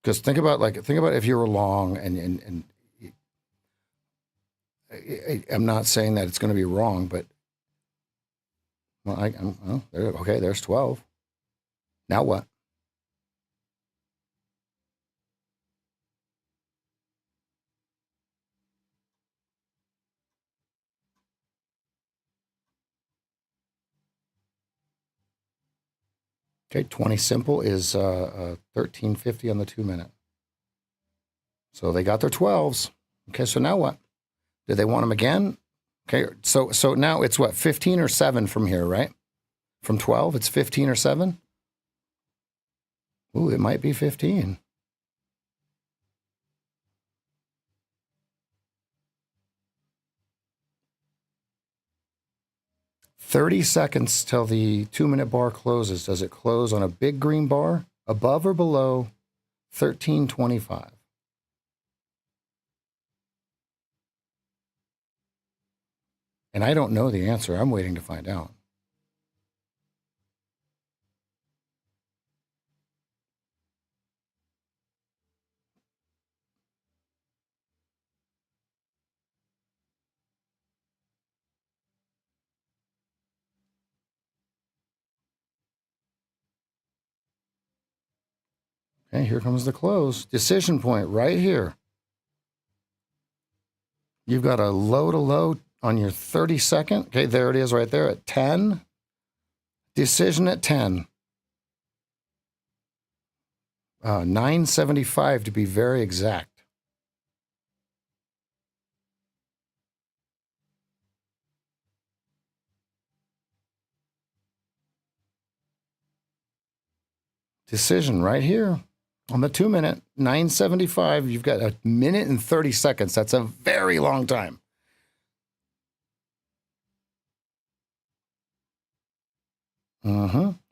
Because think about if you were long and I'm not saying that it's going to be wrong, but okay, there's 12. Now what? Okay, 20 simple is 1350 on the 2 minute. So they got their 12s. Okay, so now what? Do they want them again? Okay, so now it's what, 15 or 7 from here, right? From 12, it's 15 or 7? Ooh, it might be 15. "30 seconds till the 2 minute bar closes. Does it close on a big green bar above or below 1325? And I don't know the answer. I'm waiting to find out. Okay, here comes the close. Decision point right here. You've got a low to low on your 32nd. Okay, there it is right there at 10. Decision at 10. 975 to be very exact. Decision right here on the 2 minute, 975. You've got a minute and 30 seconds. That's a very long time.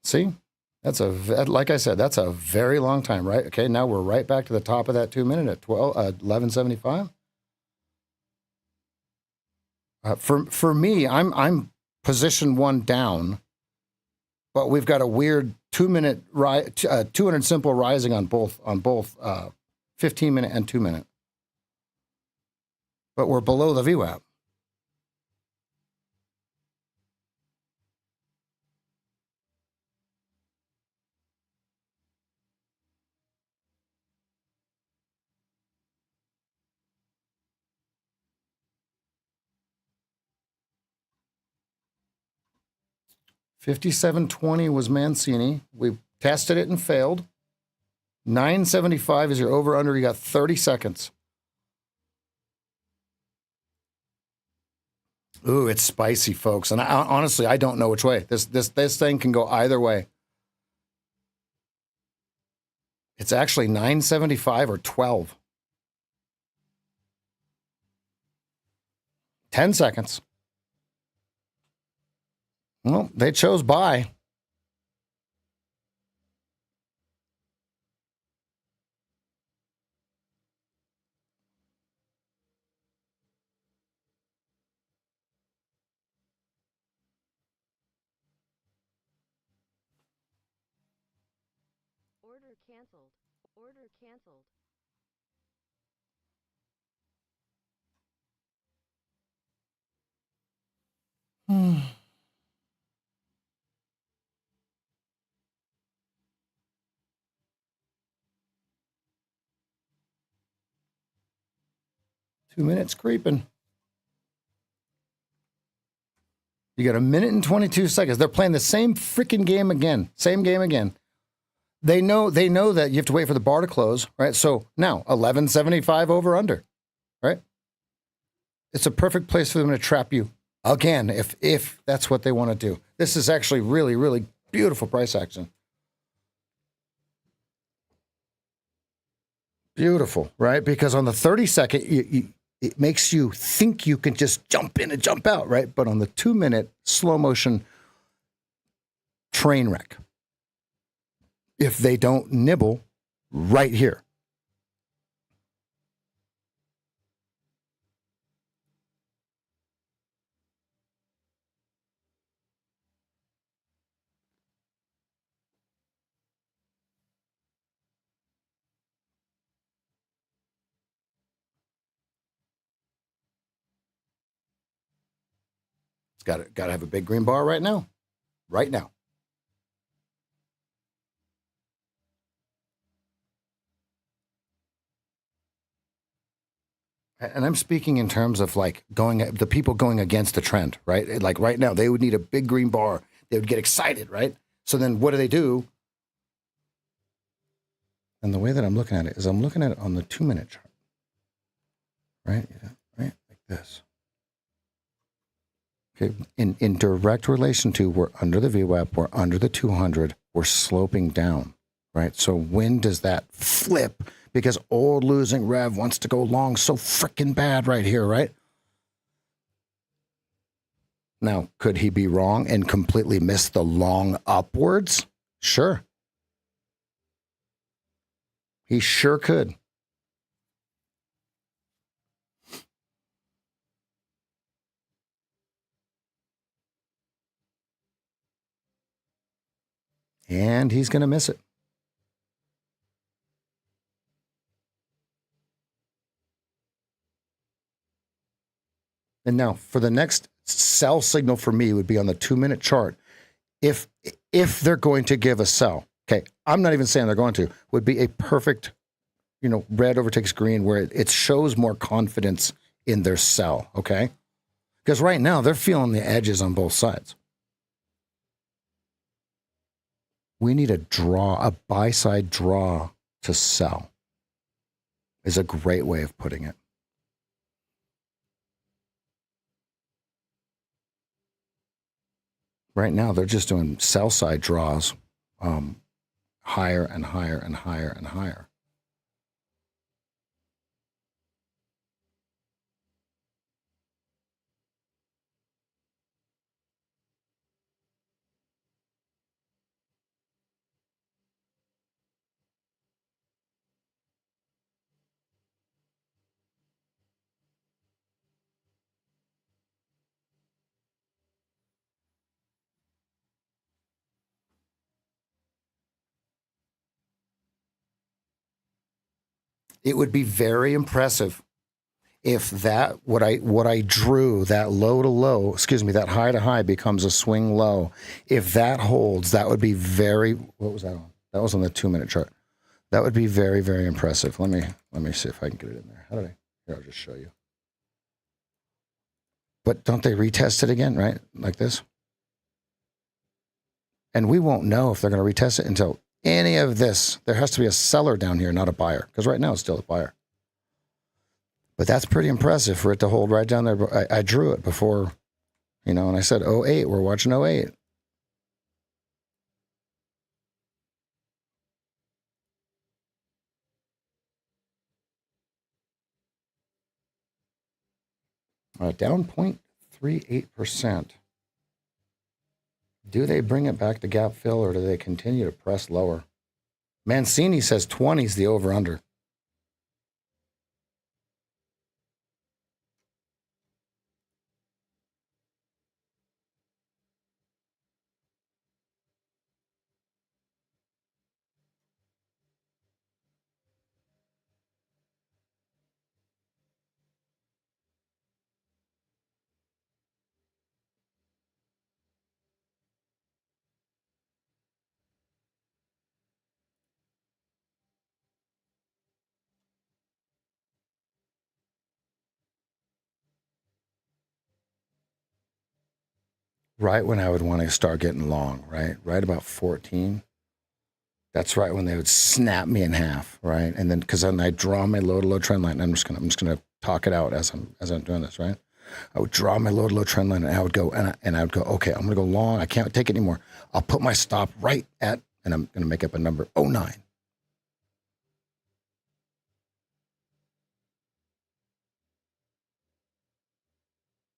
See, like I said, that's a very long time, right? Okay, now we're right back to the top of that 2 minute at 1175. For me, I'm position 1 down, but we've got a weird 2 minute 200 simple rising on both 15 minute and 2 minute, but we're below the VWAP. $57.20 was Mancini. We tested it and failed. 975 is your over under. You got 30 seconds. Ooh, it's spicy, folks. And honestly, I don't know which way. This thing can go either way. It's actually 975 or 12. 10 seconds. Well, they chose buy. Order canceled. Order canceled. Hmm. Two minutes creeping. You got a minute and 22 seconds. They're playing the same freaking game again. Same game again. They know that you have to wait for the bar to close, right? So now 1175 over under, right? It's a perfect place for them to trap you again if that's what they want to do. This is actually really, really beautiful price action. Beautiful, right? Because on the 30 second, it makes you think you can just jump in and jump out, right? But on the 2-minute slow motion train wreck, if they don't nibble right here, it's got to have a big green bar right now. Right now. And I'm speaking in terms of like the people going against the trend, right? Like right now, they would need a big green bar. They would get excited, right? So then what do? And the way that I'm looking at it is I'm looking at it on the 2-minute chart, right? Yeah, right, like this. Okay, in direct relation to, we're under the VWAP, we're under the 200, we're sloping down, right? So when does that flip? Because old losing Rev wants to go long so freaking bad right here, right? Now, could he be wrong and completely miss the long upwards? Sure. He sure could. And he's going to miss it. And now for the next sell signal for me would be on the 2-minute chart. If they're going to give a sell, okay, I'm not even saying they're going to, would be a perfect, red overtakes green where it shows more confidence in their sell, okay? Because right now they're feeling the edges on both sides. We need a buy-side draw to sell is a great way of putting it. Right now, they're just doing sell-side draws higher and higher and higher and higher. It would be very impressive if that what I drew, that low to low, that high to high becomes a swing low. If that holds, that would be very. What was that on? That was on the 2-minute chart. That would be very, very impressive. Let me see if I can get it in there. How did I? Here, I'll just show you. But don't they retest it again, right? Like this? And we won't know if they're going to retest it until any of this. There has to be a seller down here, not a buyer, because right now it's still a buyer. But that's pretty impressive for it to hold right down there. I drew it before, and I said 08, we're watching 08. Down 0.38%. Do they bring it back to gap fill or do they continue to press lower? Mancini says 20 is the over-under. Right when I would want to start getting long, right? Right about 14. That's right when they would snap me in half, right? And then because then I draw my low to low trend line, and I'm just gonna talk it out as I'm doing this, right? I would draw my low to low trend line, and I would go okay, I'm gonna go long. I can't take it anymore. I'll put my stop right at, and I'm gonna make up a number 09.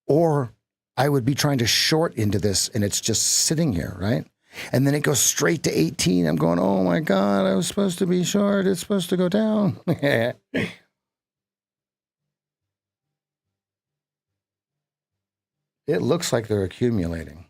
Or I would be trying to short into this and it's just sitting here, right? And then it goes straight to 18. I'm going, oh my God, I was supposed to be short. It's supposed to go down. It looks like they're accumulating.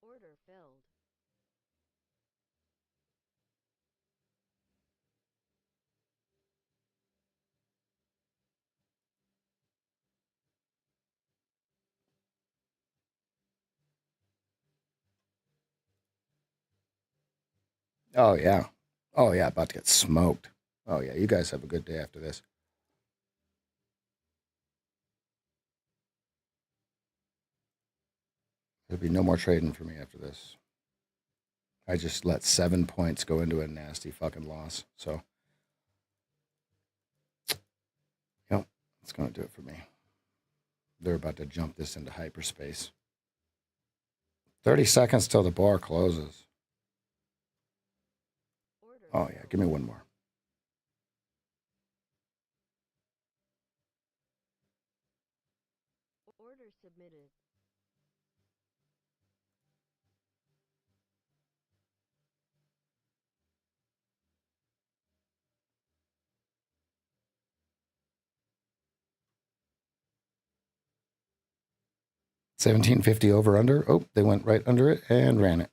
Order filled. Oh, yeah. Oh, yeah. About to get smoked. Oh, yeah. You guys have a good day after this. There'll be no more trading for me after this. I just let 7 points go into a nasty fucking loss. So, yep, it's going to do it for me. They're about to jump this into hyperspace. 30 seconds till the bar closes. Oh, yeah. Give me one more. Order submitted. $17.50 over under. Oh, they went right under it and ran it.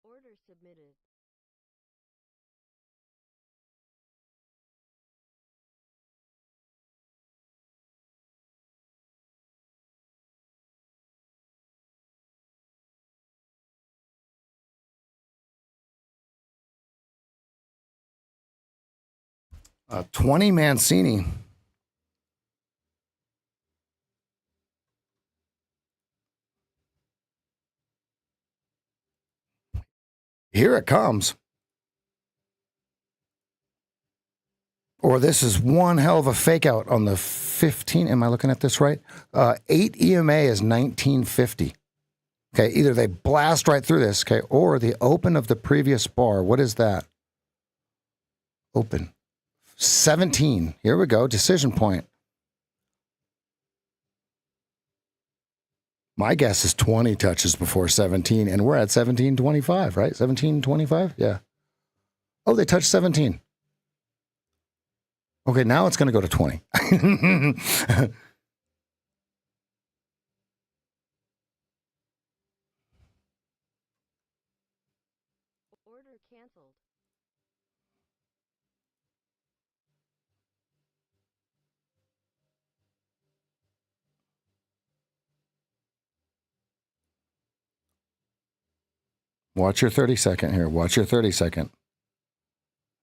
Order submitted. 20 Mancini. Here it comes. Or this is one hell of a fake out on the 15. Am I looking at this right? 8 EMA is 1950. Okay, either they blast right through this, okay, or the open of the previous bar. What is that? Open. 17. Here we go. Decision point. My guess is 20 touches before 17, and we're at 17.25, right? 17.25? Yeah. Oh, they touched 17. Okay, now it's going to go to 20. Order canceled. Watch your 30-second here. Watch your 30-second.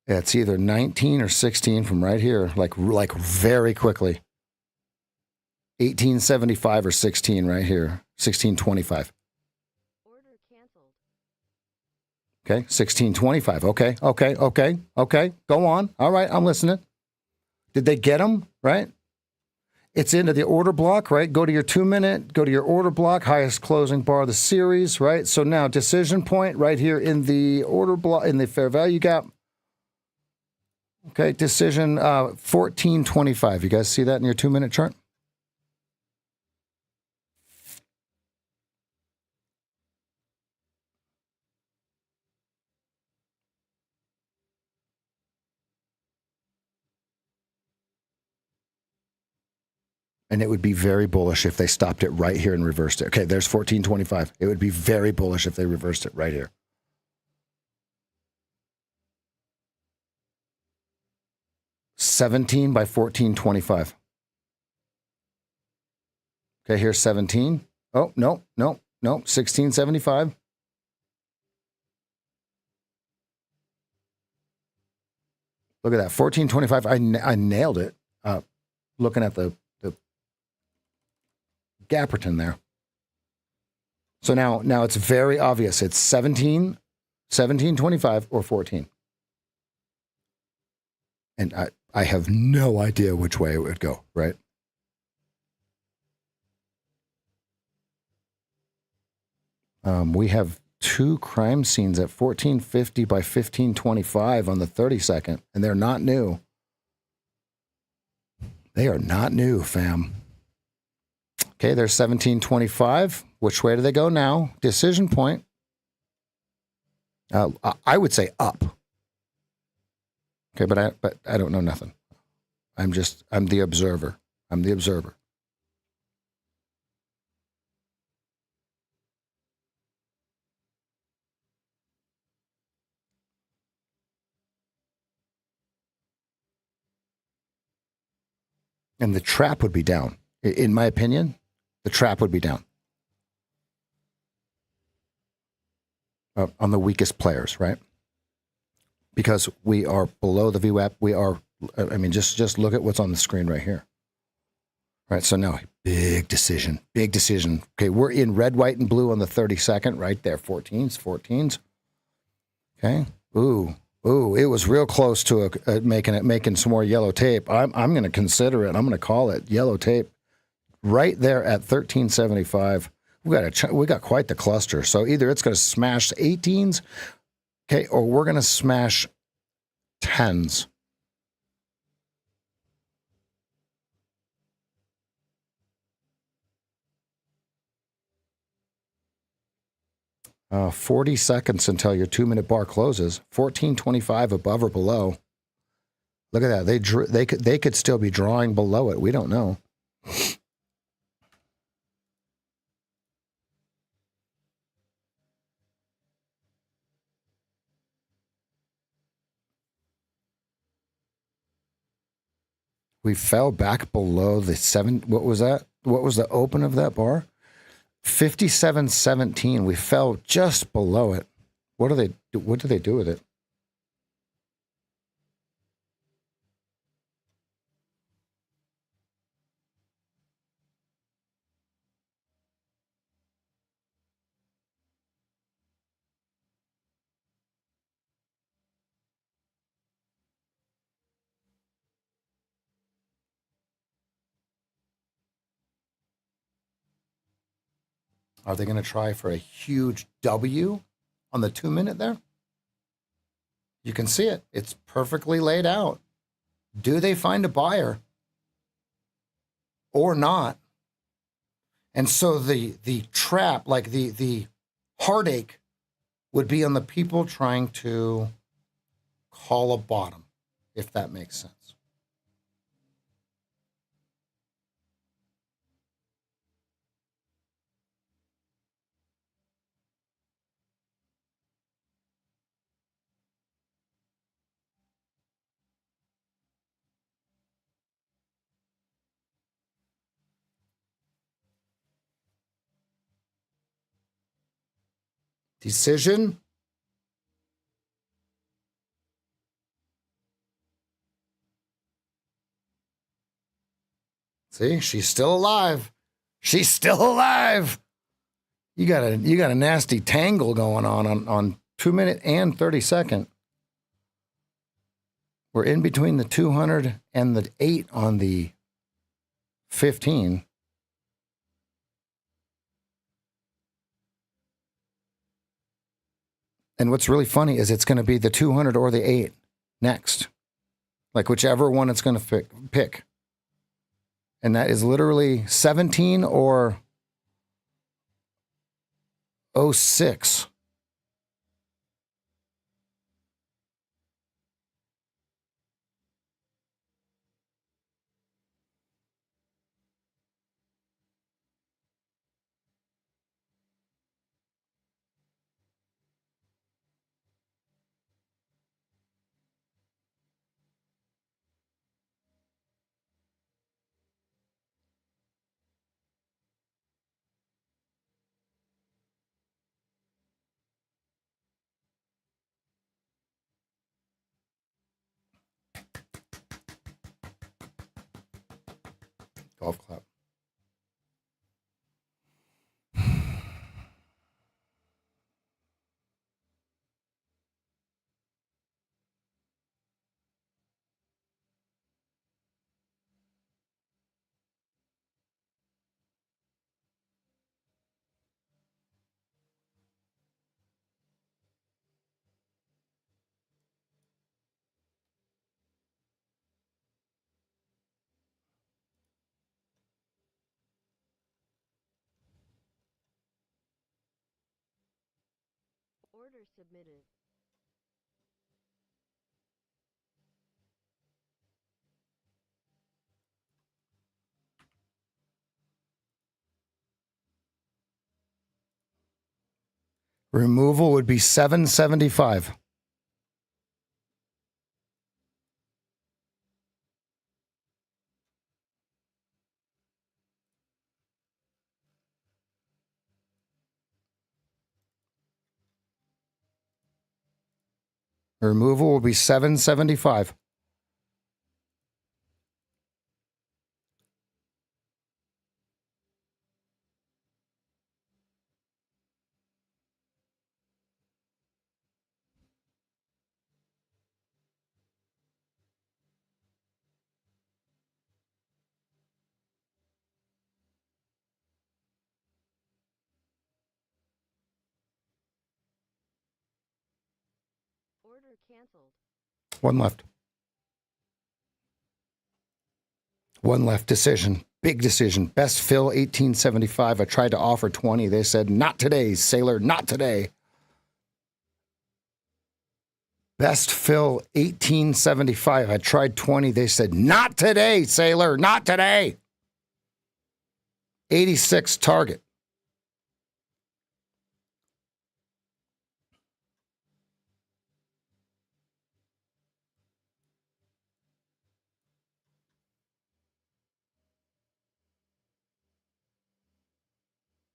It's either 19 or 16 from right here, like very quickly. 1875 or 16 right here. 1625. Order canceled. Okay, 1625. Okay. Go on. All right, I'm listening. Did they get them, right? It's into the order block, right? Go to your 2 minute, go to your order block, highest closing bar of the series, right? So now decision point right here in the order block, in the fair value gap. Okay, decision 1425. You guys see that in your 2 minute chart? And it would be very bullish if they stopped it right here and reversed it. Okay, there's 1425. It would be very bullish if they reversed it right here. 17 by 14.25. Okay, here's 17. Oh, no, 16.75. Look at that, 14.25. I nailed it. Looking at the Gapperton there. So now it's very obvious. It's 17, 17.25 or 14. And I have no idea which way it would go, right? We have two crime scenes at 14.50 by 15.25 on the 30-second, and they're not new. They are not new, fam. Okay, there's 17.25. Which way do they go now? Decision point. I would say up. Okay, but I don't know nothing. I'm the observer. I'm the observer. And the trap would be down. In my opinion, the trap would be down. On the weakest players, right? Because we are below the VWAP. We are, I mean, just look at what's on the screen right here. Right, so now, big decision. Okay, we're in red, white, and blue on the 32nd, right there, 14s. Okay, ooh, it was real close to making some more yellow tape. I'm going to consider it. I'm going to call it yellow tape right there at 13.75. We got quite the cluster. So either it's going to smash 18s, okay, or we're going to smash 10s. Uh, 40 seconds until your 2-minute bar closes. 14.25 above or below. Look at that. They could still be drawing below it. We don't know. We fell back below the 7. What was that? What was the open of that bar? 57.17. We fell just below it. What do they do with it? Are they going to try for a huge W on the 2-minute there? You can see it. It's perfectly laid out. Do they find a buyer or not? And so the trap, like the heartache, would be on the people trying to call a bottom, if that makes sense. Decision. See, she's still alive. She's still alive. You got a nasty tangle going on 2-minute and 30-second. We're in between the 200 and the 8 on the 15. And what's really funny is it's going to be the 200 or the 8 next. Like whichever one it's going to pick. And that is literally 17 or 06. Golf clap. Order submitted. Removal would be 775. Removal will be 775. Order canceled. One left. One left. Decision. Big decision. Best fill 1875. I tried to offer 20. They said, not today, sailor, not today. Best fill 1875. I tried 20. They said, not today, sailor, not today. 86 target.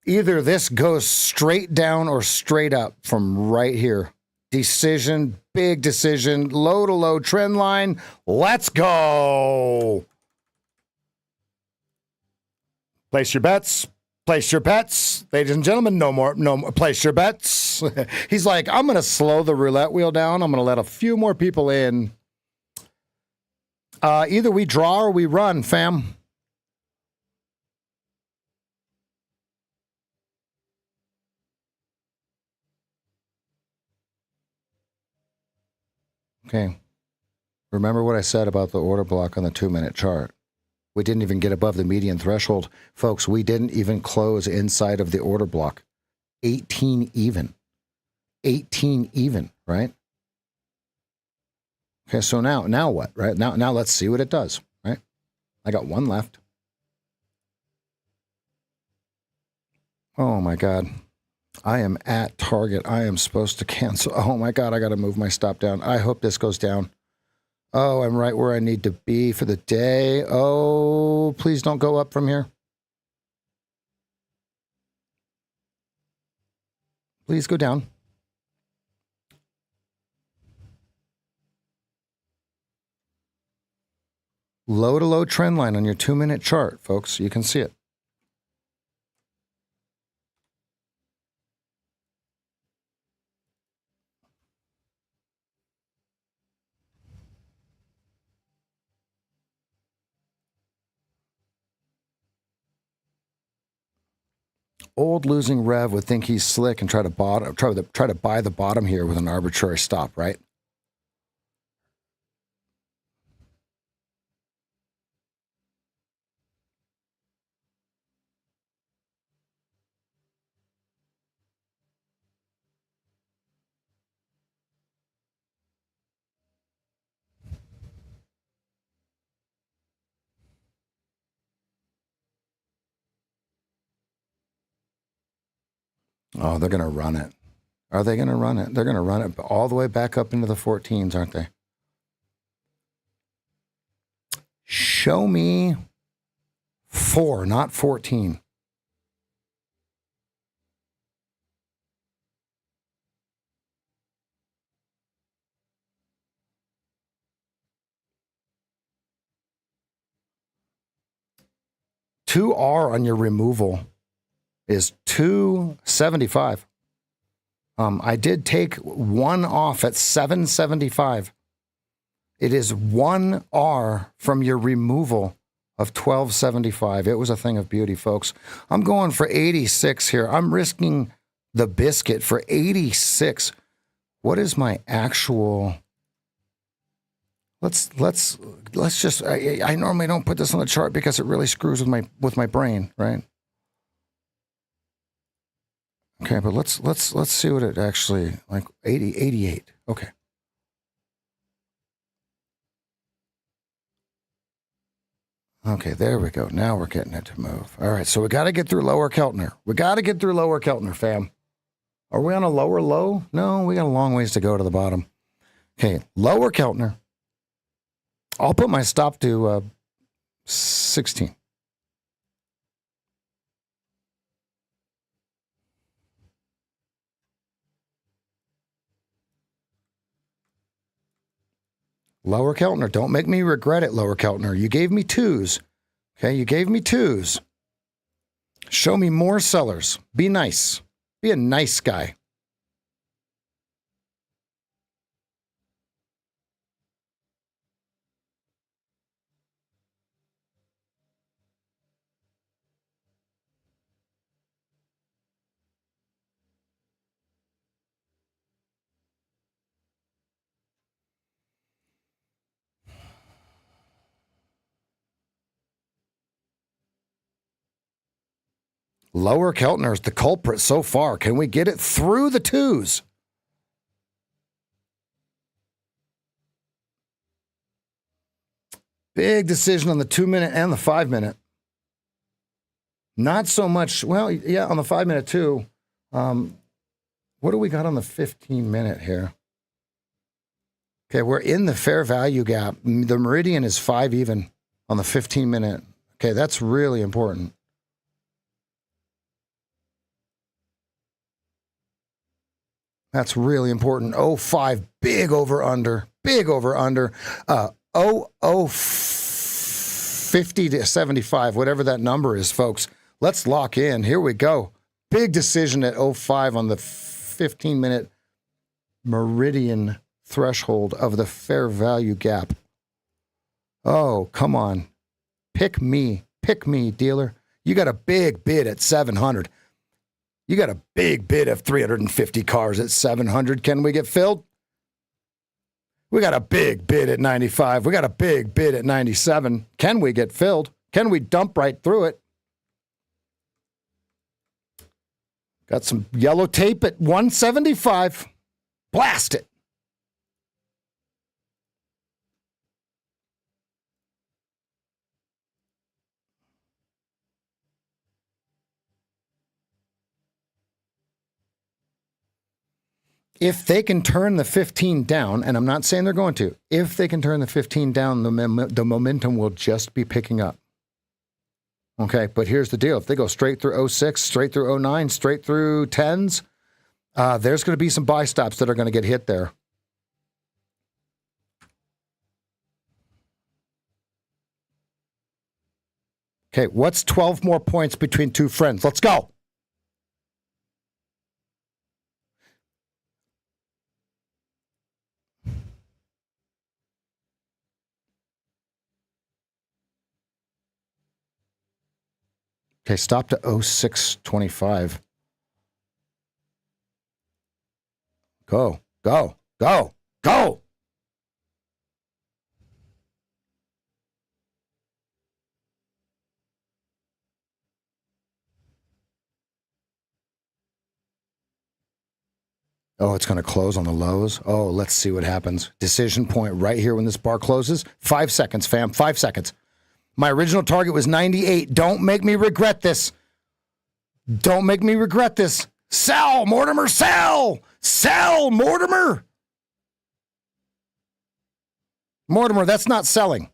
Either this goes straight down or straight up from right here. Decision, big decision, low to low trend line. Let's go. Place your bets. Place your bets. Ladies and gentlemen, no more. Place your bets. He's like, I'm going to slow the roulette wheel down. I'm going to let a few more people in. Either we draw or we run, fam. Okay. Remember what I said about the order block on the 2-minute chart. We didn't even get above the median threshold. Folks, we didn't even close inside of the order block. 18 even. 18 even, right? Okay, so now what, right? Now let's see what it does, right? I got one left. Oh my God. I am at target. I am supposed to cancel. Oh my God, I got to move my stop down. I hope this goes down. Oh, I'm right where I need to be for the day. Oh, please don't go up from here. Please go down. Low to low trend line on your 2-minute chart, folks. You can see it. Old losing Rev would think he's slick and try to buy the bottom here with an arbitrary stop, right? Oh, they're going to run it. Are they going to run it? They're going to run it all the way back up into the 14s, aren't they? Show me 4, not 14. 2R on your removal is 275. I did take one off at 775. It is 1R from your removal of 1275. It was a thing of beauty, folks. I'm going for 86 here. I'm risking the biscuit for 86. What is my actual? Let's just. I normally don't put this on the chart because it really screws with my brain, right? Okay, but let's see what it actually like 88. Okay. Okay, there we go. Now we're getting it to move. All right, so we got to get through lower Keltner. We got to get through lower Keltner, fam. Are we on a lower low? No, we got a long ways to go to the bottom. Okay, lower Keltner. I'll put my stop to 16. Lower Keltner. Don't make me regret it, Lower Keltner. You gave me twos. Okay, you gave me twos. Show me more sellers. Be nice. Be a nice guy. Lower Keltner is the culprit so far. Can we get it through the twos? Big decision on the 2-minute and the 5-minute. Not so much. Well, yeah, on the 5-minute too. What do we got on the 15-minute here? Okay, we're in the fair value gap. The meridian is 5 even on the 15-minute. Okay, that's really important. That's really important. 05, big over under. 50 to 75, whatever that number is, folks. Let's lock in. Here we go. Big decision at 05 on the 15-minute meridian threshold of the fair value gap. Oh, come on. Pick me, dealer. You got a big bid at 700. You got a big bid of 350 cars at 700. Can we get filled? We got a big bid at 95. We got a big bid at 97. Can we get filled? Can we dump right through it? Got some yellow tape at 175. Blast it. If they can turn the 15 down, and I'm not saying they're going to, if they can turn the 15 down, the momentum will just be picking up. Okay, but here's the deal. If they go straight through 06, straight through 09, straight through 10s, there's going to be some buy stops that are going to get hit there. Okay, what's 12 more points between two friends? Let's go. Okay, stop to 0625. Go, go, go, go. Oh, it's going to close on the lows. Oh, let's see what happens. Decision point right here when this bar closes. 5 seconds, fam. 5 seconds. My original target was 98. Don't make me regret this. Don't make me regret this. Sell, Mortimer, sell! Sell, Mortimer! Mortimer, that's not selling.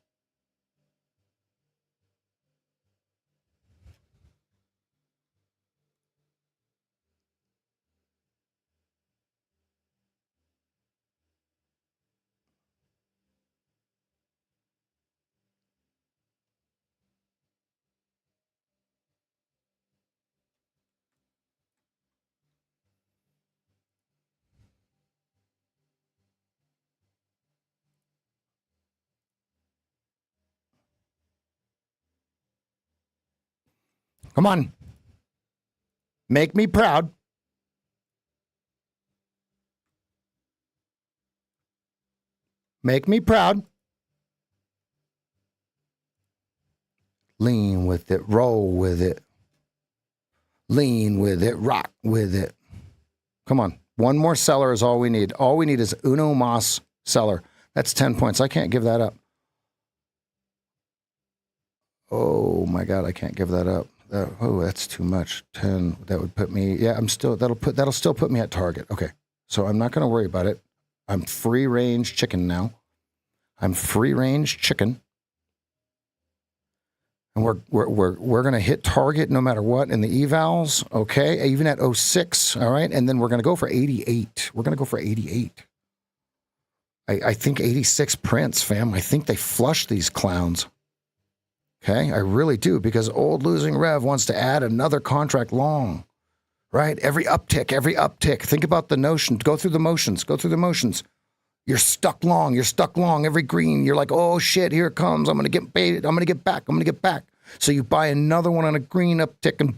Come on. Make me proud. Make me proud. Lean with it. Roll with it. Lean with it. Rock with it. Come on. One more seller is all we need. All we need is Uno Mas seller. That's 10 points. I can't give that up. Oh my God, I can't give that up. That's too much. 10. That would put me. Yeah, that'll still put me at target. Okay, so I'm not going to worry about it. I'm free range chicken now. I'm free range chicken, and we're going to hit target no matter what in the evals. Okay, even at 06. All right, and then we're going to go for 88. We're going to go for 88. I think 86 prints, fam. I think they flush these clowns. Okay, I really do, because old losing Rev wants to add another contract long, right? Every uptick. Think about the notion. Go through the motions. You're stuck long. Every green, you're like, oh shit, here it comes. I'm going to get baited. I'm going to get back. So you buy another one on a green uptick and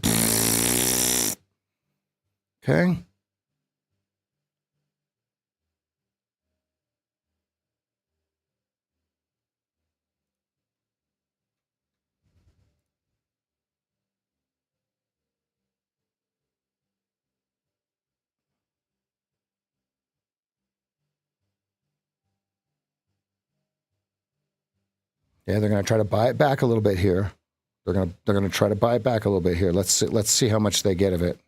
okay. Yeah, they're going to try to buy it back a little bit here. They're going to try to buy it back a little bit here. Let's see how much they get of it.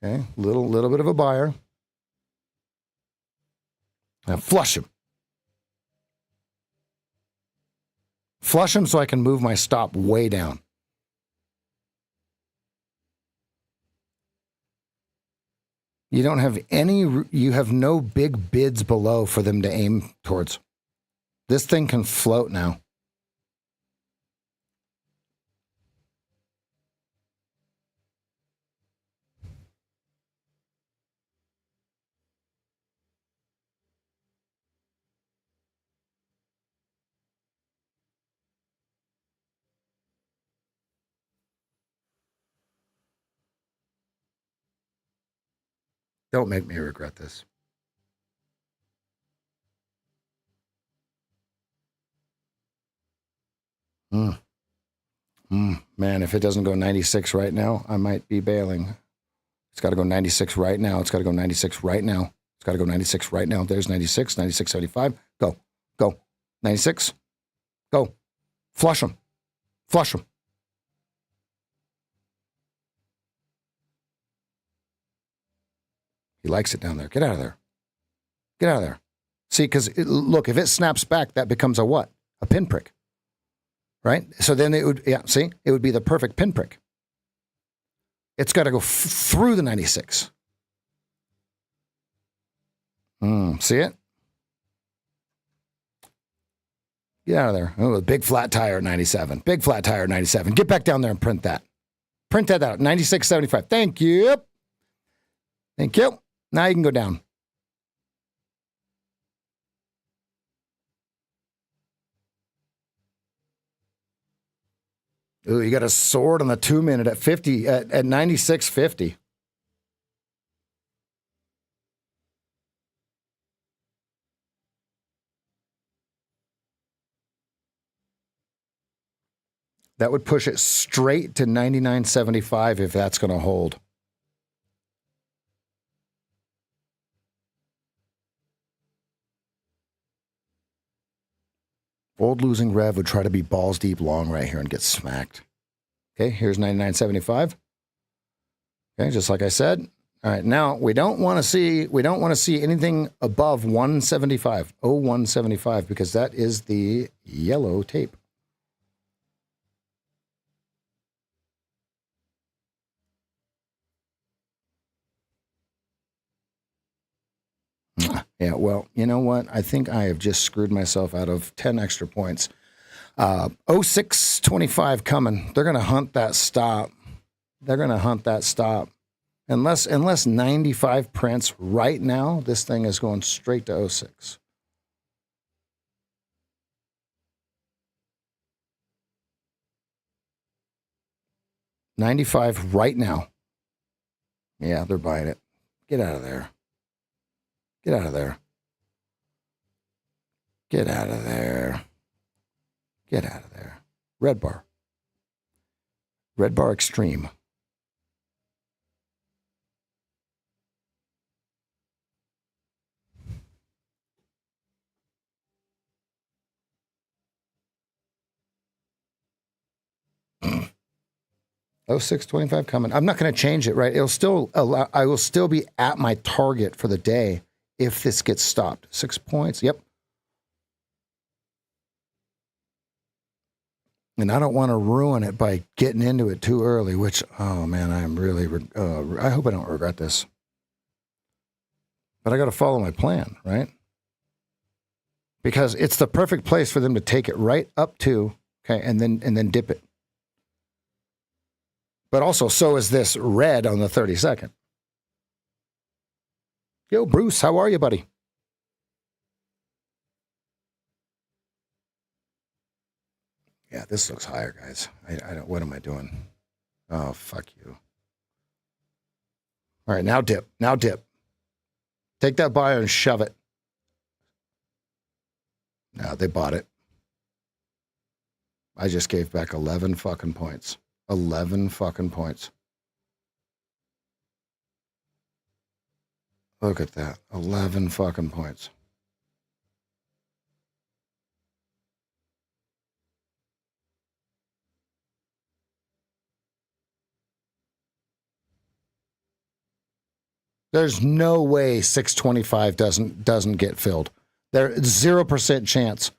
Okay, little bit of a buyer. Now flush him. Flush him so I can move my stop way down. You don't have you have no big bids below for them to aim towards. This thing can float now. Don't make me regret this. Man, if it doesn't go 96 right now, I might be bailing. It's got to go 96 right now. It's got to go 96 right now. It's got to go 96 right now. There's 96, 96.75. Go. 96. Go. Flush them. He likes it down there. Get out of there. See, because look, if it snaps back, that becomes a what? A pinprick. Right? So then it would, it would be the perfect pinprick. It's got to go through the 96. See it? Get out of there. Oh, big flat tire at 97. Get back down there and print that. Print that out. 96.75. Thank you. Now you can go down. Ooh, you got a sword on the 2 minute at 50 at 96.50. That would push it straight to 99.75 if that's going to hold. Old losing Rev would try to be balls deep long right here and get smacked. Okay, here's 99.75. Okay, just like I said. All right, now we don't want to see anything above 175. 175, because that is the yellow tape. Yeah, well, you know what? I think I have just screwed myself out of 10 extra points. 06.25 coming. They're going to hunt that stop. Unless 95 prints right now, this thing is going straight to 06. 95 right now. Yeah, they're buying it. Get out of there. Get out of there. Get out of there. Get out of there. Red bar. Red bar extreme. Oh, 625 coming. I'm not going to change it, right? It'll still allow, I will still be at my target for the day if this gets stopped. 6 points. Yep. And I don't want to ruin it by getting into it too early, which, oh man, I'm really, I hope I don't regret this. But I got to follow my plan, right? Because it's the perfect place for them to take it right up to, okay, and then dip it. But also, so is this red on the 32nd. Yo, Bruce, how are you, buddy? Yeah, this looks higher, guys. I don't. What am I doing? Oh, fuck you. All right, now dip. Now dip. Take that buyer and shove it. No, they bought it. I just gave back 11 fucking points. 11 fucking points. Look at that. 11 fucking points. There's no way 625 doesn't get filled. There's 0% chance.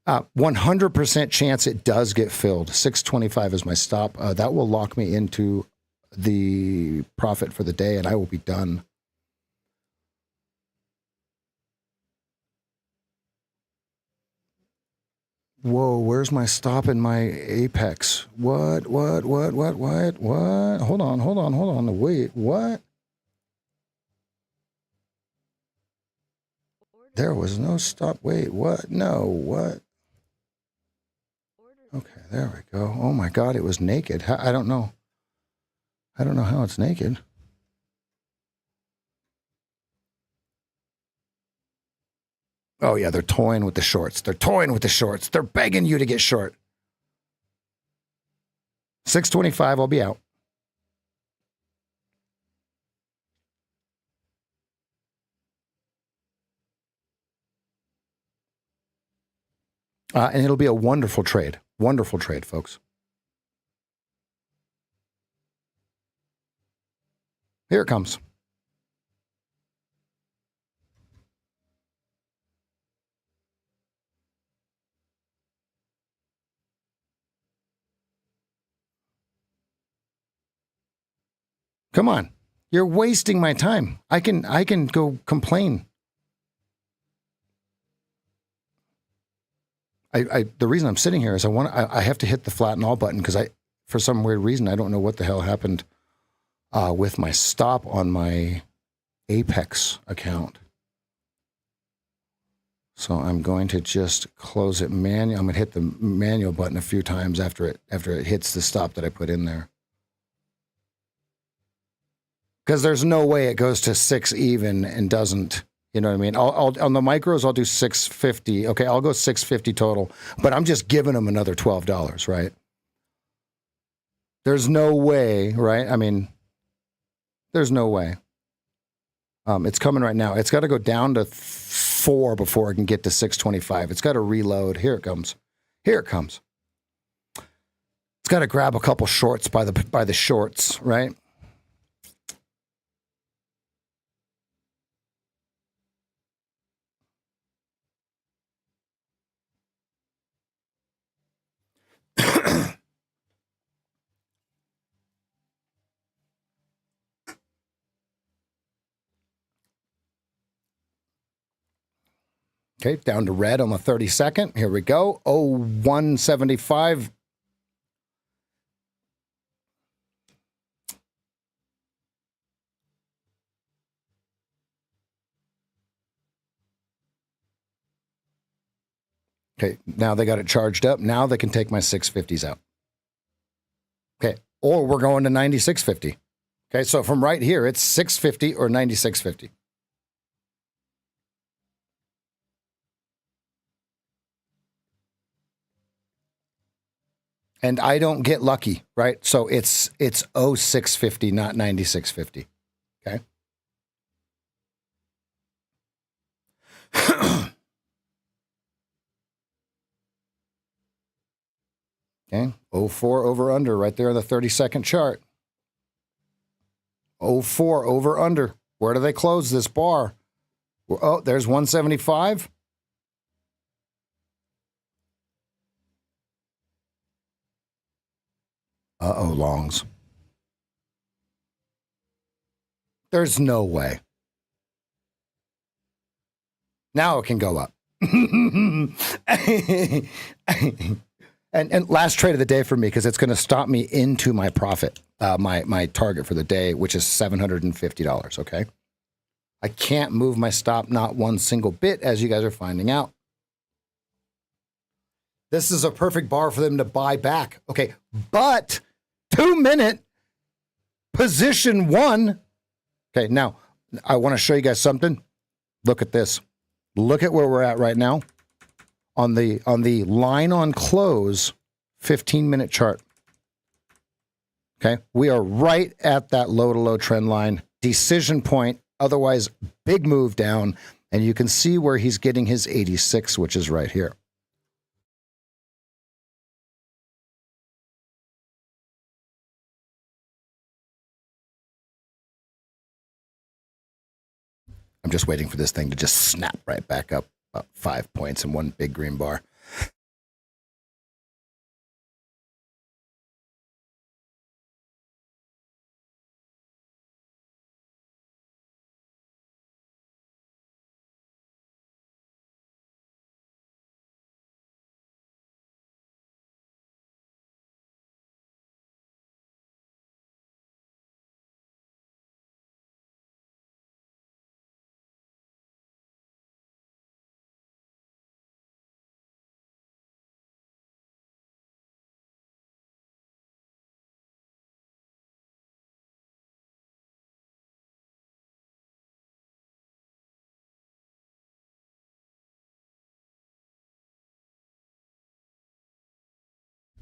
100% chance it does get filled. 625 is my stop. That will lock me into the profit for the day, and I will be done. Whoa, where's my stop in my apex? What? Hold on. Wait, what? There was no stop. Wait, what? No, what? Okay, there we go. Oh my God, it was naked. I don't know. I don't know how it's naked. Oh yeah, they're toying with the shorts. They're toying with the shorts. They're begging you to get short. 625, I'll be out. And it'll be a wonderful trade. Wonderful trade, folks. Here it comes. Come on. You're wasting my time. I can go complain. The reason I'm sitting here is I have to hit the flatten all button because for some weird reason, I don't know what the hell happened with my stop on my Apex account. So I'm going to just close it manually. I'm going to hit the manual button a few times after it hits the stop that I put in there. Because there's no way it goes to 6 even and doesn't, you know what I mean? I'll on the micros, I'll do 650. Okay, I'll go 650 total, but I'm just giving them another $12, right? There's no way, right? I mean, there's no way. It's coming right now. It's got to go down to 4 before it can get to 625. It's got to reload. Here it comes. Here it comes. It's got to grab a couple shorts by the shorts, right? Okay, down to red on the 32nd. Here we go. 175. Okay, now they got it charged up. Now they can take my 650s out. Okay, or we're going to 96.50. Okay, so from right here, it's 650 or 96.50. And I don't get lucky, right? So it's 0650, not 9650. Okay. Okay. 04 over under right there on the 30-second chart. 04 over under. Where do they close this bar? Oh, there's 175. Uh-oh, longs. There's no way. Now it can go up. And last trade of the day for me, because it's going to stop me into my profit, my target for the day, which is $750, okay? I can't move my stop not one single bit, as you guys are finding out. This is a perfect bar for them to buy back. Okay, but 2-minute position one. Okay, now I want to show you guys something. Look at this. Look at where we're at right now on the line on close 15-minute chart. Okay, we are right at that low to low trend line, decision point, otherwise big move down, and you can see where he's getting his 86, which is right here. I'm just waiting for this thing to just snap right back up, about 5 points in one big green bar.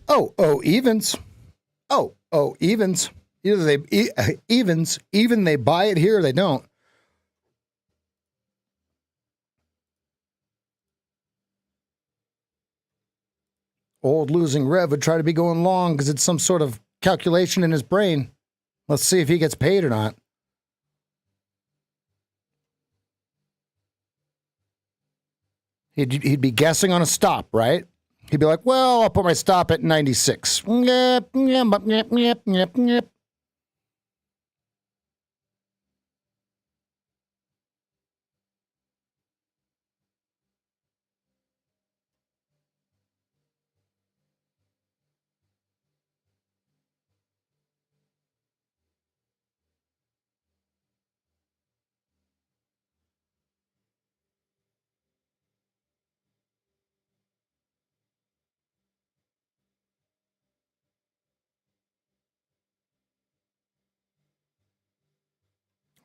Oh, evens. Oh, evens. Either they evens, even they buy it here or they don't. Old losing Rev would try to be going long because it's some sort of calculation in his brain. Let's see if he gets paid or not. He'd be guessing on a stop, right? He'd be like, well, I'll put my stop at 96. Yep, yep, yep, yep, yep, yep.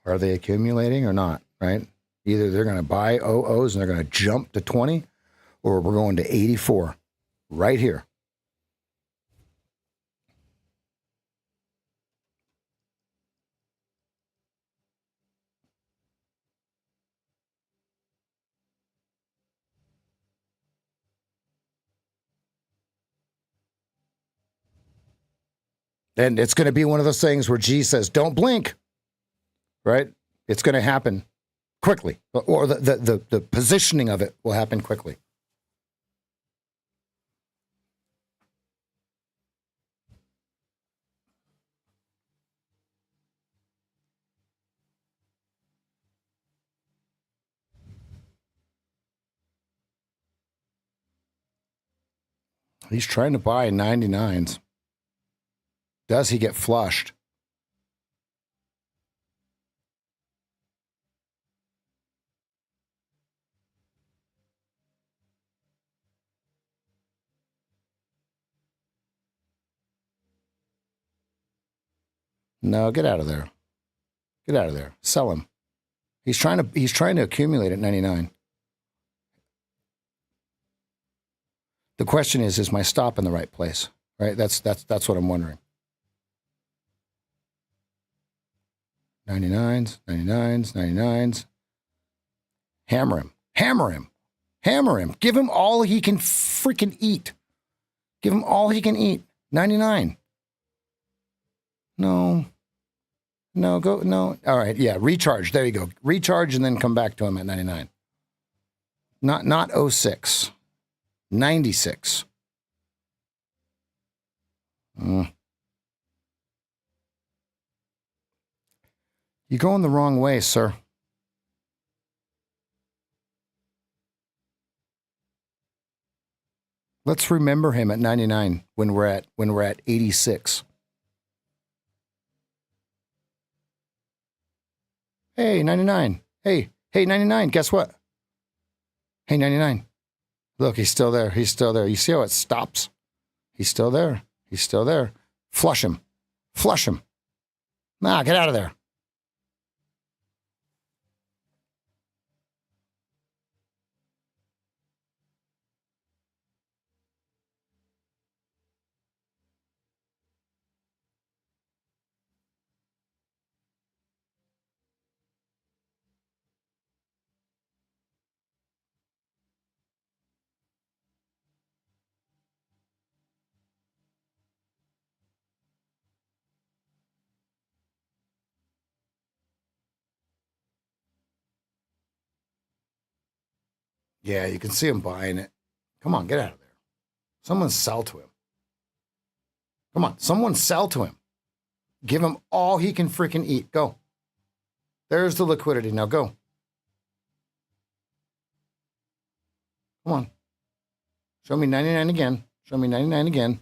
Are they accumulating or not, right? Either they're going to buy OOs and they're going to jump to 20, or we're going to 84 right here. And it's going to be one of those things where G says, don't blink, right? It's going to happen quickly, or the positioning of it will happen quickly. He's trying to buy 99s. Does he get flushed? No, get out of there. Get out of there. Sell him. He's trying to accumulate at 99. The question is my stop in the right place? Right? That's what I'm wondering. 99s, 99s, 99s. Hammer him. Hammer him. Hammer him. Give him all he can freaking eat. Give him all he can eat. 99. No. No, go. No. All right. Yeah. Recharge. There you go. Recharge and then come back to him at 99. Not 06. 96. You're going the wrong way, sir. Let's remember him at 99 when we're at 86. Hey, 99. Hey, 99. Guess what? Hey, 99. Look, he's still there. He's still there. You see how it stops? He's still there. He's still there. Flush him. Flush him. Nah, get out of there. Yeah, you can see him buying it. Come on, get out of there. Someone sell to him. Come on, someone sell to him. Give him all he can freaking eat. Go. There's the liquidity. Now go. Come on. Show me 99 again. Show me 99 again.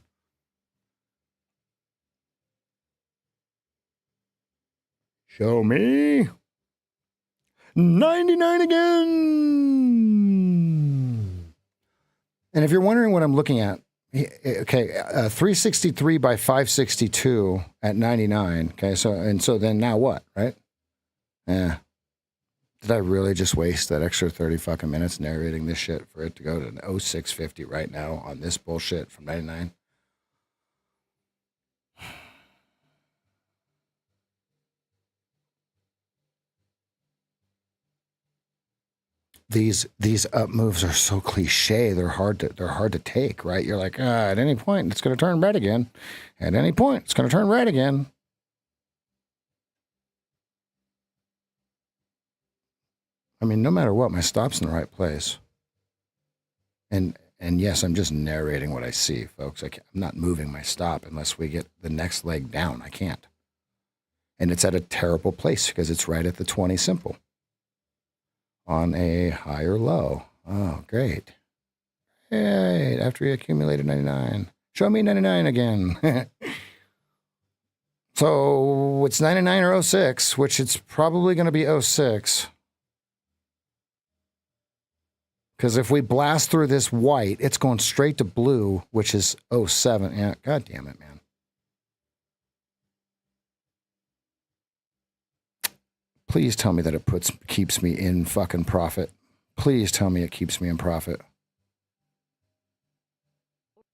Show me 99 again. And if you're wondering what I'm looking at, okay, 363 by 562 at 99. Okay, so then now what, right? Yeah. Did I really just waste that extra 30 fucking minutes narrating this shit for it to go to an 0650 right now on this bullshit from 99? These up moves are so cliche. They're hard to take, right? You're like, at any point it's going to turn red again. At any point it's going to turn red again. I mean, no matter what, my stop's in the right place. And yes, I'm just narrating what I see, folks. I'm not moving my stop unless we get the next leg down. I can't. And it's at a terrible place because it's right at the 20 simple. On a higher low. Oh, great. Hey, after he accumulated 99. Show me 99 again. So it's 99 or 06, which it's probably going to be 06. Because if we blast through this white, it's going straight to blue, which is 07. Yeah, God damn it, man. Please tell me that it keeps me in fucking profit. Please tell me it keeps me in profit.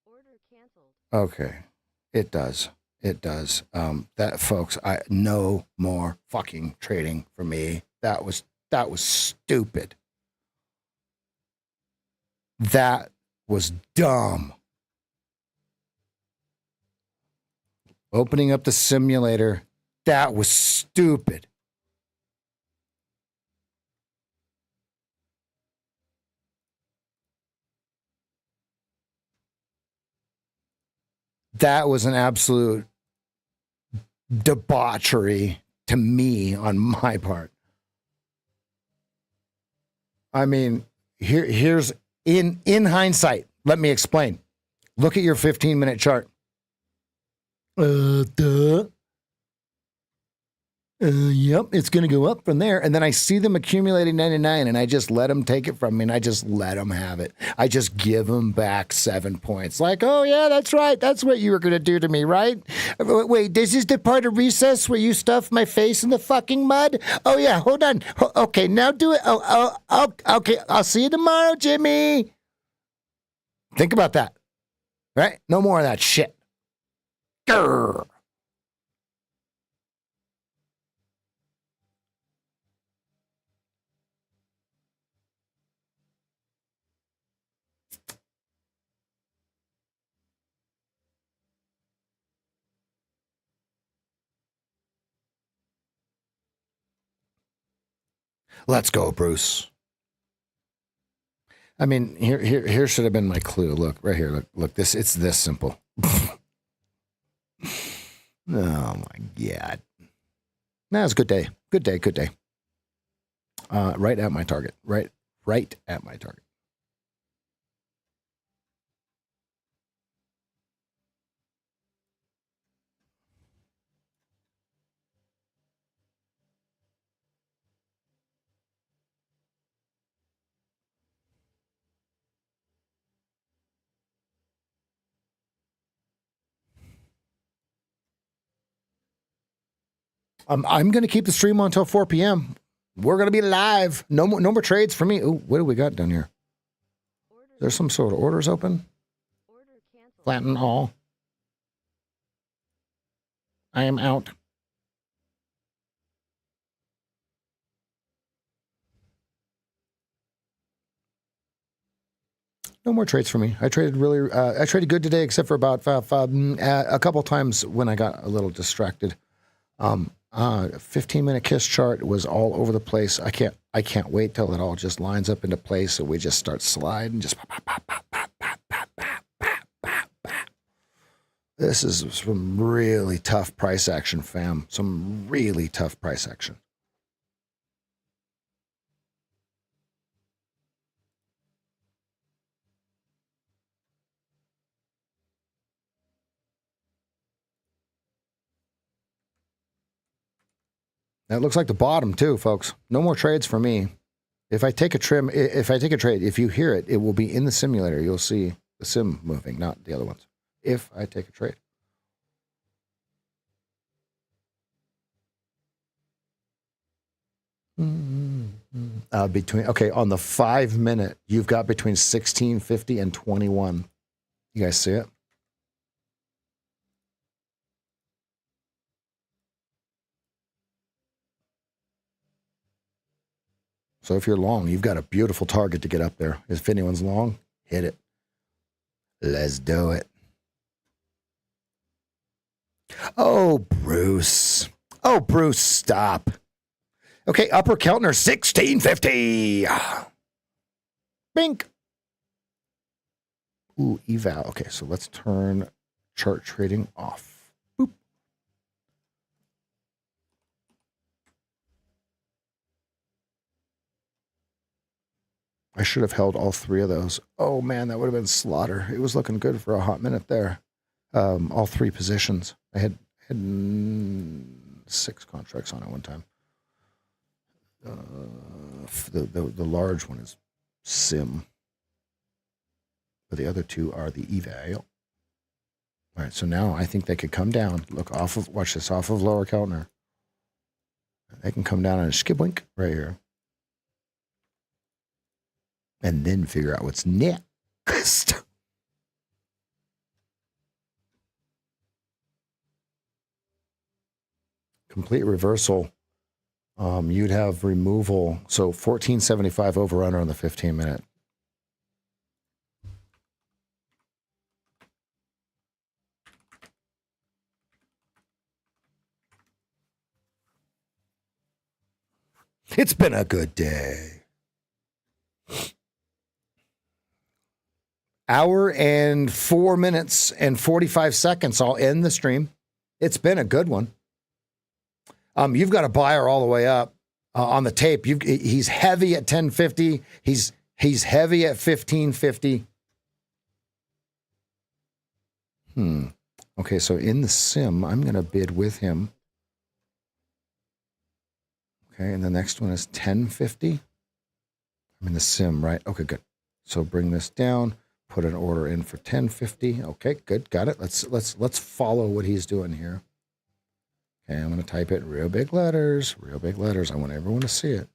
Order canceled. Okay. It does. It does. That, folks, no more fucking trading for me. That was stupid. That was dumb. Opening up the simulator, that was stupid. That was an absolute debauchery to me on my part. I mean, here's in hindsight, let me explain. Look at your 15-minute chart. Yep, it's going to go up from there. And then I see them accumulating 99, and I just let them take it from me, and I just let them have it. I just give them back 7 points. Like, oh, yeah, that's right. That's what you were going to do to me, right? Wait, this is the part of recess where you stuff my face in the fucking mud? Oh, yeah, hold on. Okay, now do it. Oh, okay, I'll see you tomorrow, Jimmy. Think about that, right? No more of that shit. Grr. Let's go, Bruce. I mean, here should have been my clue. Look, right here. Look. It's this simple. Oh my God. No, it's a good day. Good day. Right at my target. Right at my target. I'm going to keep the stream on until 4 p.m. We're going to be live. No more trades for me. Ooh, what do we got down here? There's some sort of orders open. Order canceled. Flatten all. I am out. No more trades for me. I traded good today, except for about a couple times when I got a little distracted. 15-minute kiss chart was all over the place. I can't wait till it all just lines up into place, so we just start sliding. Just pop, pop, pop, pop, pop, pop, pop, pop, pop, pop. This is some really tough price action, fam. Some really tough price action. That looks like the bottom too, folks. No more trades for me. If I take a trade, if you hear it, it will be in the simulator. You'll see the sim moving, not the other ones. If I take a trade. On the 5 minute, you've got between 1650 and 21. You guys see it? So if you're long, you've got a beautiful target to get up there. If anyone's long, hit it. Let's do it. Oh, Bruce. Oh, Bruce, stop. Okay, upper Keltner, 1650. Bink. Ooh, eval. Okay, so let's turn chart trading off. Boop. I should have held all three of those. Oh, man, that would have been slaughter. It was looking good for a hot minute there. All three positions. I had 6 contracts on at one time. The large one is sim, but the other two are the eval. All right, so now I think they could come down. Look off of, watch this, off of lower Keltner. They can come down on a skibwink right here, and then figure out what's next. Complete reversal. You'd have removal. So 1475 over under on the 15 minute. It's been a good day. Hour and 4 minutes and 45 seconds. I'll end the stream. It's been a good one. You've got a buyer all the way up on the tape. He's heavy at 1050. He's heavy at 1550. Okay, so in the sim, I'm going to bid with him. Okay, and the next one is 1050. I'm in the sim, right? Okay, good. So bring this down, put an order in for 1050. Okay, good, got it. Let's follow what he's doing here. Okay, I'm going to type it in real big letters, real big letters. I want everyone to see it.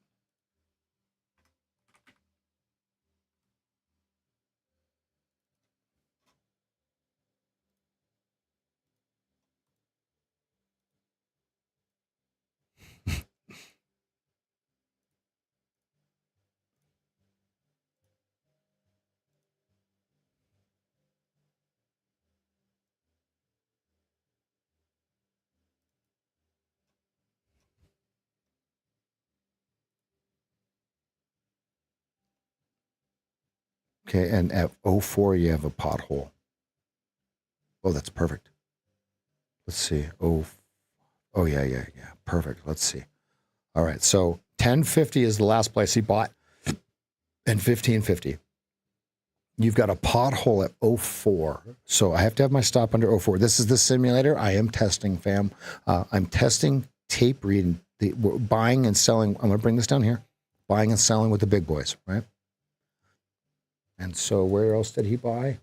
Okay, and at 04, you have a pothole. Oh, that's perfect. Let's see. Oh yeah. Perfect. Let's see. All right, so 1050 is the last place he bought, and 1550. You've got a pothole at 04. So I have to have my stop under 04. This is the simulator. I am testing, fam. I'm testing tape reading, buying and selling. I'm going to bring this down here. Buying and selling with the big boys, right? And so where else did he buy?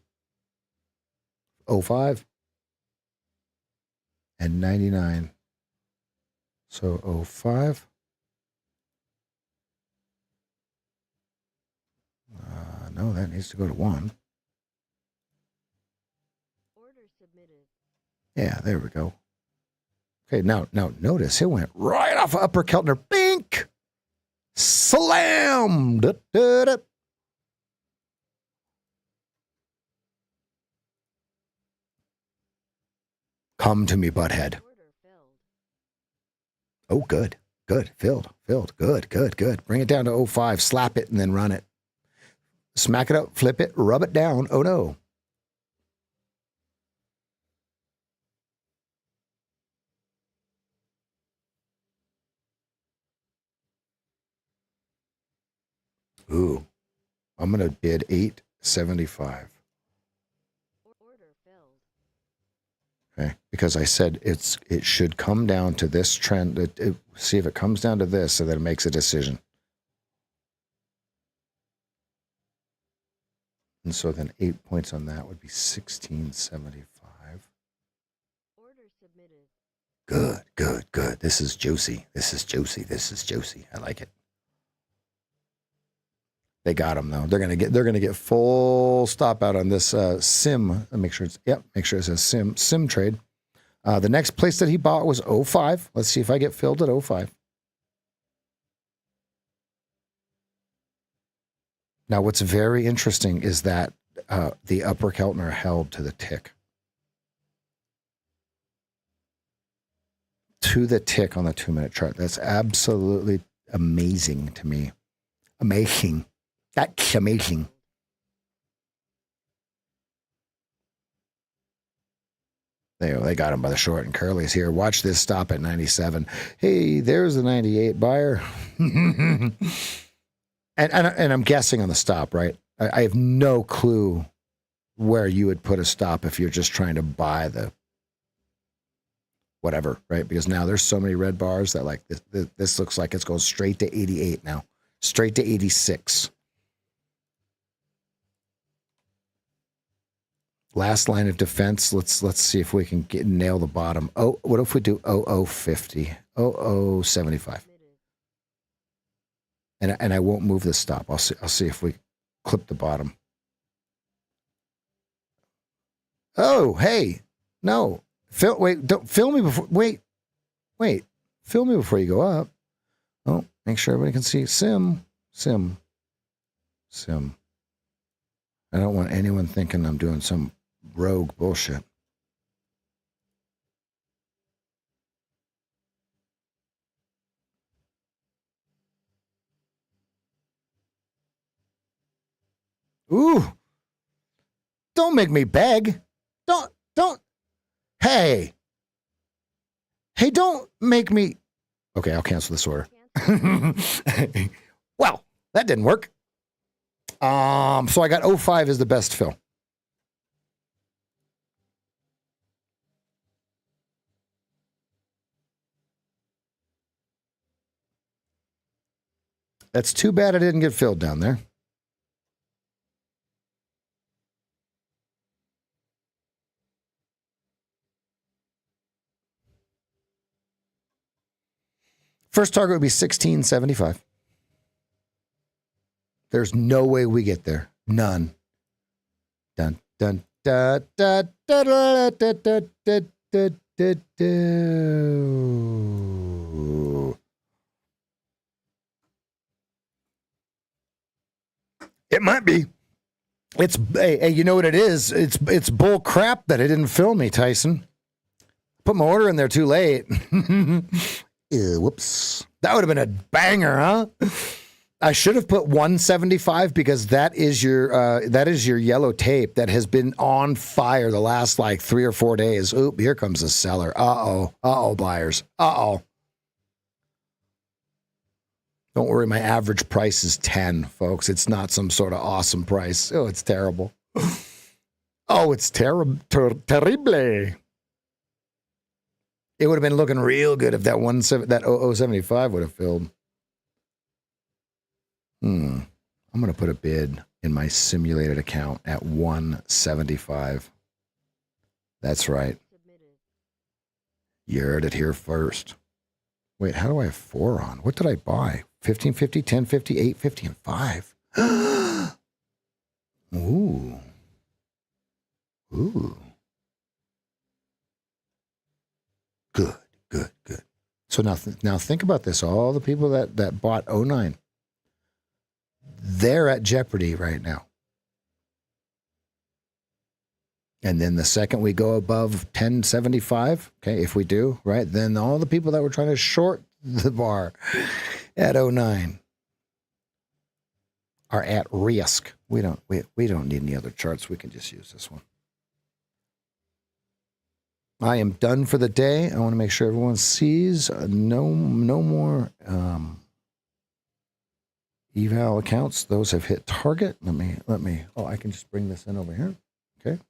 05 and 99. So 05. No, that needs to go to 1. Order submitted. Yeah, there we go. Okay, now notice it went right off of Upper Keltner. Bink! Slam! Da, da, da. Come to me, butthead. Order filled. Oh, good. Good. Filled. Good. Bring it down to 05. Slap it and then run it. Smack it up, flip it, rub it down. Oh, no. Ooh. I'm going to bid 875. Order filled. Okay. Because I said it should come down to this trend. See if it comes down to this so that it makes a decision. And so then 8 points on that would be 1675. Order submitted. Good. This is juicy. I like it. They got him though. They're gonna get full stop out on this sim. Make sure it says sim trade. The next place that he bought was 05. Let's see if I get filled at 05. Now, what's very interesting is that the Upper Keltner held to the tick. To the tick on the 2-minute chart. That's absolutely amazing to me. Amazing. That's amazing. They got him by the short, and Curly's here. Watch this stop at 97. Hey, there's the 98 buyer. And I'm guessing on the stop, right? I have no clue where you would put a stop if you're just trying to buy the whatever, right? Because now there's so many red bars that like this looks like it's going straight to 88 now, straight to 86. Last line of defense. Let's see if we can nail the bottom. Oh, what if we do 0050, 0075? And I won't move the stop. I'll see if we clip the bottom. Oh, hey, no, don't film me before. Wait, film me before you go up. Oh, make sure everybody can see sim. I don't want anyone thinking I'm doing some rogue bullshit. Ooh, don't make me beg. Don't. Hey, don't make me. Okay, I'll cancel this order. Well, that didn't work. So I got 05 as the best fill. That's too bad it didn't get filled down there. First target would be 1675. There's no way we get there. None. Dun dun da da da da da da da da da da. It might be. It's hey, you know what it is? It's bull crap that it didn't fill me, Tyson. Put my order in there too late. Whoops. That would have been a banger, huh? I should have put 175 because that is your yellow tape that has been on fire the last like 3 or 4 days. Oop, here comes the seller. Uh-oh, buyers. Uh-oh. Don't worry, my average price is 10, folks. It's not some sort of awesome price. Oh, it's terrible. Oh, it's terrible. Terrible. It would have been looking real good if that 0075 would have filled. I'm going to put a bid in my simulated account at 175. That's right. You heard it here first. Wait, how do I have 4 on? What did I buy? 1550, 1050, 850, and 5. Ooh. Ooh. Good. So now think about this. All the people that bought 09, they're at jeopardy right now. And then the second we go above 1075, okay, if we do, right, then all the people that were trying to short the bar at 09 are at risk. We don't need any other charts. We can just use this one. I am done for the day. I want to make sure everyone sees no more eval accounts. Those have hit target. Let me. Oh, I can just bring this in over here. Okay.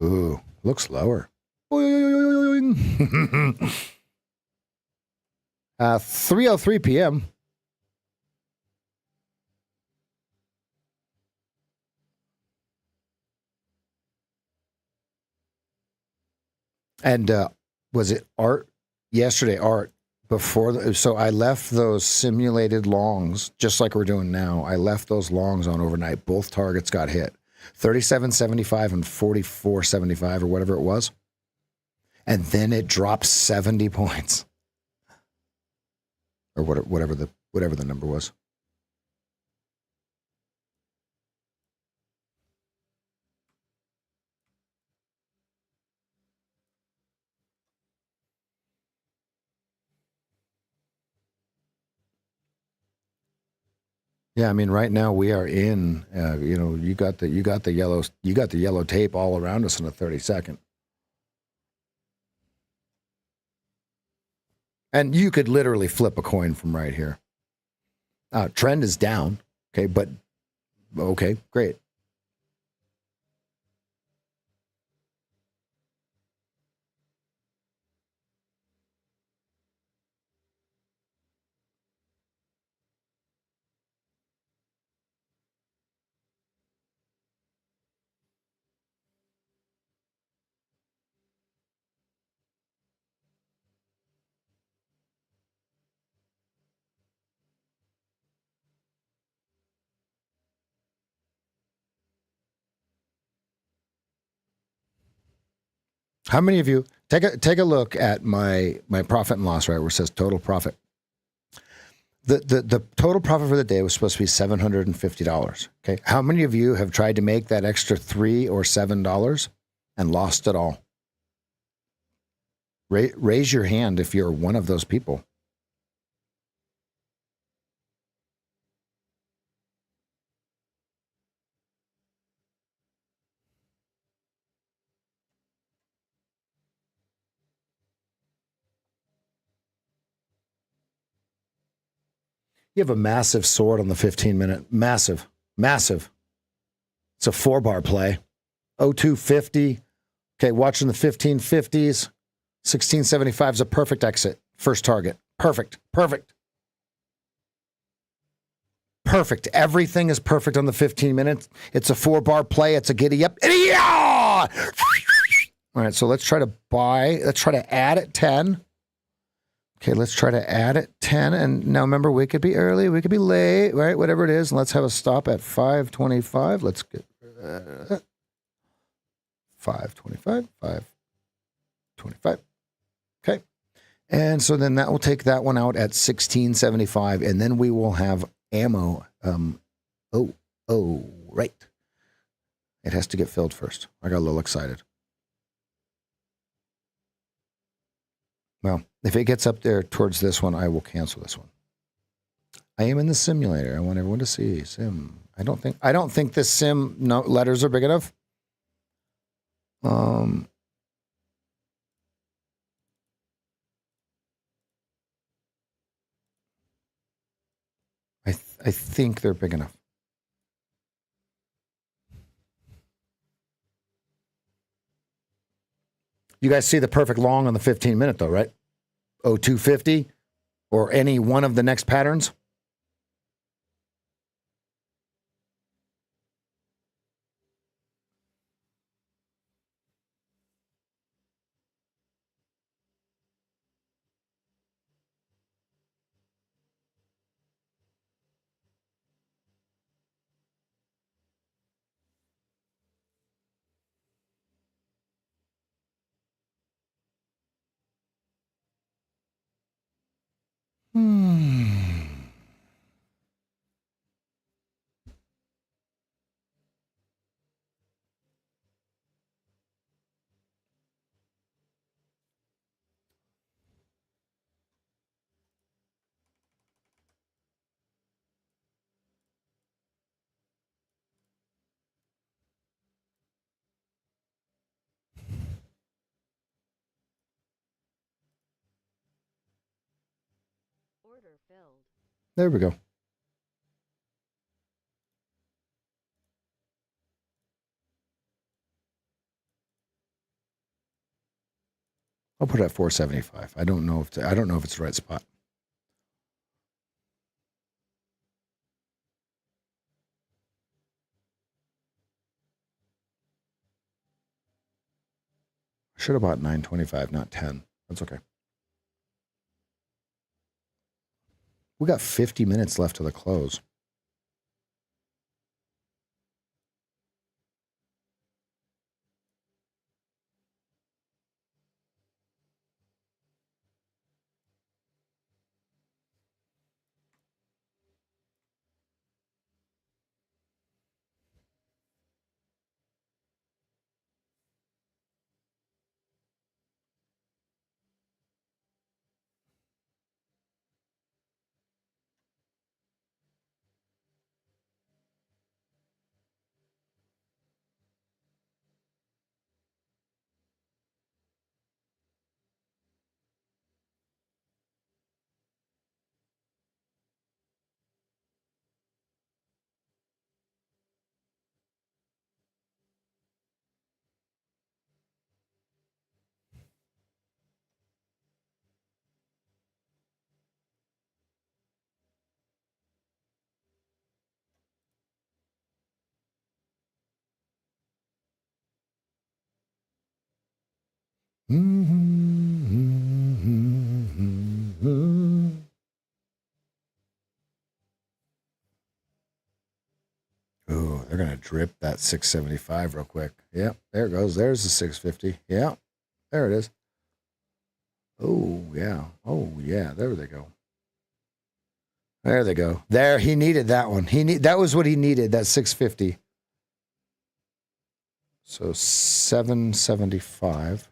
Ooh, looks lower. 3:03 p.m. And was it Art yesterday? Art before. So I left those simulated longs, just like we're doing now. I left those longs on overnight. Both targets got hit. 37.75 and 44.75 or whatever it was. And then it dropped 70 points. Or whatever the number was. Yeah, I mean, right now we are in. You got the yellow tape all around us in a 30-second, and you could literally flip a coin from right here. Trend is down, okay, great. How many of you take a look at my profit and loss, right, where it says total profit? The total profit for the day was supposed to be $750. Okay, how many of you have tried to make that extra $3 or $7 and lost it all? Raise your hand if you're one of those people. You have a massive sword on the 15-minute. Massive. Massive. It's a 4-bar play. 0250. Okay, watching the 1550s. 1675 is a perfect exit. First target. Perfect. Perfect. Perfect. Everything is perfect on the 15 minutes. It's a 4-bar play. It's a giddy up. Yeah! All right, so let's try to buy. Let's try to add at 10. Okay, let's try to add at 10. And now remember, we could be early, we could be late, right? Whatever it is. And let's have a stop at 525. Let's get 525, 525. Okay. And so then that will take that one out at 1675. And then we will have ammo. Right. It has to get filled first. I got a little excited. Well, if it gets up there towards this one, I will cancel this one. I am in the simulator. I want everyone to see sim. I don't think the sim letters are big enough. I think they're big enough. You guys see the perfect long on the 15-minute, though, right? 0250 or any one of the next patterns. Order filled. There we go. I'll put it at 475. I don't know if it's the right spot. I should have bought 925, not 10. That's okay. We got 50 minutes left to the close. Ooh, they're going to drip that 675 real quick. Yep, there it goes. There's the 650. Yeah, there it is. Oh, yeah. Oh, yeah. There they go. There they go. There, he needed that one. That was what he needed, that 650. So 775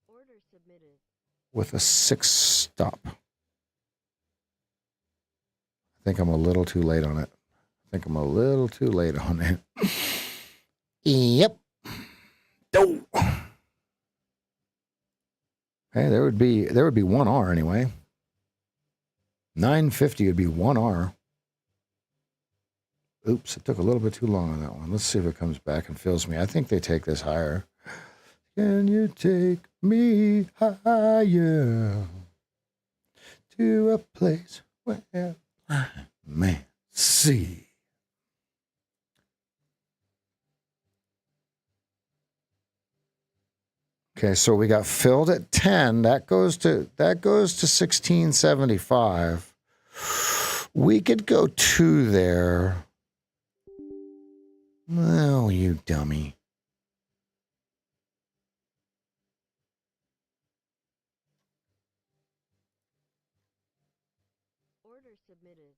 Order submitted. with a 6 stop. I think I'm a little too late on it. Yep. Oh. Hey, there would be 1 R anyway. 950 would be 1R. Oops, it took a little bit too long on that one. Let's see if it comes back and fills me. I think they take this higher. Can you take me higher to a place where I may see? Okay, so we got filled at 10. That goes to 1675. We could go 2 there. Oh, you dummy. Order submitted.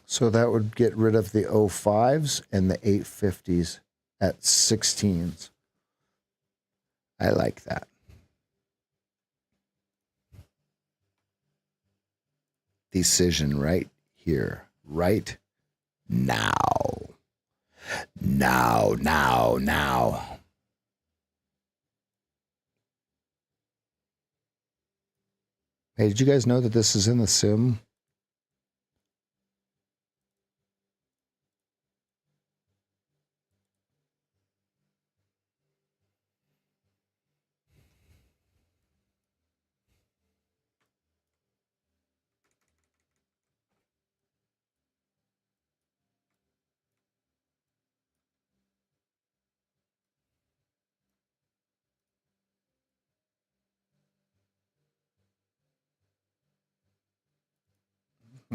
So that would get rid of the 05s and the 850s at 16s. I like that. Decision right here, right now. Now. Hey, did you guys know that this is in the sim?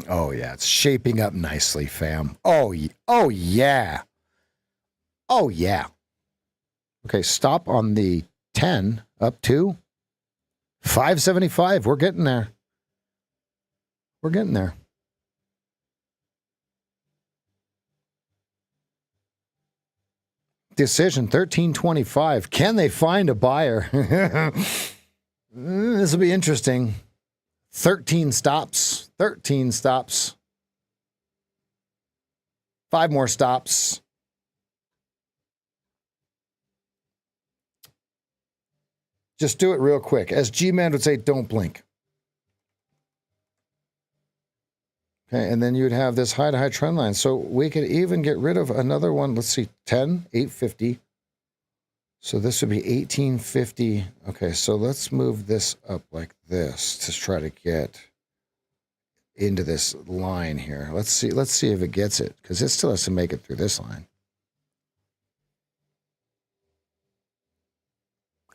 Oh, yeah. It's shaping up nicely, fam. Oh yeah. Oh, yeah. Okay, stop on the 10 up to 575. We're getting there. Decision 1325. Can they find a buyer? This will be interesting. 13 stops. 5 more stops. Just do it real quick. As G-Man would say, don't blink. Okay, and then you'd have this high-to-high trend line. So we could even get rid of another one. Let's see, 10, 850. So this would be 1850. Okay, so let's move this up like this to try to get into this line here. Let's see if it gets it, because it still has to make it through this line.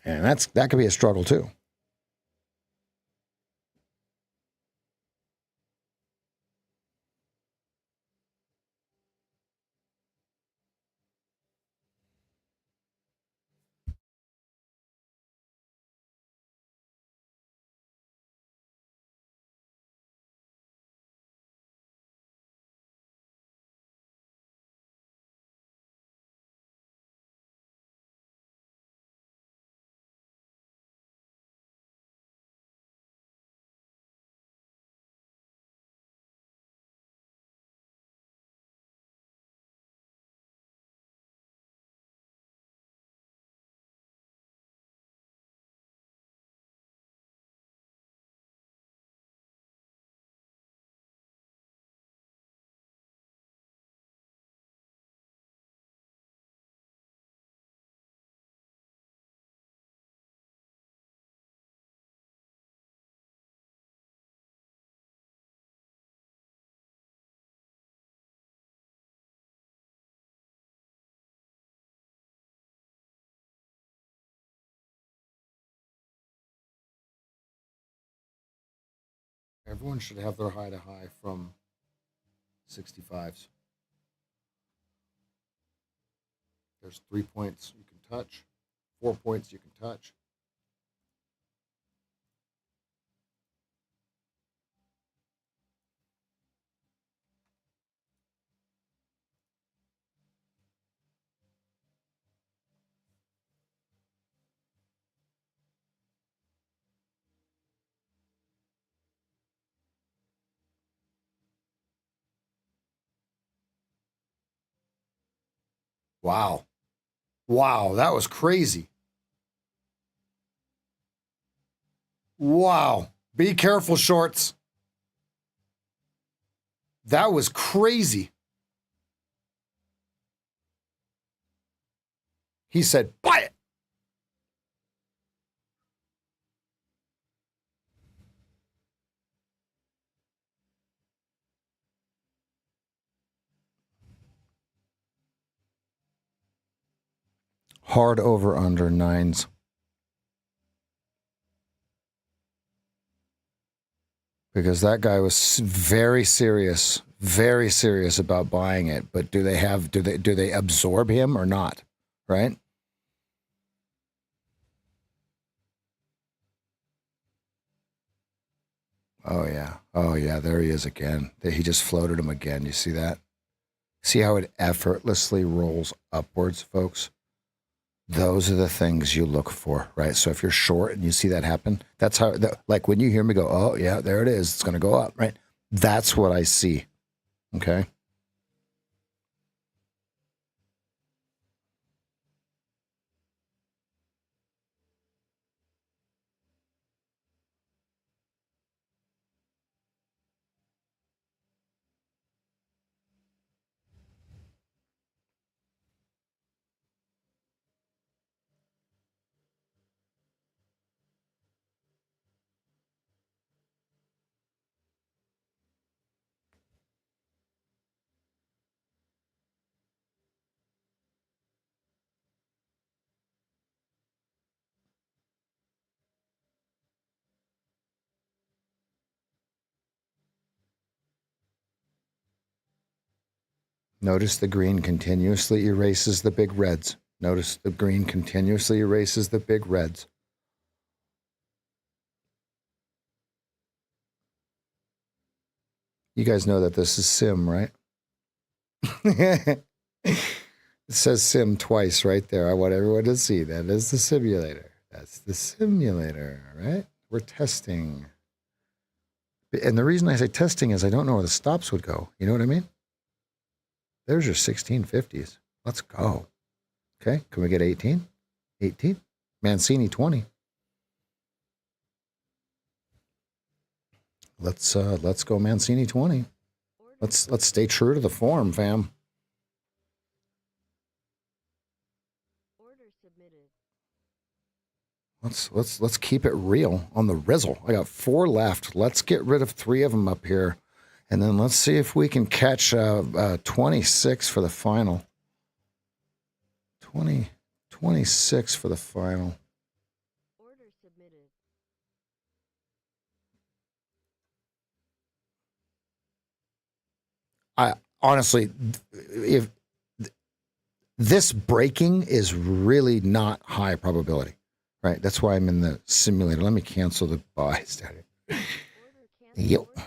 And that could be a struggle too. Everyone should have their high-to-high from 65s. There's 3 points you can touch, 4 points you can touch. Wow, that was crazy. Wow. Be careful, shorts. That was crazy. He said, buy it. Hard over under 9s. Because that guy was very serious about buying it. But do they absorb him or not? Right? Oh yeah, there he is again. He just floated him again. You see that? See how it effortlessly rolls upwards, folks? Those are the things you look for, right? So if you're short and you see that happen, that's how, like when you hear me go, oh yeah, there it is. It's going to go up, right? That's what I see. Okay. Notice the green continuously erases the big reds. Notice the green continuously erases the big reds. You guys know that this is sim, right? It says sim twice right there. I want everyone to see that is the simulator. That's the simulator, right? We're testing. And the reason I say testing is I don't know where the stops would go. You know what I mean? There's your 1650s. Let's go. Okay, can we get 18? 18? Mancini 20. Let's go Mancini 20. Let's stay true to the form, fam. Order submitted. Let's keep it real on the rizzle. I got 4 left. Let's get rid of 3 of them up here. And then let's see if we can catch 26 for the final. 26 for the final. Order submitted. I honestly, if this breaking is really not high probability, right? That's why I'm in the simulator. Let me cancel the buys down here. Order canceled. Yep. Order canceled.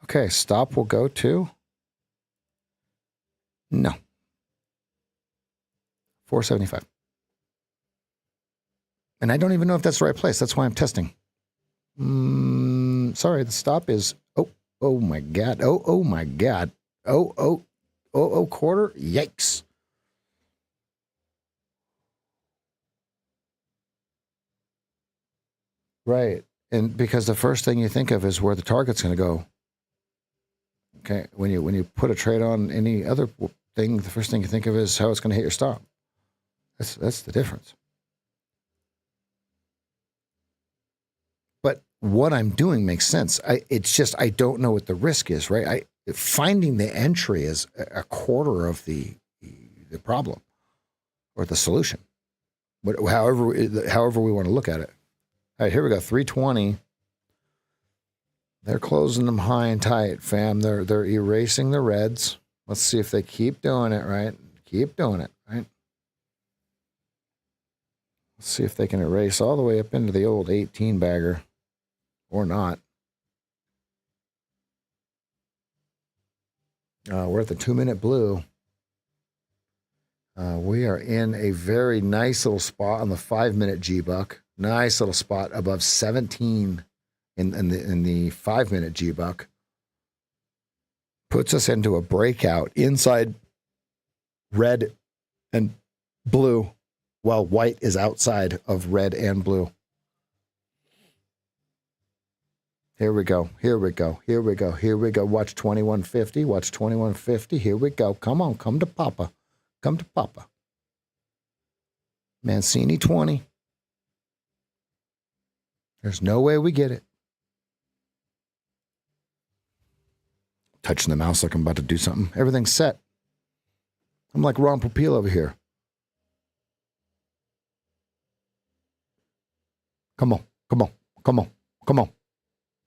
Okay, stop will go to no 475. And I don't even know if that's the right place. That's why I'm testing. Sorry, the stop is oh my god. Oh my god. Oh quarter. Yikes. Right. And because the first thing you think of is where the target's going to go. Okay, when you put a trade on any other thing, the first thing you think of is how it's going to hit your stop. That's the difference. But what I'm doing makes sense. It's just I don't know what the risk is, right? Finding the entry is a quarter of the problem or the solution. However we want to look at it. All right, here we go. 320. They're closing them high and tight, fam. They're erasing the reds. Let's see if they keep doing it, right? Keep doing it, right? Let's see if they can erase all the way up into the old 18 bagger or not. We're at the 2-minute blue. We are in a very nice little spot on the 5-minute G-Buck. Nice little spot above 17 in the 5-minute G-Buck. Puts us into a breakout inside red and blue, while white is outside of red and blue. Here we go. Here we go. Here we go. Here we go. Watch 2150. Watch 2150. Here we go. Come on. Come to Papa. Come to Papa. Mancini 20. There's no way we get it. Touching the mouse like I'm about to do something. Everything's set. I'm like Ron Popeil over here. Come on. Come on. Come on. Come on.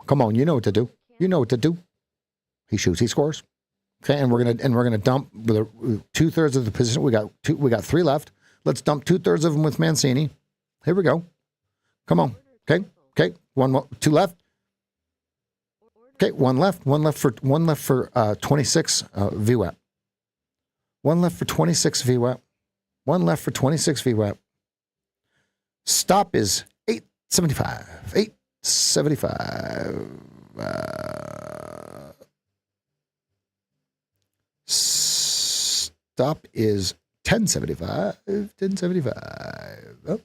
Come on. You know what to do. You know what to do. He shoots. He scores. Okay, and we're gonna dump with 2/3 of the position. We got 3 left. Let's dump 2/3 of them with Mancini. Here we go. Come on. Okay. Okay. 2 left. Okay. 1 left. 1 left for 26 VWAP. 1 left for 26 VWAP. 1 left for 26 VWAP. Stop is 875. 875. Stop is 1075. 1075. Oh.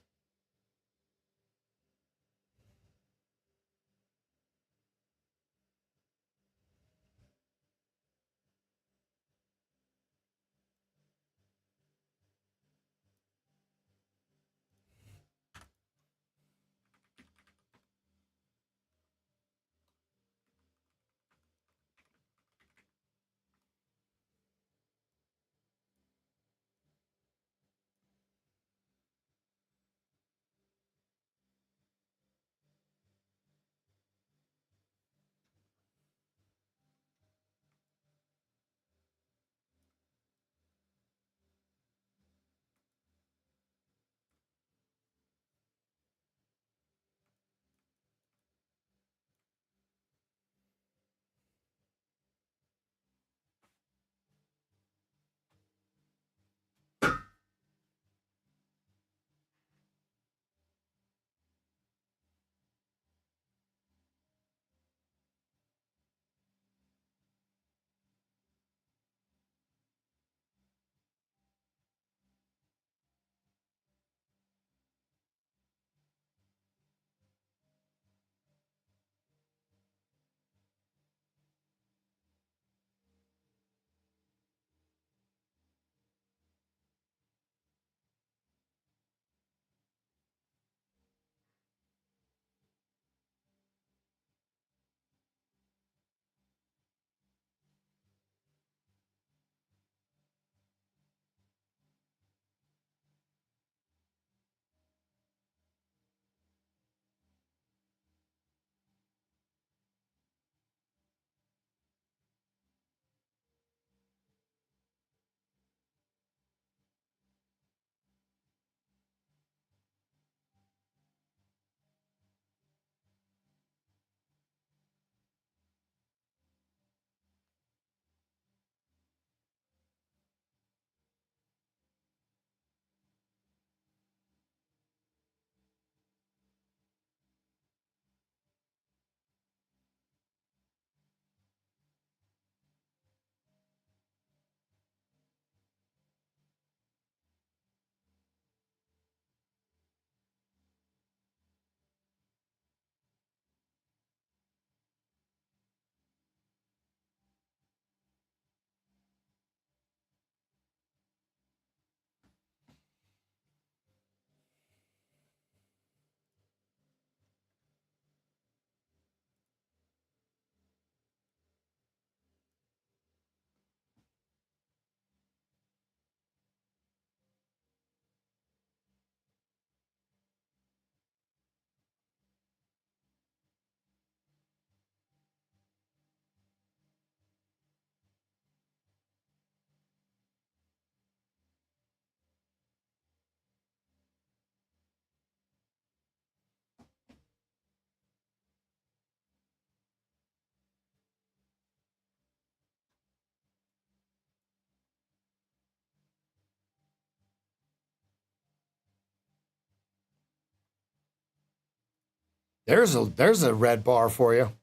There's a red bar for you.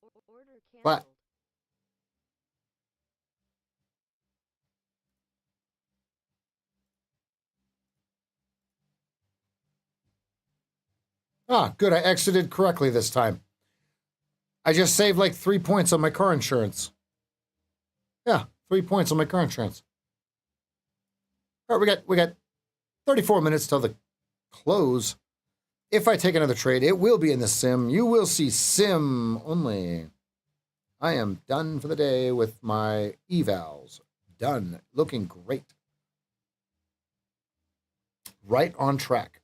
Order What? canceled. Ah, good. I exited correctly this time. I just saved like 3 points on my car insurance. Yeah, 3 points on my car insurance. All right, we got 34 minutes till the close. If I take another trade, it will be in the sim. You will see sim only. I am done for the day with my evals. Done. Looking great. Right on track.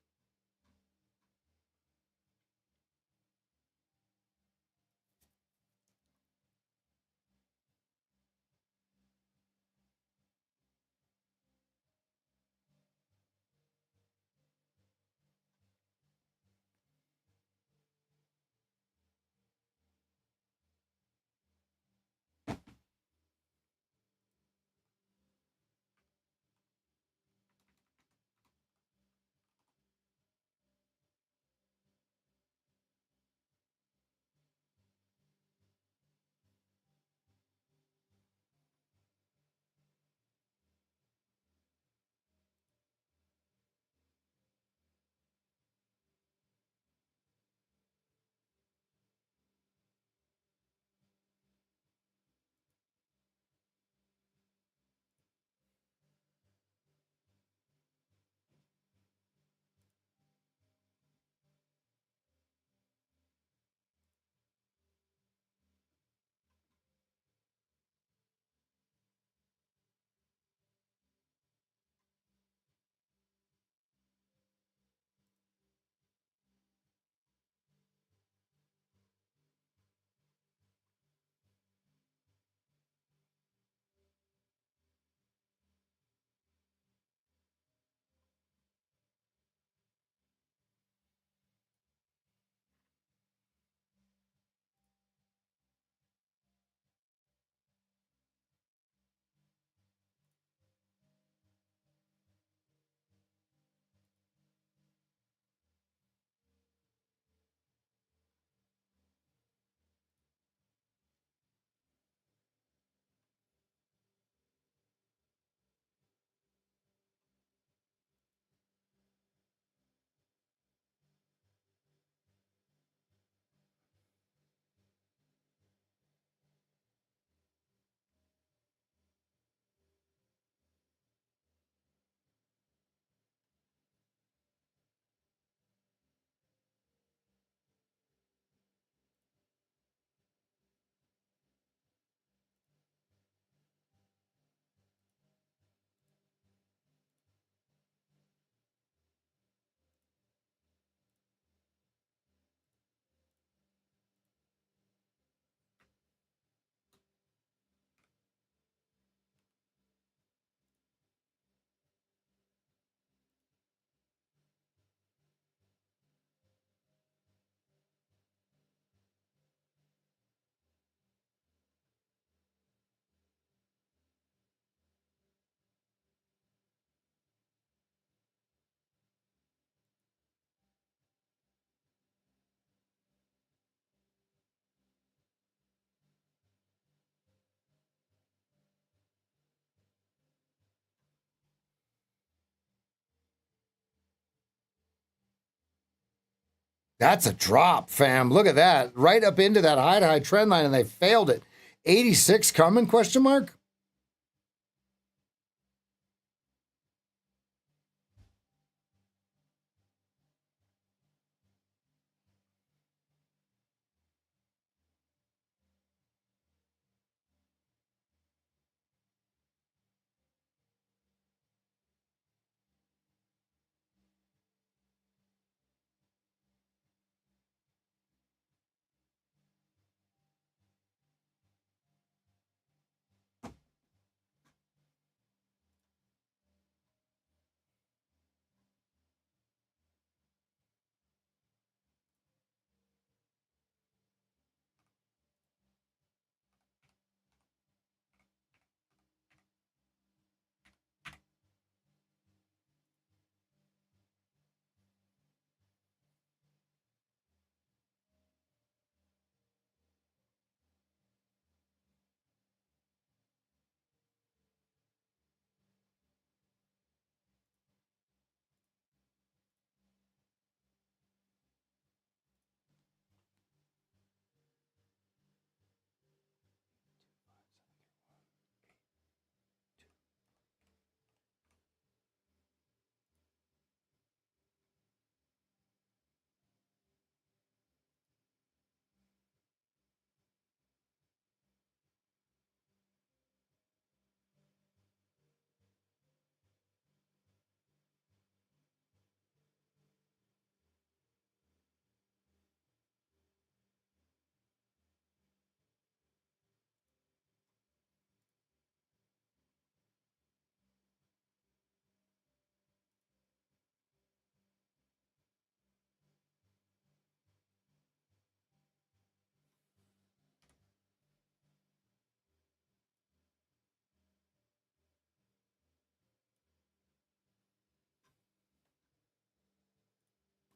That's a drop, fam. Look at that. Right up into that high trend line, and they failed it. 86 coming, question mark?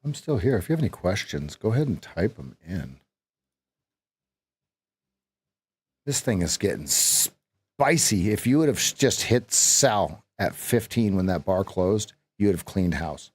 I'm still here. If you have any questions, go ahead and type them in. This thing is getting spicy. If you would have just hit sell at 15 when that bar closed, you would have cleaned house.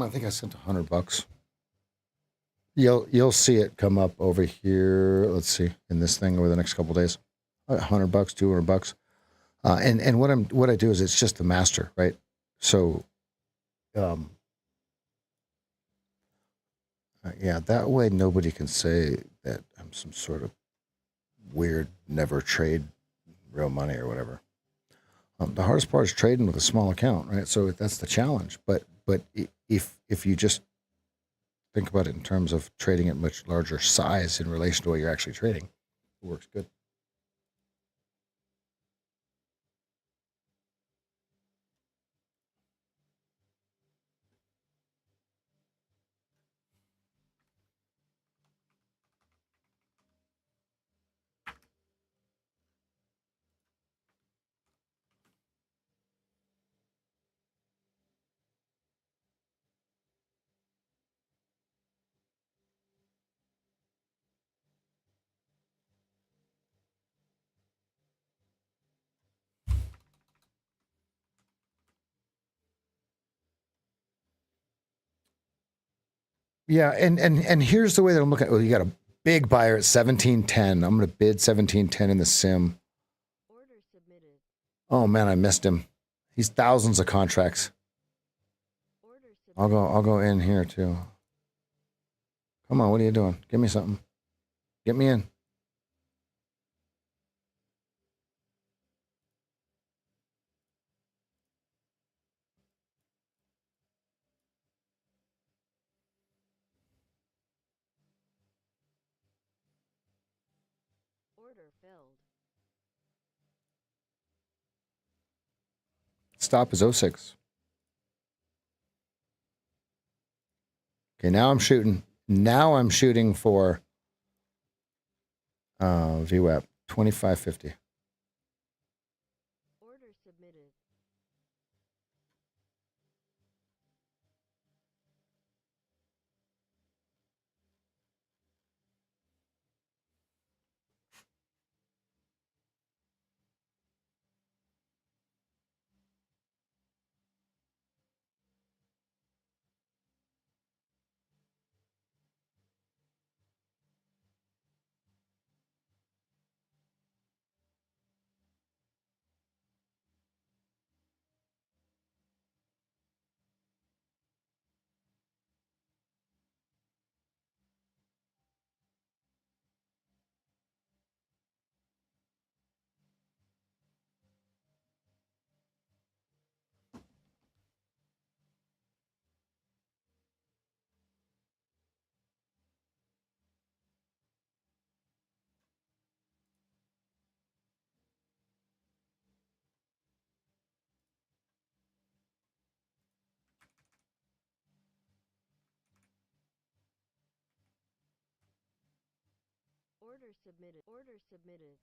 I think I sent $100. You'll see it come up over here. Let's see, in this thing over the next couple of days. $100, $200. And what I do is it's just the master, right? So, yeah, that way nobody can say that I'm some sort of weird, never trade real money or whatever. The hardest part is trading with a small account, right? So that's the challenge. But if you just think about it in terms of trading at much larger size in relation to what you're actually trading, it works good. Yeah, and here's the way that I'm looking at it. Well, you got a big buyer at 1710. I'm going to bid 1710 in the sim. Order submitted. Oh man, I missed him. He's thousands of contracts. Order submitted. I'll go in here too. Come on, what are you doing? Give me something. Get me in. Order filled. Stop is 06. Okay, now I'm shooting. Now I'm shooting for VWAP 2550. Order submitted. Order submitted. Order submitted.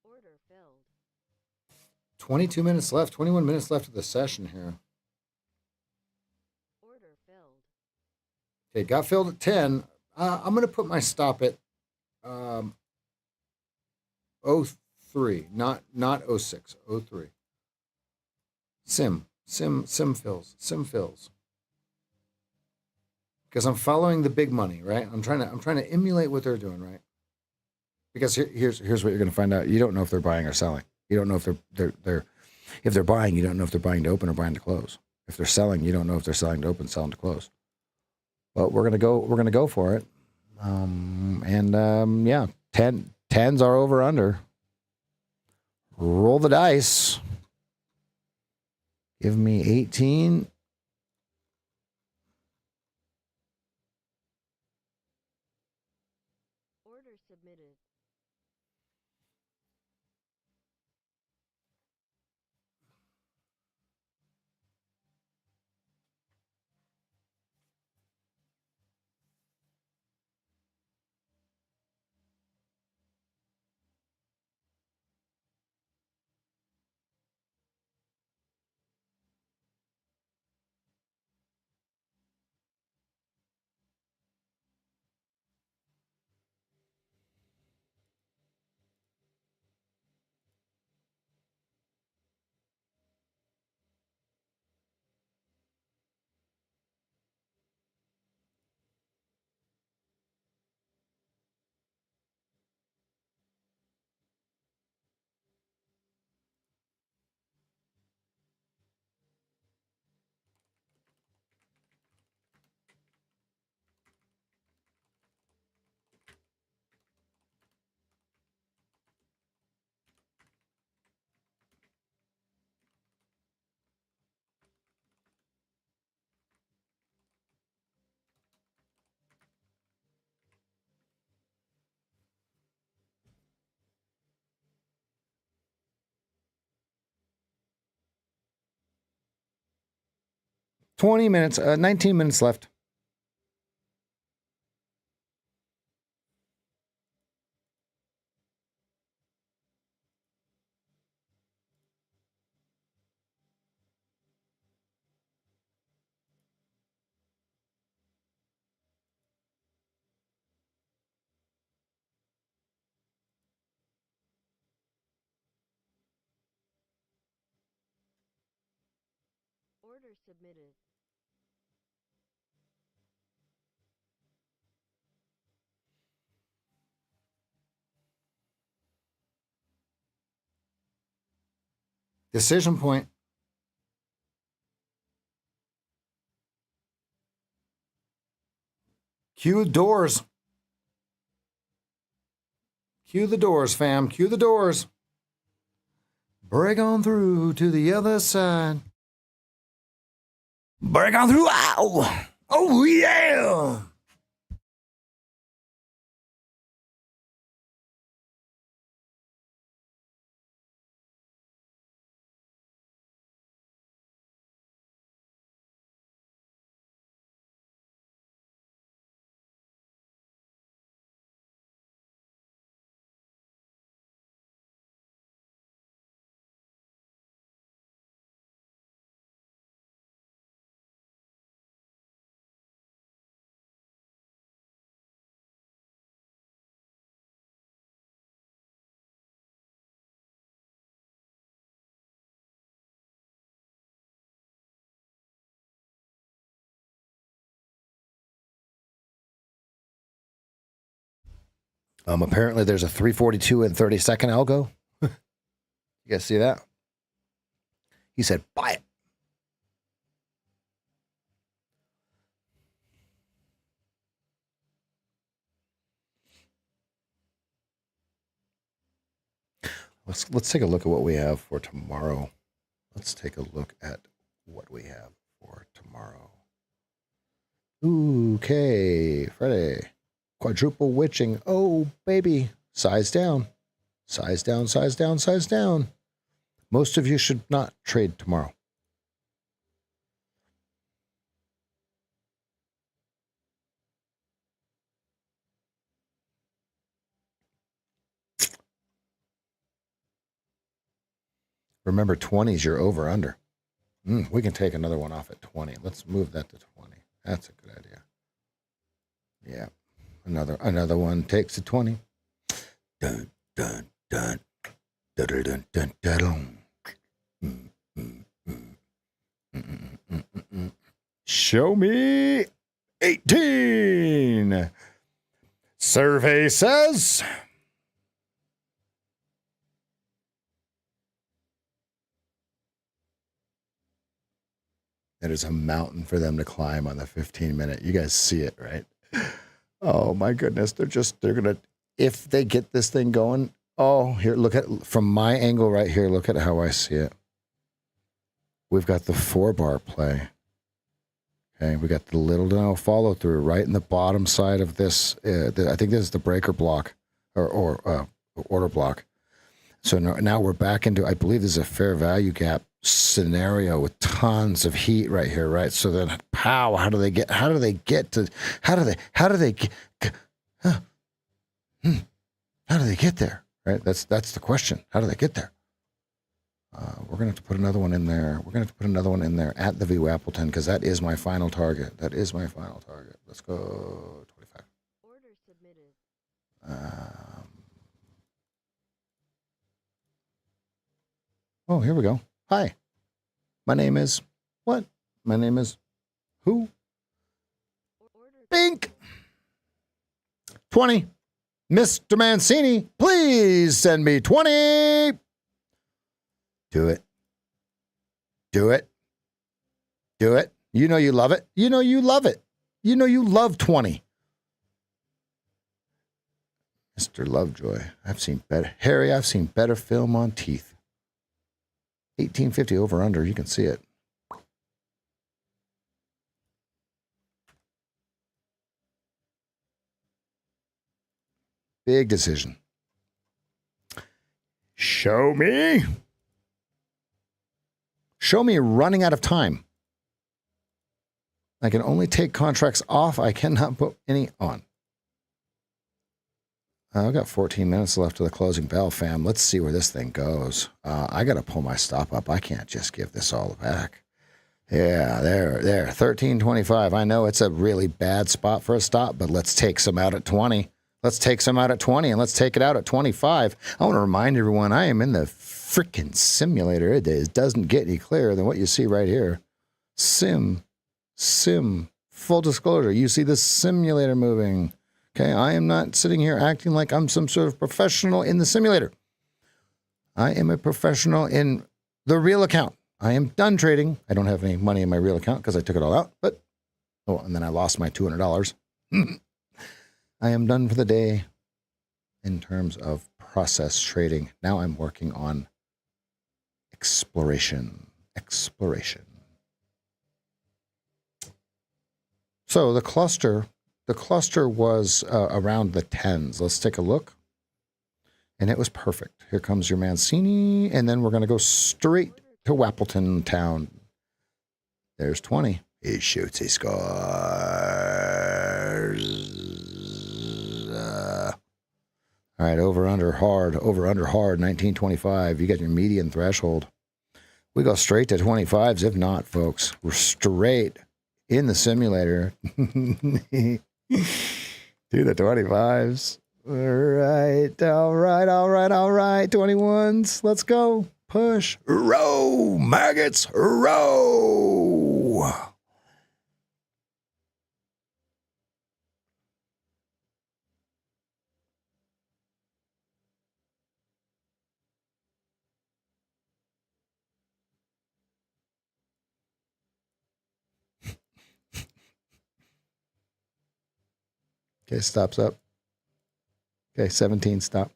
Order filled. 22 minutes left, 21 minutes left of the session here. Order filled. Okay, got filled at 10. I'm going to put my stop at 03, not 06, 03. Sim fills. Because I'm following the big money, right? I'm trying to emulate what they're doing, right? Because here's what you're going to find out. You don't know if they're buying or selling. You don't know if they're if they're buying, you don't know if they're buying to open or buying to close. If they're selling, you don't know if they're selling to open, selling to close. But we're gonna go for it. Yeah, 10s are over under. Roll the dice. Give me 18. Order submitted. $20 minutes, 19 minutes left. Order submitted. Decision point. Cue doors. Cue the doors, fam. Cue the doors. Break on through to the other side. Break on through. Ow! Oh, yeah! Apparently there's a 342 and 30-second algo. You guys see that? He said, buy it. Let's take a look at what we have for tomorrow. Let's take a look at what we have for tomorrow. Okay, Friday. Quadruple witching. Oh, baby. Size down. Size down, size down, size down. Most of you should not trade tomorrow. Remember, 20 is your over under. We can take another one off at 20. Let's move that to 20. That's a good idea. Yeah. Another one takes a 20. Dun, dun, dun. Dun, dun, dun, dun, dun. Show me 18. Survey says it is a mountain for them to climb on the 15-minute. You guys see it, right? Oh my goodness. They're going to, if they get this thing going, oh, here, look at, from my angle right here, look at how I see it. We've got the 4-bar play. Okay, we got the little to no follow through right in the bottom side of this. I think this is the breaker block or order block. So now we're back into, I believe this is a fair value gap scenario with tons of heat right here, right? So then, how do they get there? Right? That's the question. How do they get there? We're going to have to put another one in there. We're going to have to put another one in there at the VWAP Appleton because that is my final target. That is my final target. Let's go 25. Order submitted. Oh, here we go. Hi. My name is what? My name is who? Order Bink. 20. Mr. Mancini, please send me 20. Do it. Do it. Do it. You know you love it. You know you love it. You know you love 20. Mr. Lovejoy, I've seen better. Harry, I've seen better film on teeth. 1850 over under. You can see it. Big decision. Show me. Show me running out of time. I can only take contracts off. I cannot put any on. I've got 14 minutes left to the closing bell, fam. Let's see where this thing goes. I got to pull my stop up. I can't just give this all back. Yeah, there. 13.25. I know it's a really bad spot for a stop, but let's take some out at 20. Let's take some out at 20 and let's take it out at 25. I want to remind everyone I am in the freaking simulator. It doesn't get any clearer than what you see right here. Sim. Full disclosure. You see the simulator moving. Okay, I am not sitting here acting like I'm some sort of professional in the simulator. I am a professional in the real account. I am done trading. I don't have any money in my real account because I took it all out. And then I lost my $200. I am done for the day in terms of process trading. Now I'm working on exploration. So the cluster was around the 10s. Let's take a look. And it was perfect. Here comes your Mancini. And then we're going to go straight to Wappleton Town. There's 20. He shoots, he scores. All right, over under hard, 1925. You got your median threshold. We go straight to 25s. If not, folks, we're straight in the simulator to the 25s. All right. 21s. Let's go. Push. Row, maggots, row. Okay, stops up. Okay, 17, stop.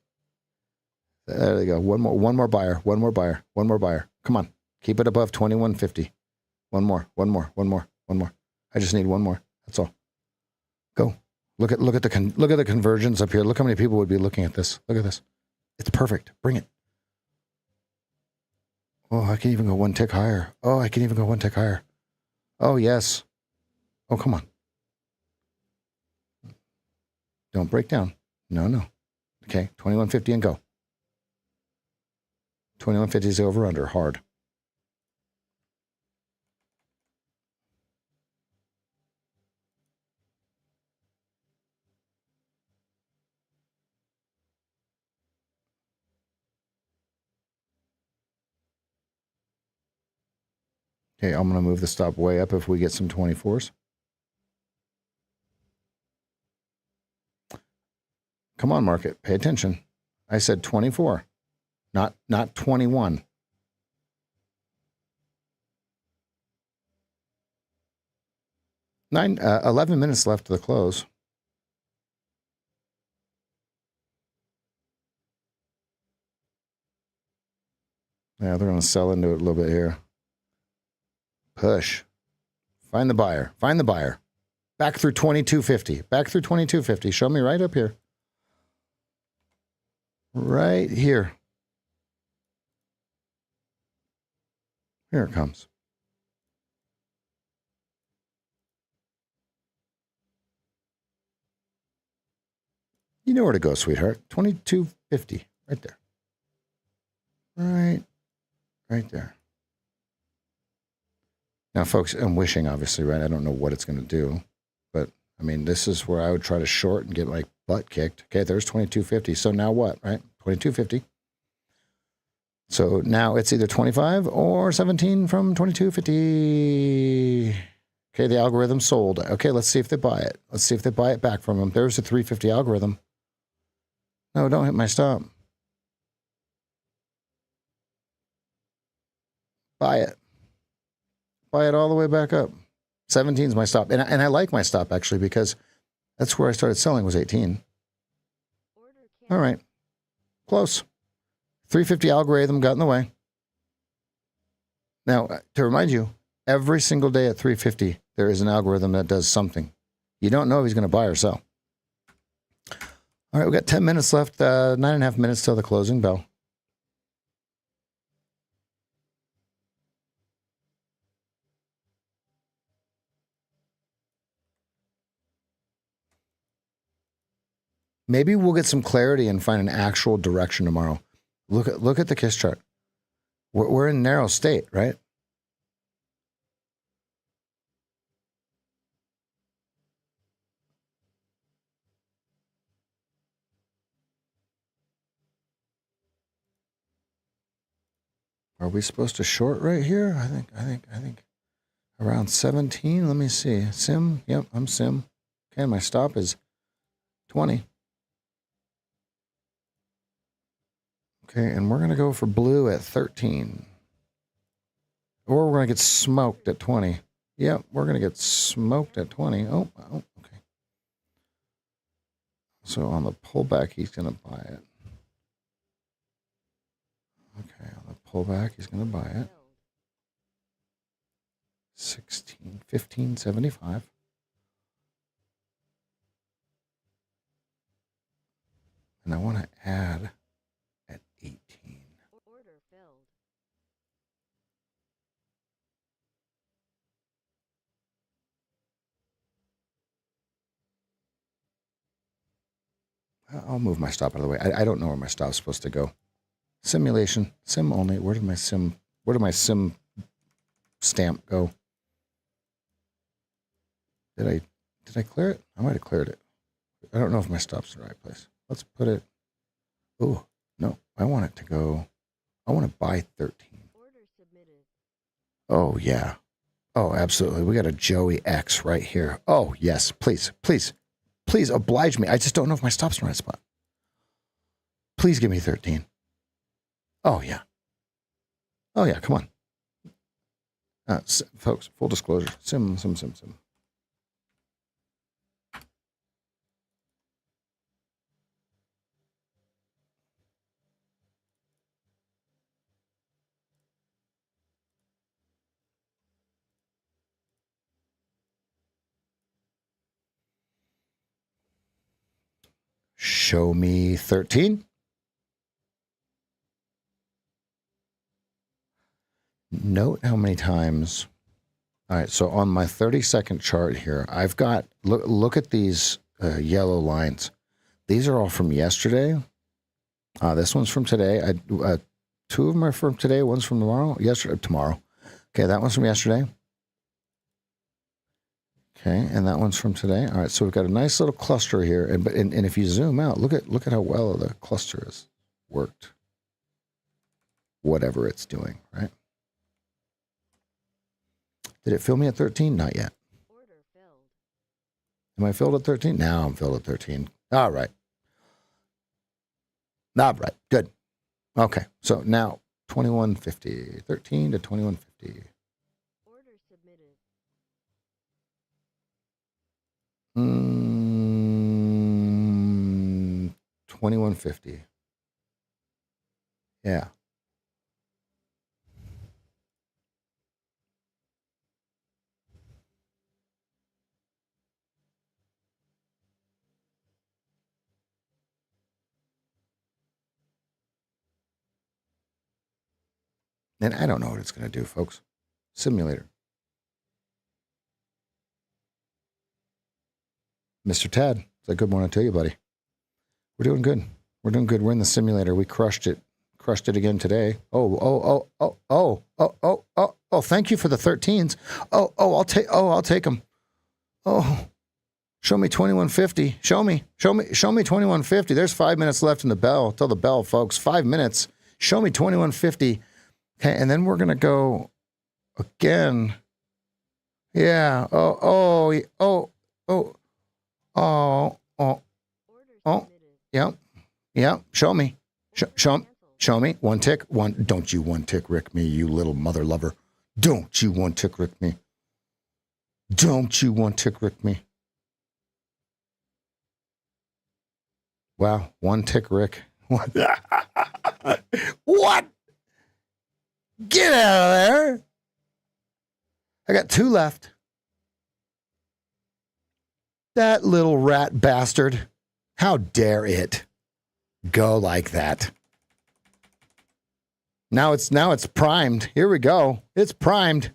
There they go. One more buyer. One more buyer. One more buyer. Come on. Keep it above 2150. One more. I just need one more. That's all. Go. Look at the conversions up here. Look how many people would be looking at this. Look at this. It's perfect. Bring it. Oh, I can even go one tick higher. Oh, Oh, yes. Oh, come on. Don't break down. No. Okay, 2150 and go. 2150 is over under hard. Okay, I'm going to move the stop way up if we get some 24s. Come on, market. Pay attention. I said 24, not 21. 11 minutes left to the close. Yeah, they're going to sell into it a little bit here. Push. Find the buyer. Back through 2250. Show me right up here. Right here. Here it comes. You know where to go, sweetheart. 2250. Right there. Right there. Now, folks, I'm wishing, obviously, right? I don't know what it's going to do. But, I mean, this is where I would try to short and get my butt kicked. Okay, there's 2250. So now what, right? 2250. So now it's either 25 or 17 from 2250. Okay, the algorithm sold. Okay, let's see if they buy it. Let's see if they buy it back from them. There's the 350 algorithm. No, don't hit my stop. Buy it. Buy it all the way back up. 17 is my stop. And I like my stop, actually, because that's where I started selling was 18. All right. Close. 350 algorithm got in the way. Now, to remind you, every single day at 350, there is an algorithm that does something. You don't know if he's going to buy or sell. All right, we got 10 minutes left, 9.5 minutes till the closing bell. Maybe we'll get some clarity and find an actual direction tomorrow. Look at the KISS chart. We're in narrow state, right? Are we supposed to short right here? I think around 17. Let me see. Sim. Yep, I'm sim. Okay, my stop is 20. Okay, and we're going to go for blue at 13. Or we're going to get smoked at 20. Yep, we're going to get smoked at 20. Oh, okay. So on the pullback, he's going to buy it. Okay, on the pullback, he's going to buy it. 15.75. And I want to add at 18. Order filled. I'll move my stop out of the way. I don't know where my stop's supposed to go. Simulation, sim only. Where did my sim stamp go? Did I clear it? I might have cleared it. I don't know if my stop's in the right place. Let's put it. Oh, no. I want it to go. I want to buy 13. Order submitted. Oh, yeah. Oh, absolutely. We got a Joey X right here. Oh, yes. Please oblige me. I just don't know if my stop's in the right spot. Please give me 13. Oh, yeah. Oh, yeah. Come on. Folks, full disclosure. Sim. Show me 13. Note how many times. All right, so on my 30-second chart here, I've got, look at these yellow lines. These are all from yesterday. This one's from today. Two of them are from today. One's from tomorrow. Okay, that one's from yesterday. Okay, and that one's from today. All right, so we've got a nice little cluster here, and if you zoom out, look at how well the cluster has worked. Whatever it's doing, right? Did it fill me at 13? Not yet. Order filled. Am I filled at 13? Now I'm filled at 13. All right. All right, good. Okay, so now 2150, 13 to 2150. Order submitted. 2150. Yeah. And I don't know what it's going to do, folks. Simulator. Mr. Tad, it's a good morning to you, buddy. We're doing good. We're doing good. We're in the simulator. We crushed it. Crushed it again today. Oh, thank you for the 13s. I'll take them. Oh, show me 2150. Show me 2150. There's 5 minutes left in the bell. Tell the bell, folks. 5 minutes. Show me 2150. Okay, and then we're going to go again. Yeah. Order submitted. Yep. Show me. Order Show canceled. me. One tick. Don't you one tick Rick me, you little mother lover. Don't you one tick Rick me. Don't you one tick Rick me. Wow. One tick Rick. What? What? Get out of there. I got 2 left. That little rat bastard. How dare it go like that? Now it's primed. Here we go. It's primed.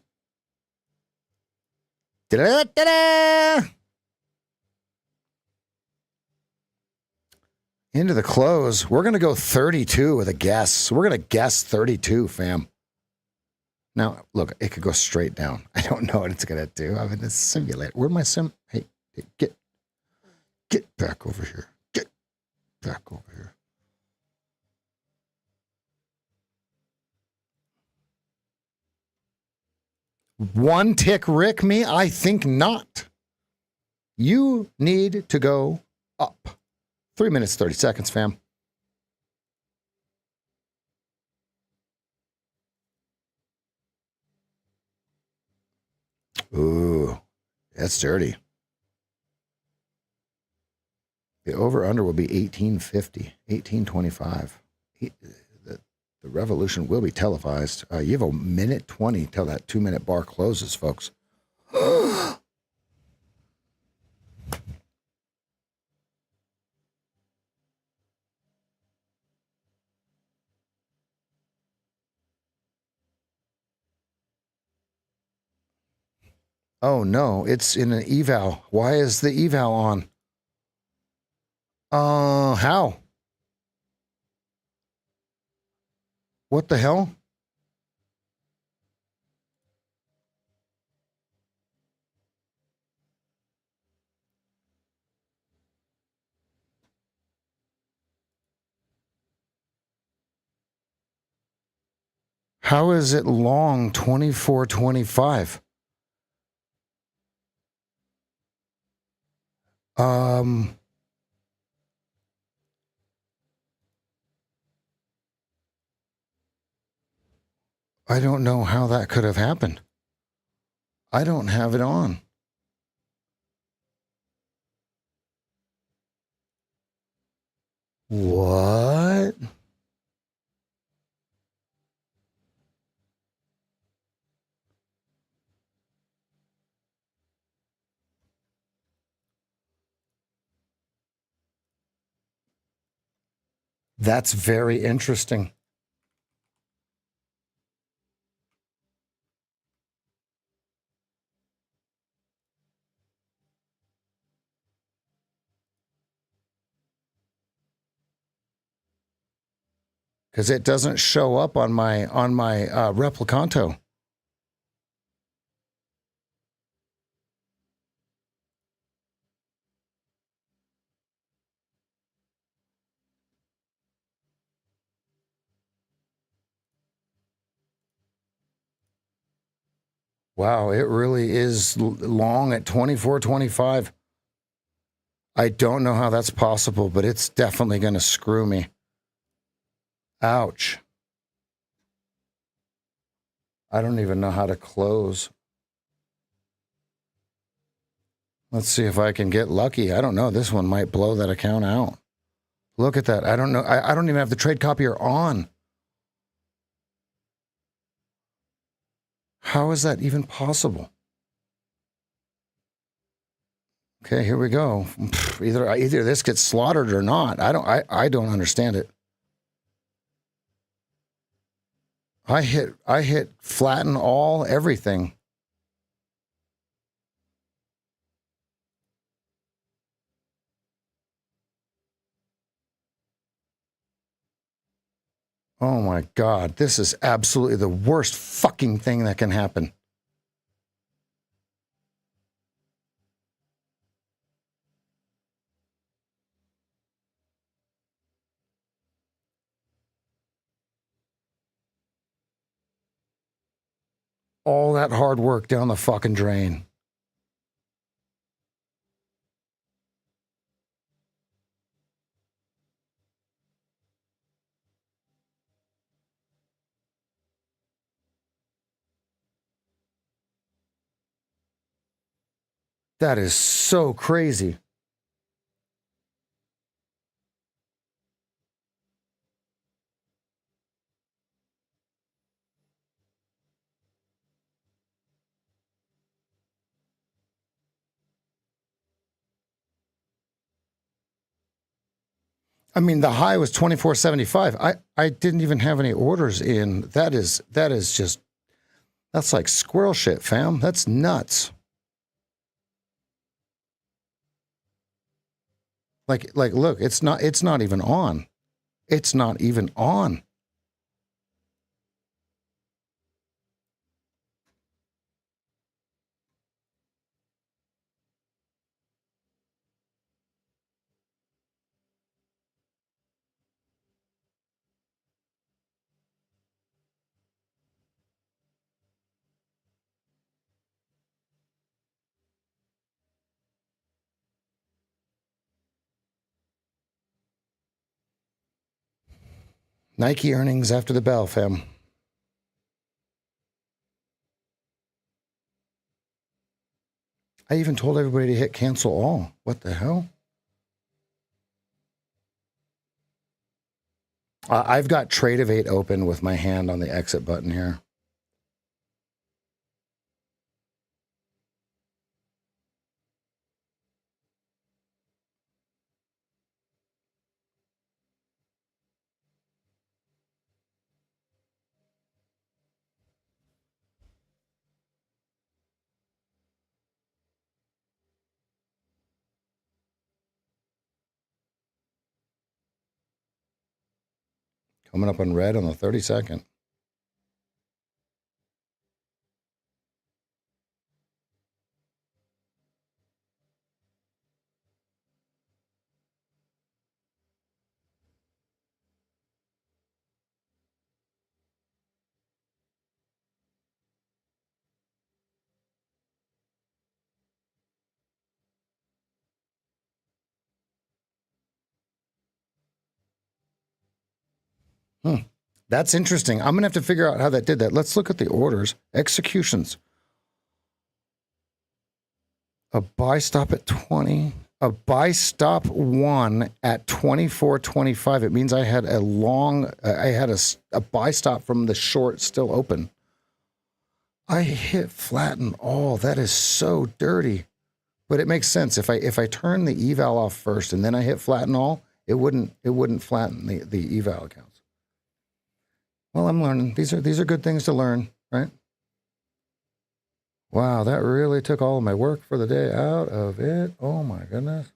Da-da-da-da-da! Into the close. We're going to go 32 with a guess. We're going to guess 32, fam. Now, look, it could go straight down. I don't know what it's going to do. I'm in the simulator. Where'd my Hey, get back over here. Get back over here. One tick Rick me? I think not. You need to go up. 3 minutes, 30 seconds, fam. Ooh, that's dirty. The over-under will be 1850, 1825. The revolution will be televised. You have a minute 20 till that 2-minute bar closes, folks. Oh, no, it's in an eval. Why is the eval on? How? What the hell? How is it long 2425? I don't know how that could have happened. I don't have it on. What? That's very interesting. Because it doesn't show up on my Replicanto. Wow, it really is long at 24.25. I don't know how that's possible, but it's definitely going to screw me. Ouch. I don't even know how to close. Let's see if I can get lucky. I don't know. This one might blow that account out. Look at that. I don't know. I don't even have the trade copier on. How is that even possible? Okay, here we go. Either this gets slaughtered or not. I don't understand it. I hit flatten all everything. Oh my God, this is absolutely the worst fucking thing that can happen. All that hard work down the fucking drain. That is so crazy. I mean, the high was 24.75. I didn't even have any orders in. That is just, that's like squirrel shit, fam. That's nuts. Like, look, it's not even on. It's not even on. Nike earnings after the bell, fam. I even told everybody to hit cancel all. What the hell? I've got Trade of 8 open with my hand on the exit button here. Coming up on red on the 32nd. That's interesting. I'm going to have to figure out how that did that. Let's look at the orders. Executions. A buy stop at 20. A buy stop 1 at 24.25. It means I had a buy stop from the short still open. I hit flatten all. That is so dirty. But it makes sense. If I turn the eval off first and then I hit flatten all, It wouldn't flatten the eval accounts. Well, I'm learning. These are good things to learn, right? Wow, that really took all of my work for the day out of it. Oh my goodness.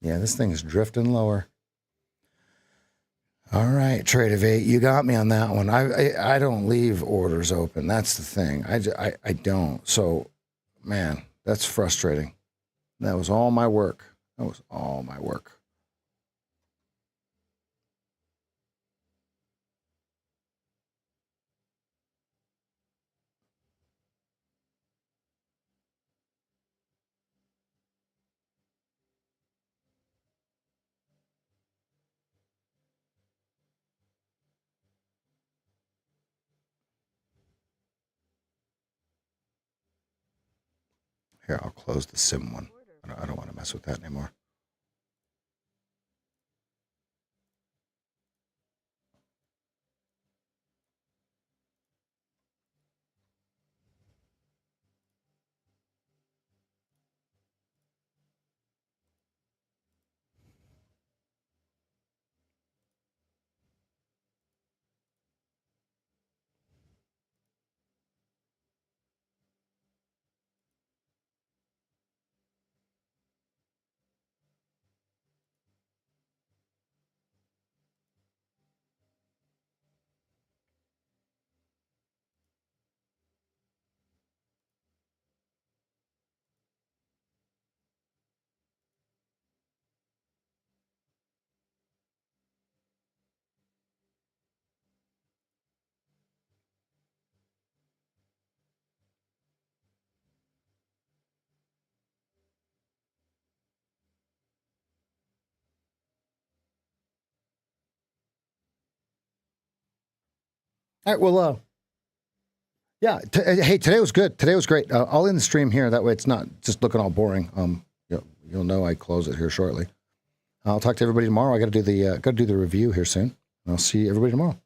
Yeah, this thing is drifting lower. All right, Trade of 8, you got me on that one. I don't leave orders open. That's the thing. I don't. So, man, that's frustrating. That was all my work. That was all my work. Here, I'll close the sim one. I don't want to mess with that anymore. All right, well, yeah. Hey, today was good. Today was great. I'll end the stream here. That way, it's not just looking all boring. You'll know I close it here shortly. I'll talk to everybody tomorrow. I got to do the review here soon. I'll see everybody tomorrow.